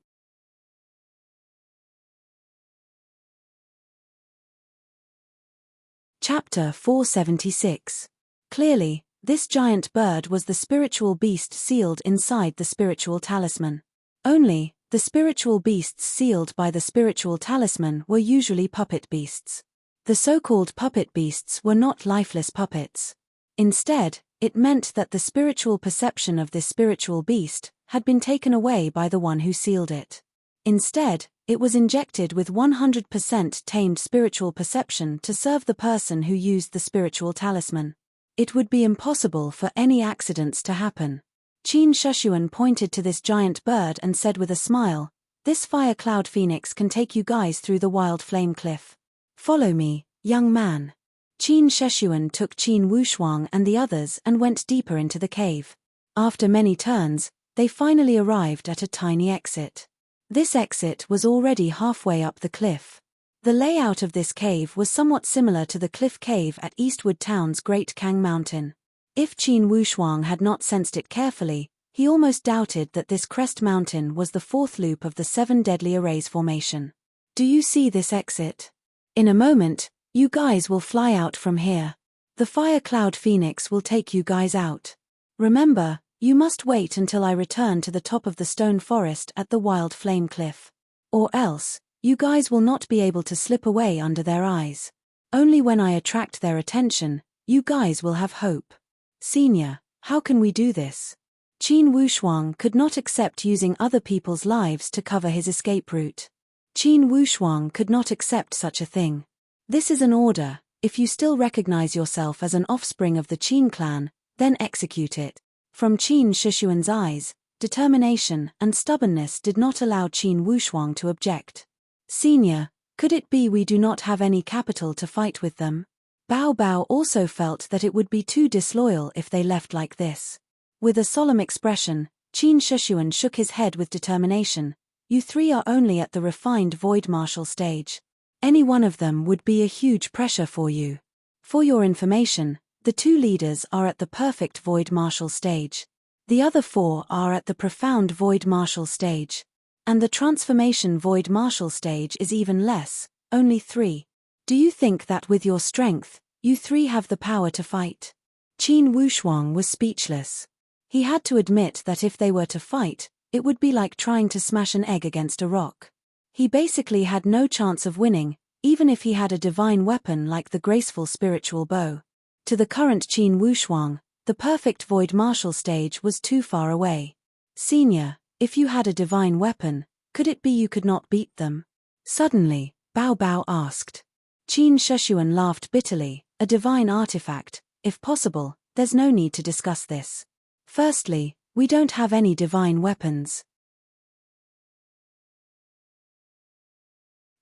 Chapter 476. Clearly, this giant bird was the spiritual beast sealed inside the spiritual talisman. Only, the spiritual beasts sealed by the spiritual talisman were usually puppet beasts. The so-called puppet beasts were not lifeless puppets. Instead, it meant that the spiritual perception of this spiritual beast had been taken away by the one who sealed it. Instead, it was injected with 100% tamed spiritual perception to serve the person who used the spiritual talisman. It would be impossible for any accidents to happen. Qin Shixuan pointed to this giant bird and said with a smile, This fire cloud phoenix can take you guys through the wild flame cliff. Follow me, young man. Qin Shixuan took Qin Wushuang and the others and went deeper into the cave. After many turns, they finally arrived at a tiny exit. This exit was already halfway up the cliff. The layout of this cave was somewhat similar to the cliff cave at Eastwood Town's Great Kang Mountain. If Qin Wushuang had not sensed it carefully, He almost doubted that this crest mountain was the fourth loop of the 7 deadly arrays formation. Do you see this exit? In a moment, you guys will fly out from here. The fire cloud phoenix will take you guys out. Remember, you must wait until I return to the top of the stone forest at the wild flame cliff. Or else, you guys will not be able to slip away under their eyes. Only when I attract their attention, you guys will have hope. Senior, how can we do this? Qin Wushuang could not accept using other people's lives to cover his escape route. Qin Wushuang could not accept such a thing. This is an order. If you still recognize yourself as an offspring of the Qin clan, then execute it. From Qin Shishuan's eyes, determination and stubbornness did not allow Qin Wushuang to object. Senior, could it be we do not have any capital to fight with them? Bao Bao also felt that it would be too disloyal if they left like this. With a solemn expression, Qin Shishuan shook his head with determination. You three are only at the refined void martial stage. Any one of them would be a huge pressure for you. For your information, the 2 leaders are at the perfect void martial stage. The other 4 are at the profound void martial stage. And the transformation void martial stage is even less, only 3. Do you think that with your strength, you 3 have the power to fight? Qin Wushuang was speechless. He had to admit that if they were to fight, it would be like trying to smash an egg against a rock. He basically had no chance of winning, even if he had a divine weapon like the graceful spiritual bow. To the current Qin Wushuang, the perfect void martial stage was too far away. Senior, if you had a divine weapon, could it be you could not beat them? Suddenly, Bao Bao asked. Qin Shishuan laughed bitterly. A divine artifact, if possible, there's no need to discuss this. Firstly, we don't have any divine weapons.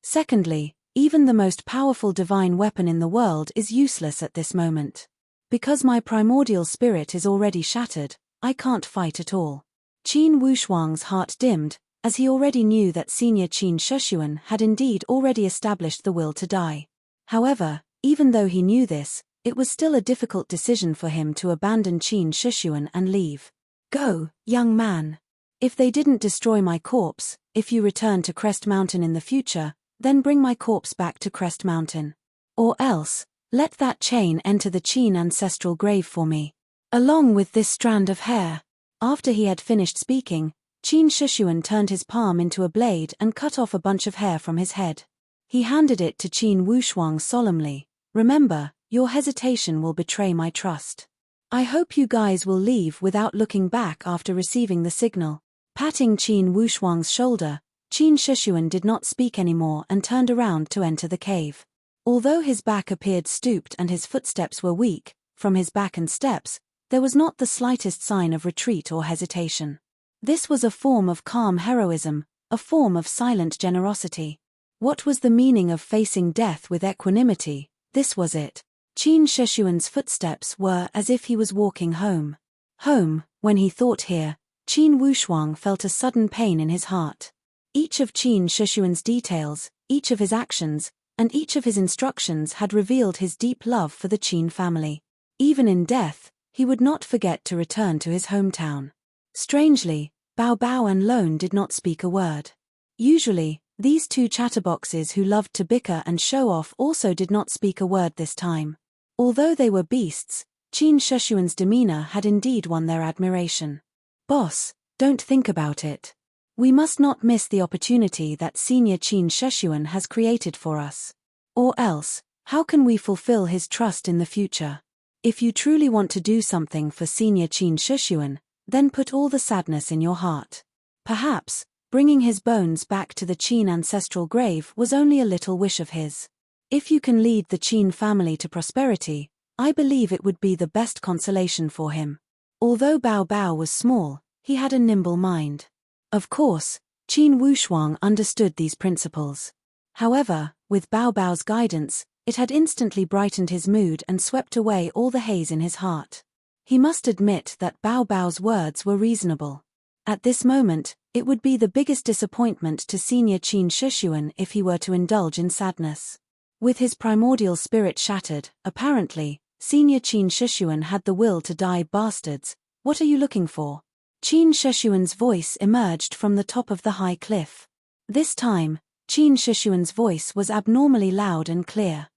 Secondly, even the most powerful divine weapon in the world is useless at this moment. Because my primordial spirit is already shattered, I can't fight at all. Qin Wushuang's heart dimmed, as he already knew that senior Qin Shishuan had indeed already established the will to die. However, even though he knew this, it was still a difficult decision for him to abandon Qin Shishuan and leave. Go, young man. If they didn't destroy my corpse, if you return to Crest Mountain in the future, then bring my corpse back to Crest Mountain. Or else, let that chain enter the Qin ancestral grave for me. Along with this strand of hair. After he had finished speaking, Qin Shishuan turned his palm into a blade and cut off a bunch of hair from his head. He handed it to Qin Wushuang solemnly. Remember, your hesitation will betray my trust. I hope you guys will leave without looking back after receiving the signal. Patting Qin Wushuang's shoulder, Qin Shishuan did not speak anymore and turned around to enter the cave. Although his back appeared stooped and his footsteps were weak, from his back and steps, there was not the slightest sign of retreat or hesitation. This was a form of calm heroism, a form of silent generosity. What was the meaning of facing death with equanimity? This was it. Qin Shishuan's footsteps were as if he was walking home. Home, when he thought here, Qin Wushuang felt a sudden pain in his heart. Each of Qin Shishuan's details, each of his actions, and each of his instructions had revealed his deep love for the Qin family. Even in death, he would not forget to return to his hometown. Strangely, Bao Bao and Lone did not speak a word. Usually, these 2 chatterboxes who loved to bicker and show off also did not speak a word this time. Although they were beasts, Qin Shishuan's demeanor had indeed won their admiration. Boss, don't think about it. We must not miss the opportunity that senior Qin Shishuan has created for us. Or else, how can we fulfill his trust in the future? If you truly want to do something for senior Qin Shishuan, then put all the sadness in your heart. Perhaps, bringing his bones back to the Qin ancestral grave was only a little wish of his. If you can lead the Qin family to prosperity, I believe it would be the best consolation for him. Although Bao Bao was small, he had a nimble mind. Of course, Qin Wushuang understood these principles. However, with Bao Bao's guidance, it had instantly brightened his mood and swept away all the haze in his heart. He must admit that Bao Bao's words were reasonable. At this moment, it would be the biggest disappointment to senior Qin Shishuan if he were to indulge in sadness. With his primordial spirit shattered, apparently, senior Qin Shishuan had the will to die. Bastards, what are you looking for? Qin Shixuan's voice emerged from the top of the high cliff. This time, Qin Shixuan's voice was abnormally loud and clear.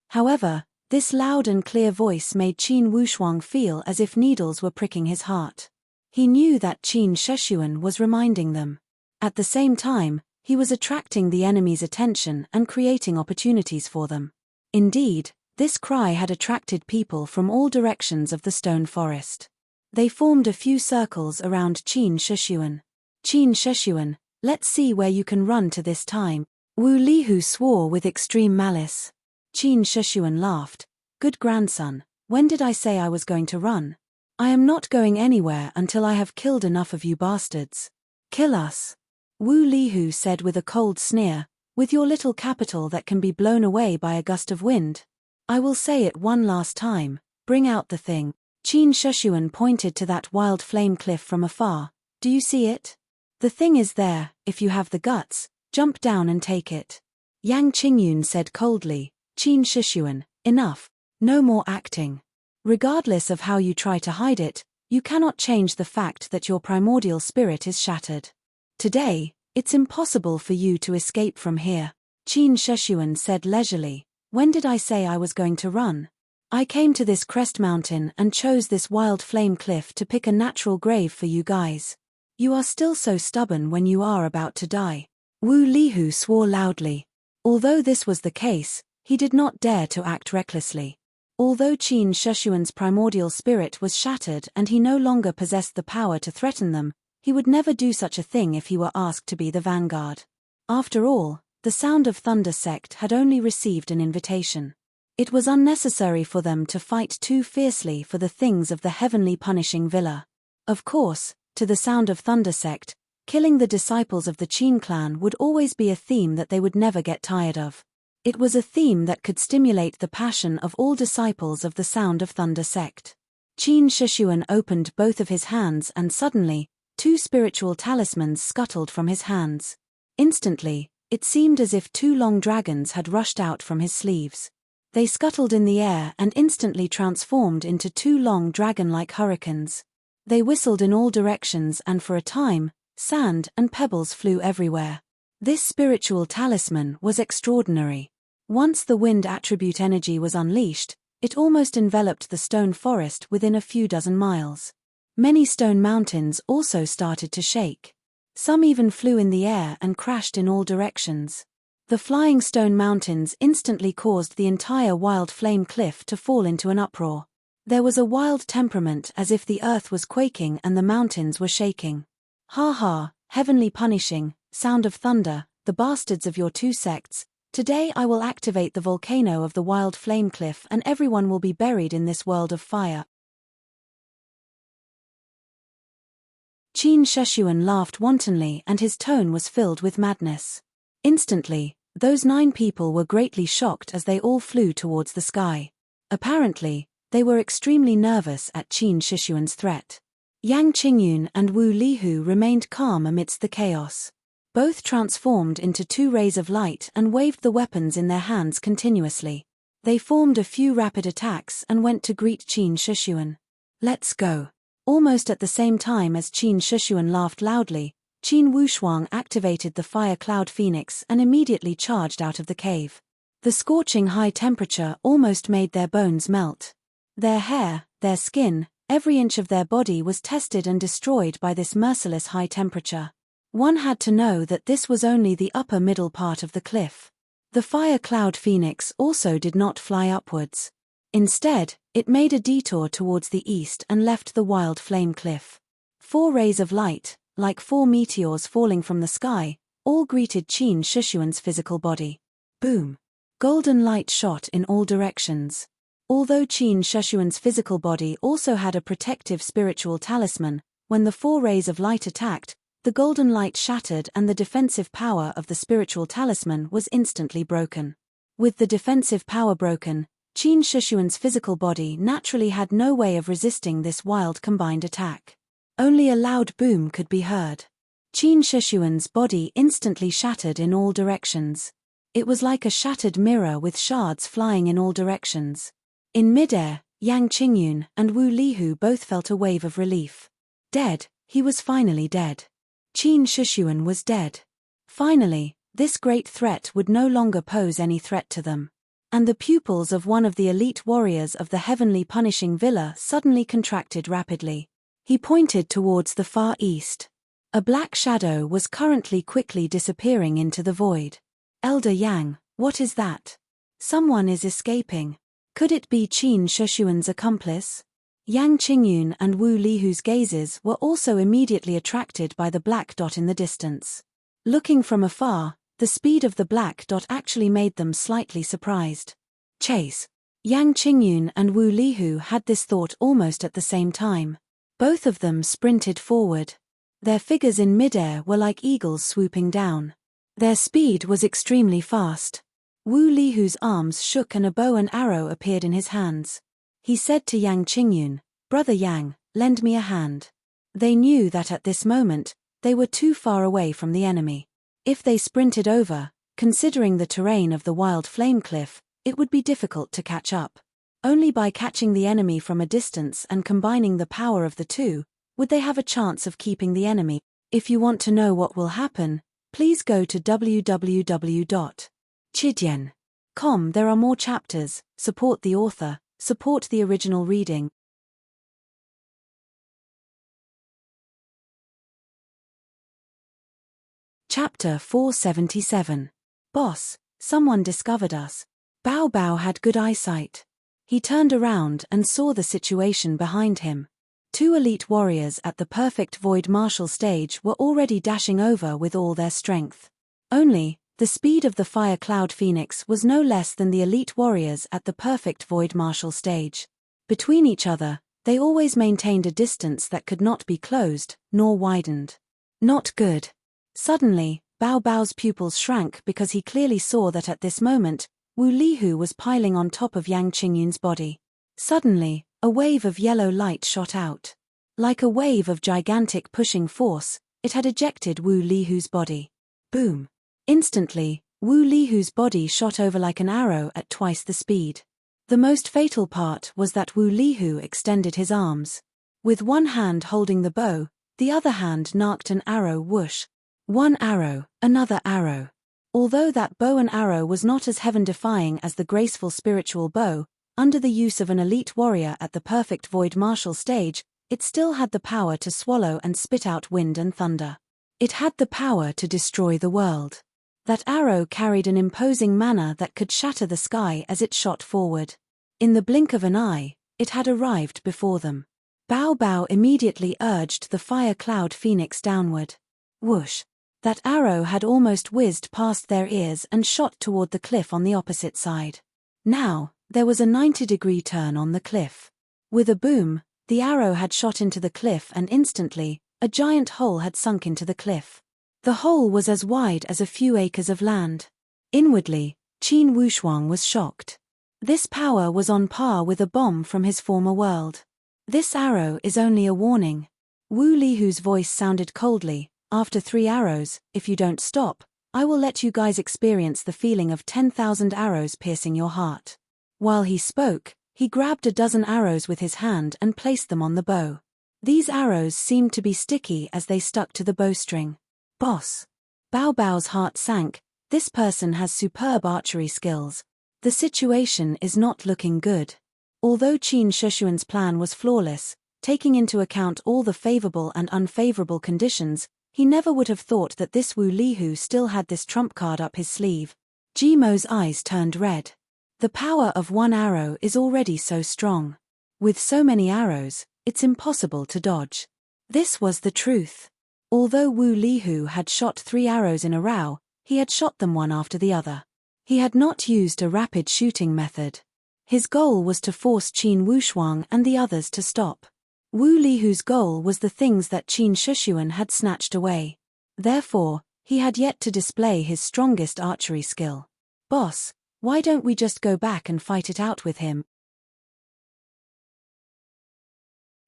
However, this loud and clear voice made Qin Wushuang feel as if needles were pricking his heart. He knew that Qin Shixuan was reminding them. At the same time, he was attracting the enemy's attention and creating opportunities for them. Indeed, this cry had attracted people from all directions of the stone forest. They formed a few circles around Qin Shixuan. Qin Shixuan, let's see where you can run to this time. Wu Lihu swore with extreme malice. Qin Shixuan laughed. Good grandson, when did I say I was going to run? I am not going anywhere until I have killed enough of you bastards. Kill us. Wu Lihu said with a cold sneer, with your little capital that can be blown away by a gust of wind. I will say it one last time, bring out the thing. Qin Shixuan pointed to that wild flame cliff from afar. Do you see it? The thing is there, if you have the guts, jump down and take it. Yang Qingyun said coldly, Qin Shixuan, enough, no more acting. Regardless of how you try to hide it, you cannot change the fact that your primordial spirit is shattered. Today, it's impossible for you to escape from here. Qin Shixuan said leisurely, when did I say I was going to run? I came to this crest mountain and chose this wild flame cliff to pick a natural grave for you guys. You are still so stubborn when you are about to die. Wu Lihu swore loudly. Although this was the case, he did not dare to act recklessly. Although Qin Shixuan's primordial spirit was shattered and he no longer possessed the power to threaten them, he would never do such a thing if he were asked to be the vanguard. After all, the Sound of Thunder sect had only received an invitation. It was unnecessary for them to fight too fiercely for the things of the heavenly punishing villa. Of course, to the Sound of Thunder sect, killing the disciples of the Qin clan would always be a theme that they would never get tired of. It was a theme that could stimulate the passion of all disciples of the Sound of Thunder sect. Qin Shixuan opened both of his hands and suddenly, two spiritual talismans scuttled from his hands. Instantly, it seemed as if two long dragons had rushed out from his sleeves. They scuttled in the air and instantly transformed into two long dragon-like hurricanes. They whistled in all directions and for a time, sand and pebbles flew everywhere. This spiritual talisman was extraordinary. Once the wind attribute energy was unleashed, it almost enveloped the stone forest within a few dozen miles. Many stone mountains also started to shake. Some even flew in the air and crashed in all directions. The flying stone mountains instantly caused the entire wild flame cliff to fall into an uproar. There was a wild temperament as if the earth was quaking and the mountains were shaking. Ha ha, heavenly punishing, Sound of Thunder, the bastards of your two sects, today I will activate the volcano of the wild flame cliff and everyone will be buried in this world of fire. Qin Shixuan laughed wantonly and his tone was filled with madness. Instantly, those 9 people were greatly shocked as they all flew towards the sky. Apparently, they were extremely nervous at Qin Shixuan's threat. Yang Qingyun and Wu Lihu remained calm amidst the chaos. Both transformed into 2 rays of light and waved the weapons in their hands continuously. They formed a few rapid attacks and went to greet Qin Shixuan. Let's go. Almost at the same time as Qin Shixuan laughed loudly, Qin Wushuang activated the fire cloud phoenix and immediately charged out of the cave. The scorching high temperature almost made their bones melt. Their hair, their skin, every inch of their body was tested and destroyed by this merciless high temperature. One had to know that this was only the upper middle part of the cliff. The fire cloud phoenix also did not fly upwards. Instead, it made a detour towards the east and left the wild flame cliff. 4 rays of light, like 4 meteors falling from the sky, all greeted Qin Shixuan's physical body. Boom! Golden light shot in all directions. Although Qin Shixuan's physical body also had a protective spiritual talisman, when the 4 rays of light attacked, the golden light shattered and the defensive power of the spiritual talisman was instantly broken. With the defensive power broken, Qin Shixuan's physical body naturally had no way of resisting this wild combined attack. Only a loud boom could be heard. Qin Shixuan's body instantly shattered in all directions. It was like a shattered mirror with shards flying in all directions. In midair, Yang Qingyun and Wu Lihu both felt a wave of relief. Dead, he was finally dead. Qin Shushuan was dead. Finally, this great threat would no longer pose any threat to them. And the pupils of one of the elite warriors of the heavenly punishing villa suddenly contracted rapidly. He pointed towards the far east. A black shadow was currently quickly disappearing into the void. Elder Yang, what is that? Someone is escaping. Could it be Qin Shushuan's accomplice? Yang Qingyun and Wu Lihu's gazes were also immediately attracted by the black dot in the distance. Looking from afar, the speed of the black dot actually made them slightly surprised. Chase. Yang Qingyun and Wu Lihu had this thought almost at the same time. Both of them sprinted forward. Their figures in midair were like eagles swooping down. Their speed was extremely fast. Wu Lihu's arms shook and a bow and arrow appeared in his hands. He said to Yang Qingyun, "Brother Yang, lend me a hand." They knew that at this moment, they were too far away from the enemy. If they sprinted over, considering the terrain of the wild flame cliff, it would be difficult to catch up. Only by catching the enemy from a distance and combining the power of the two, would they have a chance of keeping the enemy. If you want to know what will happen, please go to www.chidian.com. There are more chapters. Support the author, support the original reading. Chapter 477. Boss, someone discovered us. Bao Bao had good eyesight. He turned around and saw the situation behind him. Two elite warriors at the perfect void martial stage were already dashing over with all their strength. Only, the speed of the fire cloud phoenix was no less than the elite warriors at the perfect void martial stage. Between each other, they always maintained a distance that could not be closed, nor widened. Not good. Suddenly, Bao Bao's pupils shrank because he clearly saw that at this moment, Wu Lihu was piling on top of Yang Qingyun's body. Suddenly, a wave of yellow light shot out. Like a wave of gigantic pushing force, it had ejected Wu Lihu's body. Boom. Instantly, Wu Lihu's body shot over like an arrow at twice the speed. The most fatal part was that Wu Lihu extended his arms. With one hand holding the bow, the other hand narked an arrow whoosh. One arrow, another arrow. Although that bow and arrow was not as heaven-defying as the graceful spiritual bow, under the use of an elite warrior at the perfect void martial stage, it still had the power to swallow and spit out wind and thunder. It had the power to destroy the world. That arrow carried an imposing manner that could shatter the sky as it shot forward. In the blink of an eye, it had arrived before them. Bao Bao immediately urged the fire cloud phoenix downward. Whoosh! That arrow had almost whizzed past their ears and shot toward the cliff on the opposite side. Now, there was a 90-degree turn on the cliff. With a boom, the arrow had shot into the cliff and instantly, a giant hole had sunk into the cliff. The hole was as wide as a few acres of land. Inwardly, Qin Wushuang was shocked. This power was on par with a bomb from his former world. This arrow is only a warning. Wu Lihu's voice sounded coldly. After 3 arrows, if you don't stop, I will let you guys experience the feeling of 10,000 arrows piercing your heart. While he spoke, he grabbed a dozen arrows with his hand and placed them on the bow. These arrows seemed to be sticky as they stuck to the bowstring. Boss. Bao Bao's heart sank. This person has superb archery skills. The situation is not looking good. Although Qin Shushuan's plan was flawless, taking into account all the favorable and unfavorable conditions, he never would have thought that this Wu Lihu still had this trump card up his sleeve. Jimo's eyes turned red. The power of one arrow is already so strong. With so many arrows, it's impossible to dodge. This was the truth. Although Wu Lihu had shot 3 arrows in a row, he had shot them one after the other. He had not used a rapid shooting method. His goal was to force Qin Wushuang and the others to stop. Wu Lihu's goal was the things that Qin Shushuan had snatched away. Therefore, he had yet to display his strongest archery skill. Boss, why don't we just go back and fight it out with him?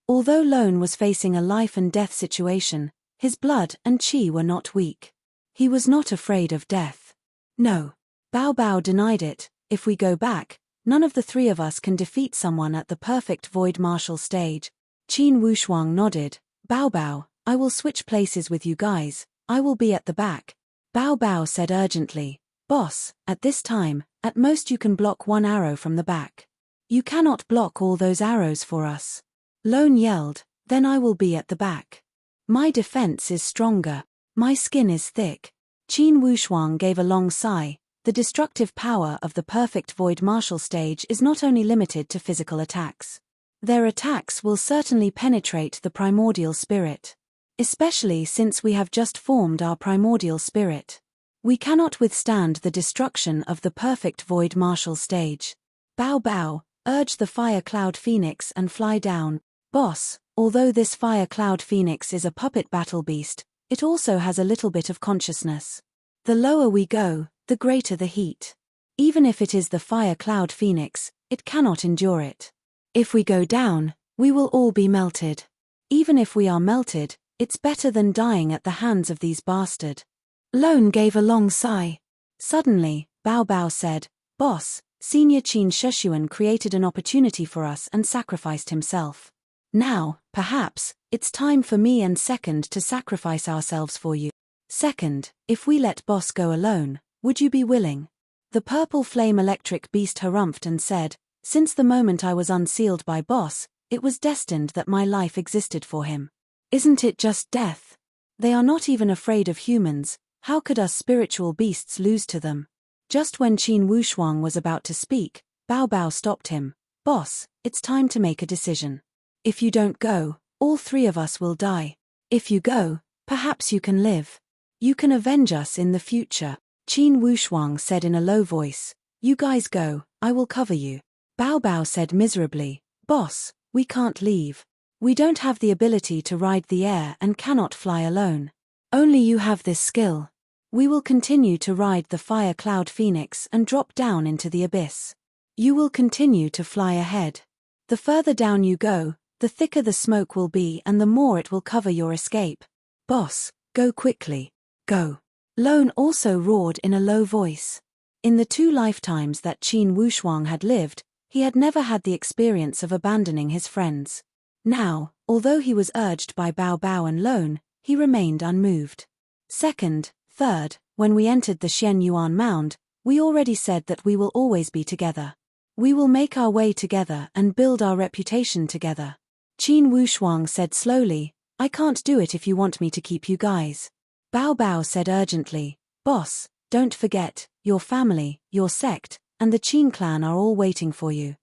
Although Lone was facing a life and death situation, his blood and qi were not weak. He was not afraid of death. No. Bao Bao denied it. If we go back, None of the three of us can defeat someone at the perfect void martial stage. Qin Wushuang nodded. Bao Bao, I will switch places with you guys. I will be at the back. Bao Bao said urgently. Boss, at this time, at most you can block one arrow from the back. You cannot block all those arrows for us. Lone yelled. Then I will be at the back. My defense is stronger. My skin is thick. Qin Wushuang gave a long sigh. The destructive power of the perfect void martial stage is not only limited to physical attacks. Their attacks will certainly penetrate the primordial spirit. Especially since we have just formed our primordial spirit. We cannot withstand the destruction of the perfect void martial stage. Bao Bao, urge the fire cloud phoenix and fly down. Boss, although this fire cloud phoenix is a puppet battle beast, it also has a little bit of consciousness. The lower we go, the greater the heat. Even if it is the fire cloud phoenix, it cannot endure it. If we go down, we will all be melted. Even if we are melted, it's better than dying at the hands of these bastard. Lone gave a long sigh. Suddenly, Bao Bao said, Boss, Senior Qin Sheshuan created an opportunity for us and sacrificed himself. Now, perhaps, it's time for me and Second to sacrifice ourselves for you. Second, if we let Boss go alone, would you be willing? The purple flame electric beast harumphed and said, Since the moment I was unsealed by Boss, it was destined that my life existed for him. Isn't it just death? They are not even afraid of humans, how could us spiritual beasts lose to them? Just when Qin Wushuang was about to speak, Bao Bao stopped him. Boss, it's time to make a decision. If you don't go, all three of us will die. If you go, perhaps you can live. You can avenge us in the future. Qin Wushuang said in a low voice. You guys go, I will cover you. Bao Bao said miserably. Boss, we can't leave. We don't have the ability to ride the air and cannot fly alone. Only you have this skill. We will continue to ride the fire cloud phoenix and drop down into the abyss. You will continue to fly ahead. The further down you go, the thicker the smoke will be and the more it will cover your escape. Boss, go quickly. Go. Lone also roared in a low voice. In the 2 lifetimes that Qin Wushuang had lived, he had never had the experience of abandoning his friends. Now, although he was urged by Bao Bao and Lone, he remained unmoved. Second, third, when we entered the Xian Yuan Mound, we already said that we will always be together. We will make our way together and build our reputation together. Qin Wushuang said slowly, I can't do it if you want me to keep you guys. Bao Bao said urgently, Boss, don't forget, your family, your sect, and the Qin clan are all waiting for you.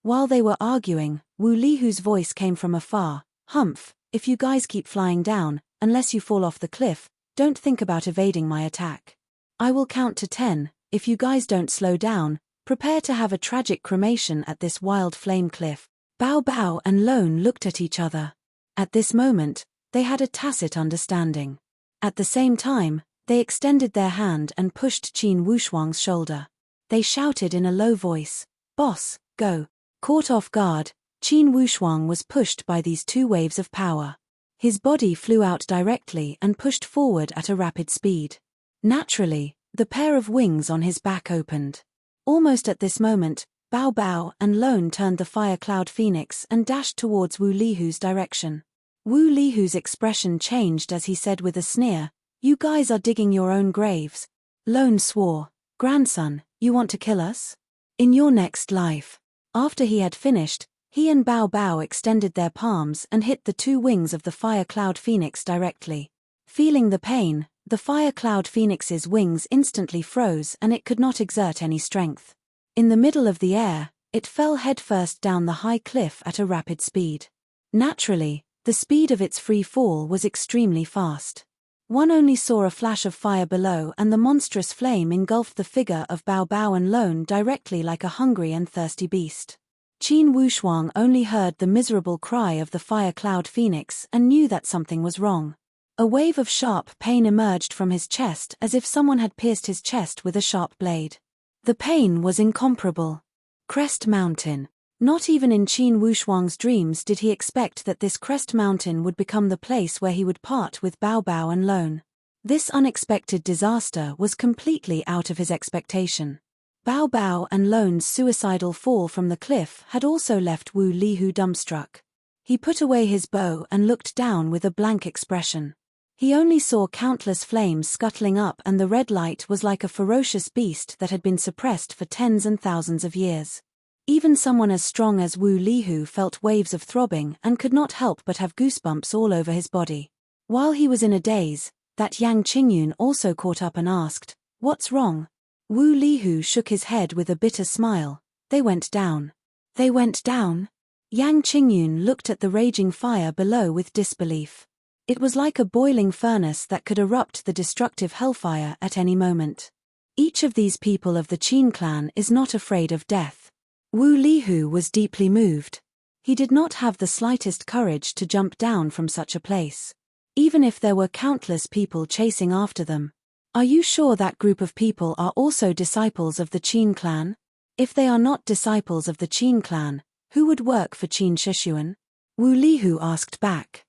While they were arguing, Wu Lihu's voice came from afar. Humph, if you guys keep flying down, unless you fall off the cliff, don't think about evading my attack. I will count to 10, if you guys don't slow down, prepare to have a tragic cremation at this wild flame cliff. Bao Bao and Lone looked at each other. At this moment, they had a tacit understanding. At the same time, they extended their hand and pushed Qin Wushuang's shoulder. They shouted in a low voice, Boss, go. Caught off guard, Qin Wushuang was pushed by these 2 waves of power. His body flew out directly and pushed forward at a rapid speed. Naturally, the pair of wings on his back opened. Almost at this moment, Bao Bao and Lone turned the fire cloud phoenix and dashed towards Wu Lihu's direction. Wu Lihu's expression changed as he said with a sneer, You guys are digging your own graves. Lone swore, Grandson, you want to kill us? In your next life. After he had finished, he and Bao Bao extended their palms and hit the 2 wings of the fire cloud phoenix directly. Feeling the pain, the fire cloud phoenix's wings instantly froze and it could not exert any strength. In the middle of the air, it fell headfirst down the high cliff at a rapid speed. Naturally, the speed of its free fall was extremely fast. One only saw a flash of fire below and the monstrous flame engulfed the figure of Bao Bao and Lone directly like a hungry and thirsty beast. Qin Wushuang only heard the miserable cry of the fire cloud phoenix and knew that something was wrong. A wave of sharp pain emerged from his chest as if someone had pierced his chest with a sharp blade. The pain was incomparable. Crest Mountain. Not even in Qin Wushuang's dreams did he expect that this Crest Mountain would become the place where he would part with Bao Bao and Lone. This unexpected disaster was completely out of his expectation. Bao Bao and Lone's suicidal fall from the cliff had also left Wu Lihu dumbstruck. He put away his bow and looked down with a blank expression. He only saw countless flames scuttling up, and the red light was like a ferocious beast that had been suppressed for tens and thousands of years. Even someone as strong as Wu Lihu felt waves of throbbing and could not help but have goosebumps all over his body. While he was in a daze, that Yang Qingyun also caught up and asked, "What's wrong?" Wu Lihu shook his head with a bitter smile. "They went down." "They went down?" Yang Qingyun looked at the raging fire below with disbelief. It was like a boiling furnace that could erupt the destructive hellfire at any moment. Each of these people of the Qin clan is not afraid of death. Wu Lihu was deeply moved. He did not have the slightest courage to jump down from such a place. Even if there were countless people chasing after them. "Are you sure that group of people are also disciples of the Qin clan? If they are not disciples of the Qin clan, who would work for Qin Shishuan?" Wu Lihu asked back.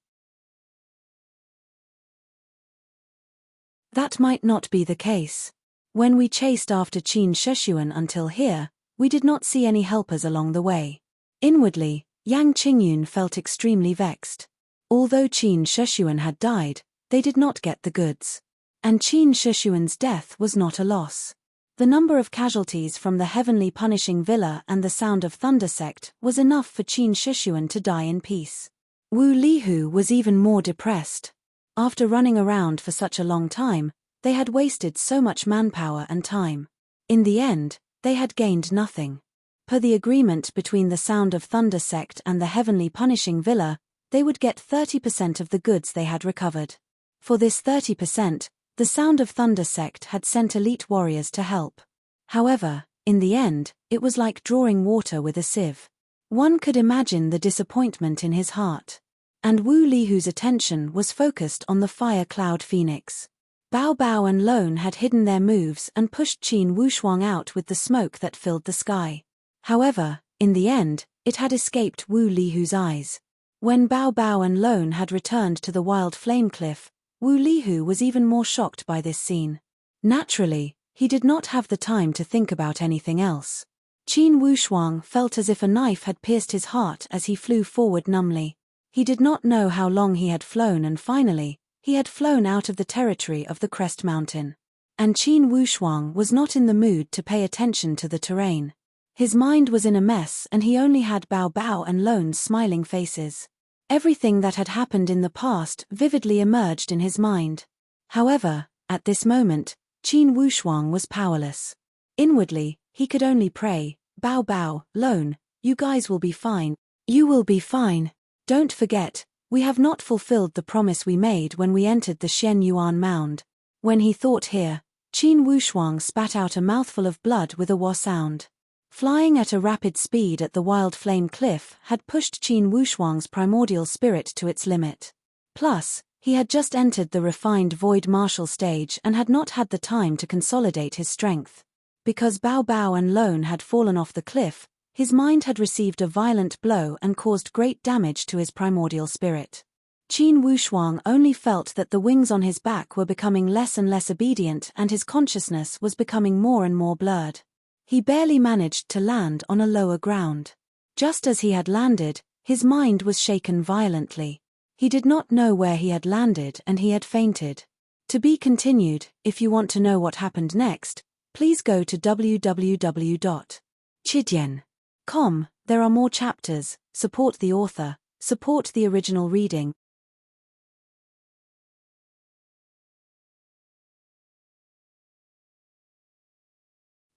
"That might not be the case. When we chased after Qin Shishuan until here, we did not see any helpers along the way." Inwardly, Yang Qingyun felt extremely vexed. Although Qin Shishuan had died, they did not get the goods. And Qin Shishuan's death was not a loss. The number of casualties from the heavenly punishing villa and the sound of thunder sect was enough for Qin Shishuan to die in peace. Wu Lihu was even more depressed. After running around for such a long time, they had wasted so much manpower and time. In the end, they had gained nothing. Per the agreement between the Sound of Thunder sect and the Heavenly Punishing Villa, they would get 30% of the goods they had recovered. For this 30%, the Sound of Thunder sect had sent elite warriors to help. However, in the end, it was like drawing water with a sieve. One could imagine the disappointment in his heart. And Wu Lihu's attention was focused on the fire cloud phoenix. Bao Bao and Lone had hidden their moves and pushed Qin Wushuang out with the smoke that filled the sky. However, in the end, it had escaped Wu Lihu's eyes. When Bao Bao and Lone had returned to the wild flame cliff, Wu Lihu was even more shocked by this scene. Naturally, he did not have the time to think about anything else. Qin Wushuang felt as if a knife had pierced his heart as he flew forward numbly. He did not know how long he had flown, and finally, he had flown out of the territory of the Crest Mountain. And Qin Wushuang was not in the mood to pay attention to the terrain. His mind was in a mess, and he only had Bao Bao and Lone's smiling faces. Everything that had happened in the past vividly emerged in his mind. However, at this moment, Qin Wushuang was powerless. Inwardly, he could only pray, "Bao Bao, Lone, you guys will be fine. You will be fine. Don't forget, we have not fulfilled the promise we made when we entered the Shen Yuan Mound." When he thought here, Qin Wushuang spat out a mouthful of blood with a wah sound. Flying at a rapid speed at the wild flame cliff had pushed Qin Wushuang's primordial spirit to its limit. Plus, he had just entered the refined void martial stage and had not had the time to consolidate his strength. Because Bao Bao and Lone had fallen off the cliff, his mind had received a violent blow and caused great damage to his primordial spirit. Qin Wushuang only felt that the wings on his back were becoming less and less obedient, and his consciousness was becoming more and more blurred. He barely managed to land on a lower ground. Just as he had landed, his mind was shaken violently. He did not know where he had landed and he had fainted. To be continued. If you want to know what happened next, please go to www.chidian.com. There are more chapters. Support the author. Support the original reading.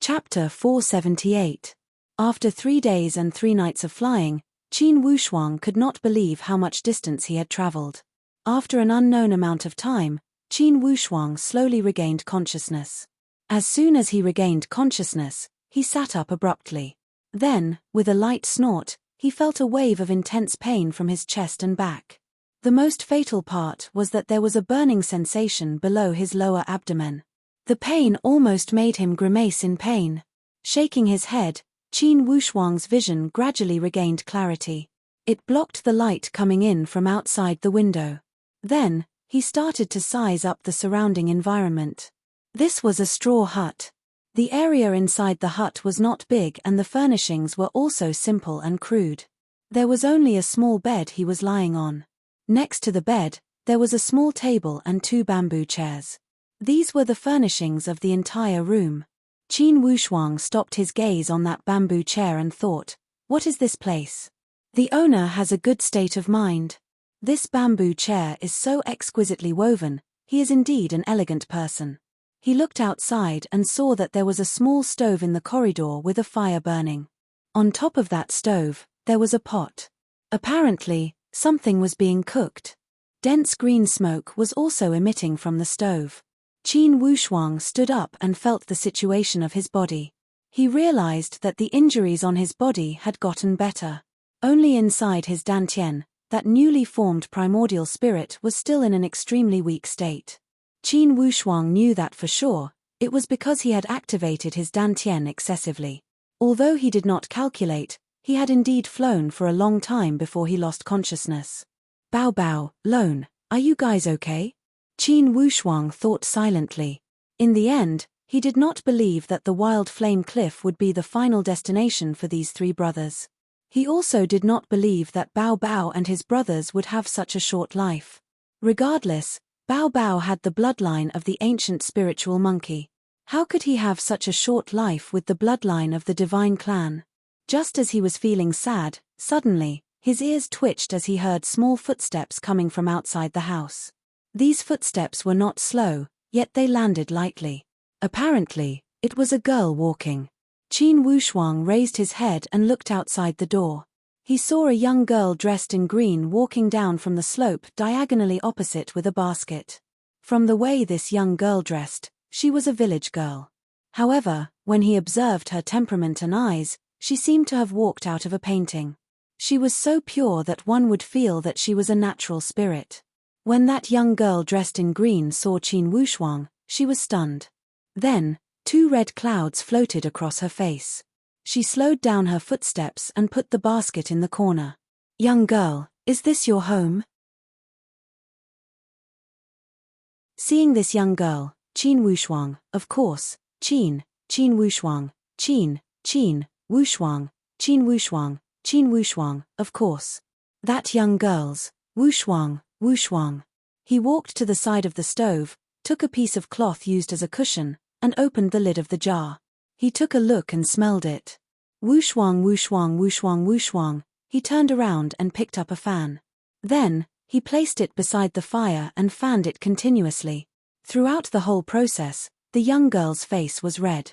Chapter 478. After 3 days and 3 nights of flying, Qin Wushuang could not believe how much distance he had traveled. After an unknown amount of time, Qin Wushuang slowly regained consciousness. As soon as he regained consciousness, he sat up abruptly. Then, with a light snort, he felt a wave of intense pain from his chest and back. The most fatal part was that there was a burning sensation below his lower abdomen. The pain almost made him grimace in pain. Shaking his head, Qin Wushuang's vision gradually regained clarity. It blocked the light coming in from outside the window. Then, He started to size up the surrounding environment. This was a straw hut. The area inside the hut was not big and the furnishings were also simple and crude. There was only a small bed he was lying on. Next to the bed, there was a small table and 2 bamboo chairs. These were the furnishings of the entire room. Qin Wushuang stopped his gaze on that bamboo chair and thought, what is this place? The owner has a good state of mind. This bamboo chair is so exquisitely woven, he is indeed an elegant person. He looked outside and saw that there was a small stove in the corridor with a fire burning. On top of that stove, there was a pot. Apparently, something was being cooked. Dense green smoke was also emitting from the stove. Qin Wushuang stood up and felt the situation of his body. He realized that the injuries on his body had gotten better. Only inside his dantian, that newly formed primordial spirit was still in an extremely weak state. Qin Wushuang knew that for sure, it was because he had activated his dantian excessively. Although he did not calculate, he had indeed flown for a long time before he lost consciousness. Bao Bao, Lone, are you guys okay? Qin Wushuang thought silently. In the end, he did not believe that the Wild Flame Cliff would be the final destination for these 3 brothers. He also did not believe that Bao Bao and his brothers would have such a short life. Regardless, Bao Bao had the bloodline of the ancient spiritual monkey. How could he have such a short life with the bloodline of the divine clan? Just as he was feeling sad, suddenly, his ears twitched as he heard small footsteps coming from outside the house. These footsteps were not slow, yet they landed lightly. Apparently, it was a girl walking. Qin Wushuang raised his head and looked outside the door. He saw a young girl dressed in green walking down from the slope diagonally opposite with a basket. From the way this young girl dressed, she was a village girl. However, when he observed her temperament and eyes, she seemed to have walked out of a painting. She was so pure that one would feel that she was a natural spirit. When that young girl dressed in green saw Qin Wushuang, she was stunned. Then, 2 red clouds floated across her face. She slowed down her footsteps and put the basket in the corner. Young girl, is this your home? Seeing this young girl, Qin Wushuang, of course, Qin Wushuang, Qin Wushuang, Qin Wushuang, of course. That young girl's, Wushuang. He walked to the side of the stove, took a piece of cloth used as a cushion, and opened the lid of the jar. He took a look and smelled it. Wushuang. He turned around and picked up a fan. Then, he placed it beside the fire and fanned it continuously. Throughout the whole process, the young girl's face was red.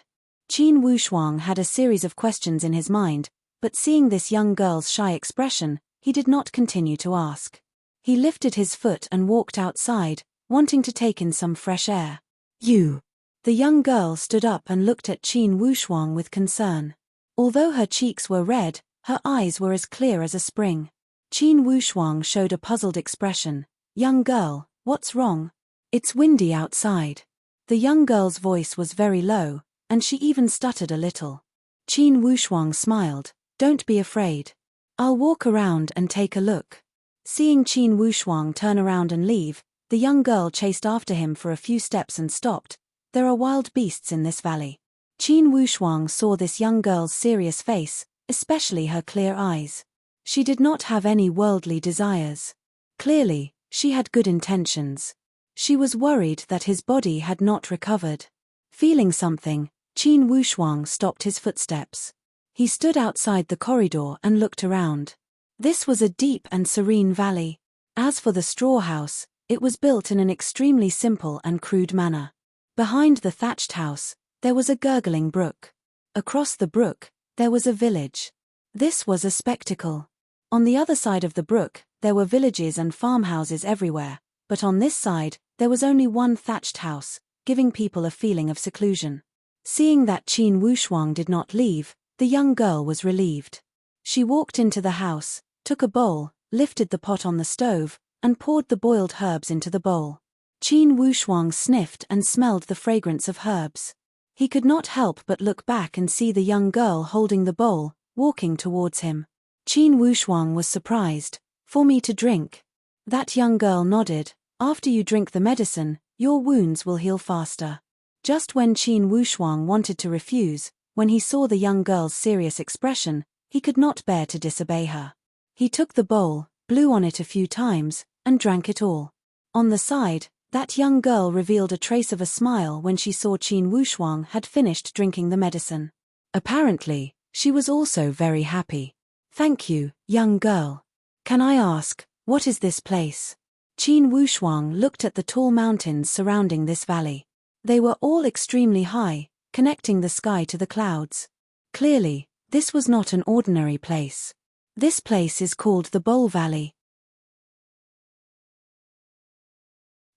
Qin Wushuang had a series of questions in his mind, but seeing this young girl's shy expression, he did not continue to ask. He lifted his foot and walked outside, wanting to take in some fresh air. You. The young girl stood up and looked at Qin Wushuang with concern. Although her cheeks were red, her eyes were as clear as a spring. Qin Wushuang showed a puzzled expression. Young girl, what's wrong? It's windy outside. The young girl's voice was very low, and she even stuttered a little. Qin Wushuang smiled. Don't be afraid. I'll walk around and take a look. Seeing Qin Wushuang turn around and leave, the young girl chased after him for a few steps and stopped. There are wild beasts in this valley. Qin Wushuang saw this young girl's serious face, especially her clear eyes. She did not have any worldly desires. Clearly, she had good intentions. She was worried that his body had not recovered. Feeling something, Qin Wushuang stopped his footsteps. He stood outside the corridor and looked around. This was a deep and serene valley. As for the straw house, it was built in an extremely simple and crude manner. Behind the thatched house, there was a gurgling brook. Across the brook, there was a village. This was a spectacle. On the other side of the brook, there were villages and farmhouses everywhere, but on this side, there was only one thatched house, giving people a feeling of seclusion. Seeing that Qin Wushuang did not leave, the young girl was relieved. She walked into the house, took a bowl, lifted the pot on the stove, and poured the boiled herbs into the bowl. Qin Wushuang sniffed and smelled the fragrance of herbs. He could not help but look back and see the young girl holding the bowl, walking towards him. Qin Wushuang was surprised. For me to drink? That young girl nodded. After you drink the medicine, your wounds will heal faster. Just when Qin Wushuang wanted to refuse, when he saw the young girl's serious expression, he could not bear to disobey her. He took the bowl, blew on it a few times, and drank it all. On the side, that young girl revealed a trace of a smile when she saw Qin Wushuang had finished drinking the medicine. Apparently, she was also very happy. Thank you, young girl. Can I ask, what is this place? Qin Wushuang looked at the tall mountains surrounding this valley. They were all extremely high, connecting the sky to the clouds. Clearly, this was not an ordinary place. This place is called the Bowl Valley.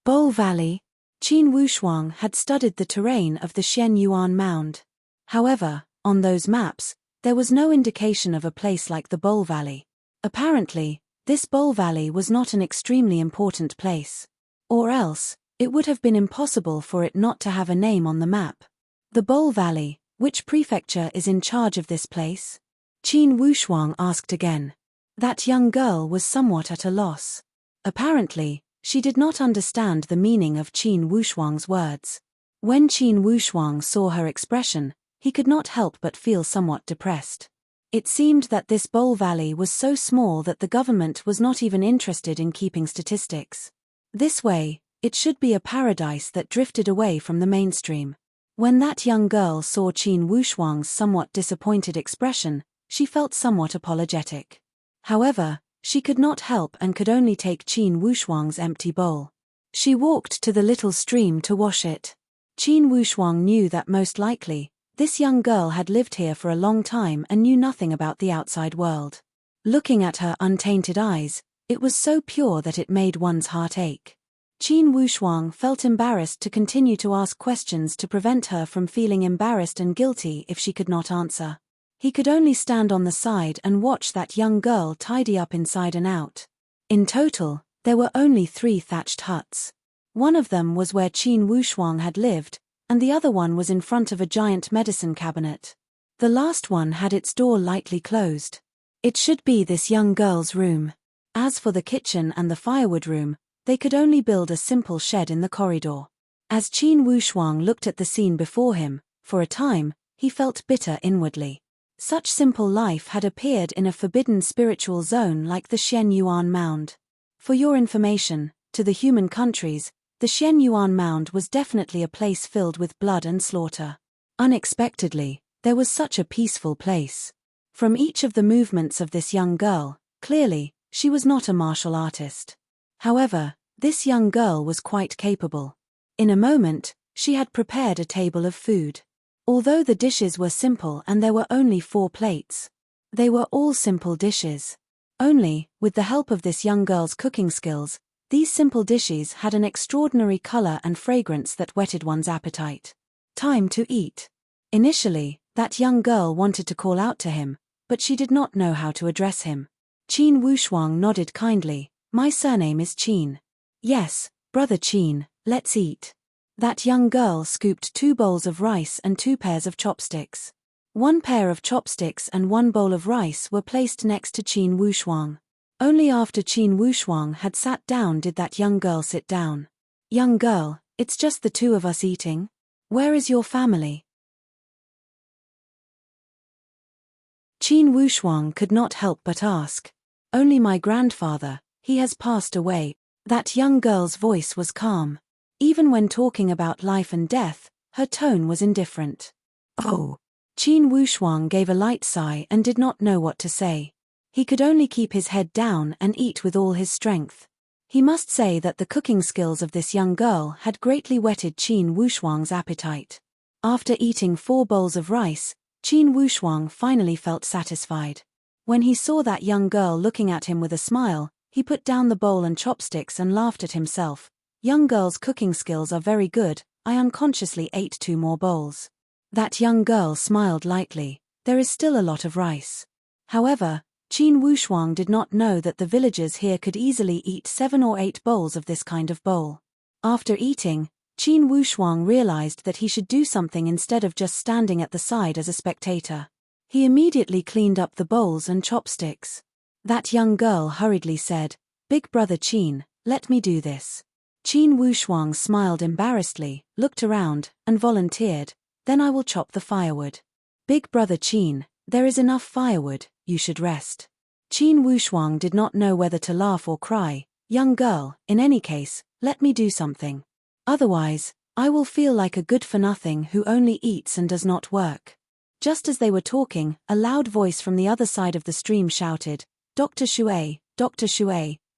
Bowl Valley. Qin Wushuang had studied the terrain of the Xian Yuan Mound. However, on those maps, there was no indication of a place like the Bowl Valley. Apparently, this Bowl Valley was not an extremely important place. Or else, it would have been impossible for it not to have a name on the map. The Bowl Valley, which prefecture is in charge of this place? Qin Wushuang asked again. That young girl was somewhat at a loss. Apparently, she did not understand the meaning of Qin Wushuang's words. When Qin Wushuang saw her expression, he could not help but feel somewhat depressed. It seemed that this Bowl Valley was so small that the government was not even interested in keeping statistics. This way, it should be a paradise that drifted away from the mainstream. When that young girl saw Qin Wushuang's somewhat disappointed expression, she felt somewhat apologetic. However, she could not help and could only take Qin Wushuang's empty bowl. She walked to the little stream to wash it. Qin Wushuang knew that most likely, this young girl had lived here for a long time and knew nothing about the outside world. Looking at her untainted eyes, it was so pure that it made one's heart ache. Qin Wushuang felt embarrassed to continue to ask questions to prevent her from feeling embarrassed and guilty if she could not answer. He could only stand on the side and watch that young girl tidy up inside and out. In total, there were only 3 thatched huts. One of them was where Qin Wushuang had lived, and the other one was in front of a giant medicine cabinet. The last one had its door lightly closed. It should be this young girl's room. As for the kitchen and the firewood room, they could only build a simple shed in the corridor. As Qin Wushuang looked at the scene before him, for a time, he felt bitter inwardly. Such simple life had appeared in a forbidden spiritual zone like the Xian Yuan Mound. For your information, to the human countries, the Xian Yuan Mound was definitely a place filled with blood and slaughter. Unexpectedly, there was such a peaceful place. From each of the movements of this young girl, clearly, she was not a martial artist. However, this young girl was quite capable. In a moment, she had prepared a table of food. Although the dishes were simple and there were only 4 plates, they were all simple dishes. Only, with the help of this young girl's cooking skills, these simple dishes had an extraordinary color and fragrance that whetted one's appetite. Time to eat. Initially, that young girl wanted to call out to him, but she did not know how to address him. Qin Wushuang nodded kindly. My surname is Qin. Yes, brother Qin, let's eat. That young girl scooped 2 bowls of rice and 2 pairs of chopsticks. 1 pair of chopsticks and 1 bowl of rice were placed next to Qin Wushuang. Only after Qin Wushuang had sat down did that young girl sit down. Young girl, it's just the 2 of us eating? Where is your family? Qin Wushuang could not help but ask. Only my grandfather, he has passed away. That young girl's voice was calm. Even when talking about life and death, her tone was indifferent. Oh. Qin Wushuang gave a light sigh and did not know what to say. He could only keep his head down and eat with all his strength. He must say that the cooking skills of this young girl had greatly whetted Qin Wushuang's appetite. After eating 4 bowls of rice, Qin Wushuang finally felt satisfied. When he saw that young girl looking at him with a smile, he put down the bowl and chopsticks and laughed at himself. Young girl's cooking skills are very good. I unconsciously ate 2 more bowls. That young girl smiled lightly. There is still a lot of rice. However, Qin Wushuang did not know that the villagers here could easily eat 7 or 8 bowls of this kind of bowl. After eating, Qin Wushuang realized that he should do something instead of just standing at the side as a spectator. He immediately cleaned up the bowls and chopsticks. That young girl hurriedly said, Big brother Qin, let me do this. Qin Wushuang smiled embarrassedly, looked around, and volunteered, "Then I will chop the firewood." "Big brother Qin, there is enough firewood, you should rest." Qin Wushuang did not know whether to laugh or cry. "Young girl, in any case, let me do something. Otherwise, I will feel like a good-for-nothing who only eats and does not work." Just as they were talking, a loud voice from the other side of the stream shouted, Dr. Shui,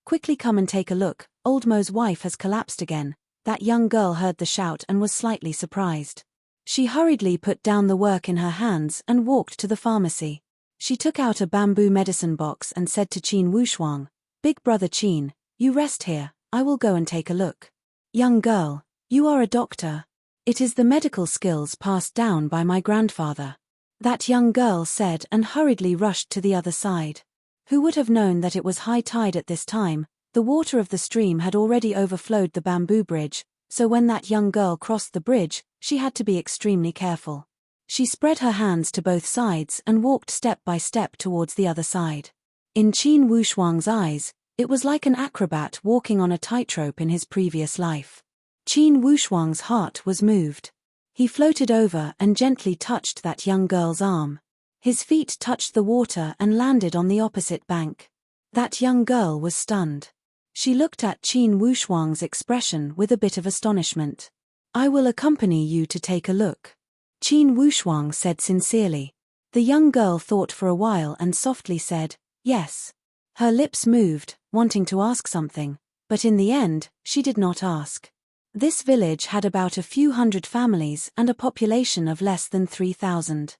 quickly come and take a look, Old Mo's wife has collapsed again." That young girl heard the shout and was slightly surprised. She hurriedly put down the work in her hands and walked to the pharmacy. She took out a bamboo medicine box and said to Qin Wushuang, "Big brother Qin, you rest here, I will go and take a look." "Young girl, you are a doctor." "It is the medical skills passed down by my grandfather," that young girl said and hurriedly rushed to the other side. Who would have known that it was high tide at this time? The water of the stream had already overflowed the bamboo bridge, so when that young girl crossed the bridge, she had to be extremely careful. She spread her hands to both sides and walked step by step towards the other side. In Qin Wushuang's eyes, it was like an acrobat walking on a tightrope in his previous life. Qin Wushuang's heart was moved. He floated over and gently touched that young girl's arm. His feet touched the water and landed on the opposite bank. That young girl was stunned. She looked at Qin Wushuang's expression with a bit of astonishment. "I will accompany you to take a look," Qin Wushuang said sincerely. The young girl thought for a while and softly said, "Yes." Her lips moved, wanting to ask something, but in the end, she did not ask. This village had about a few hundred families and a population of less than 3,000.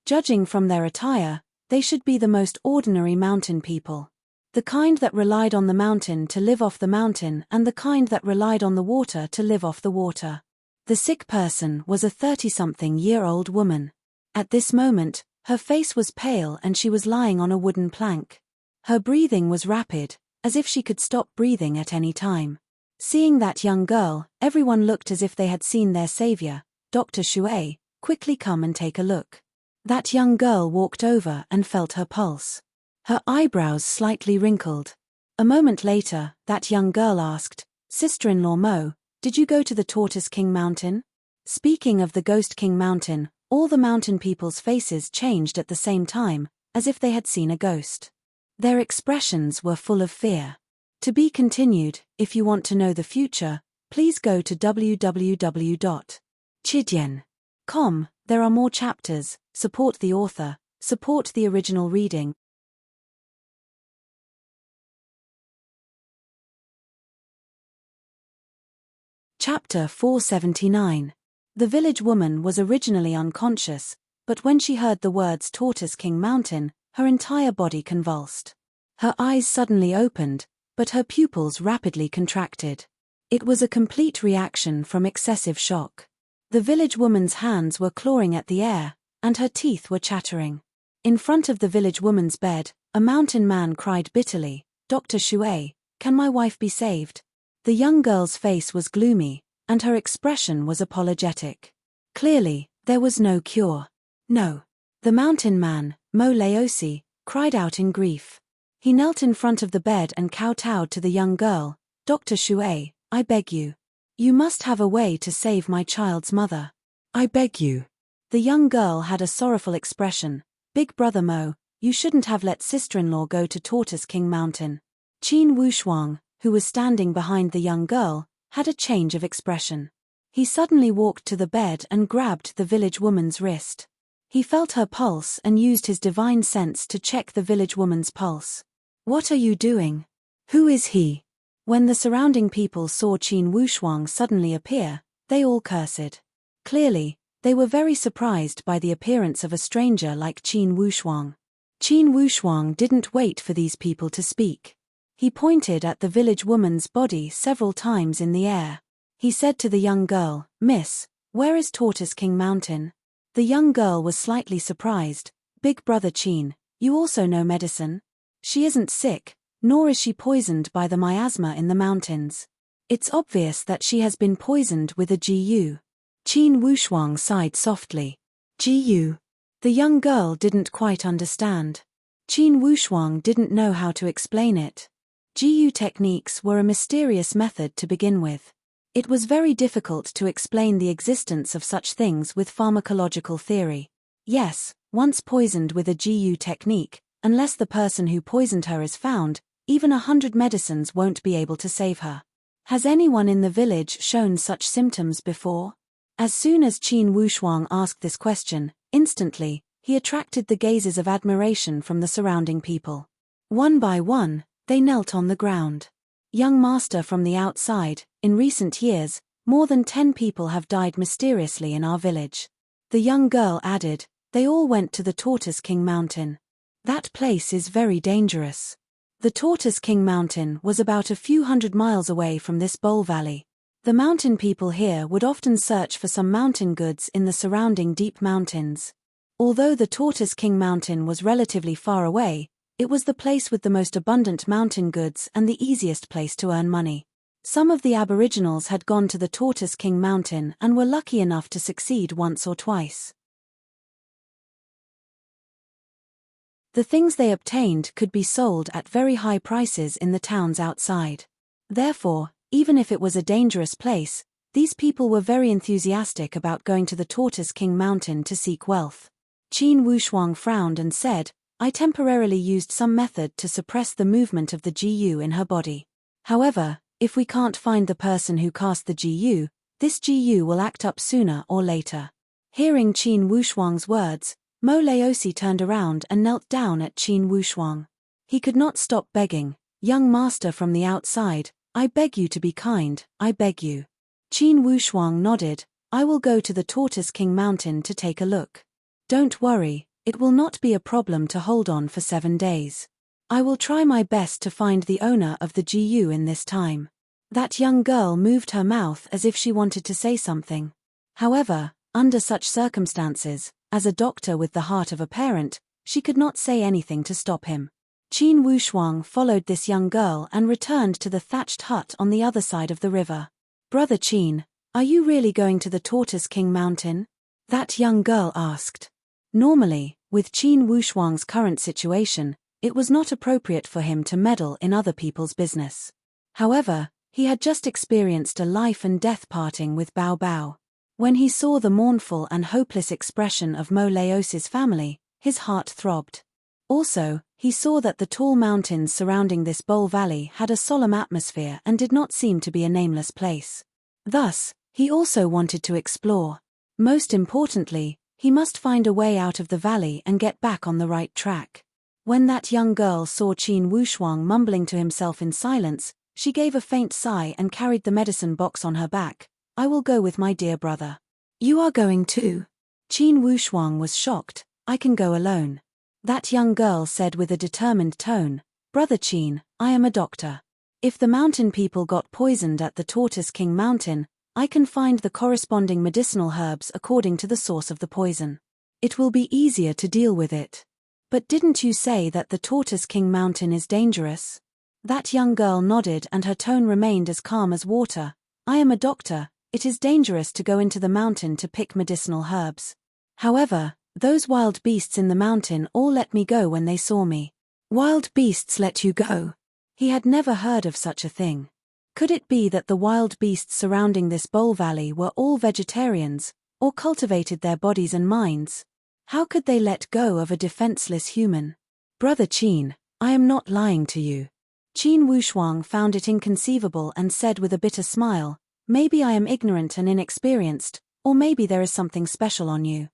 Judging from their attire, they should be the most ordinary mountain people. The kind that relied on the mountain to live off the mountain and the kind that relied on the water to live off the water. The sick person was a 30-something-year-old woman. At this moment, her face was pale and she was lying on a wooden plank. Her breathing was rapid, as if she could stop breathing at any time. Seeing that young girl, everyone looked as if they had seen their savior. "Dr. Shui, quickly come and take a look." That young girl walked over and felt her pulse. Her eyebrows slightly wrinkled. A moment later, that young girl asked, "Sister-in-law Mo, did you go to the Tortoise King Mountain?" Speaking of the Ghost King Mountain, all the mountain people's faces changed at the same time, as if they had seen a ghost. Their expressions were full of fear. To be continued. If you want to know the future, please go to www.chidian.com. There are more chapters. Support the author. Support the original reading. Chapter 479. The village woman was originally unconscious, but when she heard the words Tortoise King Mountain, her entire body convulsed. Her eyes suddenly opened, but her pupils rapidly contracted. It was a complete reaction from excessive shock. The village woman's hands were clawing at the air, and her teeth were chattering. In front of the village woman's bed, a mountain man cried bitterly, "Dr. Shui, can my wife be saved?" The young girl's face was gloomy, and her expression was apologetic. Clearly, there was no cure. "No." The mountain man, Mo Laosi, cried out in grief. He knelt in front of the bed and kowtowed to the young girl. "Dr. Shui, I beg you. You must have a way to save my child's mother. I beg you." The young girl had a sorrowful expression. "Big brother Mo, you shouldn't have let sister-in-law go to Tortoise King Mountain." Qin Wushuang, who was standing behind the young girl, had a change of expression. He suddenly walked to the bed and grabbed the village woman's wrist. He felt her pulse and used his divine sense to check the village woman's pulse. "What are you doing? Who is he?" When the surrounding people saw Qin Wushuang suddenly appear, they all cursed. Clearly, they were very surprised by the appearance of a stranger like Qin Wushuang. Qin Wushuang didn't wait for these people to speak. He pointed at the village woman's body several times in the air. He said to the young girl, "Miss, where is Tortoise King Mountain?" The young girl was slightly surprised. "Big brother Qin, you also know medicine? She isn't sick, nor is she poisoned by the miasma in the mountains. It's obvious that she has been poisoned with a GU." Qin Wushuang sighed softly. "GU?" The young girl didn't quite understand. Qin Wushuang didn't know how to explain it. GU techniques were a mysterious method to begin with. It was very difficult to explain the existence of such things with pharmacological theory. Yes, once poisoned with a GU technique, unless the person who poisoned her is found, even 100 medicines won't be able to save her. Has anyone in the village shown such symptoms before? As soon as Qin Wushuang asked this question, instantly, he attracted the gazes of admiration from the surrounding people. One by one, they knelt on the ground. Young master from the outside, in recent years, more than 10 people have died mysteriously in our village. The young girl added, they all went to the Tortoise King Mountain. That place is very dangerous. The Tortoise King Mountain was about a few hundred miles away from this bowl valley. The mountain people here would often search for some mountain goods in the surrounding deep mountains. Although the Tortoise King Mountain was relatively far away, it was the place with the most abundant mountain goods and the easiest place to earn money. Some of the aboriginals had gone to the Tortoise King Mountain and were lucky enough to succeed once or twice. The things they obtained could be sold at very high prices in the towns outside. Therefore, even if it was a dangerous place, these people were very enthusiastic about going to the Tortoise King Mountain to seek wealth. Qin Wushuang frowned and said, I temporarily used some method to suppress the movement of the GU in her body. However, if we can't find the person who cast the GU, this GU will act up sooner or later. Hearing Qin Wushuang's words, Mo Laosi turned around and knelt down at Qin Wushuang. He could not stop begging, young master from the outside, I beg you to be kind, I beg you. Qin Wushuang nodded, I will go to the Tortoise King Mountain to take a look. Don't worry, it will not be a problem to hold on for 7 days. I will try my best to find the owner of the GU in this time. That young girl moved her mouth as if she wanted to say something. However, under such circumstances, as a doctor with the heart of a parent, she could not say anything to stop him. Qin Wushuang followed this young girl and returned to the thatched hut on the other side of the river. Brother Qin, are you really going to the Tortoise King Mountain? That young girl asked. Normally, with Qin Wushuang's current situation, it was not appropriate for him to meddle in other people's business. However, he had just experienced a life and death parting with Bao Bao. When he saw the mournful and hopeless expression of Mo Laosi's family, his heart throbbed. Also, he saw that the tall mountains surrounding this bowl valley had a solemn atmosphere and did not seem to be a nameless place. Thus, he also wanted to explore. Most importantly, he must find a way out of the valley and get back on the right track. When that young girl saw Qin Wushuang mumbling to himself in silence, she gave a faint sigh and carried the medicine box on her back. I will go with my dear brother. You are going too? Qin Wushuang was shocked. I can go alone. That young girl said with a determined tone, Brother Qin, I am a doctor. If the mountain people got poisoned at the Tortoise King Mountain, I can find the corresponding medicinal herbs according to the source of the poison. It will be easier to deal with it. But didn't you say that the Tortoise King Mountain is dangerous? That young girl nodded and her tone remained as calm as water. I am a doctor. It is dangerous to go into the mountain to pick medicinal herbs. However, those wild beasts in the mountain all let me go when they saw me. Wild beasts let you go? He had never heard of such a thing. Could it be that the wild beasts surrounding this bowl valley were all vegetarians, or cultivated their bodies and minds? How could they let go of a defenseless human? Brother Qin, I am not lying to you. Qin Wushuang found it inconceivable and said with a bitter smile, maybe I am ignorant and inexperienced, or maybe there is something special on you.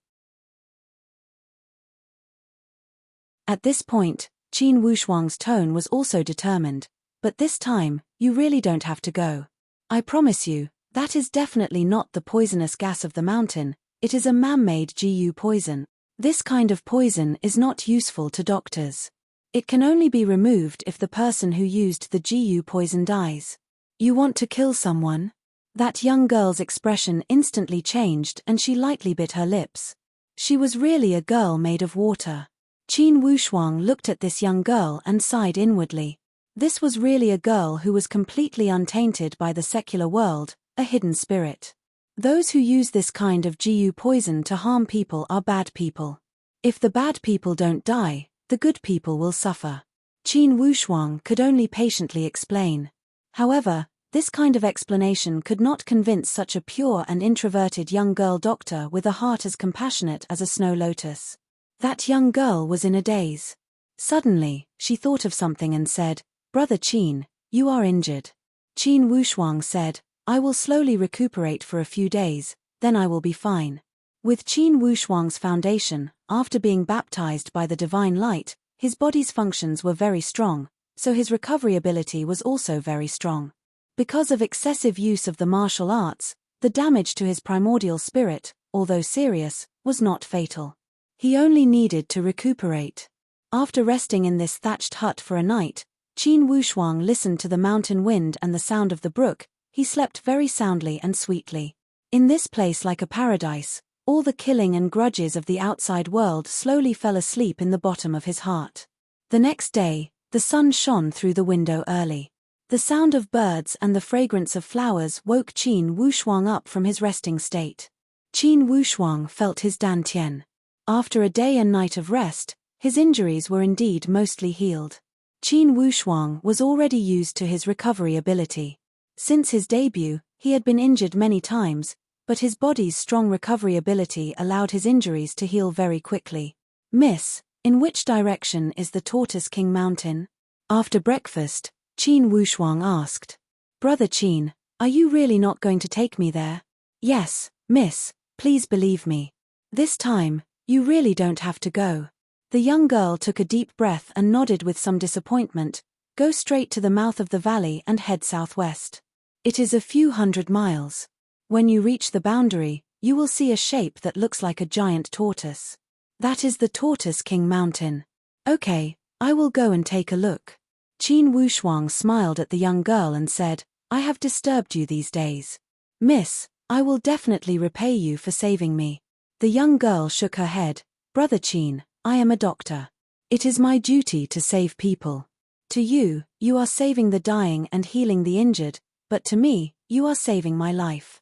At this point, Qin Wushuang's tone was also determined, but this time, you really don't have to go. I promise you, that is definitely not the poisonous gas of the mountain, it is a man-made GU poison. This kind of poison is not useful to doctors. It can only be removed if the person who used the GU poison dies. You want to kill someone? That young girl's expression instantly changed and she lightly bit her lips. She was really a girl made of water. Qin Wushuang looked at this young girl and sighed inwardly. This was really a girl who was completely untainted by the secular world, a hidden spirit. Those who use this kind of GU poison to harm people are bad people. If the bad people don't die, the good people will suffer. Qin Wushuang could only patiently explain. However, this kind of explanation could not convince such a pure and introverted young girl doctor with a heart as compassionate as a snow lotus. That young girl was in a daze. Suddenly, she thought of something and said, "Brother Qin, you are injured." Qin Wushuang said, "I will slowly recuperate for a few days, then I will be fine." With Qin Wushuang's foundation, after being baptized by the divine light, his body's functions were very strong, so his recovery ability was also very strong. Because of excessive use of the martial arts, the damage to his primordial spirit, although serious, was not fatal. He only needed to recuperate. After resting in this thatched hut for a night, Qin Wushuang listened to the mountain wind and the sound of the brook. He slept very soundly and sweetly. In this place, like a paradise, all the killing and grudges of the outside world slowly fell asleep in the bottom of his heart. The next day, the sun shone through the window early. The sound of birds and the fragrance of flowers woke Qin Wushuang up from his resting state. Qin Wushuang felt his dantian. After a day and night of rest, his injuries were indeed mostly healed. Qin Wushuang was already used to his recovery ability. Since his debut, he had been injured many times, but his body's strong recovery ability allowed his injuries to heal very quickly. "Miss, in which direction is the Tortoise King Mountain?" After breakfast, Qin Wushuang asked. "Brother Qin, are you really not going to take me there?" "Yes, miss, please believe me. This time, you really don't have to go." The young girl took a deep breath and nodded with some disappointment. "Go straight to the mouth of the valley and head southwest. It is a few hundred miles. When you reach the boundary, you will see a shape that looks like a giant tortoise. That is the Tortoise King Mountain." "Okay, I will go and take a look." Qin Wushuang smiled at the young girl and said, "I have disturbed you these days. Miss, I will definitely repay you for saving me." The young girl shook her head. "Brother Qin, I am a doctor. It is my duty to save people. To you, you are saving the dying and healing the injured, but to me, you are saving my life.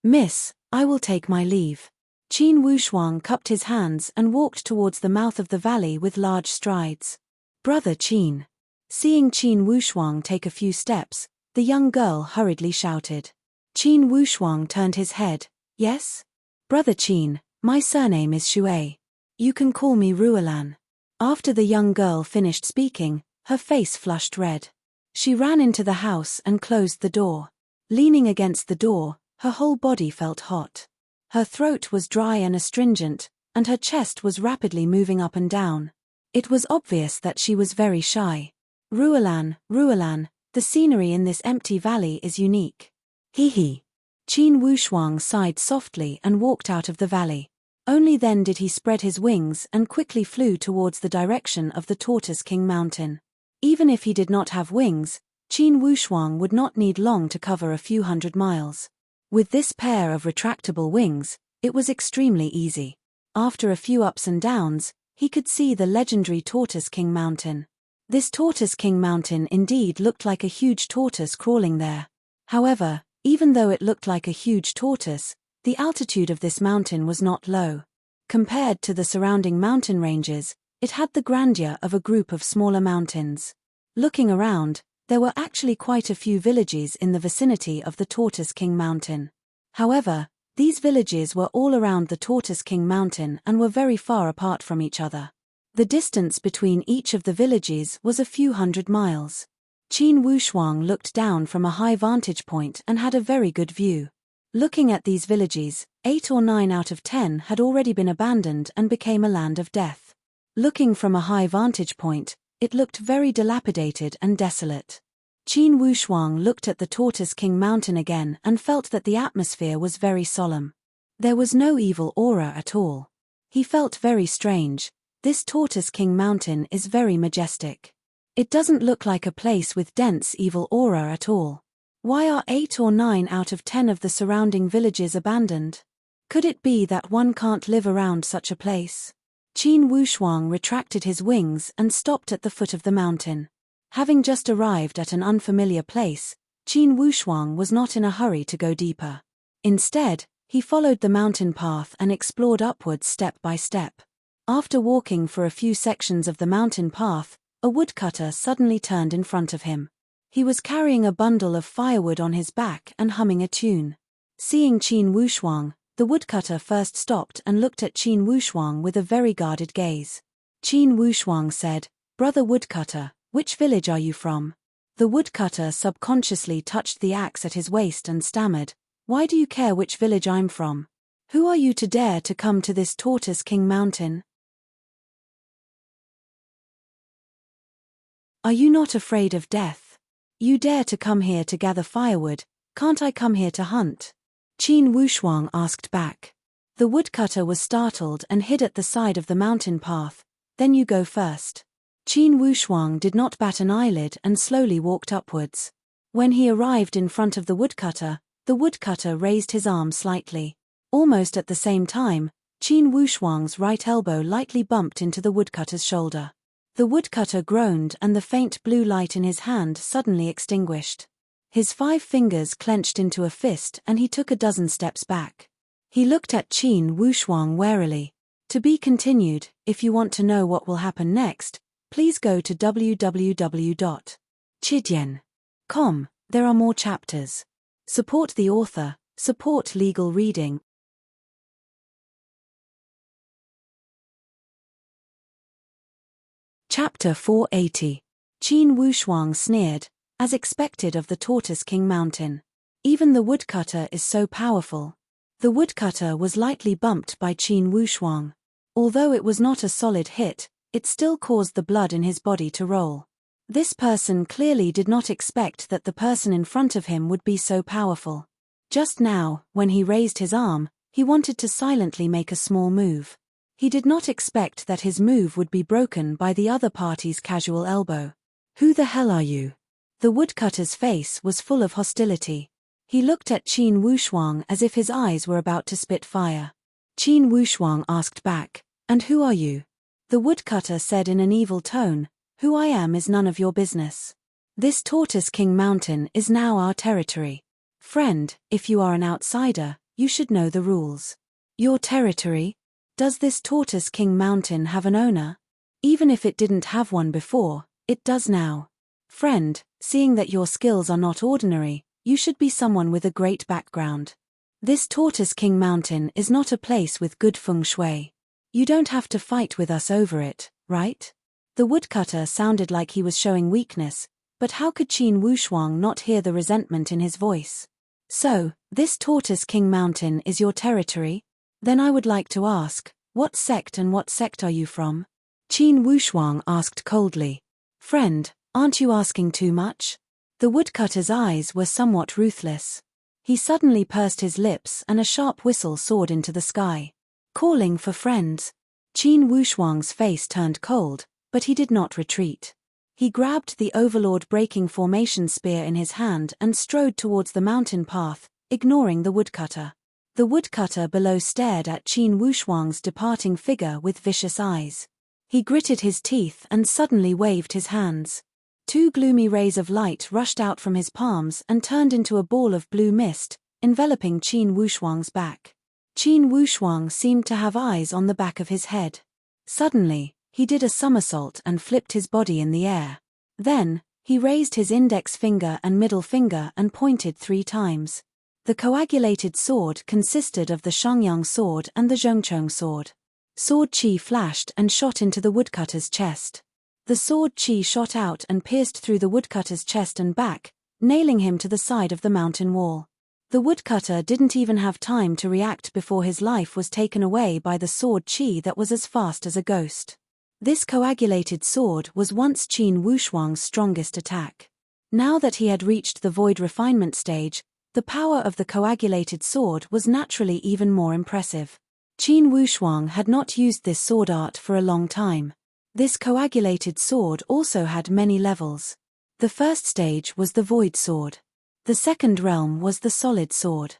Miss, I will take my leave." Qin Wushuang cupped his hands and walked towards the mouth of the valley with large strides. "Brother Qin." Seeing Qin Wushuang take a few steps, the young girl hurriedly shouted. Qin Wushuang turned his head. "Yes? Brother Qin, my surname is Shui. You can call me Ruolan." After the young girl finished speaking, her face flushed red. She ran into the house and closed the door. Leaning against the door, her whole body felt hot. Her throat was dry and astringent, and her chest was rapidly moving up and down. It was obvious that she was very shy. Ruolan, Ruolan, the scenery in this empty valley is unique. Hee hee. Qin Wushuang sighed softly and walked out of the valley. Only then did he spread his wings and quickly flew towards the direction of the Tortoise King Mountain. Even if he did not have wings, Qin Wushuang would not need long to cover a few hundred miles. With this pair of retractable wings, it was extremely easy. After a few ups and downs, he could see the legendary Tortoise King Mountain. This Tortoise King Mountain indeed looked like a huge tortoise crawling there. However, even though it looked like a huge tortoise, the altitude of this mountain was not low. Compared to the surrounding mountain ranges, it had the grandeur of a group of smaller mountains. Looking around, there were actually quite a few villages in the vicinity of the Tortoise King Mountain. However, these villages were all around the Tortoise King Mountain and were very far apart from each other. The distance between each of the villages was a few hundred miles. Qin Wushuang looked down from a high vantage point and had a very good view. Looking at these villages, 8 or 9 out of 10 had already been abandoned and became a land of death. Looking from a high vantage point, it looked very dilapidated and desolate. Qin Wushuang looked at the Tortoise King Mountain again and felt that the atmosphere was very solemn. There was no evil aura at all. He felt very strange. This Tortoise King Mountain is very majestic. It doesn't look like a place with dense evil aura at all. Why are 8 or 9 out of 10 of the surrounding villages abandoned? Could it be that one can't live around such a place? Qin Wushuang retracted his wings and stopped at the foot of the mountain. Having just arrived at an unfamiliar place, Qin Wushuang was not in a hurry to go deeper. Instead, he followed the mountain path and explored upwards step by step. After walking for a few sections of the mountain path, a woodcutter suddenly turned in front of him. He was carrying a bundle of firewood on his back and humming a tune. Seeing Qin Wushuang, the woodcutter first stopped and looked at Qin Wushuang with a very guarded gaze. Qin Wushuang said, "Brother woodcutter, which village are you from?" The woodcutter subconsciously touched the axe at his waist and stammered, "Why do you care which village I'm from? Who are you to dare to come to this Tortoise King mountain? Are you not afraid of death? You dare to come here to gather firewood, can't I come here to hunt?" Qin Wushuang asked back. The woodcutter was startled and hid at the side of the mountain path. "Then you go first." Qin Wushuang did not bat an eyelid and slowly walked upwards. When he arrived in front of the woodcutter raised his arm slightly. Almost at the same time, Qin Wushuang's right elbow lightly bumped into the woodcutter's shoulder. The woodcutter groaned and the faint blue light in his hand suddenly extinguished. His 5 fingers clenched into a fist and he took a dozen steps back. He looked at Qin Wushuang warily. To be continued. If you want to know what will happen next, please go to www.chidian.com. There are more chapters. Support the author, support legal reading. Chapter 480. Qin Wushuang sneered, as expected of the Tortoise King mountain. Even the woodcutter is so powerful. The woodcutter was lightly bumped by Qin Wushuang. Although it was not a solid hit, it still caused the blood in his body to roll. This person clearly did not expect that the person in front of him would be so powerful. Just now, when he raised his arm, he wanted to silently make a small move. He did not expect that his move would be broken by the other party's casual elbow. "Who the hell are you?" The woodcutter's face was full of hostility. He looked at Qin Wushuang as if his eyes were about to spit fire. Qin Wushuang asked back, "And who are you?" The woodcutter said in an evil tone, "Who I am is none of your business. This Tortoise King mountain is now our territory. Friend, if you are an outsider, you should know the rules." "Your territory? Does this Tortoise King mountain have an owner?" "Even if it didn't have one before, it does now. Friend, seeing that your skills are not ordinary, you should be someone with a great background. This Tortoise King mountain is not a place with good feng shui. You don't have to fight with us over it, right?" The woodcutter sounded like he was showing weakness, but how could Qin Wushuang not hear the resentment in his voice? "So, this Tortoise King mountain is your territory? Then I would like to ask, what sect are you from?" Qin Wushuang asked coldly. "Friend, aren't you asking too much?" The woodcutter's eyes were somewhat ruthless. He suddenly pursed his lips and a sharp whistle soared into the sky. "Calling for friends." Qin Wushuang's face turned cold, but he did not retreat. He grabbed the Overlord breaking formation spear in his hand and strode towards the mountain path, ignoring the woodcutter. The woodcutter below stared at Qin Wushuang's departing figure with vicious eyes. He gritted his teeth and suddenly waved his hands. 2 gloomy rays of light rushed out from his palms and turned into a ball of blue mist, enveloping Qin Wushuang's back. Qin Wushuang seemed to have eyes on the back of his head. Suddenly, he did a somersault and flipped his body in the air. Then, he raised his index finger and middle finger and pointed 3 times. The coagulated sword consisted of the Shangyang sword and the Zhongchong sword. Sword chi flashed and shot into the woodcutter's chest. The sword chi shot out and pierced through the woodcutter's chest and back, nailing him to the side of the mountain wall. The woodcutter didn't even have time to react before his life was taken away by the sword chi that was as fast as a ghost. This coagulated sword was once Qin Wushuang's strongest attack. Now that he had reached the void refinement stage, the power of the coagulated sword was naturally even more impressive. Qin Wushuang had not used this sword art for a long time. This coagulated sword also had many levels. The first stage was the void sword. The second realm was the solid sword.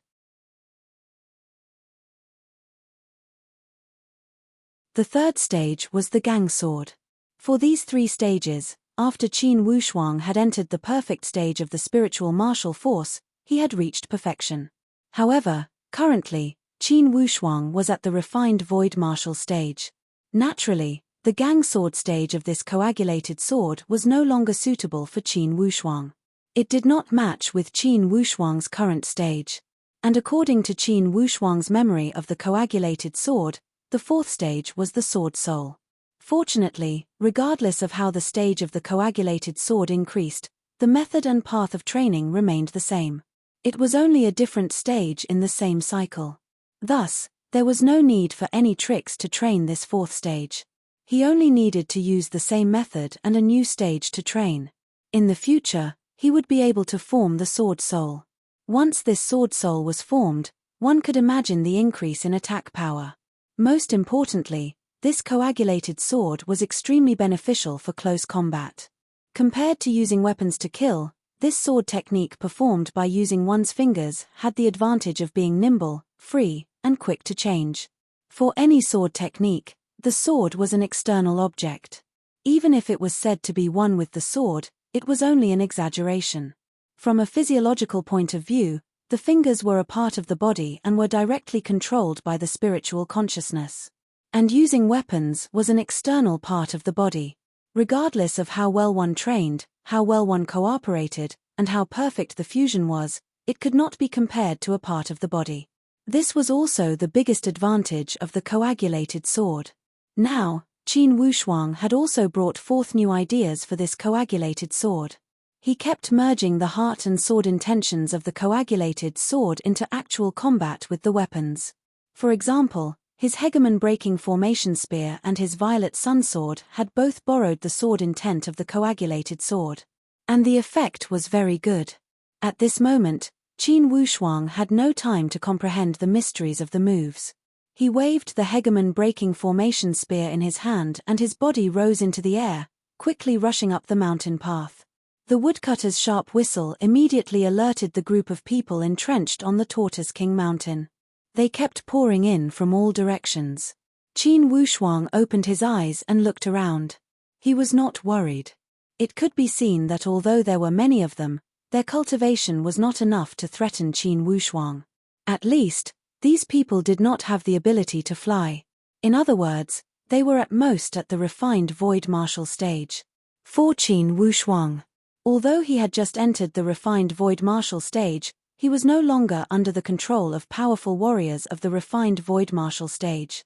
The third stage was the gang sword. For these 3 stages, after Qin Wushuang had entered the perfect stage of the spiritual martial force, he had reached perfection. However, currently, Qin Wushuang was at the refined void martial stage. Naturally, the gang sword stage of this coagulated sword was no longer suitable for Qin Wushuang. It did not match with Qin Wushuang's current stage. And according to Qin Wushuang's memory of the coagulated sword, the fourth stage was the sword soul. Fortunately, regardless of how the stage of the coagulated sword increased, the method and path of training remained the same. It was only a different stage in the same cycle. Thus, there was no need for any tricks to train this fourth stage. He only needed to use the same method and a new stage to train. In the future, he would be able to form the sword soul. Once this sword soul was formed, one could imagine the increase in attack power. Most importantly, this coagulated sword was extremely beneficial for close combat. Compared to using weapons to kill, this sword technique performed by using one's fingers had the advantage of being nimble, free, and quick to change. For any sword technique, the sword was an external object. Even if it was said to be one with the sword, it was only an exaggeration. From a physiological point of view, the fingers were a part of the body and were directly controlled by the spiritual consciousness. And using weapons was an external part of the body. Regardless of how well one trained, how well one cooperated, and how perfect the fusion was, it could not be compared to a part of the body. This was also the biggest advantage of the coagulated sword. Now, Qin Wushuang had also brought forth new ideas for this coagulated sword. He kept merging the heart and sword intentions of the coagulated sword into actual combat with the weapons. For example, his hegemon-breaking formation spear and his violet sun sword had both borrowed the sword intent of the coagulated sword. And the effect was very good. At this moment, Qin Wushuang had no time to comprehend the mysteries of the moves. He waved the hegemon-breaking formation spear in his hand and his body rose into the air, quickly rushing up the mountain path. The woodcutter's sharp whistle immediately alerted the group of people entrenched on the Tortoise King Mountain. They kept pouring in from all directions. Qin Wushuang opened his eyes and looked around. He was not worried. It could be seen that although there were many of them, their cultivation was not enough to threaten Qin Wushuang. At least, these people did not have the ability to fly. In other words, they were at most at the refined void martial stage. For Qin Wushuang, although he had just entered the refined void martial stage, he was no longer under the control of powerful warriors of the refined void martial stage.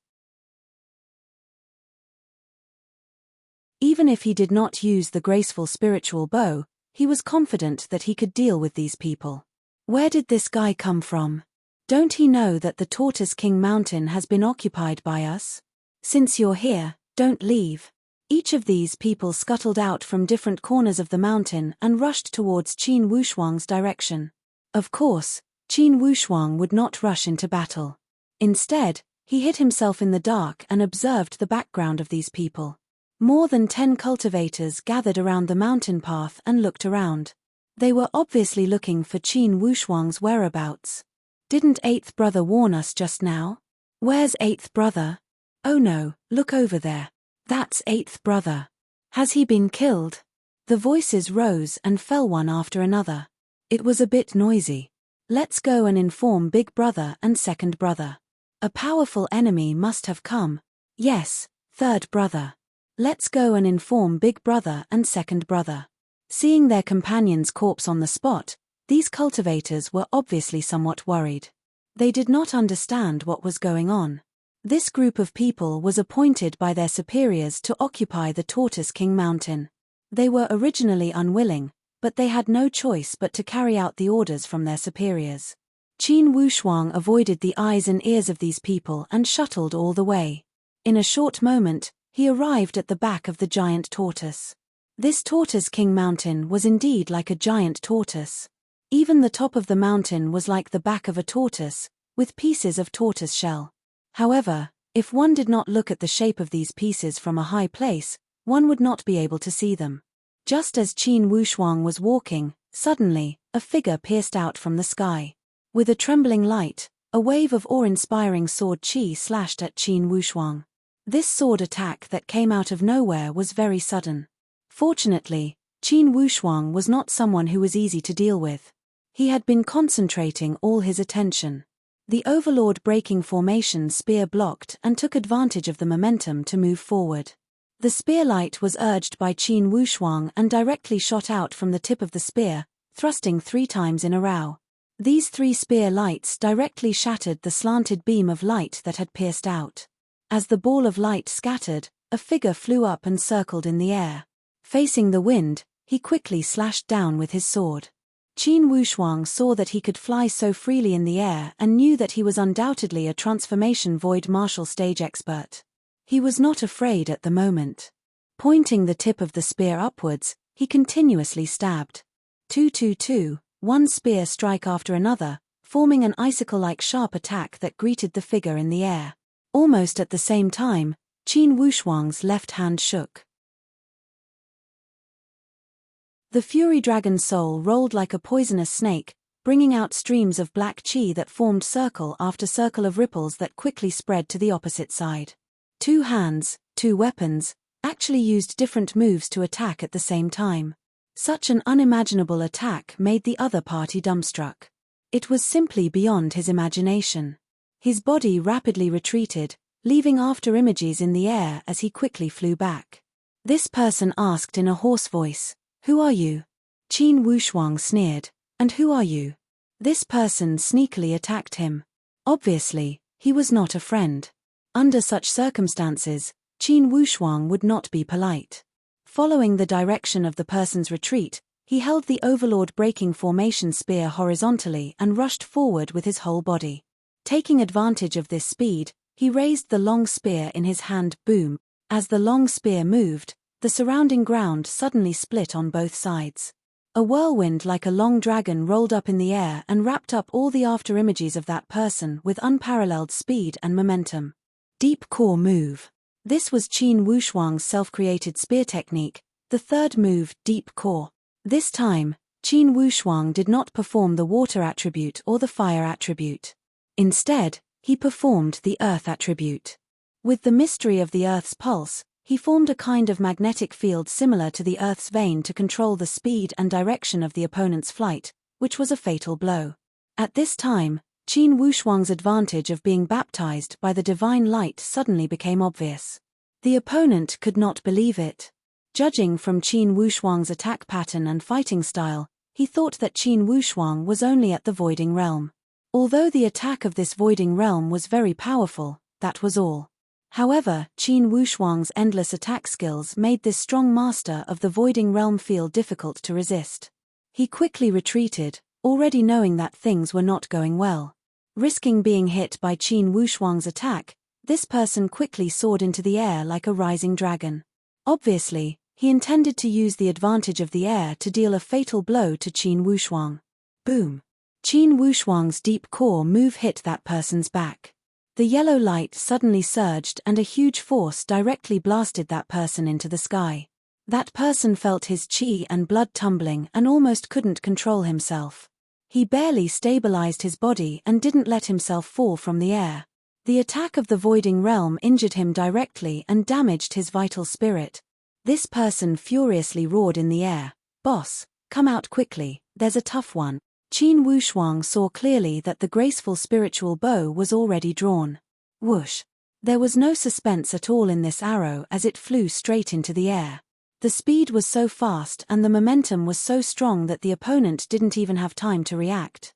Even if he did not use the graceful spiritual bow, he was confident that he could deal with these people. Where did this guy come from? Don't he know that the Tortoise King Mountain has been occupied by us? Since you're here, don't leave. Each of these people scuttled out from different corners of the mountain and rushed towards Qin Wushuang's direction. Of course, Qin Wushuang would not rush into battle. Instead, he hid himself in the dark and observed the background of these people. More than 10 cultivators gathered around the mountain path and looked around. They were obviously looking for Qin Wushuang's whereabouts. Didn't Eighth Brother warn us just now? Where's Eighth Brother? Oh no, look over there. That's Eighth Brother. Has he been killed? The voices rose and fell one after another. It was a bit noisy. Let's go and inform Big Brother and Second Brother. A powerful enemy must have come. Yes, Third Brother. Let's go and inform Big Brother and Second Brother. Seeing their companion's corpse on the spot, these cultivators were obviously somewhat worried. They did not understand what was going on. This group of people was appointed by their superiors to occupy the Tortoise King Mountain. They were originally unwilling, but they had no choice but to carry out the orders from their superiors. Qin Wushuang avoided the eyes and ears of these people and shuttled all the way. In a short moment, he arrived at the back of the giant tortoise. This Tortoise King Mountain was indeed like a giant tortoise. Even the top of the mountain was like the back of a tortoise, with pieces of tortoise shell. However, if one did not look at the shape of these pieces from a high place, one would not be able to see them. Just as Qin Wushuang was walking, suddenly, a figure pierced out from the sky. With a trembling light, a wave of awe-inspiring sword chi slashed at Qin Wushuang. This sword attack that came out of nowhere was very sudden. Fortunately, Qin Wushuang was not someone who was easy to deal with. He had been concentrating all his attention. The Overlord breaking formation spear blocked and took advantage of the momentum to move forward. The spear light was urged by Qin Wushuang and directly shot out from the tip of the spear, thrusting 3 times in a row. These 3 spear lights directly shattered the slanted beam of light that had pierced out. As the ball of light scattered, a figure flew up and circled in the air. Facing the wind, he quickly slashed down with his sword. Qin Wushuang saw that he could fly so freely in the air and knew that he was undoubtedly a transformation void martial stage expert. He was not afraid at the moment. Pointing the tip of the spear upwards, he continuously stabbed. 2-2-2, one spear strike after another, forming an icicle-like sharp attack that greeted the figure in the air. Almost at the same time, Qin Wushuang's left hand shook. The Fury Dragon's soul rolled like a poisonous snake, bringing out streams of black chi that formed circle after circle of ripples that quickly spread to the opposite side. 2 hands, 2 weapons, actually used different moves to attack at the same time. Such an unimaginable attack made the other party dumbstruck. It was simply beyond his imagination. His body rapidly retreated, leaving after images in the air as he quickly flew back. This person asked in a hoarse voice, "Who are you?" Qin Wushuang sneered, "And who are you?" This person sneakily attacked him. Obviously, he was not a friend. Under such circumstances, Qin Wushuang would not be polite. Following the direction of the person's retreat, he held the Overlord breaking formation spear horizontally and rushed forward with his whole body. Taking advantage of this speed, he raised the long spear in his hand, boom. As the long spear moved, the surrounding ground suddenly split on both sides. A whirlwind like a long dragon rolled up in the air and wrapped up all the afterimages of that person with unparalleled speed and momentum. Deep core move. This was Qin Wushuang's self-created spear technique, the third move, deep core. This time, Qin Wushuang did not perform the water attribute or the fire attribute. Instead, he performed the earth attribute. With the mystery of the earth's pulse, he formed a kind of magnetic field similar to the Earth's vein to control the speed and direction of the opponent's flight, which was a fatal blow. At this time, Qin Wushuang's advantage of being baptized by the divine light suddenly became obvious. The opponent could not believe it. Judging from Qin Wushuang's attack pattern and fighting style, he thought that Qin Wushuang was only at the voiding realm. Although the attack of this voiding realm was very powerful, that was all. However, Qin Wushuang's endless attack skills made this strong master of the voiding realm feel difficult to resist. He quickly retreated, already knowing that things were not going well. Risking being hit by Qin Wushuang's attack, this person quickly soared into the air like a rising dragon. Obviously, he intended to use the advantage of the air to deal a fatal blow to Qin Wushuang. Boom! Qin Wushuang's deep core move hit that person's back. The yellow light suddenly surged and a huge force directly blasted that person into the sky. That person felt his chi and blood tumbling and almost couldn't control himself. He barely stabilized his body and didn't let himself fall from the air. The attack of the voiding realm injured him directly and damaged his vital spirit. This person furiously roared in the air, "Boss, come out quickly, there's a tough one." Qin Wushuang saw clearly that the graceful spiritual bow was already drawn. Whoosh! There was no suspense at all in this arrow as it flew straight into the air. The speed was so fast and the momentum was so strong that the opponent didn't even have time to react.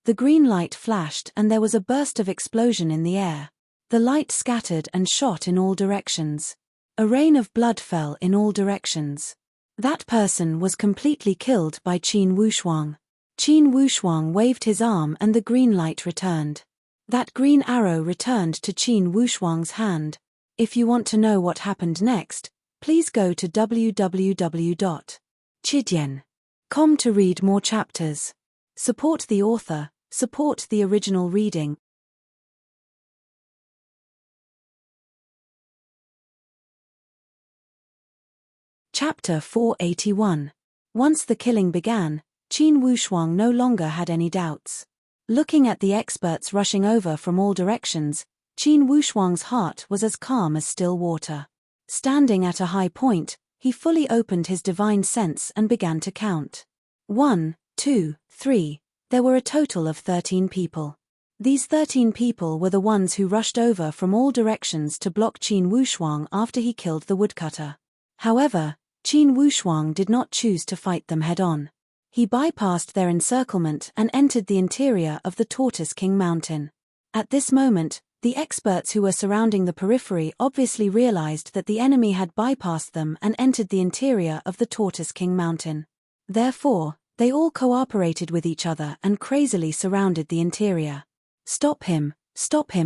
The green light flashed and there was a burst of explosion in the air. The light scattered and shot in all directions. A rain of blood fell in all directions. That person was completely killed by Qin Wushuang. Qin Wushuang waved his arm and the green light returned. That green arrow returned to Qin Wushuang's hand. If you want to know what happened next, please go to www.chidian.com to read more chapters. Support the author, support the original reading. Chapter 481. Once the killing began, Qin Wushuang no longer had any doubts. Looking at the experts rushing over from all directions, Qin Wushuang's heart was as calm as still water. Standing at a high point, he fully opened his divine sense and began to count. 1, 2, 3. There were a total of 13 people. These 13 people were the ones who rushed over from all directions to block Qin Wushuang after he killed the woodcutter. However, Qin Wushuang did not choose to fight them head-on. He bypassed their encirclement and entered the interior of the Tortoise King Mountain. At this moment, the experts who were surrounding the periphery obviously realized that the enemy had bypassed them and entered the interior of the Tortoise King Mountain. Therefore, they all cooperated with each other and crazily surrounded the interior. Stop him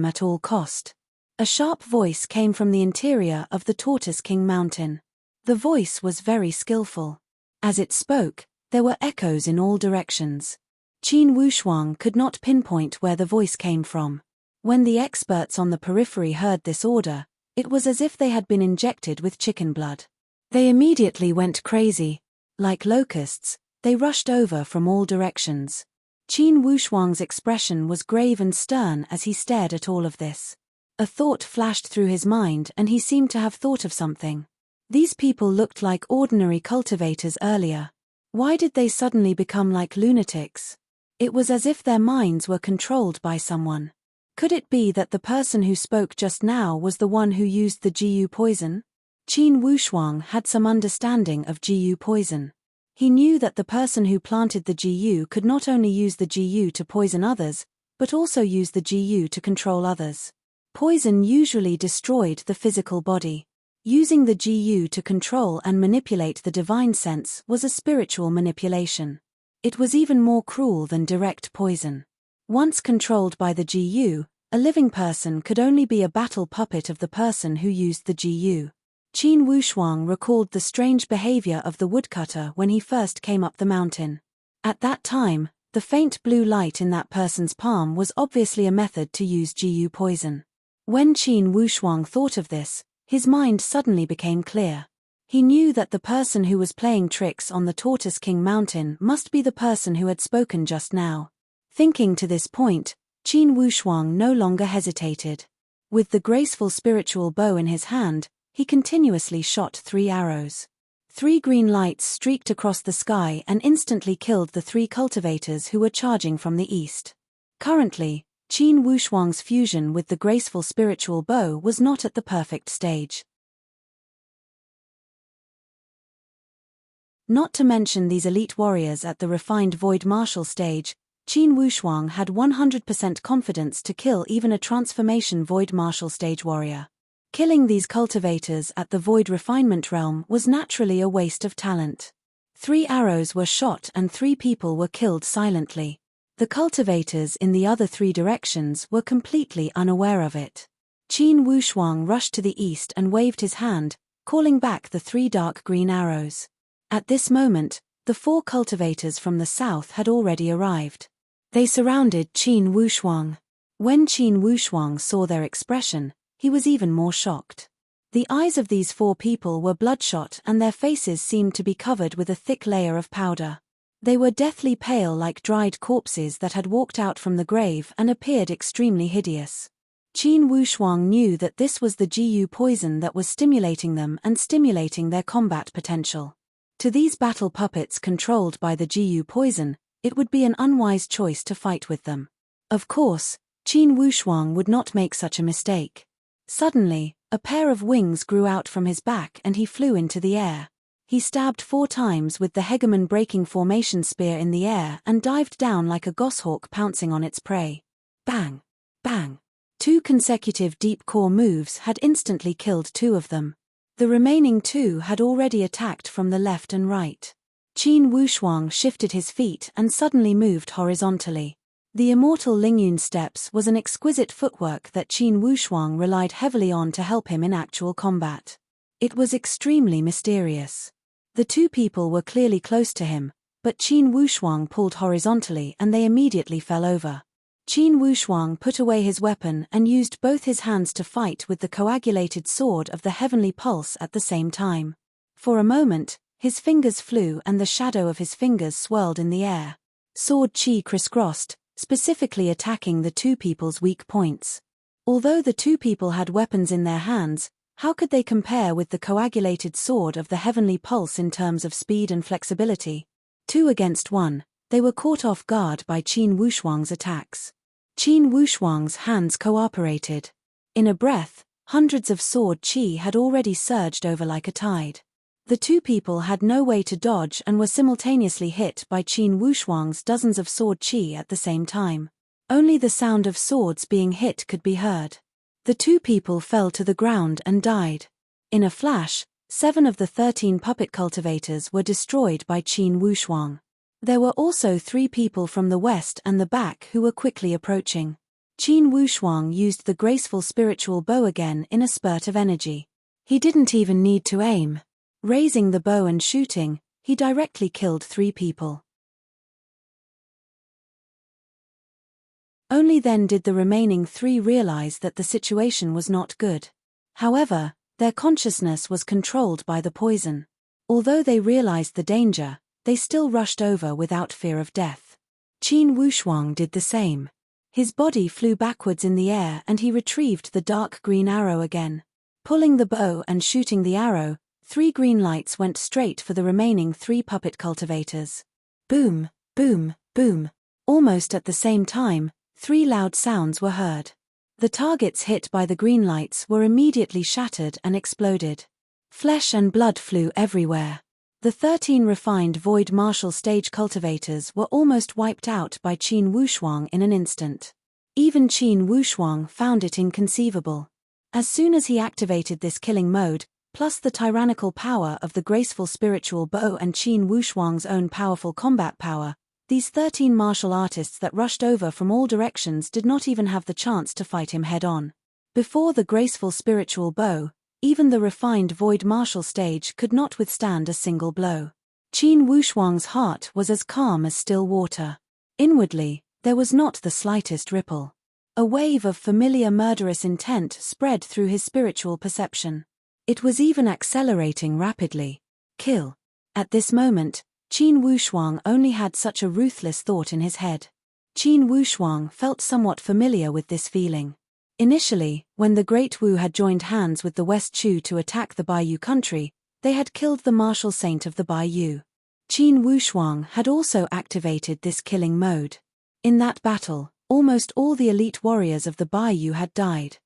at all cost. A sharp voice came from the interior of the Tortoise King Mountain. The voice was very skillful. As it spoke, there were echoes in all directions. Qin Wushuang could not pinpoint where the voice came from. When the experts on the periphery heard this order, it was as if they had been injected with chicken blood. They immediately went crazy. Like locusts, they rushed over from all directions. Qin Wushuang's expression was grave and stern as he stared at all of this. A thought flashed through his mind and he seemed to have thought of something. These people looked like ordinary cultivators earlier. Why did they suddenly become like lunatics? It was as if their minds were controlled by someone. Could it be that the person who spoke just now was the one who used the Jiyu poison? Qin Wushuang had some understanding of Jiyu poison. He knew that the person who planted the Jiyu could not only use the Jiyu to poison others, but also use the Jiyu to control others. Poison usually destroyed the physical body. Using the Jiyu to control and manipulate the divine sense was a spiritual manipulation. It was even more cruel than direct poison. Once controlled by the Jiyu, a living person could only be a battle puppet of the person who used the Jiyu. Qin Wushuang recalled the strange behavior of the woodcutter when he first came up the mountain. At that time, the faint blue light in that person's palm was obviously a method to use Jiyu poison. When Qin Wushuang thought of this, his mind suddenly became clear. He knew that the person who was playing tricks on the Tortoise King Mountain must be the person who had spoken just now. Thinking to this point, Qin Wushuang no longer hesitated. With the graceful spiritual bow in his hand, he continuously shot 3 arrows. 3 green lights streaked across the sky and instantly killed the 3 cultivators who were charging from the east. Currently, Qin Wushuang's fusion with the graceful spiritual bow was not at the perfect stage. Not to mention these elite warriors at the refined void martial stage, Qin Wushuang had 100% confidence to kill even a transformation void martial stage warrior. Killing these cultivators at the void refinement realm was naturally a waste of talent. 3 arrows were shot and 3 people were killed silently. The cultivators in the other 3 directions were completely unaware of it. Qin Wushuang rushed to the east and waved his hand, calling back the 3 dark green arrows. At this moment, the 4 cultivators from the south had already arrived. They surrounded Qin Wushuang. When Qin Wushuang saw their expression, he was even more shocked. The eyes of these 4 people were bloodshot and their faces seemed to be covered with a thick layer of powder. They were deathly pale like dried corpses that had walked out from the grave and appeared extremely hideous. Qin Wushuang knew that this was the Jiyu poison that was stimulating them and stimulating their combat potential. To these battle puppets controlled by the Jiyu poison, it would be an unwise choice to fight with them. Of course, Qin Wushuang would not make such a mistake. Suddenly, a pair of wings grew out from his back and he flew into the air. He stabbed 4 times with the hegemon breaking formation spear in the air and dived down like a goshawk pouncing on its prey. Bang! Bang! 2 consecutive deep core moves had instantly killed 2 of them. The remaining 2 had already attacked from the left and right. Qin Wushuang shifted his feet and suddenly moved horizontally. The immortal Lingyun steps was an exquisite footwork that Qin Wushuang relied heavily on to help him in actual combat. It was extremely mysterious. The 2 people were clearly close to him, but Qin Wushuang pulled horizontally and they immediately fell over. Qin Wushuang put away his weapon and used both his hands to fight with the coagulated sword of the heavenly pulse at the same time. For a moment, his fingers flew and the shadow of his fingers swirled in the air. Sword chi crisscrossed, specifically attacking the 2 people's weak points. Although the 2 people had weapons in their hands, how could they compare with the coagulated sword of the heavenly pulse in terms of speed and flexibility? 2 against 1, They were caught off guard by Qin Wushuang's attacks. Qin Wushuang's hands cooperated. In a breath, hundreds of sword qi had already surged over like a tide. The two people had no way to dodge and were simultaneously hit by Qin Wushuang's dozens of sword qi at the same time. Only the sound of swords being hit could be heard. The two people fell to the ground and died. In a flash, 7 of the 13 puppet cultivators were destroyed by Qin Wushuang. There were also 3 people from the west and the back who were quickly approaching. Qin Wushuang used the graceful spiritual bow again in a spurt of energy. He didn't even need to aim. Raising the bow and shooting, he directly killed 3 people. Only then did the remaining 3 realize that the situation was not good. However, their consciousness was controlled by the poison. Although they realized the danger, they still rushed over without fear of death. Qin Wushuang did the same. His body flew backwards in the air and he retrieved the dark green arrow again. Pulling the bow and shooting the arrow, 3 green lights went straight for the remaining 3 puppet cultivators. Boom, boom, boom. Almost at the same time, 3 loud sounds were heard. The targets hit by the green lights were immediately shattered and exploded. Flesh and blood flew everywhere. The 13 refined void martial stage cultivators were almost wiped out by Qin Wushuang in an instant. Even Qin Wushuang found it inconceivable. As soon as he activated this killing mode, plus the tyrannical power of the graceful spiritual bow and Qin Wushuang's own powerful combat power, these 13 martial artists that rushed over from all directions did not even have the chance to fight him head-on. Before the graceful spiritual bow, even the refined void martial stage could not withstand a single blow. Qin Wushuang's heart was as calm as still water. Inwardly, there was not the slightest ripple. A wave of familiar murderous intent spread through his spiritual perception. It was even accelerating rapidly. Kill. At this moment, Qin Wushuang only had such a ruthless thought in his head. Qin Wushuang felt somewhat familiar with this feeling. Initially, when the Great Wu had joined hands with the West Chu to attack the Baiyu country, they had killed the martial saint of the Baiyu. Qin Wushuang had also activated this killing mode. In that battle, almost all the elite warriors of the Baiyu had died.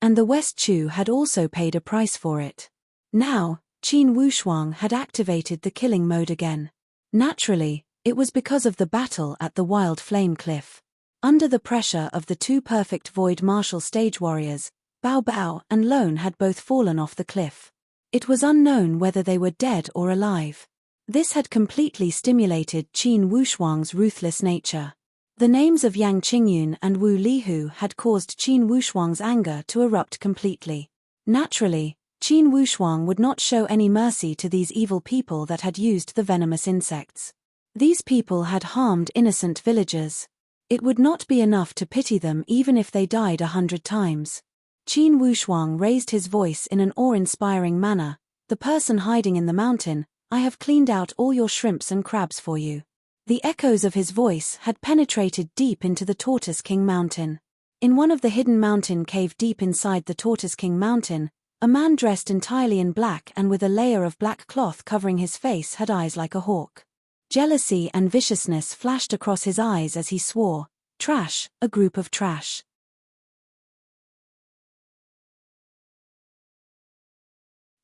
And the West Chu had also paid a price for it. Now, Qin Wushuang had activated the killing mode again. Naturally, it was because of the battle at the Wild Flame Cliff. Under the pressure of the 2 perfect void martial stage warriors, Bao Bao and Lone had both fallen off the cliff. It was unknown whether they were dead or alive. This had completely stimulated Qin Wushuang's ruthless nature. The names of Yang Qingyun and Wu Lihu had caused Qin Wushuang's anger to erupt completely. Naturally, Qin Wushuang would not show any mercy to these evil people that had used the venomous insects. These people had harmed innocent villagers. It would not be enough to pity them even if they died 100 times. Qin Wushuang raised his voice in an awe-inspiring manner. The person hiding in the mountain, I have cleaned out all your shrimps and crabs for you. The echoes of his voice had penetrated deep into the Tortoise King Mountain. In one of the hidden mountain cave deep inside the Tortoise King Mountain, a man dressed entirely in black and with a layer of black cloth covering his face had eyes like a hawk. Jealousy and viciousness flashed across his eyes as he swore, "Trash, a group of trash."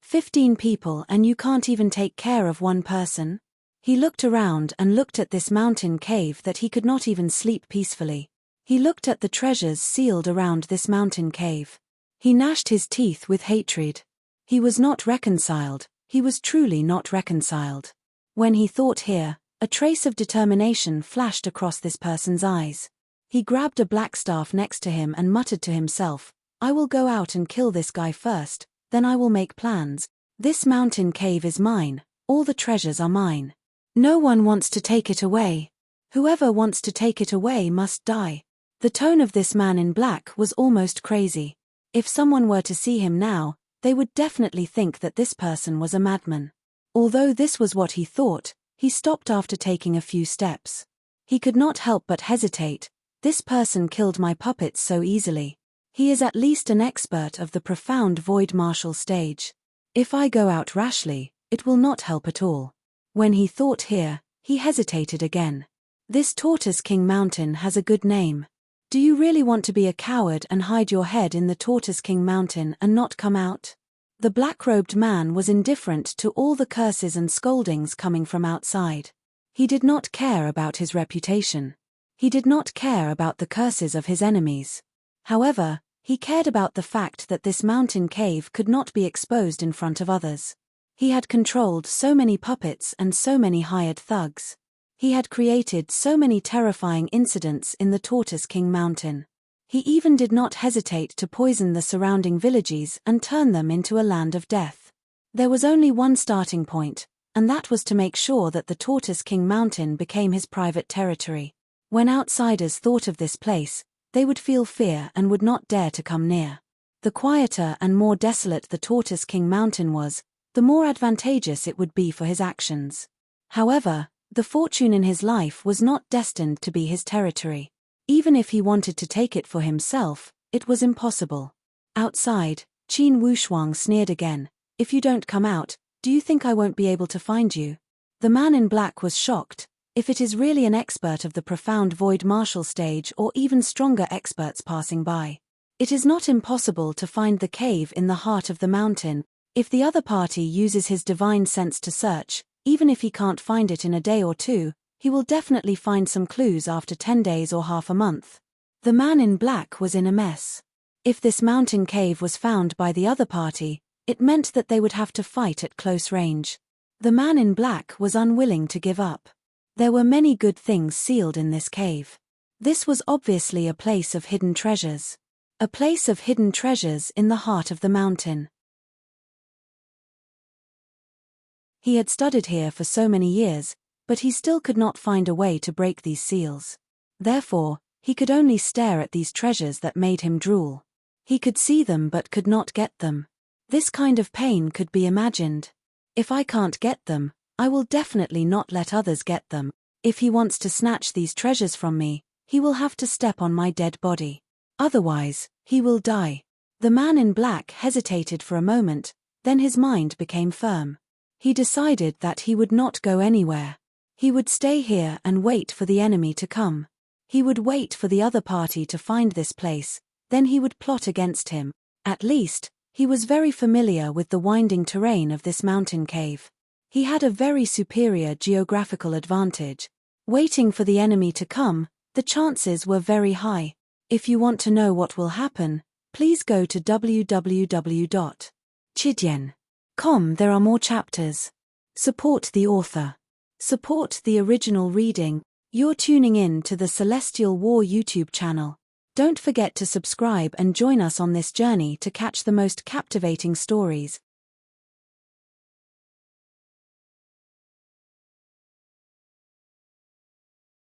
"15 people and you can't even take care of one person?" He looked around and looked at this mountain cave that he could not even sleep peacefully. He looked at the treasures sealed around this mountain cave. He gnashed his teeth with hatred. He was not reconciled, he was truly not reconciled. When he thought here, a trace of determination flashed across this person's eyes. He grabbed a black staff next to him and muttered to himself, "I will go out and kill this guy first, then I will make plans. This mountain cave is mine, all the treasures are mine. No one wants to take it away. Whoever wants to take it away must die." The tone of this man in black was almost crazy. If someone were to see him now, they would definitely think that this person was a madman. Although this was what he thought, he stopped after taking a few steps. He could not help but hesitate. This person killed my puppets so easily. He is at least an expert of the profound void martial stage. If I go out rashly, it will not help at all. When he thought here, he hesitated again. This Tortoise King Mountain has a good name. Do you really want to be a coward and hide your head in the Tortoise King Mountain and not come out? The black-robed man was indifferent to all the curses and scoldings coming from outside. He did not care about his reputation. He did not care about the curses of his enemies. However, he cared about the fact that this mountain cave could not be exposed in front of others. He had controlled so many puppets and so many hired thugs. He had created so many terrifying incidents in the Tortoise King Mountain. He even did not hesitate to poison the surrounding villages and turn them into a land of death. There was only one starting point, and that was to make sure that the Tortoise King Mountain became his private territory. When outsiders thought of this place, they would feel fear and would not dare to come near. The quieter and more desolate the Tortoise King Mountain was, the more advantageous it would be for his actions. However, the fortune in his life was not destined to be his territory. Even if he wanted to take it for himself, it was impossible. Outside, Qin Wushuang sneered again. If you don't come out, do you think I won't be able to find you? The man in black was shocked. If it is really an expert of the profound void martial stage or even stronger experts passing by, it is not impossible to find the cave in the heart of the mountain. If the other party uses his divine sense to search, even if he can't find it in a day or two, he will definitely find some clues after 10 days or half a month. The man in black was in a mess. If this mountain cave was found by the other party, it meant that they would have to fight at close range. The man in black was unwilling to give up. There were many good things sealed in this cave. This was obviously a place of hidden treasures. A place of hidden treasures in the heart of the mountain. He had studied here for so many years, but he still could not find a way to break these seals. Therefore, he could only stare at these treasures that made him drool. He could see them but could not get them. This kind of pain could be imagined. If I can't get them, I will definitely not let others get them. If he wants to snatch these treasures from me, he will have to step on my dead body. Otherwise, he will die. The man in black hesitated for a moment, then his mind became firm. He decided that he would not go anywhere. He would stay here and wait for the enemy to come. He would wait for the other party to find this place, then he would plot against him. At least, he was very familiar with the winding terrain of this mountain cave. He had a very superior geographical advantage. Waiting for the enemy to come, the chances were very high. If you want to know what will happen, please go to www.chidian.com. There are more chapters. Support the author. Support the original reading. You're tuning in to the Celestial War YouTube channel. Don't forget to subscribe and join us on this journey to catch the most captivating stories,